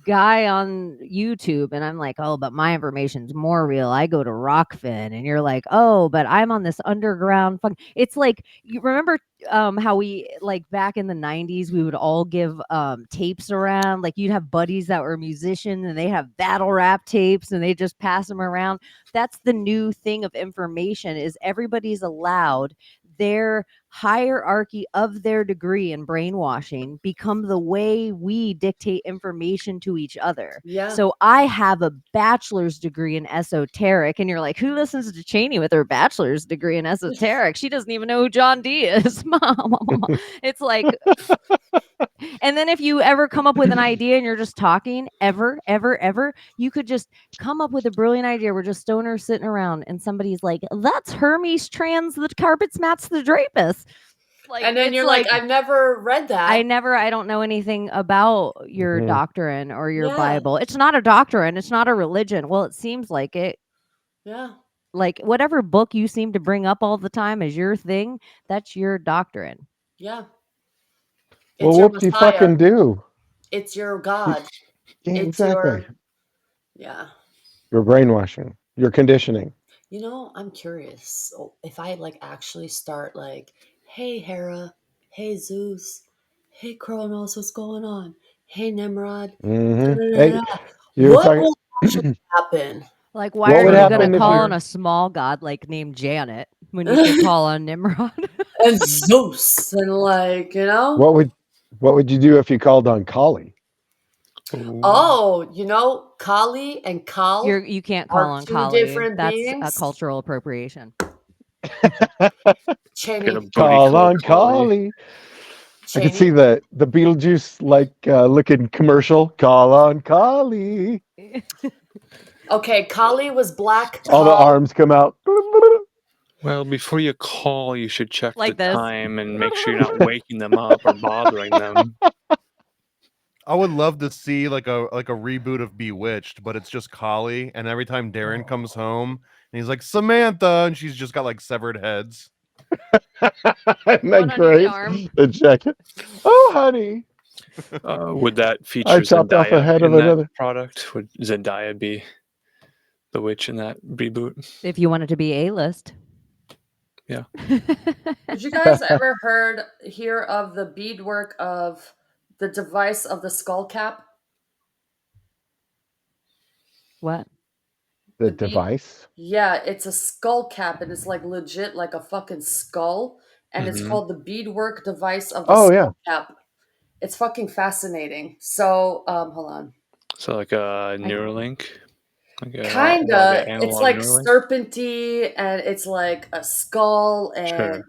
Speaker 10: guy on YouTube. And I'm like, oh, but my information's more real. I go to Rockfin. And you're like, oh, but I'm on this underground It's like, you remember how we, like, back in the 90s, we would all give tapes around. Like, you'd have buddies that were musicians and they have battle rap tapes and they just pass them around. That's the new thing of information, is everybody's allowed their hierarchy of their degree in brainwashing become the way we dictate information to each other.
Speaker 8: Yeah.
Speaker 10: So I have a bachelor's degree in esoteric, and you're like, who listens to Cheney with her bachelor's degree in esoteric? She doesn't even know who John D is. It's like, and then if you ever come up with an idea and you're just talking, ever, you could just come up with a brilliant idea. We're just stoners sitting around and somebody's like, that's Hermes trans, the carpets match the drapus. Like,
Speaker 8: and then
Speaker 10: it's
Speaker 8: you're like, I've never read that.
Speaker 10: I don't know anything about your doctrine or your
Speaker 8: Yeah.
Speaker 10: Bible. It's not a doctrine. It's not a religion. Well, it seems like it.
Speaker 8: Yeah.
Speaker 10: Like, whatever book you seem to bring up all the time as your thing, that's your doctrine.
Speaker 8: Yeah.
Speaker 13: Well, what do you fucking do?
Speaker 8: It's your God.
Speaker 13: Yeah,
Speaker 8: It's
Speaker 13: exactly.
Speaker 8: Yeah.
Speaker 13: You're brainwashing. You're conditioning.
Speaker 8: I'm curious if I actually start hey Hera, hey Zeus, hey Kronos, what's going on? Hey Nimrod.
Speaker 13: Hey,
Speaker 8: What will actually happen?
Speaker 10: Like, why are you going to call on a small god named Janet when you could call on Nimrod?
Speaker 8: And Zeus and
Speaker 13: What would you do if you called on Kali?
Speaker 8: Oh, Kali and Kal.
Speaker 10: You can't call on
Speaker 8: two
Speaker 10: Kali.
Speaker 8: different
Speaker 10: That's
Speaker 8: beings.
Speaker 10: a cultural appropriation.
Speaker 8: Cheney.
Speaker 13: Call on Kali. I could see the Beetlejuice looking commercial. Call on Kali.
Speaker 8: Okay, Kali was black.
Speaker 13: All the arms come out.
Speaker 9: Well, before you call, you should check
Speaker 10: Like
Speaker 9: the
Speaker 10: this.
Speaker 9: time and make sure you're not waking them up or bothering them.
Speaker 11: I would love to see like a reboot of Bewitched, but it's just Kali, and every time Darren comes home and he's like, Samantha, and she's just got severed heads.
Speaker 13: Isn't
Speaker 10: One
Speaker 13: that
Speaker 10: on each
Speaker 13: great?
Speaker 10: arm.
Speaker 13: The jacket. Oh, honey.
Speaker 9: Would that
Speaker 13: I
Speaker 9: feature
Speaker 13: chopped off a
Speaker 9: Zendaya
Speaker 13: head of
Speaker 9: in that
Speaker 13: another.
Speaker 9: product? Would Zendaya be the witch in that reboot?
Speaker 10: If you wanted to be A-list.
Speaker 9: Yeah.
Speaker 8: Did you guys ever hear of the beadwork of the device of the skull cap?
Speaker 10: What?
Speaker 13: The
Speaker 8: The bead.
Speaker 13: device.
Speaker 8: Yeah, it's a skull cap and it's like legit like a fucking skull. And it's
Speaker 9: Mhm.
Speaker 8: called the beadwork device of the
Speaker 13: Oh yeah.
Speaker 8: skull cap. It's fucking fascinating. So, hold on.
Speaker 9: So like a Neuralink, like an
Speaker 8: Kinda. It's
Speaker 9: analog
Speaker 8: like
Speaker 9: Neuralink.
Speaker 8: serpenty and it's like a skull and
Speaker 9: Sure.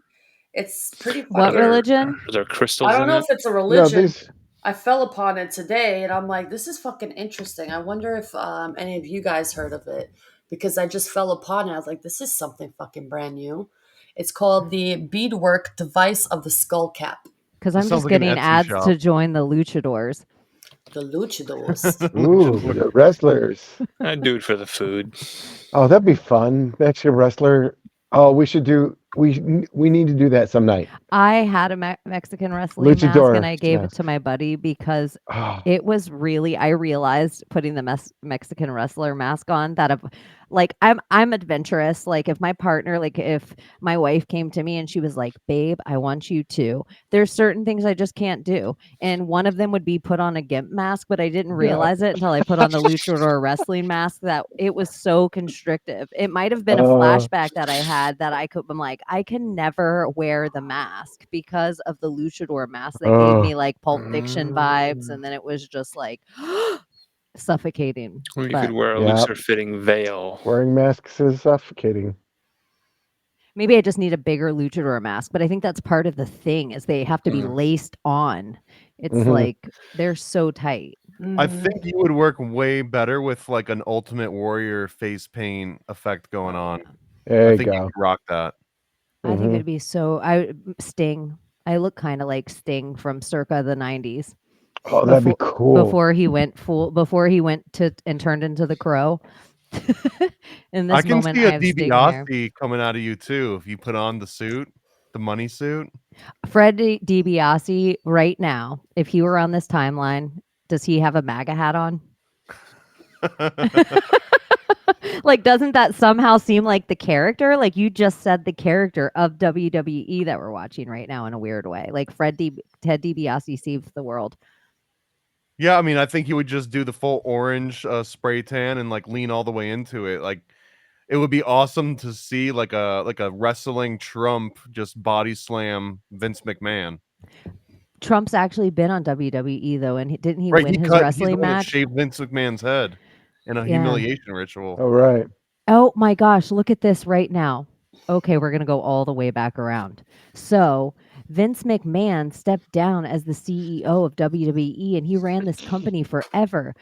Speaker 8: it's pretty
Speaker 10: What
Speaker 8: fucking.
Speaker 10: religion?
Speaker 9: Are there
Speaker 8: I
Speaker 9: crystals
Speaker 8: don't
Speaker 9: in
Speaker 8: know
Speaker 9: it?
Speaker 8: if it's a
Speaker 13: No,
Speaker 8: religion.
Speaker 13: these.
Speaker 8: I fell upon it today and I'm like, this is fucking interesting. I wonder if any of you guys heard of it because I just fell upon it. I was like, this is something fucking brand new. It's called the beadwork device of the skull cap.
Speaker 10: Because
Speaker 11: It
Speaker 10: I'm
Speaker 11: sounds
Speaker 10: just
Speaker 11: like an
Speaker 10: getting
Speaker 11: Etsy
Speaker 10: ads
Speaker 11: shop.
Speaker 10: to join the luchadors.
Speaker 8: The luchadors.
Speaker 13: Ooh, the wrestlers.
Speaker 9: I'd do it for the food.
Speaker 13: Oh, that'd be fun. Actually, a wrestler. Oh, we should do. We need to do that some night.
Speaker 10: I had a Mexican wrestling mask and
Speaker 13: Luchador
Speaker 10: I gave it
Speaker 13: mask.
Speaker 10: to my buddy because
Speaker 13: Oh,
Speaker 10: it was really, I realized putting the Mexican wrestler mask on that like I'm adventurous. Like if my partner, like if my wife came to me and she was like, babe, I want you to, there's certain things I just can't do. And one of them would be put on a gimp mask, but I didn't
Speaker 13: yeah.
Speaker 10: realize it until I put on the luchador wrestling mask that it was so constrictive. It might have been a flashback that I had that I'm like, I can never wear the mask because of the luchador mask that gave me like Pulp Fiction vibes. And then it was just like suffocating.
Speaker 9: Or you
Speaker 10: But
Speaker 9: could wear a
Speaker 13: Yeah.
Speaker 9: looser fitting veil.
Speaker 13: Wearing masks is suffocating.
Speaker 10: maybe I just need a bigger luchador mask. But I think that's part of the thing is they have to be laced on. It's
Speaker 13: Mhm.
Speaker 10: like they're so tight.
Speaker 11: I think you would work way better with like an Ultimate Warrior face paint effect going on.
Speaker 13: There
Speaker 11: I
Speaker 13: you
Speaker 11: think you
Speaker 13: go.
Speaker 11: could rock that.
Speaker 10: I think
Speaker 13: Mhm.
Speaker 10: it'd be so. Sting. I look kind of like Sting from circa the 90s.
Speaker 13: Oh, that'd be cool.
Speaker 10: Before he went to and turned into the Crow. In
Speaker 11: I
Speaker 10: this
Speaker 11: can
Speaker 10: moment,
Speaker 11: see
Speaker 10: I
Speaker 11: a
Speaker 10: have Sting hair.
Speaker 11: DiBiase coming out of you too if you put on the suit, the money suit.
Speaker 10: Fred DiBiase, right now, if he were on this timeline, does he have a MAGA hat on? Like, doesn't that somehow seem like the character? Like you just said the character of WWE that we're watching right now in a weird way. Like Ted DiBiase saves the world.
Speaker 11: Yeah, I mean, I think he would just do the full orange spray tan and like lean all the way into it. Like, it would be awesome to see like a wrestling Trump just body slam Vince McMahon.
Speaker 10: Trump's actually been on WWE though, and didn't he
Speaker 11: Right,
Speaker 10: win
Speaker 11: he's
Speaker 10: his
Speaker 11: the
Speaker 10: wrestling
Speaker 11: one that
Speaker 10: match?
Speaker 11: shaved Vince McMahon's head in a
Speaker 10: Yeah.
Speaker 11: humiliation ritual.
Speaker 13: Oh, right.
Speaker 10: Oh my gosh, look at this right now. Okay, we're going to go all the way back around. So, Vince McMahon stepped down as the CEO of WWE and he ran this company forever.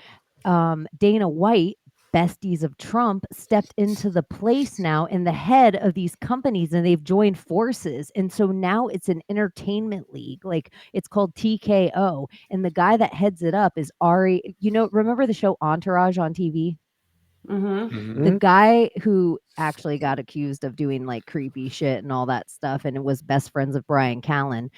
Speaker 10: Dana White, besties of Trump, stepped into the place now in the head of these companies and they've joined forces. And so now it's an entertainment league. Like it's called TKO. And the guy that heads it up is Ari. Remember the show Entourage on TV?
Speaker 8: Mm-hmm.
Speaker 10: The guy who actually got accused of doing like creepy shit and all that stuff and it was best friends of Brian Callen.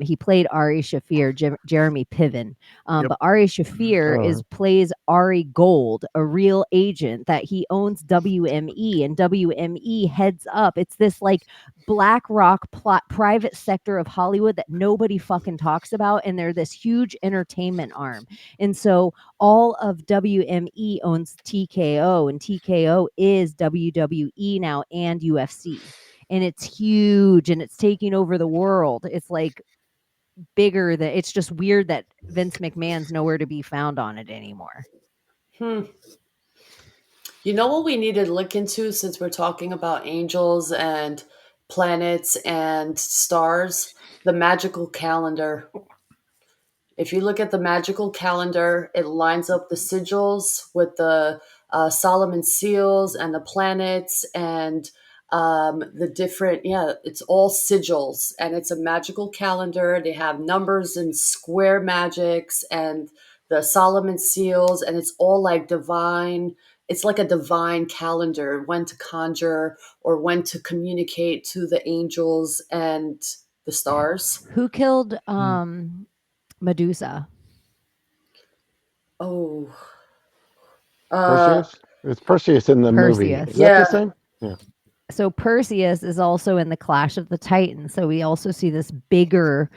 Speaker 10: He played Ari Shafir, Jeremy Piven.
Speaker 11: Yep.
Speaker 10: But Ari Shafir plays Ari Gold, a real agent that he owns WME and WME heads up. It's this like BlackRock private sector of Hollywood that nobody fucking talks about. And they're this huge entertainment arm. And so all of WME owns TKO and TKO is WWE now and UFC. And it's huge and it's taking over the world. It's like bigger than it's just weird that Vince McMahon's nowhere to be found on it anymore.
Speaker 8: You know what we need to look into since we're talking about angels and planets and stars? The magical calendar. If you look at the magical calendar, it lines up the sigils with the Solomon seals and the planets and the different, it's all sigils and it's a magical calendar. They have numbers and square magics and the Solomon seals, and it's all like divine it's like a divine calendar, when to conjure or when to communicate to the angels and the stars.
Speaker 10: Who killed Medusa?
Speaker 8: Oh,
Speaker 13: Perseus? It's Perseus in the movie.
Speaker 10: Perseus.
Speaker 13: Is that the same? Yeah.
Speaker 10: So Perseus is also in the Clash of the Titans. So we also see this bigger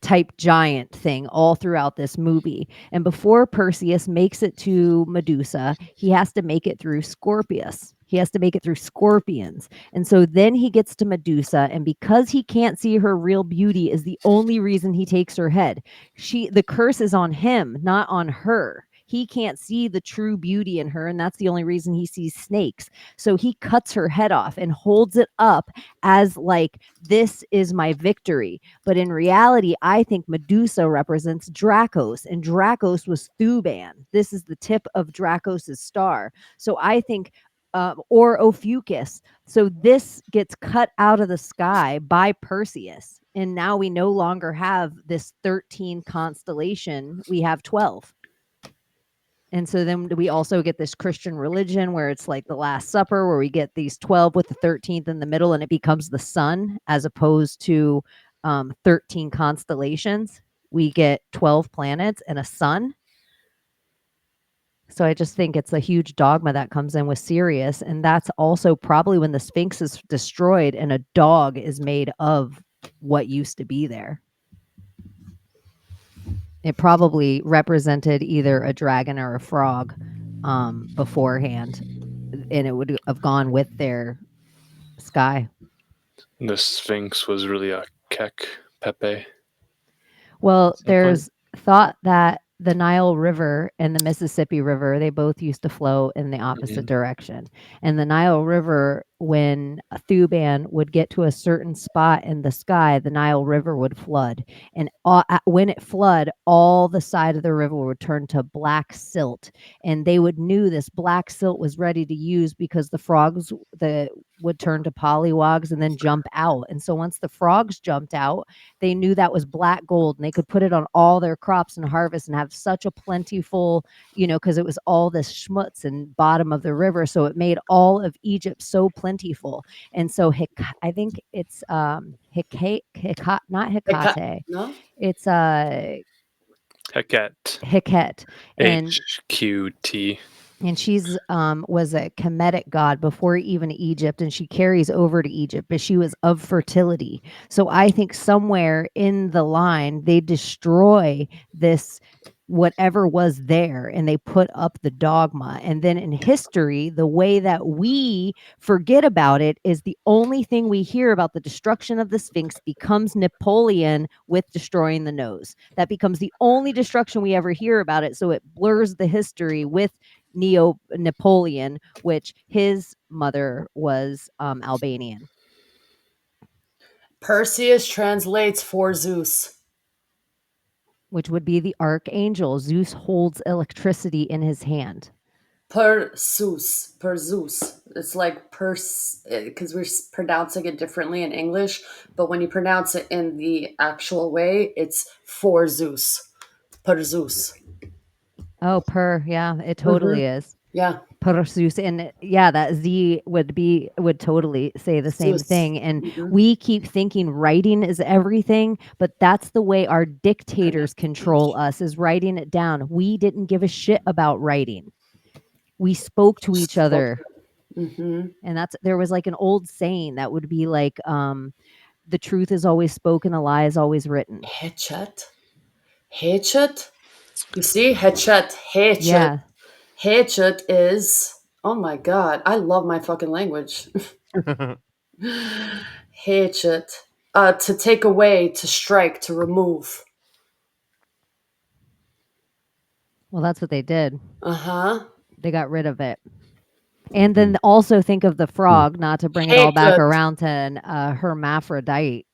Speaker 10: type giant thing all throughout this movie. And before Perseus makes it to Medusa, he has to make it through Scorpius. He has to make it through scorpions. And so then he gets to Medusa, and because he can't see her real beauty is the only reason he takes her head. The curse is on him, not on her. He can't see the true beauty in her, and that's the only reason he sees snakes. So he cuts her head off and holds it up as like, this is my victory. But in reality, I think Medusa represents Dracos, and Dracos was Thuban. This is the tip of Dracos's star. So I think, or Ophiuchus. So this gets cut out of the sky by Perseus. And now we no longer have this 13 constellation. We have 12. And so then we also get this Christian religion where it's like the Last Supper, where we get these 12 with the 13th in the middle, and it becomes the sun as opposed to 13 constellations. We get 12 planets and a sun. So I just think it's a huge dogma that comes in with Sirius. And that's also probably when the Sphinx is destroyed and a dog is made of what used to be there. It probably represented either a dragon or a frog beforehand, and it would have gone with their sky.
Speaker 9: The Sphinx was really a Kek Pepe.
Speaker 10: Well, there's thought that the Nile River and the Mississippi River, they both used to flow in the opposite direction. And the Nile River, when a Thuban would get to a certain spot in the sky, the Nile River would flood. And when it flood, all the side of the river would turn to black silt. And they knew this black silt was ready to use because the frogs would turn to pollywogs and then jump out. And so once the frogs jumped out, they knew that was black gold, and they could put it on all their crops and harvest and have such a plentiful, because it was all this schmutz and bottom of the river. So it made all of Egypt so plentiful. And so I think it's not Hecate.
Speaker 8: No?
Speaker 10: It's
Speaker 9: Heket.
Speaker 10: Heket. And
Speaker 9: HQT.
Speaker 10: And she's was a Kemetic god before even Egypt, and she carries over to Egypt, but she was of fertility. So I think somewhere in the line, they destroy this whatever was there, and they put up the dogma. And then in history, the way that we forget about it is the only thing we hear about the destruction of the Sphinx becomes Napoleon with destroying the nose. That becomes the only destruction we ever hear about it. So it blurs the history with Napoleon, which his mother was Albanian.
Speaker 8: Perseus translates for Zeus,
Speaker 10: which would be the archangel. Zeus holds electricity in his hand.
Speaker 8: Perseus. It's like because we're pronouncing it differently in English, but when you pronounce it in the actual way, it's for Zeus. Perseus.
Speaker 10: Oh, yeah, it totally is.
Speaker 8: Yeah.
Speaker 10: Perseus, and that Z would totally say the same thing. And we keep thinking writing is everything, but that's the way our dictators control us, is writing it down. We didn't give a shit about writing. We spoke to each other. And there was like an old saying that would be like, the truth is always spoken, a lie is always written.
Speaker 8: Hechet. You see, Hechet.
Speaker 10: Yeah.
Speaker 8: Hechet is, oh my god, I love my fucking language. Hechet. To take away, to strike, to remove.
Speaker 10: Well, that's what they did.
Speaker 8: Uh-huh.
Speaker 10: They got rid of it. And then also think of the frog, not to bring it all back around to hermaphrodite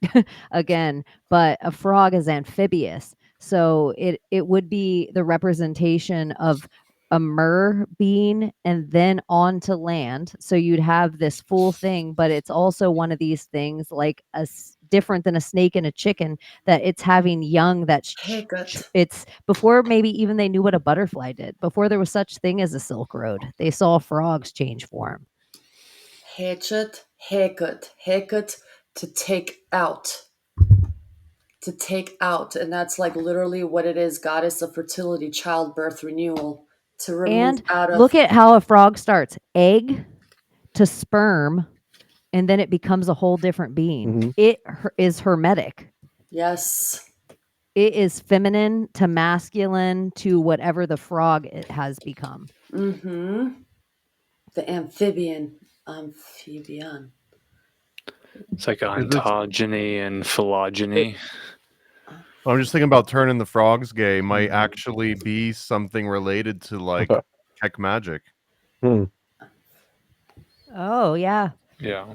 Speaker 10: again, but a frog is amphibious. So it would be the representation of a mer being and then onto land. So you'd have this full thing, but it's also one of these things like different than a snake and a chicken, that it's having young it's before maybe even they knew what a butterfly did. Before there was such thing as a Silk Road, they saw frogs change form.
Speaker 8: Heket, to take out. To take out, and that's like literally what it is. Goddess of fertility, childbirth, renewal. To remove
Speaker 10: And
Speaker 8: out of.
Speaker 10: look at how a frog starts: egg to sperm, and then it becomes a whole different being. It is hermetic.
Speaker 8: Yes.
Speaker 10: It is feminine to masculine to whatever the frog it has become.
Speaker 8: The amphibian.
Speaker 9: It's like ontogeny and phylogeny.
Speaker 11: I'm just thinking about turning the frogs gay might actually be something related to like tech magic.
Speaker 10: Oh, yeah.
Speaker 9: Yeah.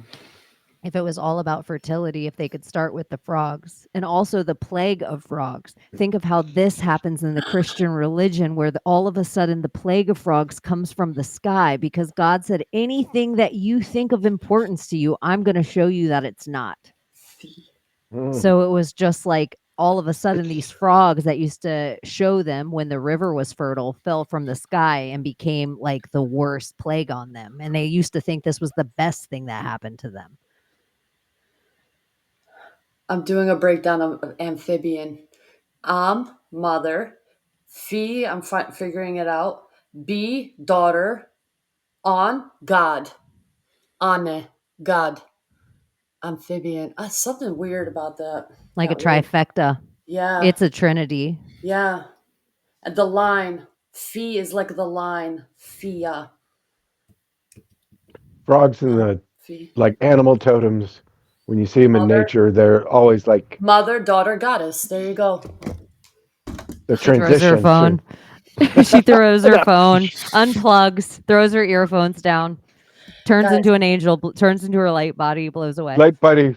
Speaker 10: If it was all about fertility, if they could start with the frogs and also the plague of frogs. Think of how this happens in the Christian religion, where all of a sudden the plague of frogs comes from the sky because God said, anything that you think of importance to you, I'm going to show you that it's not. So it was just like all of a sudden these frogs that used to show them when the river was fertile fell from the sky and became like the worst plague on them. And they used to think this was the best thing that happened to them.
Speaker 8: I'm doing a breakdown of amphibian. Mother. Phi, I'm figuring it out. B, daughter. On, God. Ane, God. Amphibian. Something weird about that.
Speaker 10: Like a
Speaker 8: That word.
Speaker 10: trifecta.
Speaker 8: Yeah.
Speaker 10: It's a trinity.
Speaker 8: Yeah. And the line. Phi is like the line. Fia.
Speaker 13: Frogs in the like animal totems. When you see them in nature, they're always like
Speaker 8: Mother, daughter, goddess. There you go.
Speaker 13: the
Speaker 10: She throws her
Speaker 13: transition.
Speaker 10: phone. She throws her phone, unplugs, throws her earphones down, turns into an angel, turns into her light body, blows away.
Speaker 13: Light buddy.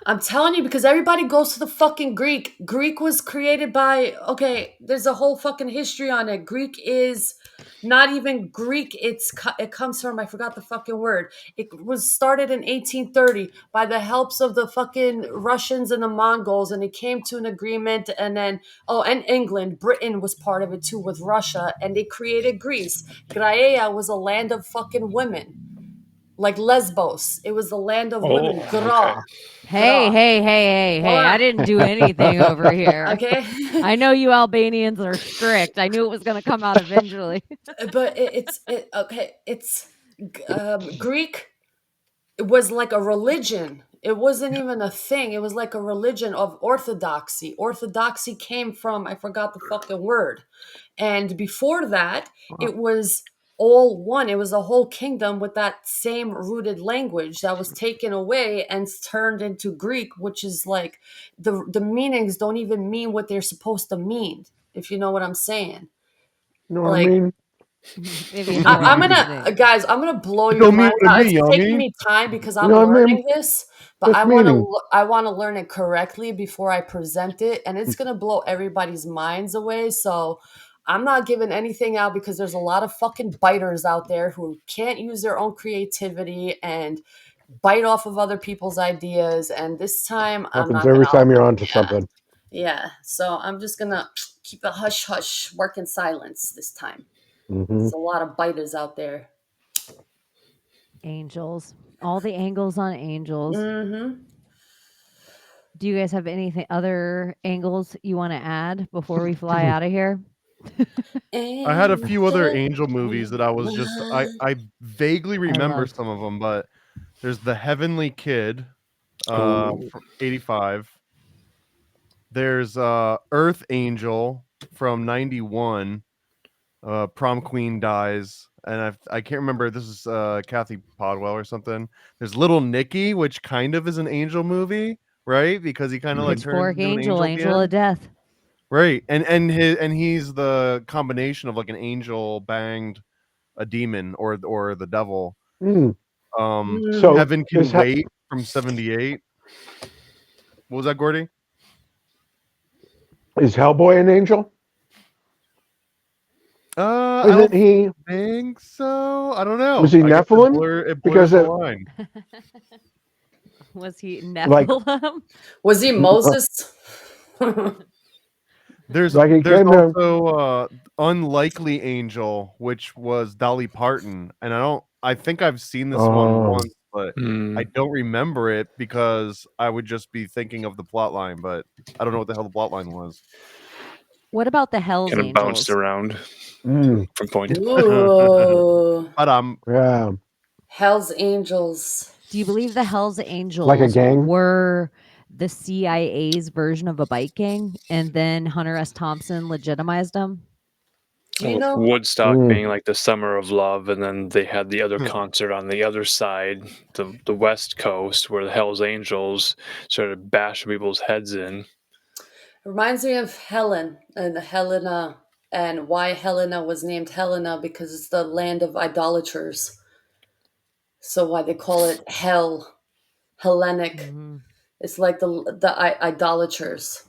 Speaker 8: I'm telling you, because everybody goes to the fucking Greek. Greek was created by, there's a whole fucking history on it. Greek is not even Greek. It comes from, I forgot the fucking word. It was started in 1830 by the helps of the fucking Russians and the Mongols, and it came to an agreement. And then, and England, Britain was part of it too with Russia, and they created Greece. Graea was a land of fucking women. Like Lesbos. It was the land of women. Gra.
Speaker 10: Hey. I didn't do anything over here.
Speaker 8: Okay.
Speaker 10: I know you Albanians are strict. I knew it was going to come out eventually.
Speaker 8: But it's Greek. It was like a religion. It wasn't even a thing. It was like a religion of orthodoxy. Orthodoxy came from, I forgot the fucking word. And before that, it was all one. It was a whole kingdom with that same rooted language that was taken away and turned into Greek, which is like the meanings don't even mean what they're supposed to mean, if you know what I'm saying.
Speaker 13: You know what I mean?
Speaker 8: I'm gonna blow your
Speaker 13: Don't mean
Speaker 8: mind
Speaker 13: what
Speaker 8: out.
Speaker 13: I
Speaker 8: It's
Speaker 13: mean,
Speaker 8: taking
Speaker 13: Yomi.
Speaker 8: me time because
Speaker 13: You
Speaker 8: I'm
Speaker 13: know what I
Speaker 8: learning
Speaker 13: mean?
Speaker 8: this, but
Speaker 13: What's
Speaker 8: I
Speaker 13: meaning?
Speaker 8: want to learn it correctly before I present it, and it's gonna blow everybody's minds away. So I'm not giving anything out because there's a lot of fucking biters out there who can't use their own creativity and bite off of other people's ideas. And this time, I'm
Speaker 13: Happens
Speaker 8: not
Speaker 13: every
Speaker 8: gonna.
Speaker 13: time you're onto something.
Speaker 8: Yeah. So I'm just gonna keep it hush hush, work in silence this time.
Speaker 13: Mm-hmm.
Speaker 8: There's a lot of biters out there.
Speaker 10: Angels. All the angles on angels.
Speaker 8: Mm-hmm.
Speaker 10: Do you guys have anything other angles you want to add before we fly out of here?
Speaker 11: I had a few other angel movies that I was just I vaguely remember
Speaker 10: love-
Speaker 11: some of them, but there's The Heavenly Kid
Speaker 13: Ooh.
Speaker 11: from 85. There's Earth Angel from 91. Prom Queen dies, and I can't remember. This is Kathy Podwell or something. There's Little Nicky, which kind of is an angel movie, right? Because he kind of like turns
Speaker 10: Pitchfork
Speaker 11: into an
Speaker 10: angel,
Speaker 11: angel at the
Speaker 10: angel of
Speaker 11: end.
Speaker 10: death.
Speaker 11: Right, and he's the combination of like an angel banged a demon or the devil.
Speaker 13: Mm. So
Speaker 11: Heaven Can Wait from 78. What was that, Gordy?
Speaker 13: Is Hellboy an angel?
Speaker 11: I
Speaker 13: Isn't
Speaker 11: don't
Speaker 13: he?
Speaker 11: think so. I don't know.
Speaker 13: Was he
Speaker 11: I guess
Speaker 13: Nephilim?
Speaker 11: it blurs
Speaker 13: Because
Speaker 11: the line.
Speaker 10: Was he
Speaker 13: Like-
Speaker 10: Nephilim?
Speaker 8: Was he Moses?
Speaker 11: There's
Speaker 13: Like it came to-
Speaker 11: also Unlikely Angel, which was Dolly Parton, and I think I've seen this one
Speaker 13: Oh.
Speaker 11: once, but I don't remember it because I would just be thinking of the plot line, but I don't know what the hell the plot line was.
Speaker 10: What about the Hell's
Speaker 9: Kind of
Speaker 10: Angels?
Speaker 9: bounced around
Speaker 13: Mm.
Speaker 9: from point to
Speaker 8: Ooh.
Speaker 11: But
Speaker 13: Yeah.
Speaker 8: Hell's Angels.
Speaker 10: Do you believe the Hell's Angels
Speaker 13: Like a gang?
Speaker 10: were the CIA's version of a bike gang, and then Hunter S. Thompson legitimized them?
Speaker 8: Do you know?
Speaker 9: Woodstock being like the summer of love, and then they had the other concert on the other side, the West Coast, where the Hells Angels started bashing people's heads in.
Speaker 8: It reminds me of Helen and Helena, and why Helena was named Helena, because it's the land of idolaters. So why they call it Hell, Hellenic. It's like the idolaters.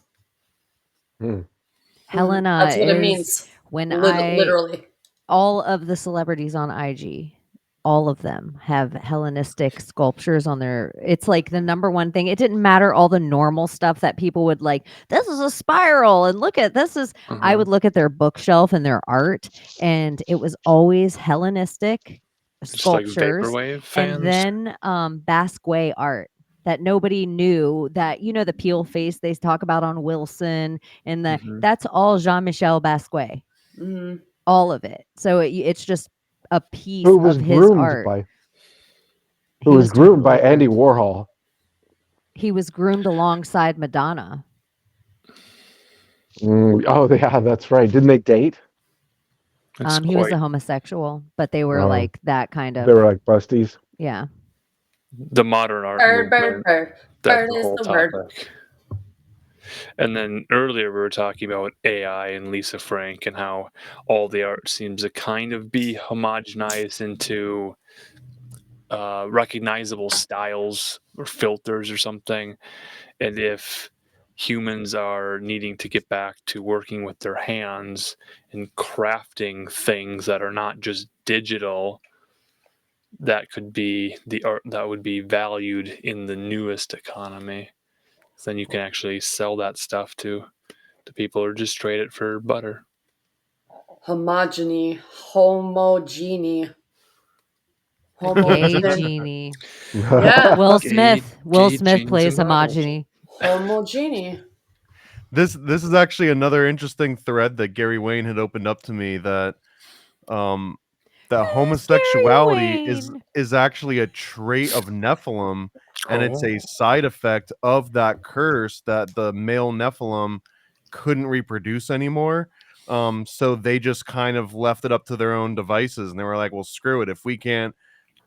Speaker 10: Helena
Speaker 8: That's what it
Speaker 10: is
Speaker 8: means.
Speaker 10: when
Speaker 8: Literally.
Speaker 10: all of the celebrities on IG, all of them have Hellenistic sculptures on their. It's like the number one thing. It didn't matter all the normal stuff that people would like. This is a spiral, and look at this is. I would look at their bookshelf and their art, and it was always Hellenistic
Speaker 9: Just like
Speaker 10: sculptures,
Speaker 9: vaporwave fans.
Speaker 10: and then Basque art that nobody knew. That the peel face they talk about on Wilson, and that's all Jean-Michel Basque.
Speaker 8: Mhm.
Speaker 10: All of it. So it's just a piece
Speaker 13: Who was
Speaker 10: of his
Speaker 13: groomed
Speaker 10: art.
Speaker 13: by? Who was groomed by Andy Warhol?
Speaker 10: He was groomed alongside Madonna.
Speaker 13: Oh yeah, that's right. Didn't they date?
Speaker 10: He was a homosexual, but they were
Speaker 13: Oh.
Speaker 10: like that kind of.
Speaker 13: They were like busties.
Speaker 10: Yeah.
Speaker 9: The modern art
Speaker 8: Bird,
Speaker 9: movement.
Speaker 8: bird.
Speaker 9: That's
Speaker 8: Bird
Speaker 9: the
Speaker 8: is
Speaker 9: whole
Speaker 8: the word.
Speaker 9: topic. And then earlier we were talking about AI and Lisa Frank and how all the art seems to kind of be homogenized into recognizable styles or filters or something. And if humans are needing to get back to working with their hands and crafting things that are not just digital, that could be the art that would be valued in the newest economy. So then you can actually sell that stuff to people or just trade it for butter.
Speaker 8: Homogeny.
Speaker 10: Gay genie.
Speaker 8: Yeah.
Speaker 10: Will Smith plays homogeny.
Speaker 8: Homogeny.
Speaker 11: This is actually another interesting thread that Gary Wayne had opened up to me, that that homosexuality is actually a trait of Nephilim, and it's a side effect of that curse that the male Nephilim couldn't reproduce anymore. So they just kind of left it up to their own devices, and they were like, well, screw it. If we can't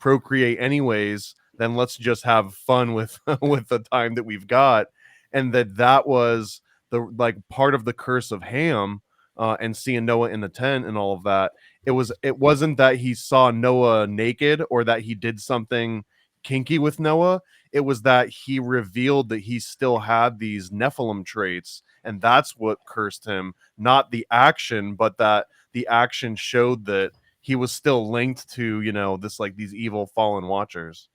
Speaker 11: procreate anyways, then let's just have fun with with the time that we've got. And that was the part of the curse of Ham, and seeing Noah in the tent and all of that. It wasn't that he saw Noah naked or that he did something kinky with Noah. It was that he revealed that he still had these Nephilim traits, and that's what cursed him, not the action, but that the action showed that he was still linked to, this these evil fallen watchers.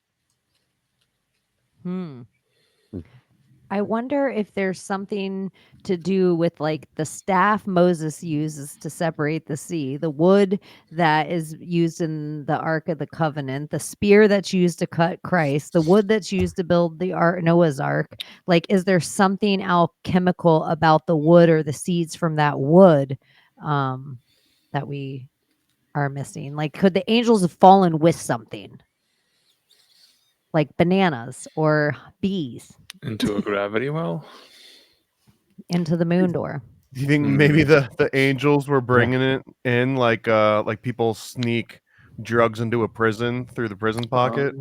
Speaker 10: I wonder if there's something to do with like the staff Moses uses to separate the sea, the wood that is used in the Ark of the Covenant, the spear that's used to cut Christ, the wood that's used to build the Noah's Ark. Like, is there something alchemical about the wood or the seeds from that wood that we are missing? Like, could the angels have fallen with something? Like bananas or bees?
Speaker 9: Into a gravity well?
Speaker 10: Into the moon door.
Speaker 11: Do you think maybe the angels were bringing it in like people sneak drugs into a prison through the prison pocket?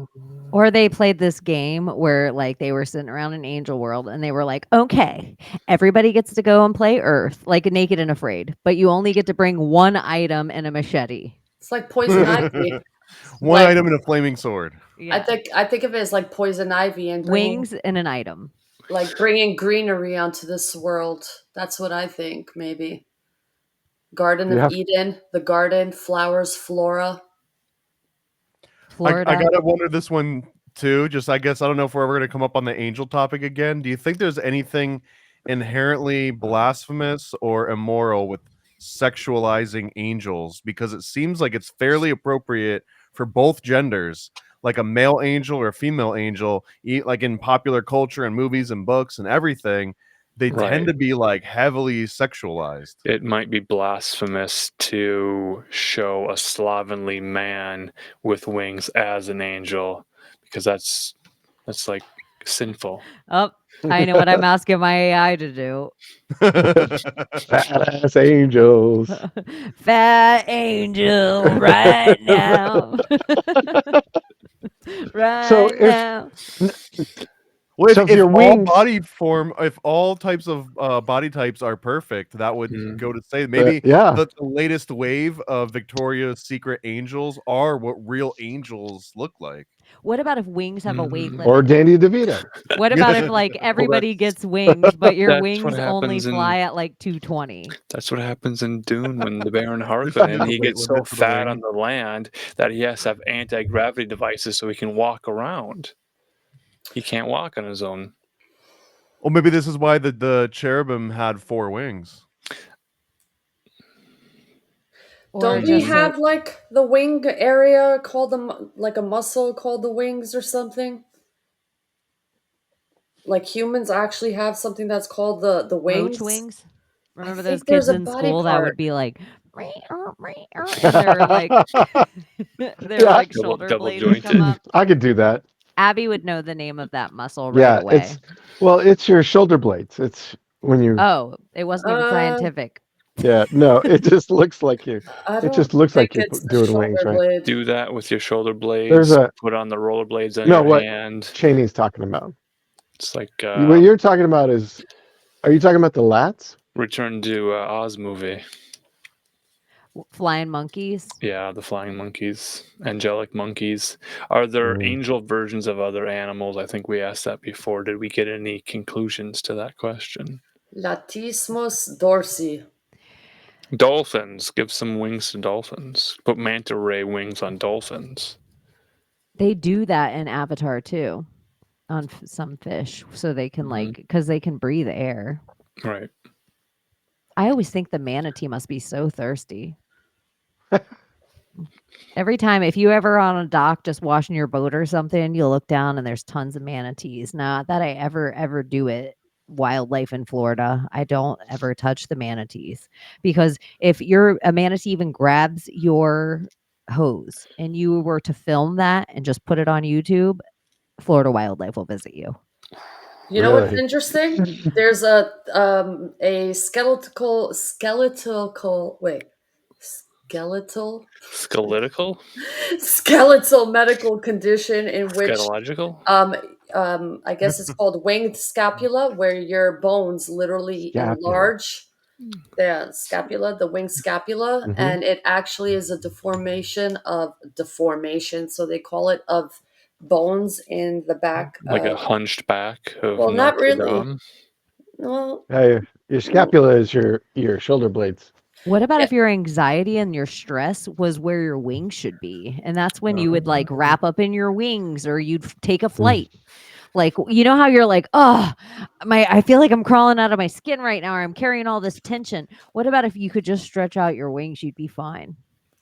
Speaker 10: Or they played this game where like they were sitting around an angel world and they were like, okay, everybody gets to go and play Earth, like Naked and Afraid, but you only get to bring one item and a machete.
Speaker 8: It's like poison ivy.
Speaker 11: One item and a flaming sword.
Speaker 8: Yeah. I think of it as like poison ivy and
Speaker 10: wings and an item.
Speaker 8: Like bringing greenery onto this world. That's what I think, maybe. Garden of Eden, the garden, flowers, flora.
Speaker 10: Florida.
Speaker 11: I gotta wonder this one too. Just I guess I don't know if we're ever going to come up on the angel topic again. Do you think there's anything inherently blasphemous or immoral with sexualizing angels? Because it seems like it's fairly appropriate for both genders, like a male angel or a female angel, like in popular culture and movies and books and everything. They tend to be like heavily sexualized.
Speaker 9: It might be blasphemous to show a slovenly man with wings as an angel, because that's like sinful.
Speaker 10: Oh, I know what I'm asking my AI to do.
Speaker 13: Fat ass angels.
Speaker 10: Fat angel right now. Right
Speaker 13: So if
Speaker 10: now.
Speaker 11: Well,
Speaker 13: So
Speaker 11: if,
Speaker 13: if your
Speaker 11: all
Speaker 13: wings-
Speaker 11: body form, if all types of body types are perfect, that would go to say maybe
Speaker 13: yeah.
Speaker 11: the latest wave of Victoria's Secret angels are what real angels look like.
Speaker 10: What about if wings have a weight limit?
Speaker 13: Or Danny DeVito.
Speaker 10: What about if like everybody gets wings, but your
Speaker 9: That's
Speaker 10: wings
Speaker 9: what
Speaker 10: only
Speaker 9: happens in-
Speaker 10: fly at like 220?
Speaker 9: That's what happens in Dune when the Baron Harkonnen, he gets so fat on the land that he has to have anti-gravity devices so he can walk around. He can't walk on his own.
Speaker 11: Well, maybe this is why the cherubim had 4 wings.
Speaker 8: Don't we have like the wing area called like a muscle called the wings or something? Like humans actually have something that's called the wings.
Speaker 10: Roach wings? Remember
Speaker 8: I
Speaker 10: those
Speaker 8: think there's
Speaker 10: kids
Speaker 8: a
Speaker 10: in
Speaker 8: body
Speaker 10: school that
Speaker 8: part.
Speaker 10: would be like, and they're like, they're like shoulder blades would come up.
Speaker 13: I could do that.
Speaker 10: Abby would know the name of that muscle right
Speaker 13: Yeah,
Speaker 10: away.
Speaker 13: it's your shoulder blades. It's when you.
Speaker 10: Oh, it wasn't even scientific.
Speaker 13: Yeah, no, it just looks like you.
Speaker 8: I
Speaker 13: It
Speaker 8: don't
Speaker 13: just looks like
Speaker 8: think
Speaker 13: you're
Speaker 8: it's the
Speaker 13: doing wings,
Speaker 8: shoulder
Speaker 13: right?
Speaker 8: blade.
Speaker 9: Do that with your shoulder blades.
Speaker 13: There's a-
Speaker 9: Put on the roller blades on
Speaker 13: No,
Speaker 9: your
Speaker 13: what
Speaker 9: hand.
Speaker 13: Cheney's talking about.
Speaker 9: It's like
Speaker 13: What you're talking about is, are you talking about the lats?
Speaker 9: Return to Oz movie.
Speaker 10: Flying monkeys.
Speaker 9: Yeah, the flying monkeys, angelic monkeys. Are there angel versions of other animals? I think we asked that before. Did we get any conclusions to that question?
Speaker 8: Latissimus dorsi.
Speaker 9: Dolphins. Give some wings to dolphins. Put manta ray wings on dolphins.
Speaker 10: They do that in Avatar too, on some fish, so they can like, because they can breathe air.
Speaker 9: Right.
Speaker 10: I always think the manatee must be so thirsty. Every time, if you ever on a dock just washing your boat or something, you'll look down and there's tons of manatees. Not that I ever do it. Wildlife in Florida, I don't ever touch the manatees, because if a manatee even grabs your hose and you were to film that and just put it on YouTube, Florida Wildlife will visit you.
Speaker 8: You know what's interesting? There's a skeletal medical condition in which
Speaker 9: Scatological?
Speaker 8: I guess it's called winged scapula, where your bones literally enlarge. The scapula, the winged scapula, and it actually is a deformation. So they call it of bones in the back.
Speaker 9: Like a hunched back of
Speaker 8: Well, not
Speaker 9: Notre
Speaker 8: really.
Speaker 9: Dame?
Speaker 8: Well,
Speaker 13: Your scapula is your shoulder blades.
Speaker 10: What about if your anxiety and your stress was where your wings should be? And that's when you would like wrap up in your wings, or you'd take a flight. Like, you know how you're like, oh, I feel like I'm crawling out of my skin right now, or I'm carrying all this tension. What about if you could just stretch out your wings? You'd be fine.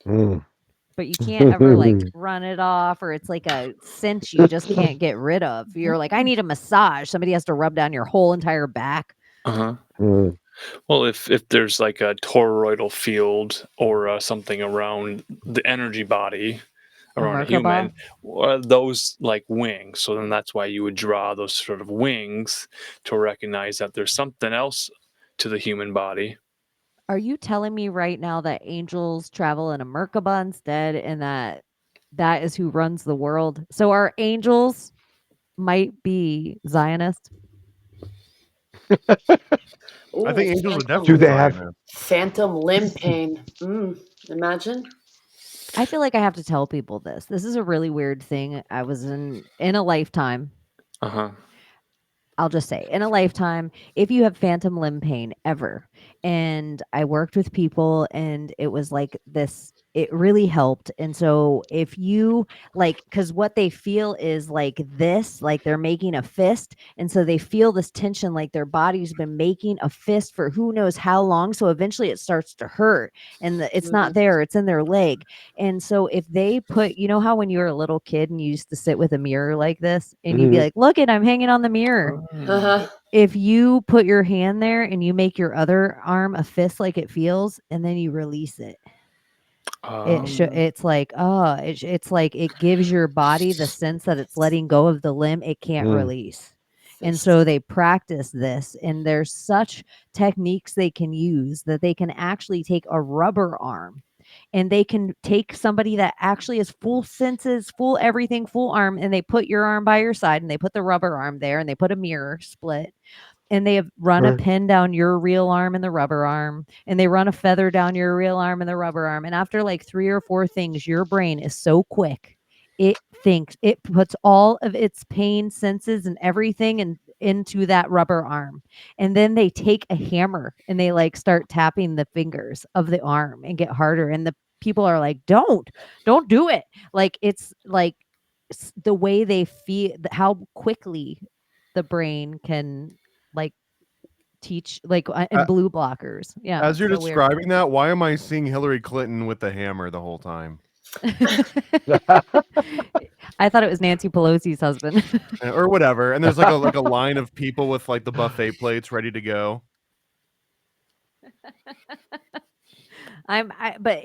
Speaker 10: But you can't ever like run it off, or it's like a cinch you just can't get rid of. You're like, I need a massage. Somebody has to rub down your whole entire back.
Speaker 9: Well, if there's like a toroidal field or something around the energy body around a human, those like wings. So then that's why you would draw those sort of wings to recognize that there's something else to the human body.
Speaker 10: Are you telling me right now that angels travel in a Merkaba instead, and that is who runs the world? So our angels might be Zionists?
Speaker 11: I think angels are definitely.
Speaker 13: Do they have
Speaker 8: phantom limb pain? Imagine.
Speaker 10: I feel like I have to tell people this. This is a really weird thing. I was in a lifetime. I'll just say, in a lifetime, if you have phantom limb pain ever, and I worked with people, and it was like this it really helped. And so if you like, because what they feel is like this, like they're making a fist. And so they feel this tension, like their body's been making a fist for who knows how long. So eventually it starts to hurt and it's not there, it's in their leg. And so if they put, you know how when you were a little kid and you used to sit with a mirror like this and you'd be like, look it, I'm hanging on the mirror. If you put your hand there and you make your other arm a fist like it feels, and then you release it. It's like, it's like it gives your body the sense that it's letting go of the limb it can't release. And so they practice this, and there's such techniques they can use that they can actually take a rubber arm and they can take somebody that actually has full senses, full everything, full arm, and they put your arm by your side and they put the rubber arm there and they put a mirror split. And they have run a pin down your real arm and the rubber arm, and they run a feather down your real arm and the rubber arm. And after like 3 or 4 things, your brain is so quick. It thinks it puts all of its pain senses and everything into that rubber arm. And then they take a hammer and they like start tapping the fingers of the arm and get harder. And the people are like, don't do it. Like, it's like the way they feel, how quickly the brain can like teach, like in blue blockers. Yeah.
Speaker 11: As you're
Speaker 10: so
Speaker 11: describing that, why am I seeing Hillary Clinton with the hammer the whole time?
Speaker 10: I thought it was Nancy Pelosi's husband.
Speaker 11: Or whatever. And there's like a line of people with like the buffet plates ready to go.
Speaker 10: But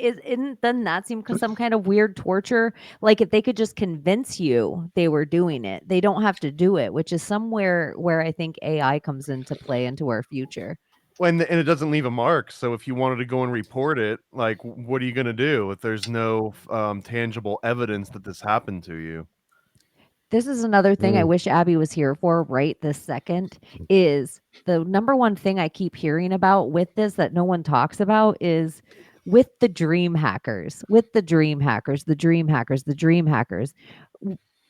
Speaker 10: doesn't that seem some kind of weird torture? Like if they could just convince you they were doing it, they don't have to do it, which is somewhere where I think AI comes into play into our future.
Speaker 11: And it doesn't leave a mark. So if you wanted to go and report it, like, what are you going to do if there's no tangible evidence that this happened to you?
Speaker 10: This is another thing I wish Abby was here for right this second, is the number one thing I keep hearing about with this that no one talks about is with the dream hackers, the dream hackers.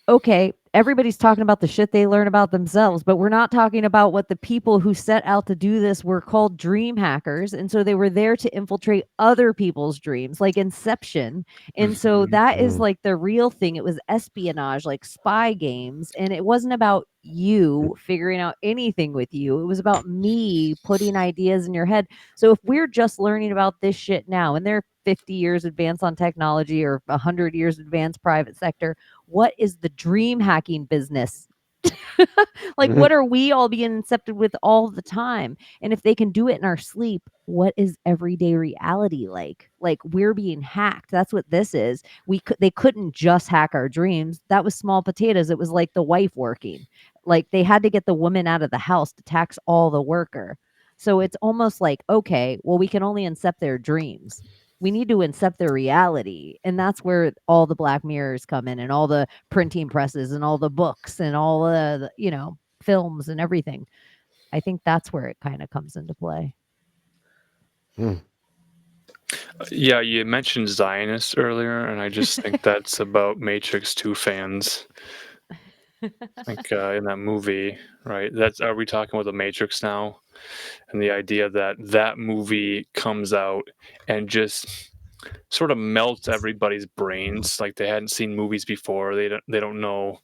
Speaker 10: Okay, everybody's talking about the shit they learn about themselves, but we're not talking about what the people who set out to do this were called dream hackers. And so they were there to infiltrate other people's dreams, like Inception. And so that is like the real thing. It was espionage, like spy games. And it wasn't about you figuring out anything with you. It was about me putting ideas in your head. So if we're just learning about this shit now, and they're 50 years advanced on technology or 100 years advanced private sector, what is the dream hacking business? Like, what are we all being incepted with all the time? And if they can do it in our sleep, what is everyday reality like? Like, we're being hacked. That's what this is. They couldn't just hack our dreams. That was small potatoes. It was like the wife working. Like, they had to get the woman out of the house to tax all the worker. So it's almost like, okay, well, we can only incept their dreams. We need to incept their reality. And that's where all the Black Mirrors come in, and all the printing presses and all the books and all the films and everything. I think that's where it kind of comes into play.
Speaker 9: Yeah, you mentioned Zionists earlier, and I just think that's about Matrix 2 fans. Like in that movie, right? Are we talking about the Matrix now? And the idea that that movie comes out and just sort of melts everybody's brains, like they hadn't seen movies before. They don't know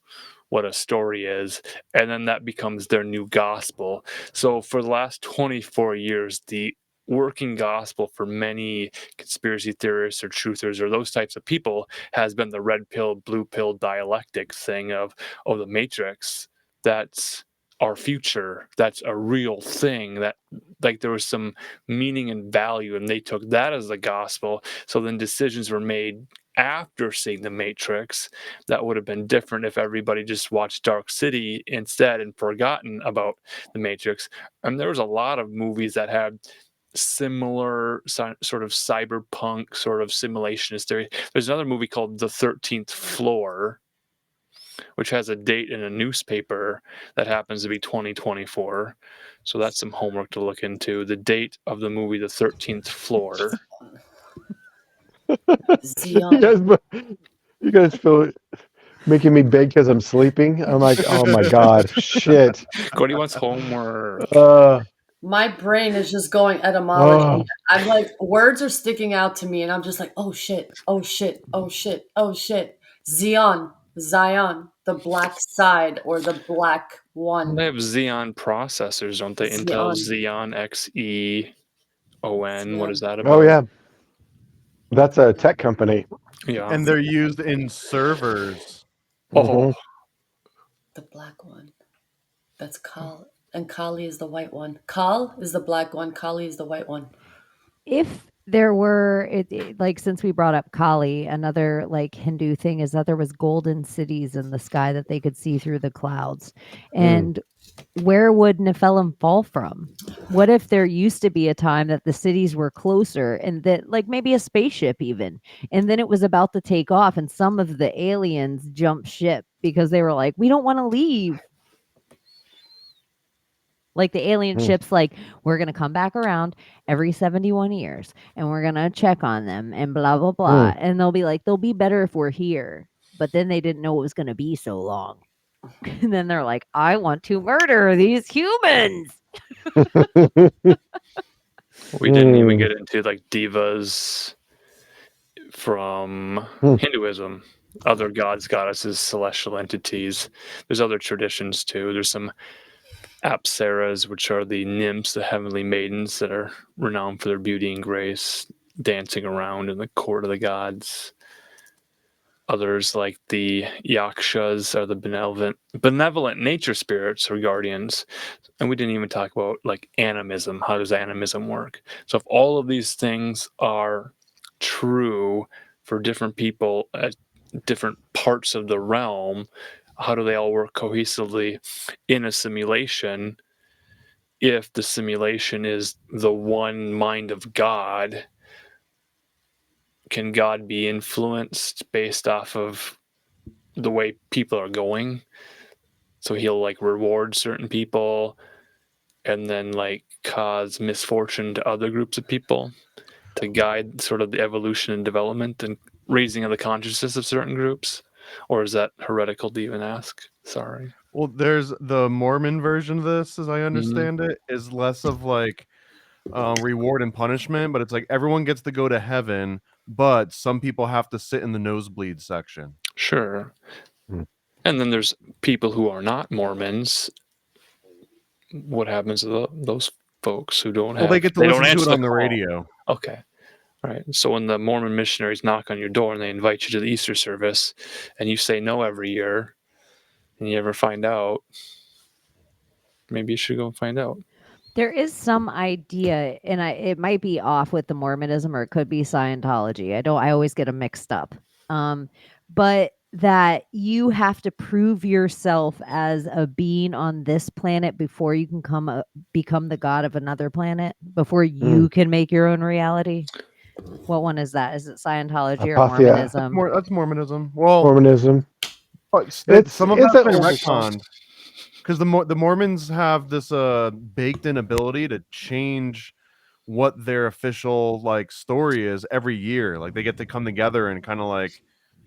Speaker 9: what a story is, and then that becomes their new gospel. So for the last 24 years, the working gospel for many conspiracy theorists or truthers or those types of people has been the red pill, blue pill dialectic thing of, oh, the Matrix, that's our future, that's a real thing, that like there was some meaning and value, and they took that as the gospel. So then decisions were made after seeing the Matrix that would have been different if everybody just watched Dark City instead and forgotten about the Matrix. And there was a lot of movies that had similar sort of cyberpunk sort of simulationist theory. There's another movie called The 13th Floor, which has a date in a newspaper that happens to be 2024. So that's some homework to look into. The date of the movie, The 13th Floor.
Speaker 13: You guys feel making me beg because I'm sleeping? I'm like, oh my God, shit.
Speaker 9: Cody wants homework.
Speaker 8: My brain is just going etymology. I'm like, words are sticking out to me, and I'm just like, oh shit, oh shit, oh shit, oh shit. Zion, the black side or the black one.
Speaker 9: They have Xeon processors, don't they? Intel
Speaker 8: Xeon.
Speaker 9: Xeon Xeon. What is that about?
Speaker 13: Oh yeah, that's a tech company.
Speaker 9: Yeah,
Speaker 11: And they're used in servers.
Speaker 9: Oh,
Speaker 8: The black one. That's Kal. And Kali is the white one. Kal is the black one. Kali is the white one.
Speaker 10: If there were like, since we brought up Kali, another like Hindu thing is that there was golden cities in the sky that they could see through the clouds. And where would Nephilim fall from? What if there used to be a time that the cities were closer and that, like, maybe a spaceship even, and then it was about to take off and some of the aliens jumped ship because they were like, we don't want to leave. Like the alien ships, like, we're going to come back around every 71 years and we're going to check on them and blah, blah, blah. And they'll be like, they'll be better if we're here. But then they didn't know it was going to be so long. And then they're like, I want to murder these humans.
Speaker 9: we didn't even get into like divas from Hinduism, other gods, goddesses, celestial entities. There's other traditions too. There's some apsaras, which are the nymphs, the heavenly maidens that are renowned for their beauty and grace, dancing around in the court of the gods. Others, like the yakshas, are the benevolent nature spirits or guardians. And we didn't even talk about like animism. How does animism work? So if all of these things are true for different people at different parts of the realm, how do they all work cohesively in a simulation? If the simulation is the one mind of God, can God be influenced based off of the way people are going? So he'll like reward certain people and then like cause misfortune to other groups of people to guide sort of the evolution and development and raising of the consciousness of certain groups? Or is that heretical to even ask? Sorry.
Speaker 11: Well, there's the Mormon version of this, as I understand it, is less of like reward and punishment, but it's like everyone gets to go to heaven, but some people have to sit in the nosebleed section.
Speaker 9: Sure. And then there's people who are not Mormons. What happens to those folks who don't have?
Speaker 11: Well, they get to listen to it on the radio.
Speaker 9: Okay. Right. So when the Mormon missionaries knock on your door and they invite you to the Easter service and you say no every year and you never find out, maybe you should go and find out.
Speaker 10: There is some idea, and it might be off with the Mormonism or it could be Scientology. I always get them mixed up. But that you have to prove yourself as a being on this planet before you can become the god of another planet, before you can make your own reality. What one is that? Is it Scientology or Mormonism?
Speaker 11: That's Mormonism. Well,
Speaker 13: Mormonism.
Speaker 11: Some of that's been retconned because the Mormons have this baked-in ability to change what their official like story is every year. Like they get to come together and kind of like,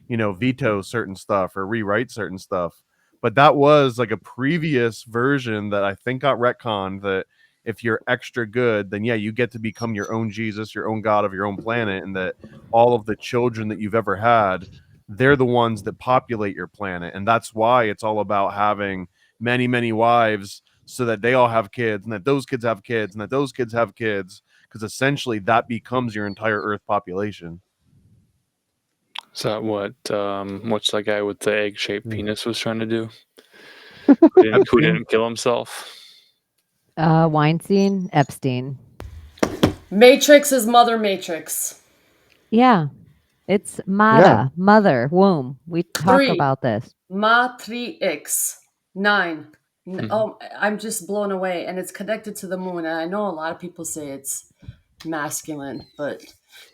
Speaker 11: veto certain stuff or rewrite certain stuff. But that was like a previous version that I think got retconned, that if you're extra good, then yeah, you get to become your own Jesus, your own God of your own planet, and that all of the children that you've ever had, they're the ones that populate your planet. And that's why it's all about having many, many wives so that they all have kids and that those kids have kids and that those kids have kids, because essentially that becomes your entire Earth population.
Speaker 9: Is that what's that guy with the egg-shaped penis was trying to do? Who didn't kill himself?
Speaker 10: Weinstein, Epstein.
Speaker 8: Matrix is Mother Matrix.
Speaker 10: Yeah. It's Mata, mother, womb. We talk
Speaker 8: 3.
Speaker 10: about this.
Speaker 8: Matrix. 9. Oh, I'm just blown away. And it's connected to the moon. And I know a lot of people say it's masculine, but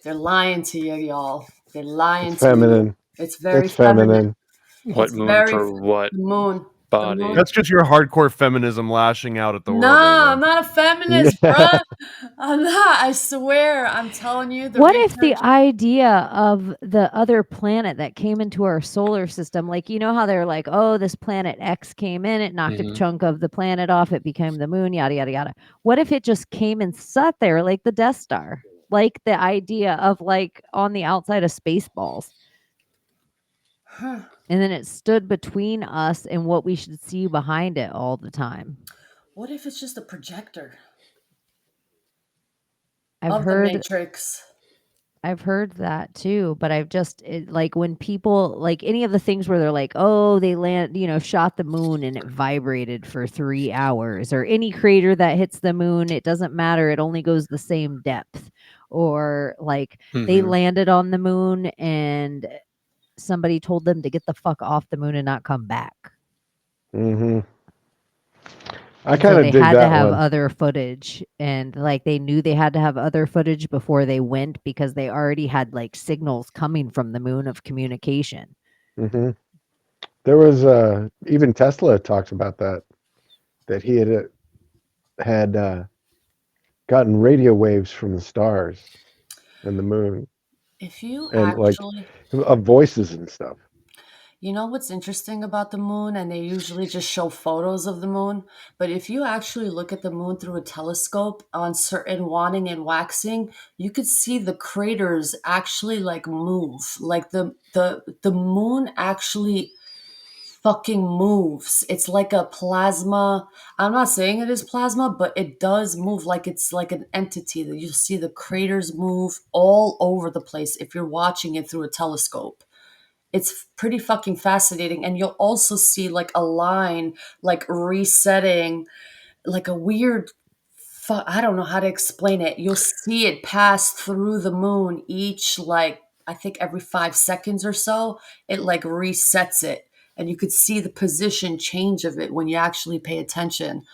Speaker 8: they're lying to you, y'all. They're lying to you. It's very feminine.
Speaker 9: What moon for what?
Speaker 8: The moon.
Speaker 9: body.
Speaker 11: That's just your hardcore feminism lashing out at the world.
Speaker 8: Nah, I'm not a feminist, bruh. I'm not. I swear. I'm telling you.
Speaker 10: What if the idea of the other planet that came into our solar system, like, you know how they're like, oh, this planet X came in, it knocked a chunk of the planet off, it became the moon, yada, yada, yada. What if it just came and sat there like the Death Star? Like the idea of like on the outside of Spaceballs.
Speaker 8: Huh.
Speaker 10: And then it stood between us and what we should see behind it all the time.
Speaker 8: What if it's just a projector
Speaker 10: I've
Speaker 8: of
Speaker 10: heard
Speaker 8: the Matrix?
Speaker 10: I've heard that too, but I've just like when people like any of the things where they're like, oh, they shot the moon and it vibrated for 3 hours, or any crater that hits the moon, it doesn't matter, it only goes the same depth, or like they landed on the moon and somebody told them to get the fuck off the moon and not come back.
Speaker 13: Mm-hmm. I
Speaker 10: And
Speaker 13: kind
Speaker 10: so
Speaker 13: of
Speaker 10: they
Speaker 13: dig
Speaker 10: had to
Speaker 13: that
Speaker 10: have
Speaker 13: one.
Speaker 10: other footage, and like they knew they had to have other footage before they went because they already had like signals coming from the moon of communication.
Speaker 13: Mm-hmm. There was even Tesla talks about that he had gotten radio waves from the stars and the moon,
Speaker 8: If you
Speaker 13: and like
Speaker 8: actually,
Speaker 13: voices and stuff.
Speaker 8: you know what's interesting about the moon, and they usually just show photos of the moon, but if you actually look at the moon through a telescope on certain waning and waxing, you could see the craters actually like move. Like the moon actually fucking moves. It's like a plasma. I'm not saying it is plasma, but it does move like it's like an entity that you see the craters move all over the place if you're watching it through a telescope. It's pretty fucking fascinating. And you'll also see like a line like resetting, like a weird I don't know how to explain it. You'll see it pass through the moon each, like, I think every 5 seconds or so, it like resets it. And you could see the position change of it when you actually pay attention.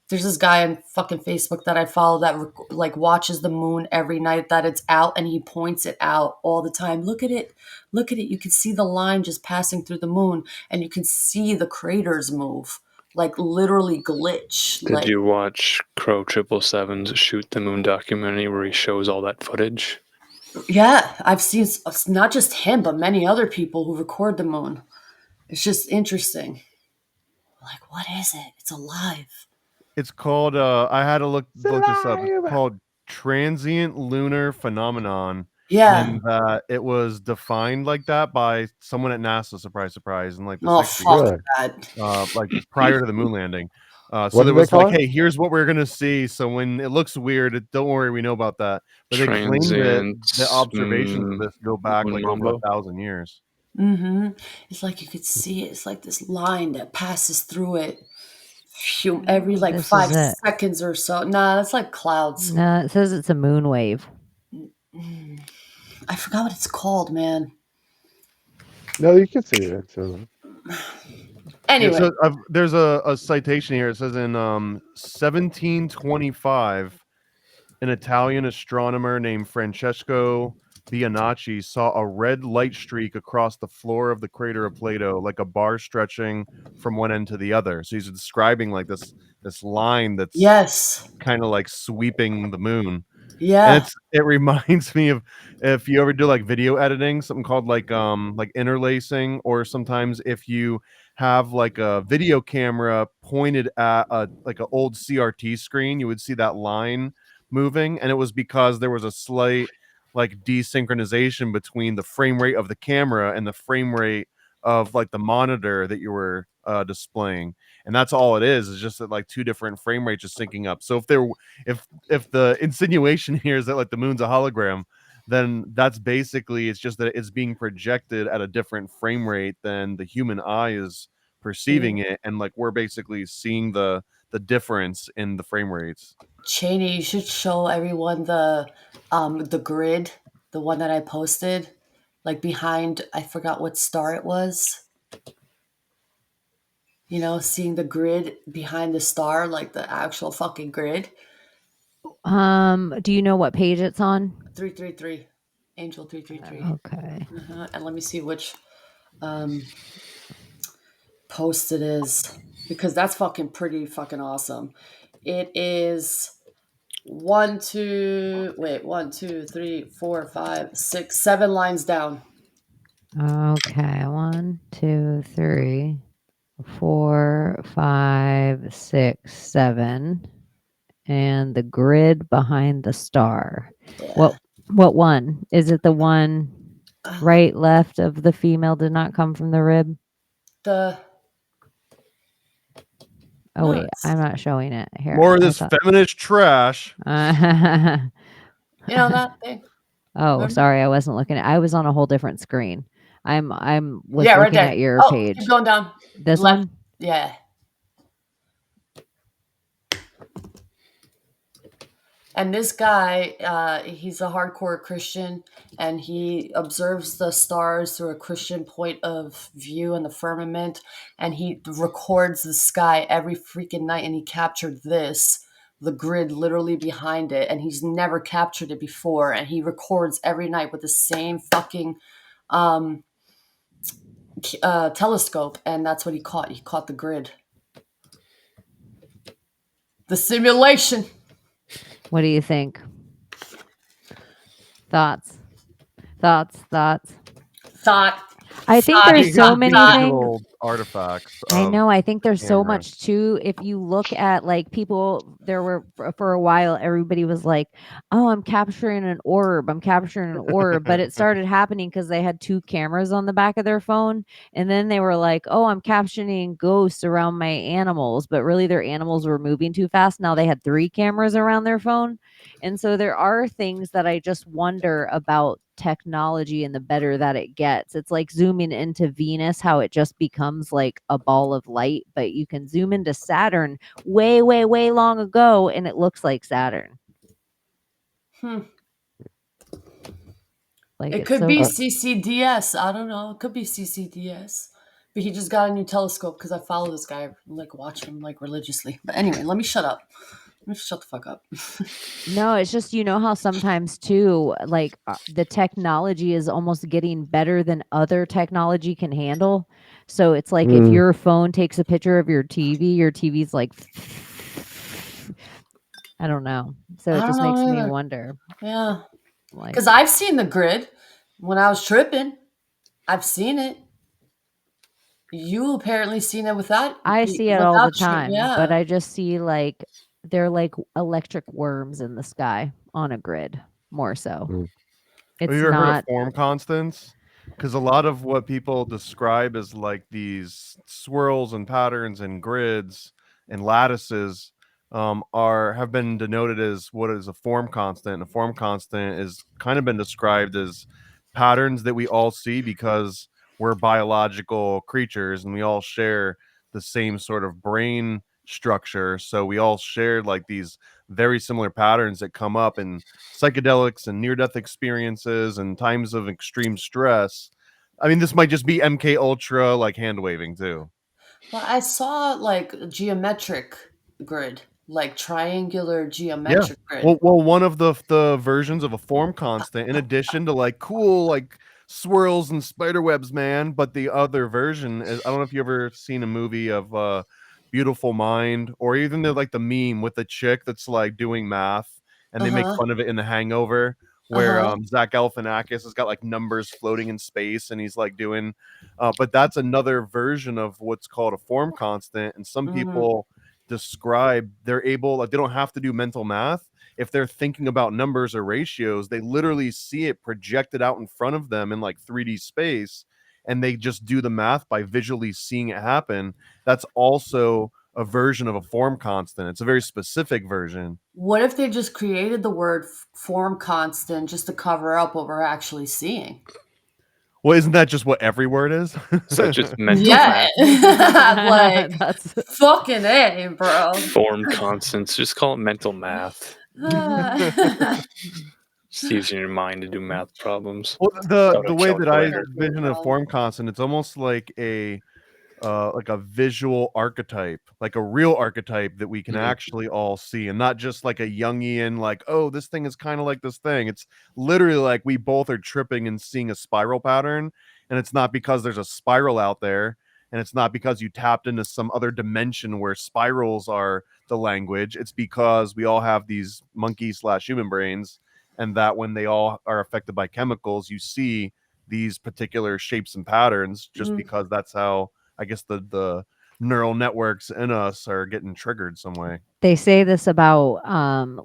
Speaker 8: There's this guy on fucking Facebook that I follow that like watches the moon every night that it's out, and he points it out all the time. Look at it. Look at it. You can see the line just passing through the moon, and you can see the craters move, like literally glitch.
Speaker 9: Did
Speaker 8: Like,
Speaker 9: you watch Crow 777's Shoot the Moon documentary where he shows all that footage?
Speaker 8: yeah, I've seen not just him, but many other people who record the moon. It's just interesting. Like, what is it? It's alive.
Speaker 11: It's called. I had to look this up. It's called transient lunar phenomenon.
Speaker 8: Yeah.
Speaker 11: And it was defined like that by someone at NASA. Surprise, surprise! In like the
Speaker 8: Oh,
Speaker 11: 60s,
Speaker 8: fuck that.
Speaker 11: like prior to the moon landing. So
Speaker 13: What
Speaker 11: there
Speaker 13: did they
Speaker 11: was
Speaker 13: call
Speaker 11: like,
Speaker 13: it?
Speaker 11: hey, here's what we're gonna see. So when it looks weird, don't worry, we know about that. But they claim that
Speaker 9: Transient
Speaker 11: the observations of this go back
Speaker 9: moon
Speaker 11: like over
Speaker 9: mambo.
Speaker 11: 1,000 years.
Speaker 8: Mm-hmm. It's like you could see it. It's like this line that passes through it every like
Speaker 10: This
Speaker 8: 5
Speaker 10: is it.
Speaker 8: seconds or so. Nah, that's like clouds.
Speaker 10: No, it says it's a moon wave.
Speaker 8: I forgot what it's called, man.
Speaker 13: No, you can see it. So.
Speaker 8: Anyway.
Speaker 11: Yeah, so there's a citation here. It says in 1725, an Italian astronomer named Francesco Bianacci saw a red light streak across the floor of the crater of Plato, like a bar stretching from one end to the other. So he's describing like this line that's kind of like sweeping the moon.
Speaker 8: Yeah.
Speaker 11: And it reminds me of if you ever do like video editing, something called like interlacing, or sometimes if you have like a video camera pointed at like an old CRT screen, you would see that line moving, and it was because there was a slight like desynchronization between the frame rate of the camera and the frame rate of like the monitor that you were displaying. And that's all it is just that like two different frame rates are syncing up. So if the insinuation here is that like the moon's a hologram, then that's basically, it's just that it's being projected at a different frame rate than the human eye is perceiving it, and like we're basically seeing the difference in the frame rates.
Speaker 8: Cheney, you should show everyone the grid, the one that I posted, like behind, I forgot what star it was. You know, seeing the grid behind the star, like the actual fucking grid.
Speaker 10: Do you know what page it's on?
Speaker 8: 333. Angel 333.
Speaker 10: Okay.
Speaker 8: And let me see which post it is, because that's fucking pretty fucking awesome. It is 1, 2, 3, 4, 5, 6, 7 lines down.
Speaker 10: Okay, 1, 2, 3, 4, 5, 6, 7, and the grid behind the star.
Speaker 8: Yeah.
Speaker 10: What one? Is it the one right, left of the female did not come from the rib?
Speaker 8: The
Speaker 10: Oh
Speaker 8: No,
Speaker 10: wait,
Speaker 8: it's-
Speaker 10: I'm not showing it here.
Speaker 11: More of
Speaker 10: I
Speaker 11: this
Speaker 10: thought-
Speaker 11: feminist trash.
Speaker 8: You know that thing?
Speaker 10: Oh,
Speaker 8: Remember?
Speaker 10: sorry, I wasn't looking at. I was on a whole different screen. Was
Speaker 8: Yeah, right
Speaker 10: looking
Speaker 8: there.
Speaker 10: at your
Speaker 8: Oh,
Speaker 10: page.
Speaker 8: keep going down.
Speaker 10: This
Speaker 8: Left.
Speaker 10: one?
Speaker 8: Yeah. And this guy, he's a hardcore Christian, and he observes the stars through a Christian point of view in the firmament, and he records the sky every freaking night, and he captured the grid literally behind it, and he's never captured it before, and he records every night with the same fucking telescope, and that's what he caught. He caught the grid. The simulation.
Speaker 10: What do you think? Thoughts? Thoughts? I think there's so many things.
Speaker 11: Visual artifacts.
Speaker 10: I know. I think there's so
Speaker 11: camera.
Speaker 10: much too. If you look at like people, there were for a while, everybody was like, "Oh, I'm capturing an orb. I'm capturing an orb." But it started happening because they had 2 cameras on the back of their phone, and then they were like, "Oh, I'm capturing ghosts around my animals." But really, their animals were moving too fast. Now they had 3 cameras around their phone, and so there are things that I just wonder about technology and the better that it gets. It's like zooming into Venus, how it just becomes like a ball of light, but you can zoom into Saturn way, way, way long ago and it looks like Saturn. Like
Speaker 8: It could be CCDS. I don't know. It could be CCDS. But he just got a new telescope because I follow this guy, like watch him like religiously. But anyway, let me shut up. Let me shut the fuck up.
Speaker 10: No, it's just, you know how sometimes too, like the technology is almost getting better than other technology can handle. So it's like if your phone takes a picture of your TV's like, I don't know. So it just makes me wonder.
Speaker 8: Yeah.
Speaker 10: Like,
Speaker 8: Because I've seen the grid when I was tripping. I've seen it. You apparently seen it without.
Speaker 10: I see it all the time,
Speaker 8: Yeah.
Speaker 10: but I just see like they're like electric worms in the sky on a grid, more so. It's
Speaker 11: Have you ever heard
Speaker 10: not
Speaker 11: of form constants? Because a lot of what people describe as like these swirls and patterns and grids and lattices have been denoted as what is a form constant. And a form constant is kind of been described as patterns that we all see because we're biological creatures and we all share the same sort of brain structure. So we all share like these very similar patterns that come up in psychedelics and near-death experiences and times of extreme stress. I mean, this might just be MK Ultra like hand waving too.
Speaker 8: Well, I saw like a geometric grid, like triangular
Speaker 11: Yeah.
Speaker 8: geometric grid.
Speaker 11: Well, one of the versions of a form constant, in addition to like cool like swirls and spider webs, man. But the other version is, I don't know if you ever seen a movie of Beautiful Mind, or even like the meme with the chick that's like doing math and they make fun of it in The Hangover, where Zach Galifianakis has got like numbers floating in space and he's like doing but that's another version of what's called a form constant. And some people describe they're able, like they don't have to do mental math. If they're thinking about numbers or ratios, they literally see it projected out in front of them in like 3D space, and they just do the math by visually seeing it happen. That's also a version of a form constant. It's a very specific version.
Speaker 8: What if they just created the word form constant just to cover up what we're actually seeing?
Speaker 11: Well, isn't that just what every word is?
Speaker 9: So just mental
Speaker 8: Yeah.
Speaker 9: math.
Speaker 8: Like,
Speaker 10: That's
Speaker 8: fucking A, bro.
Speaker 9: Form constants. Just call it mental math. Just using your mind to do math problems.
Speaker 11: Well,
Speaker 9: without
Speaker 11: the
Speaker 9: a
Speaker 11: way that I
Speaker 9: calculator.
Speaker 11: vision a form constant, it's almost like a visual archetype, like a real archetype that we can actually all see, and not just like a Jungian, like, oh, this thing is kind of like this thing. It's literally like we both are tripping and seeing a spiral pattern, and it's not because there's a spiral out there. And it's not because you tapped into some other dimension where spirals are the language. It's because we all have these monkey/human brains, and that when they all are affected by chemicals, you see these particular shapes and patterns just because that's how, I guess, the neural networks in us are getting triggered some way.
Speaker 10: They say this about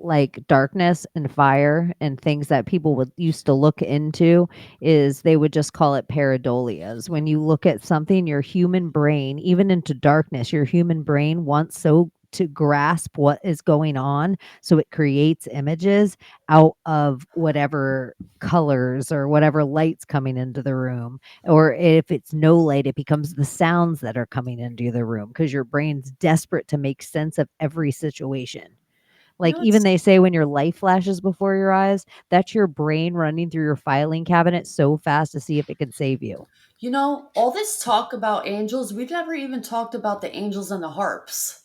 Speaker 10: like darkness and fire and things that people would used to look into, is they would just call it pareidolias. When you look at something, your human brain, even into darkness, your human brain wants so to grasp what is going on, so it creates images out of whatever colors or whatever lights coming into the room. Or if it's no light, it becomes the sounds that are coming into the room, because your brain's desperate to make sense of every situation. Like, even they say when your life flashes before your eyes, that's your brain running through your filing cabinet so fast to see if it can save you.
Speaker 8: You know, all this talk about angels, we've never even talked about the angels and the harps.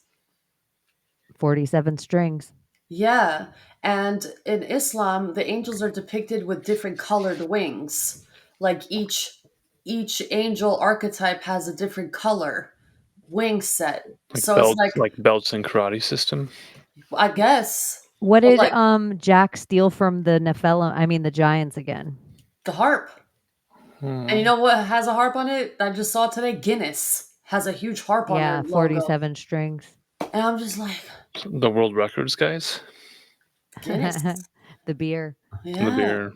Speaker 10: 47 strings.
Speaker 8: Yeah, and in Islam, the angels are depicted with different colored wings. Like each angel archetype has a different color wing set.
Speaker 9: Like
Speaker 8: So
Speaker 9: belts,
Speaker 8: it's like,
Speaker 9: like belts and karate system.
Speaker 8: I guess.
Speaker 10: What
Speaker 8: But
Speaker 10: did
Speaker 8: like
Speaker 10: Jack steal from the Nephilim? I mean, the giants again.
Speaker 8: the harp. And you know what has a harp on it? I just saw today. Guinness has a huge harp on
Speaker 10: Yeah,
Speaker 8: their logo.
Speaker 10: 47 strings.
Speaker 8: And I'm just like,
Speaker 9: The world records, guys.
Speaker 8: Guinness.
Speaker 10: The beer.
Speaker 8: Yeah.
Speaker 9: The beer.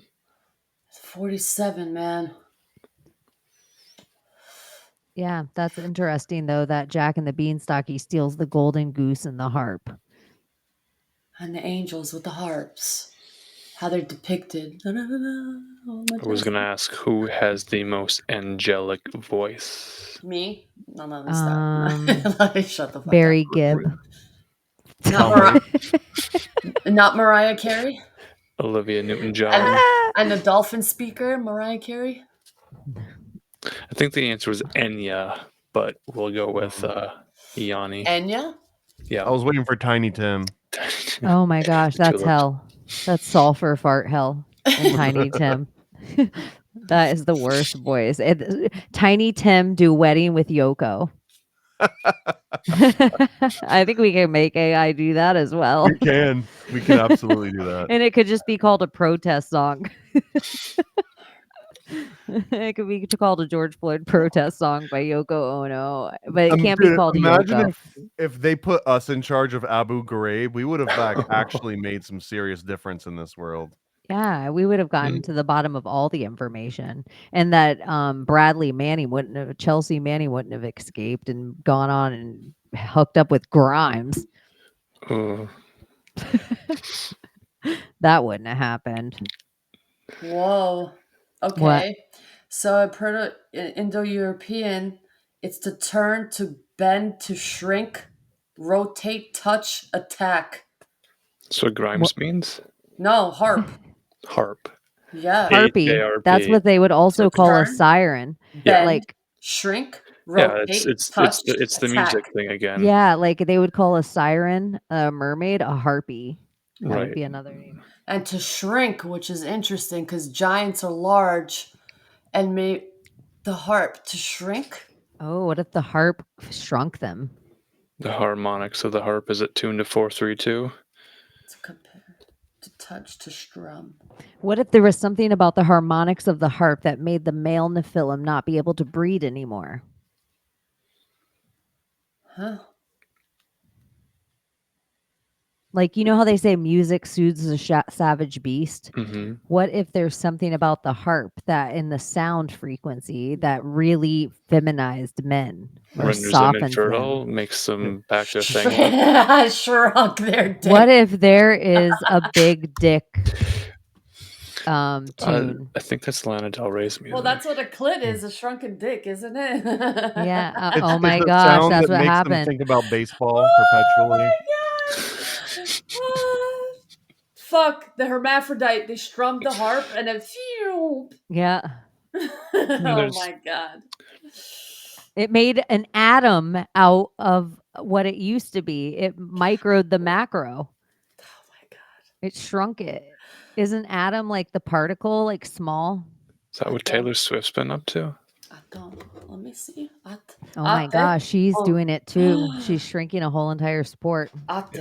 Speaker 8: 47, man.
Speaker 10: Yeah, that's interesting though, that Jack and the Beanstalk, he steals the golden goose and the harp.
Speaker 8: And the angels with the harps. How they're depicted. Oh my
Speaker 9: I was
Speaker 8: God.
Speaker 9: gonna ask who has the most angelic voice.
Speaker 8: Me? No, stop. Shut the fuck
Speaker 10: Barry
Speaker 8: up.
Speaker 10: Gibb.
Speaker 8: Not Mariah Carey?
Speaker 9: Olivia Newton-John.
Speaker 8: And the dolphin speaker, Mariah Carey?
Speaker 9: I think the answer was Enya, but we'll go with Yanni.
Speaker 8: Enya?
Speaker 9: Yeah.
Speaker 11: I was waiting for Tiny Tim.
Speaker 10: Oh my gosh, that's hell. That's sulfur fart hell and Tiny Tim. That is the worst voice. Tiny Tim duetting with Yoko. I think we can make AI do that as well.
Speaker 11: We can absolutely do that.
Speaker 10: And it could just be called a protest song. It could be called a George Floyd protest song by Yoko Ono, but it can't be called
Speaker 11: Imagine
Speaker 10: Yoko.
Speaker 11: if they put us in charge of Abu Ghraib, we would have actually made some serious difference in this world.
Speaker 10: Yeah, we would have gotten to the bottom of all the information, and that Chelsea Manning wouldn't have escaped and gone on and hooked up with Grimes. That wouldn't have happened.
Speaker 8: Whoa. Okay.
Speaker 10: What?
Speaker 8: So in Indo-European, it's to turn, to bend, to shrink, rotate, touch, attack.
Speaker 9: That's what Grimes means?
Speaker 8: No, harp.
Speaker 9: Harp.
Speaker 8: Yeah.
Speaker 10: Harpy.
Speaker 9: H-A-R-P.
Speaker 10: That's what they would also call a
Speaker 8: turn,
Speaker 10: siren.
Speaker 8: bend,
Speaker 10: Like,
Speaker 8: shrink,
Speaker 9: Yeah,
Speaker 8: rotate,
Speaker 9: it's
Speaker 8: touch,
Speaker 9: it's the
Speaker 8: attack.
Speaker 9: music thing again.
Speaker 10: yeah, like they would call a siren, a mermaid, a harpy. That
Speaker 9: Right.
Speaker 10: would be another name.
Speaker 8: And to shrink, which is interesting because giants are large, and the harp to shrink.
Speaker 10: Oh, what if the harp shrunk them?
Speaker 9: The harmonics of the harp is it tuned to 432?
Speaker 8: To compare, to touch, to strum.
Speaker 10: What if there was something about the harmonics of the harp that made the male Nephilim not be able to breed anymore?
Speaker 8: Huh?
Speaker 10: Like, you know how they say music soothes a savage beast?
Speaker 9: Mm-hmm.
Speaker 10: What if there's something about the harp that in the sound frequency that really feminized men or
Speaker 9: Renders them
Speaker 10: softens
Speaker 9: infertile,
Speaker 10: them?
Speaker 9: makes them back their thing.
Speaker 8: Shrunk their dick.
Speaker 10: What if there is a big dick tune?
Speaker 9: I think that's Lana Del Rey's music.
Speaker 8: Well, that's what a clit is, a shrunken dick, isn't it?
Speaker 10: Yeah. Oh my
Speaker 11: It's a
Speaker 10: gosh,
Speaker 11: sound
Speaker 10: that's
Speaker 11: that
Speaker 10: what
Speaker 11: makes them
Speaker 10: happened.
Speaker 11: think about baseball perpetually.
Speaker 8: Fuck, the hermaphrodite, they strummed the harp and then phew.
Speaker 10: Yeah.
Speaker 8: Oh my God.
Speaker 10: It made an atom out of what it used to be. It microed the macro.
Speaker 8: Oh my God.
Speaker 10: It shrunk it. Isn't atom like the particle, like small?
Speaker 9: Is that what Taylor Swift's been up to?
Speaker 8: Let me see.
Speaker 10: Oh my gosh, she's doing it too. She's shrinking a whole entire sport. That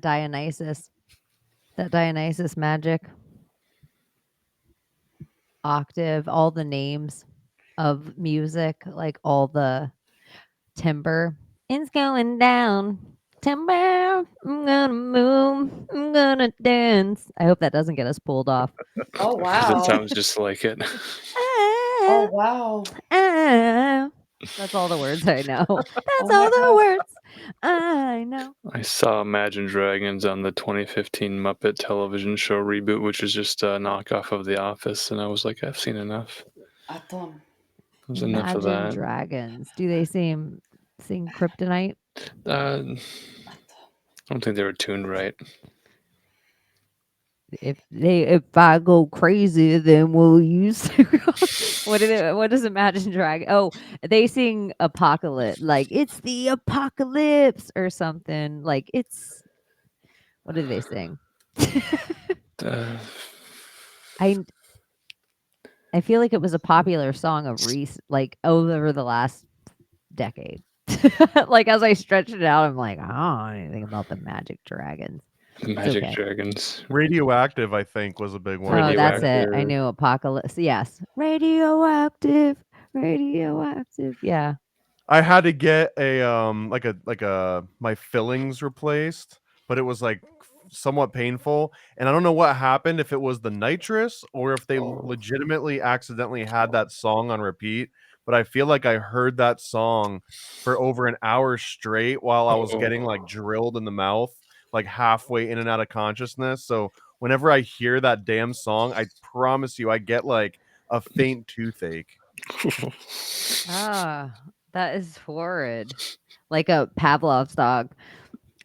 Speaker 10: Dionysus magic. Octave, all the names of music, like all the timbre. It's going down. Timbre, I'm gonna move. I'm gonna dance. I hope that doesn't get us pulled off.
Speaker 8: Oh
Speaker 9: Because it
Speaker 8: wow.
Speaker 9: sounds just like it.
Speaker 8: Oh wow.
Speaker 10: That's all the words I know. That's all the words I know.
Speaker 9: I saw Imagine Dragons on the 2015 Muppet television show reboot, which is just a knockoff of The Office, and I was like, I've seen enough. There's enough of
Speaker 10: Imagine
Speaker 9: that.
Speaker 10: Dragons. Do they sing Kryptonite?
Speaker 9: I don't think they were tuned right.
Speaker 10: If I go crazy, then we'll use what does Imagine Dragon? Oh, they sing Apocalypse, like it's the apocalypse or something. Like it's what do they sing? I feel like it was a popular song of like over the last decade. Like as I stretched it out, I'm like, I don't know anything about the Magic Dragons.
Speaker 9: Magic Dragons.
Speaker 11: Radioactive, I think, was a big one.
Speaker 10: Oh, that's it. I knew Apocalypse. Yes. Radioactive. Yeah.
Speaker 11: I had to get a my fillings replaced, but it was like somewhat painful, and I don't know what happened, if it was the nitrous or if they legitimately accidentally had that song on repeat, but I feel like I heard that song for over an hour straight while I was getting like drilled in the mouth, like halfway in and out of consciousness. So whenever I hear that damn song, I promise you I get like a faint toothache.
Speaker 10: That is horrid. Like a Pavlov's dog.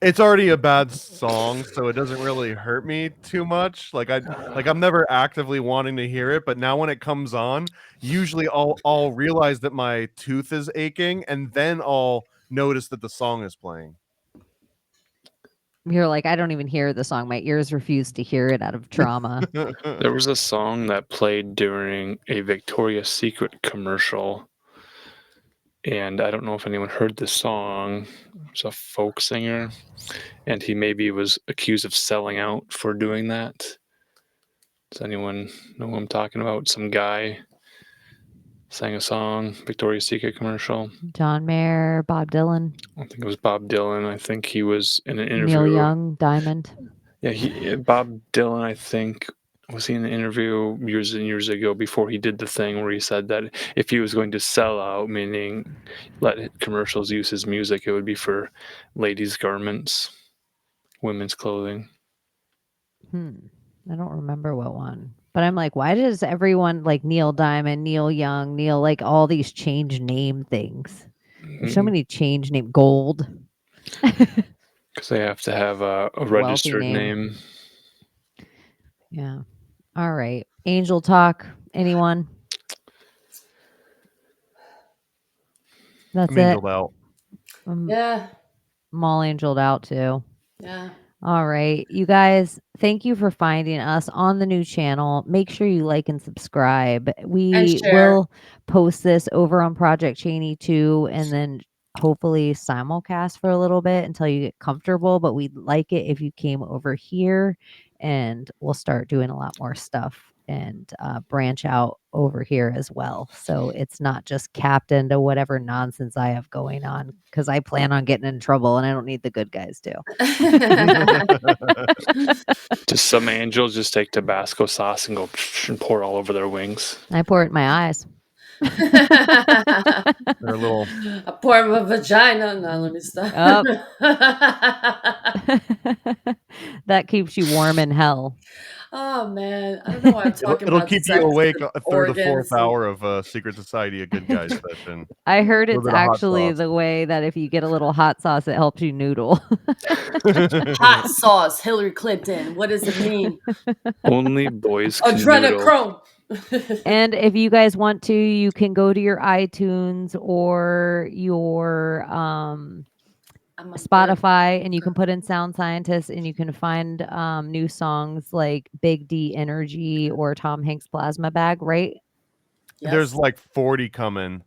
Speaker 11: It's already a bad song, so it doesn't really hurt me too much. I'm never actively wanting to hear it, but now when it comes on, usually I'll realize that my tooth is aching, and then I'll notice that the song is playing.
Speaker 10: You're like, I don't even hear the song. My ears refuse to hear it out of trauma.
Speaker 9: There was a song that played during a Victoria's Secret commercial, and I don't know if anyone heard the song. It was a folk singer, and he maybe was accused of selling out for doing that. Does anyone know who I'm talking about? Some guy sang a song, Victoria's Secret commercial.
Speaker 10: John Mayer, Bob Dylan.
Speaker 9: I think it was Bob Dylan. I think he was in an interview.
Speaker 10: Neil Young, Diamond.
Speaker 9: Yeah, Bob Dylan, I think, was he in an interview years and years ago before he did the thing where he said that if he was going to sell out, meaning let commercials use his music, it would be for ladies' garments, women's clothing.
Speaker 10: I don't remember what one. But I'm like, why does everyone like Neil Diamond, Neil Young, Neil, like all these change name things? There's so many change name. Gold.
Speaker 9: Because they have to have a registered name.
Speaker 10: Yeah. All right. Angel talk. Anyone? That's
Speaker 11: I'm
Speaker 10: it.
Speaker 11: angeled out.
Speaker 8: Yeah.
Speaker 10: I'm all angeled out too.
Speaker 8: Yeah.
Speaker 10: All right. You guys, thank you for finding us on the new channel. Make sure you like and subscribe. We will post this over on Project Cheney too, and then hopefully simulcast for a little bit until you get comfortable. But we'd like it if you came over here, and we'll start doing a lot more stuff and branch out over here as well. So it's not just capped into whatever nonsense I have going on, because I plan on getting in trouble and I don't need the good guys to.
Speaker 9: Just some angels just take Tabasco sauce and go and pour all over their wings.
Speaker 10: I pour it in my eyes.
Speaker 11: They're a little.
Speaker 8: I pour in my vagina. No, let me stop.
Speaker 10: That keeps you warm in hell.
Speaker 8: Oh man, I don't know why I'm talking
Speaker 11: It'll
Speaker 8: about
Speaker 11: keep
Speaker 8: sex
Speaker 11: you awake
Speaker 8: and
Speaker 11: through the
Speaker 8: organs.
Speaker 11: fourth hour of Secret Society, a good guys session.
Speaker 10: I heard
Speaker 11: A
Speaker 10: it's
Speaker 11: little bit of hot
Speaker 10: actually
Speaker 11: sauce.
Speaker 10: the way that if you get a little hot sauce, it helps you noodle.
Speaker 8: Hot sauce, Hillary Clinton. What does it mean?
Speaker 9: Only boys can noodle.
Speaker 8: Adrenochrome.
Speaker 10: And if you guys want to, you can go to your iTunes or your Spotify, and you can put in Sound Scientist, and you can find new songs like Big D Energy or Tom Hanks Plasma Bag, right?
Speaker 11: There's like 40 coming.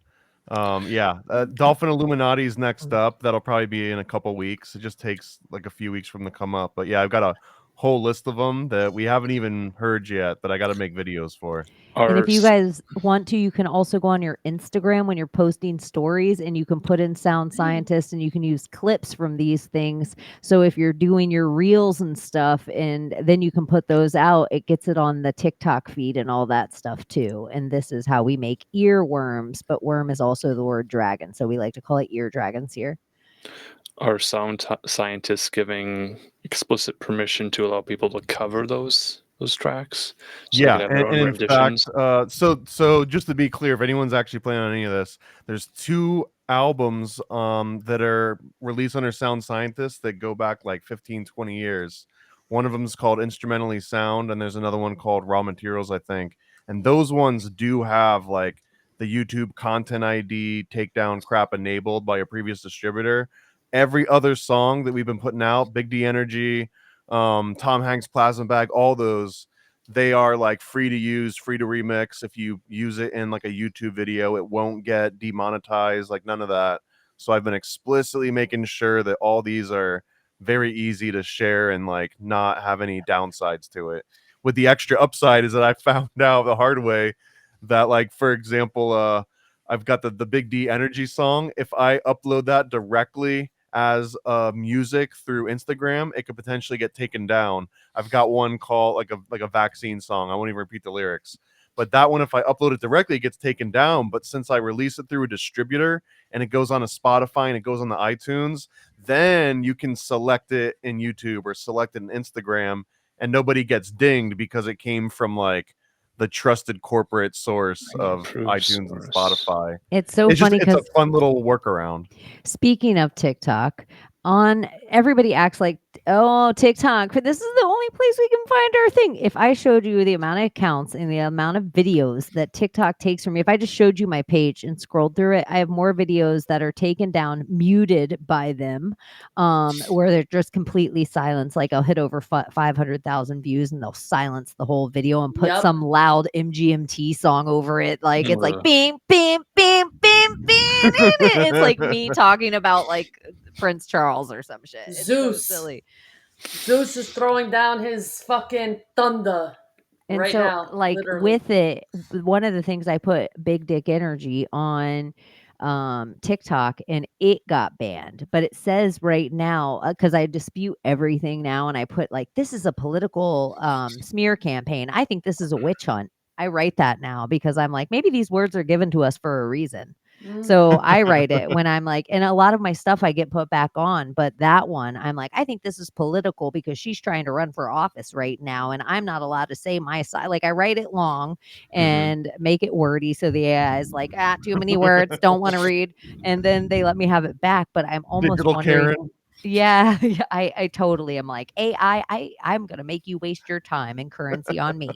Speaker 11: Dolphin Illuminati is next up. That'll probably be in a couple weeks. It just takes like a few weeks for them to come up. But yeah, I've got a whole list of them that we haven't even heard yet, but I got to make videos for.
Speaker 10: And if you guys want to, you can also go on your Instagram when you're posting stories, and you can put in Sound Scientist, and you can use clips from these things. So if you're doing your reels and stuff, and then you can put those out, it gets it on the TikTok feed and all that stuff too. And this is how we make earworms, but worm is also the word dragon. So we like to call it ear dragons here.
Speaker 9: Are sound scientists giving explicit permission to allow people to cover those tracks? So
Speaker 11: Yeah,
Speaker 9: they can have their own
Speaker 11: and in
Speaker 9: renditions?
Speaker 11: fact, so just to be clear, if anyone's actually planning on any of this, there's 2 albums that are released under Sound Scientist that go back like 15, 20 years. One of them is called Instrumentally Sound, and there's another one called Raw Materials, I think. And those ones do have like the YouTube Content ID takedown crap enabled by a previous distributor. Every other song that we've been putting out, Big D Energy, Tom Hanks Plasma Bag, all those, they are like free to use, free to remix. If you use it in like a YouTube video, it won't get demonetized, like none of that. So I've been explicitly making sure that all these are very easy to share and like not have any downsides to it. With the extra upside is that I found out the hard way that, like, for example, I've got the Big D Energy song. If I upload that directly as music through Instagram, it could potentially get taken down. I've got one called like a vaccine song. I won't even repeat the lyrics. But that one, if I upload it directly, it gets taken down. But since I release it through a distributor and it goes on a Spotify and it goes on the iTunes, then you can select it in YouTube or select it in Instagram, and nobody gets dinged because it came from like the trusted corporate source of iTunes and Spotify.
Speaker 10: It's so funny
Speaker 11: it's a
Speaker 10: because
Speaker 11: fun little workaround.
Speaker 10: speaking of TikTok, everybody acts like, oh, TikTok, this is the only place we can find our thing. If I showed you the amount of accounts and the amount of videos that TikTok takes from me, if I just showed you my page and scrolled through it, I have more videos that are taken down, muted by them, where they're just completely silenced. Like I'll hit over 500,000 views and they'll silence the whole video and put some loud MGMT song over it. Like it's like beam, beam, beam, beam, beam. It's like me talking about like Prince Charles or some shit. It's
Speaker 8: Zeus.
Speaker 10: so silly.
Speaker 8: Zeus is throwing down his fucking thunder
Speaker 10: And
Speaker 8: right
Speaker 10: so,
Speaker 8: now.
Speaker 10: like
Speaker 8: literally.
Speaker 10: with it, one of the things I put Big Dick Energy on TikTok, and it got banned. But it says right now, because I dispute everything now, and I put like, this is a political smear campaign. I think this is a witch hunt. I write that now because I'm like, maybe these words are given to us for a reason. So I write it when I'm like, and a lot of my stuff I get put back on, but that one I'm like, I think this is political because she's trying to run for office right now, and I'm not allowed to say my side. Like I write it long and make it wordy, so the AI is like, too many words, don't want to read, and then they let me have it back. But I'm almost
Speaker 11: Digital
Speaker 10: wondering.
Speaker 11: Karen.
Speaker 10: Yeah, I totally am like, AI, I'm gonna make you waste your time and currency on me.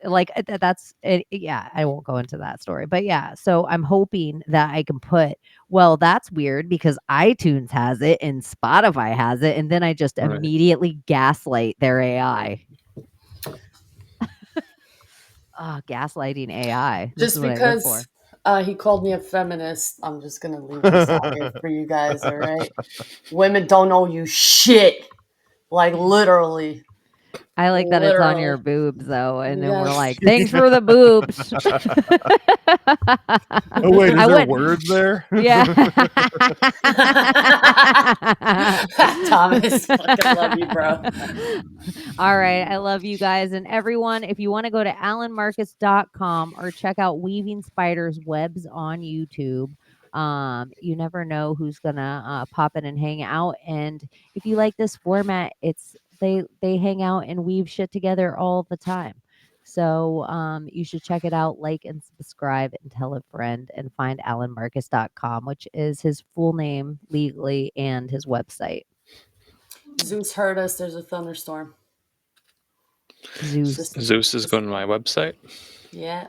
Speaker 10: Like that's it. Yeah, I won't go into that story, but yeah, so I'm hoping that I can put, well, that's weird because iTunes has it and Spotify has it, and then I just immediately gaslight their AI. Gaslighting AI. This
Speaker 8: Just
Speaker 10: is what I live for.
Speaker 8: because he called me a feminist, I'm just gonna leave this out here for you guys. All right, women don't owe you shit, like literally.
Speaker 10: I like that it's on your boobs though, and then we're
Speaker 8: Yes.
Speaker 10: like, thanks for the boobs.
Speaker 11: Oh wait, is
Speaker 10: I
Speaker 11: there
Speaker 10: went-
Speaker 11: words there?
Speaker 10: Yeah.
Speaker 8: Thomas, fucking love you, bro.
Speaker 10: All right. I love you guys. And everyone, if you want to go to alanmarcus.com or check out Weaving Spiders Webs on YouTube, you never know who's gonna pop in and hang out. And if you like this format, they hang out and weave shit together all the time. So you should check it out, like and subscribe and tell a friend, and find alanmarcus.com, which is his full name legally and his website.
Speaker 8: Zeus heard us. There's a thunderstorm.
Speaker 10: Zeus.
Speaker 9: Zeus is going to my website.
Speaker 8: Yeah.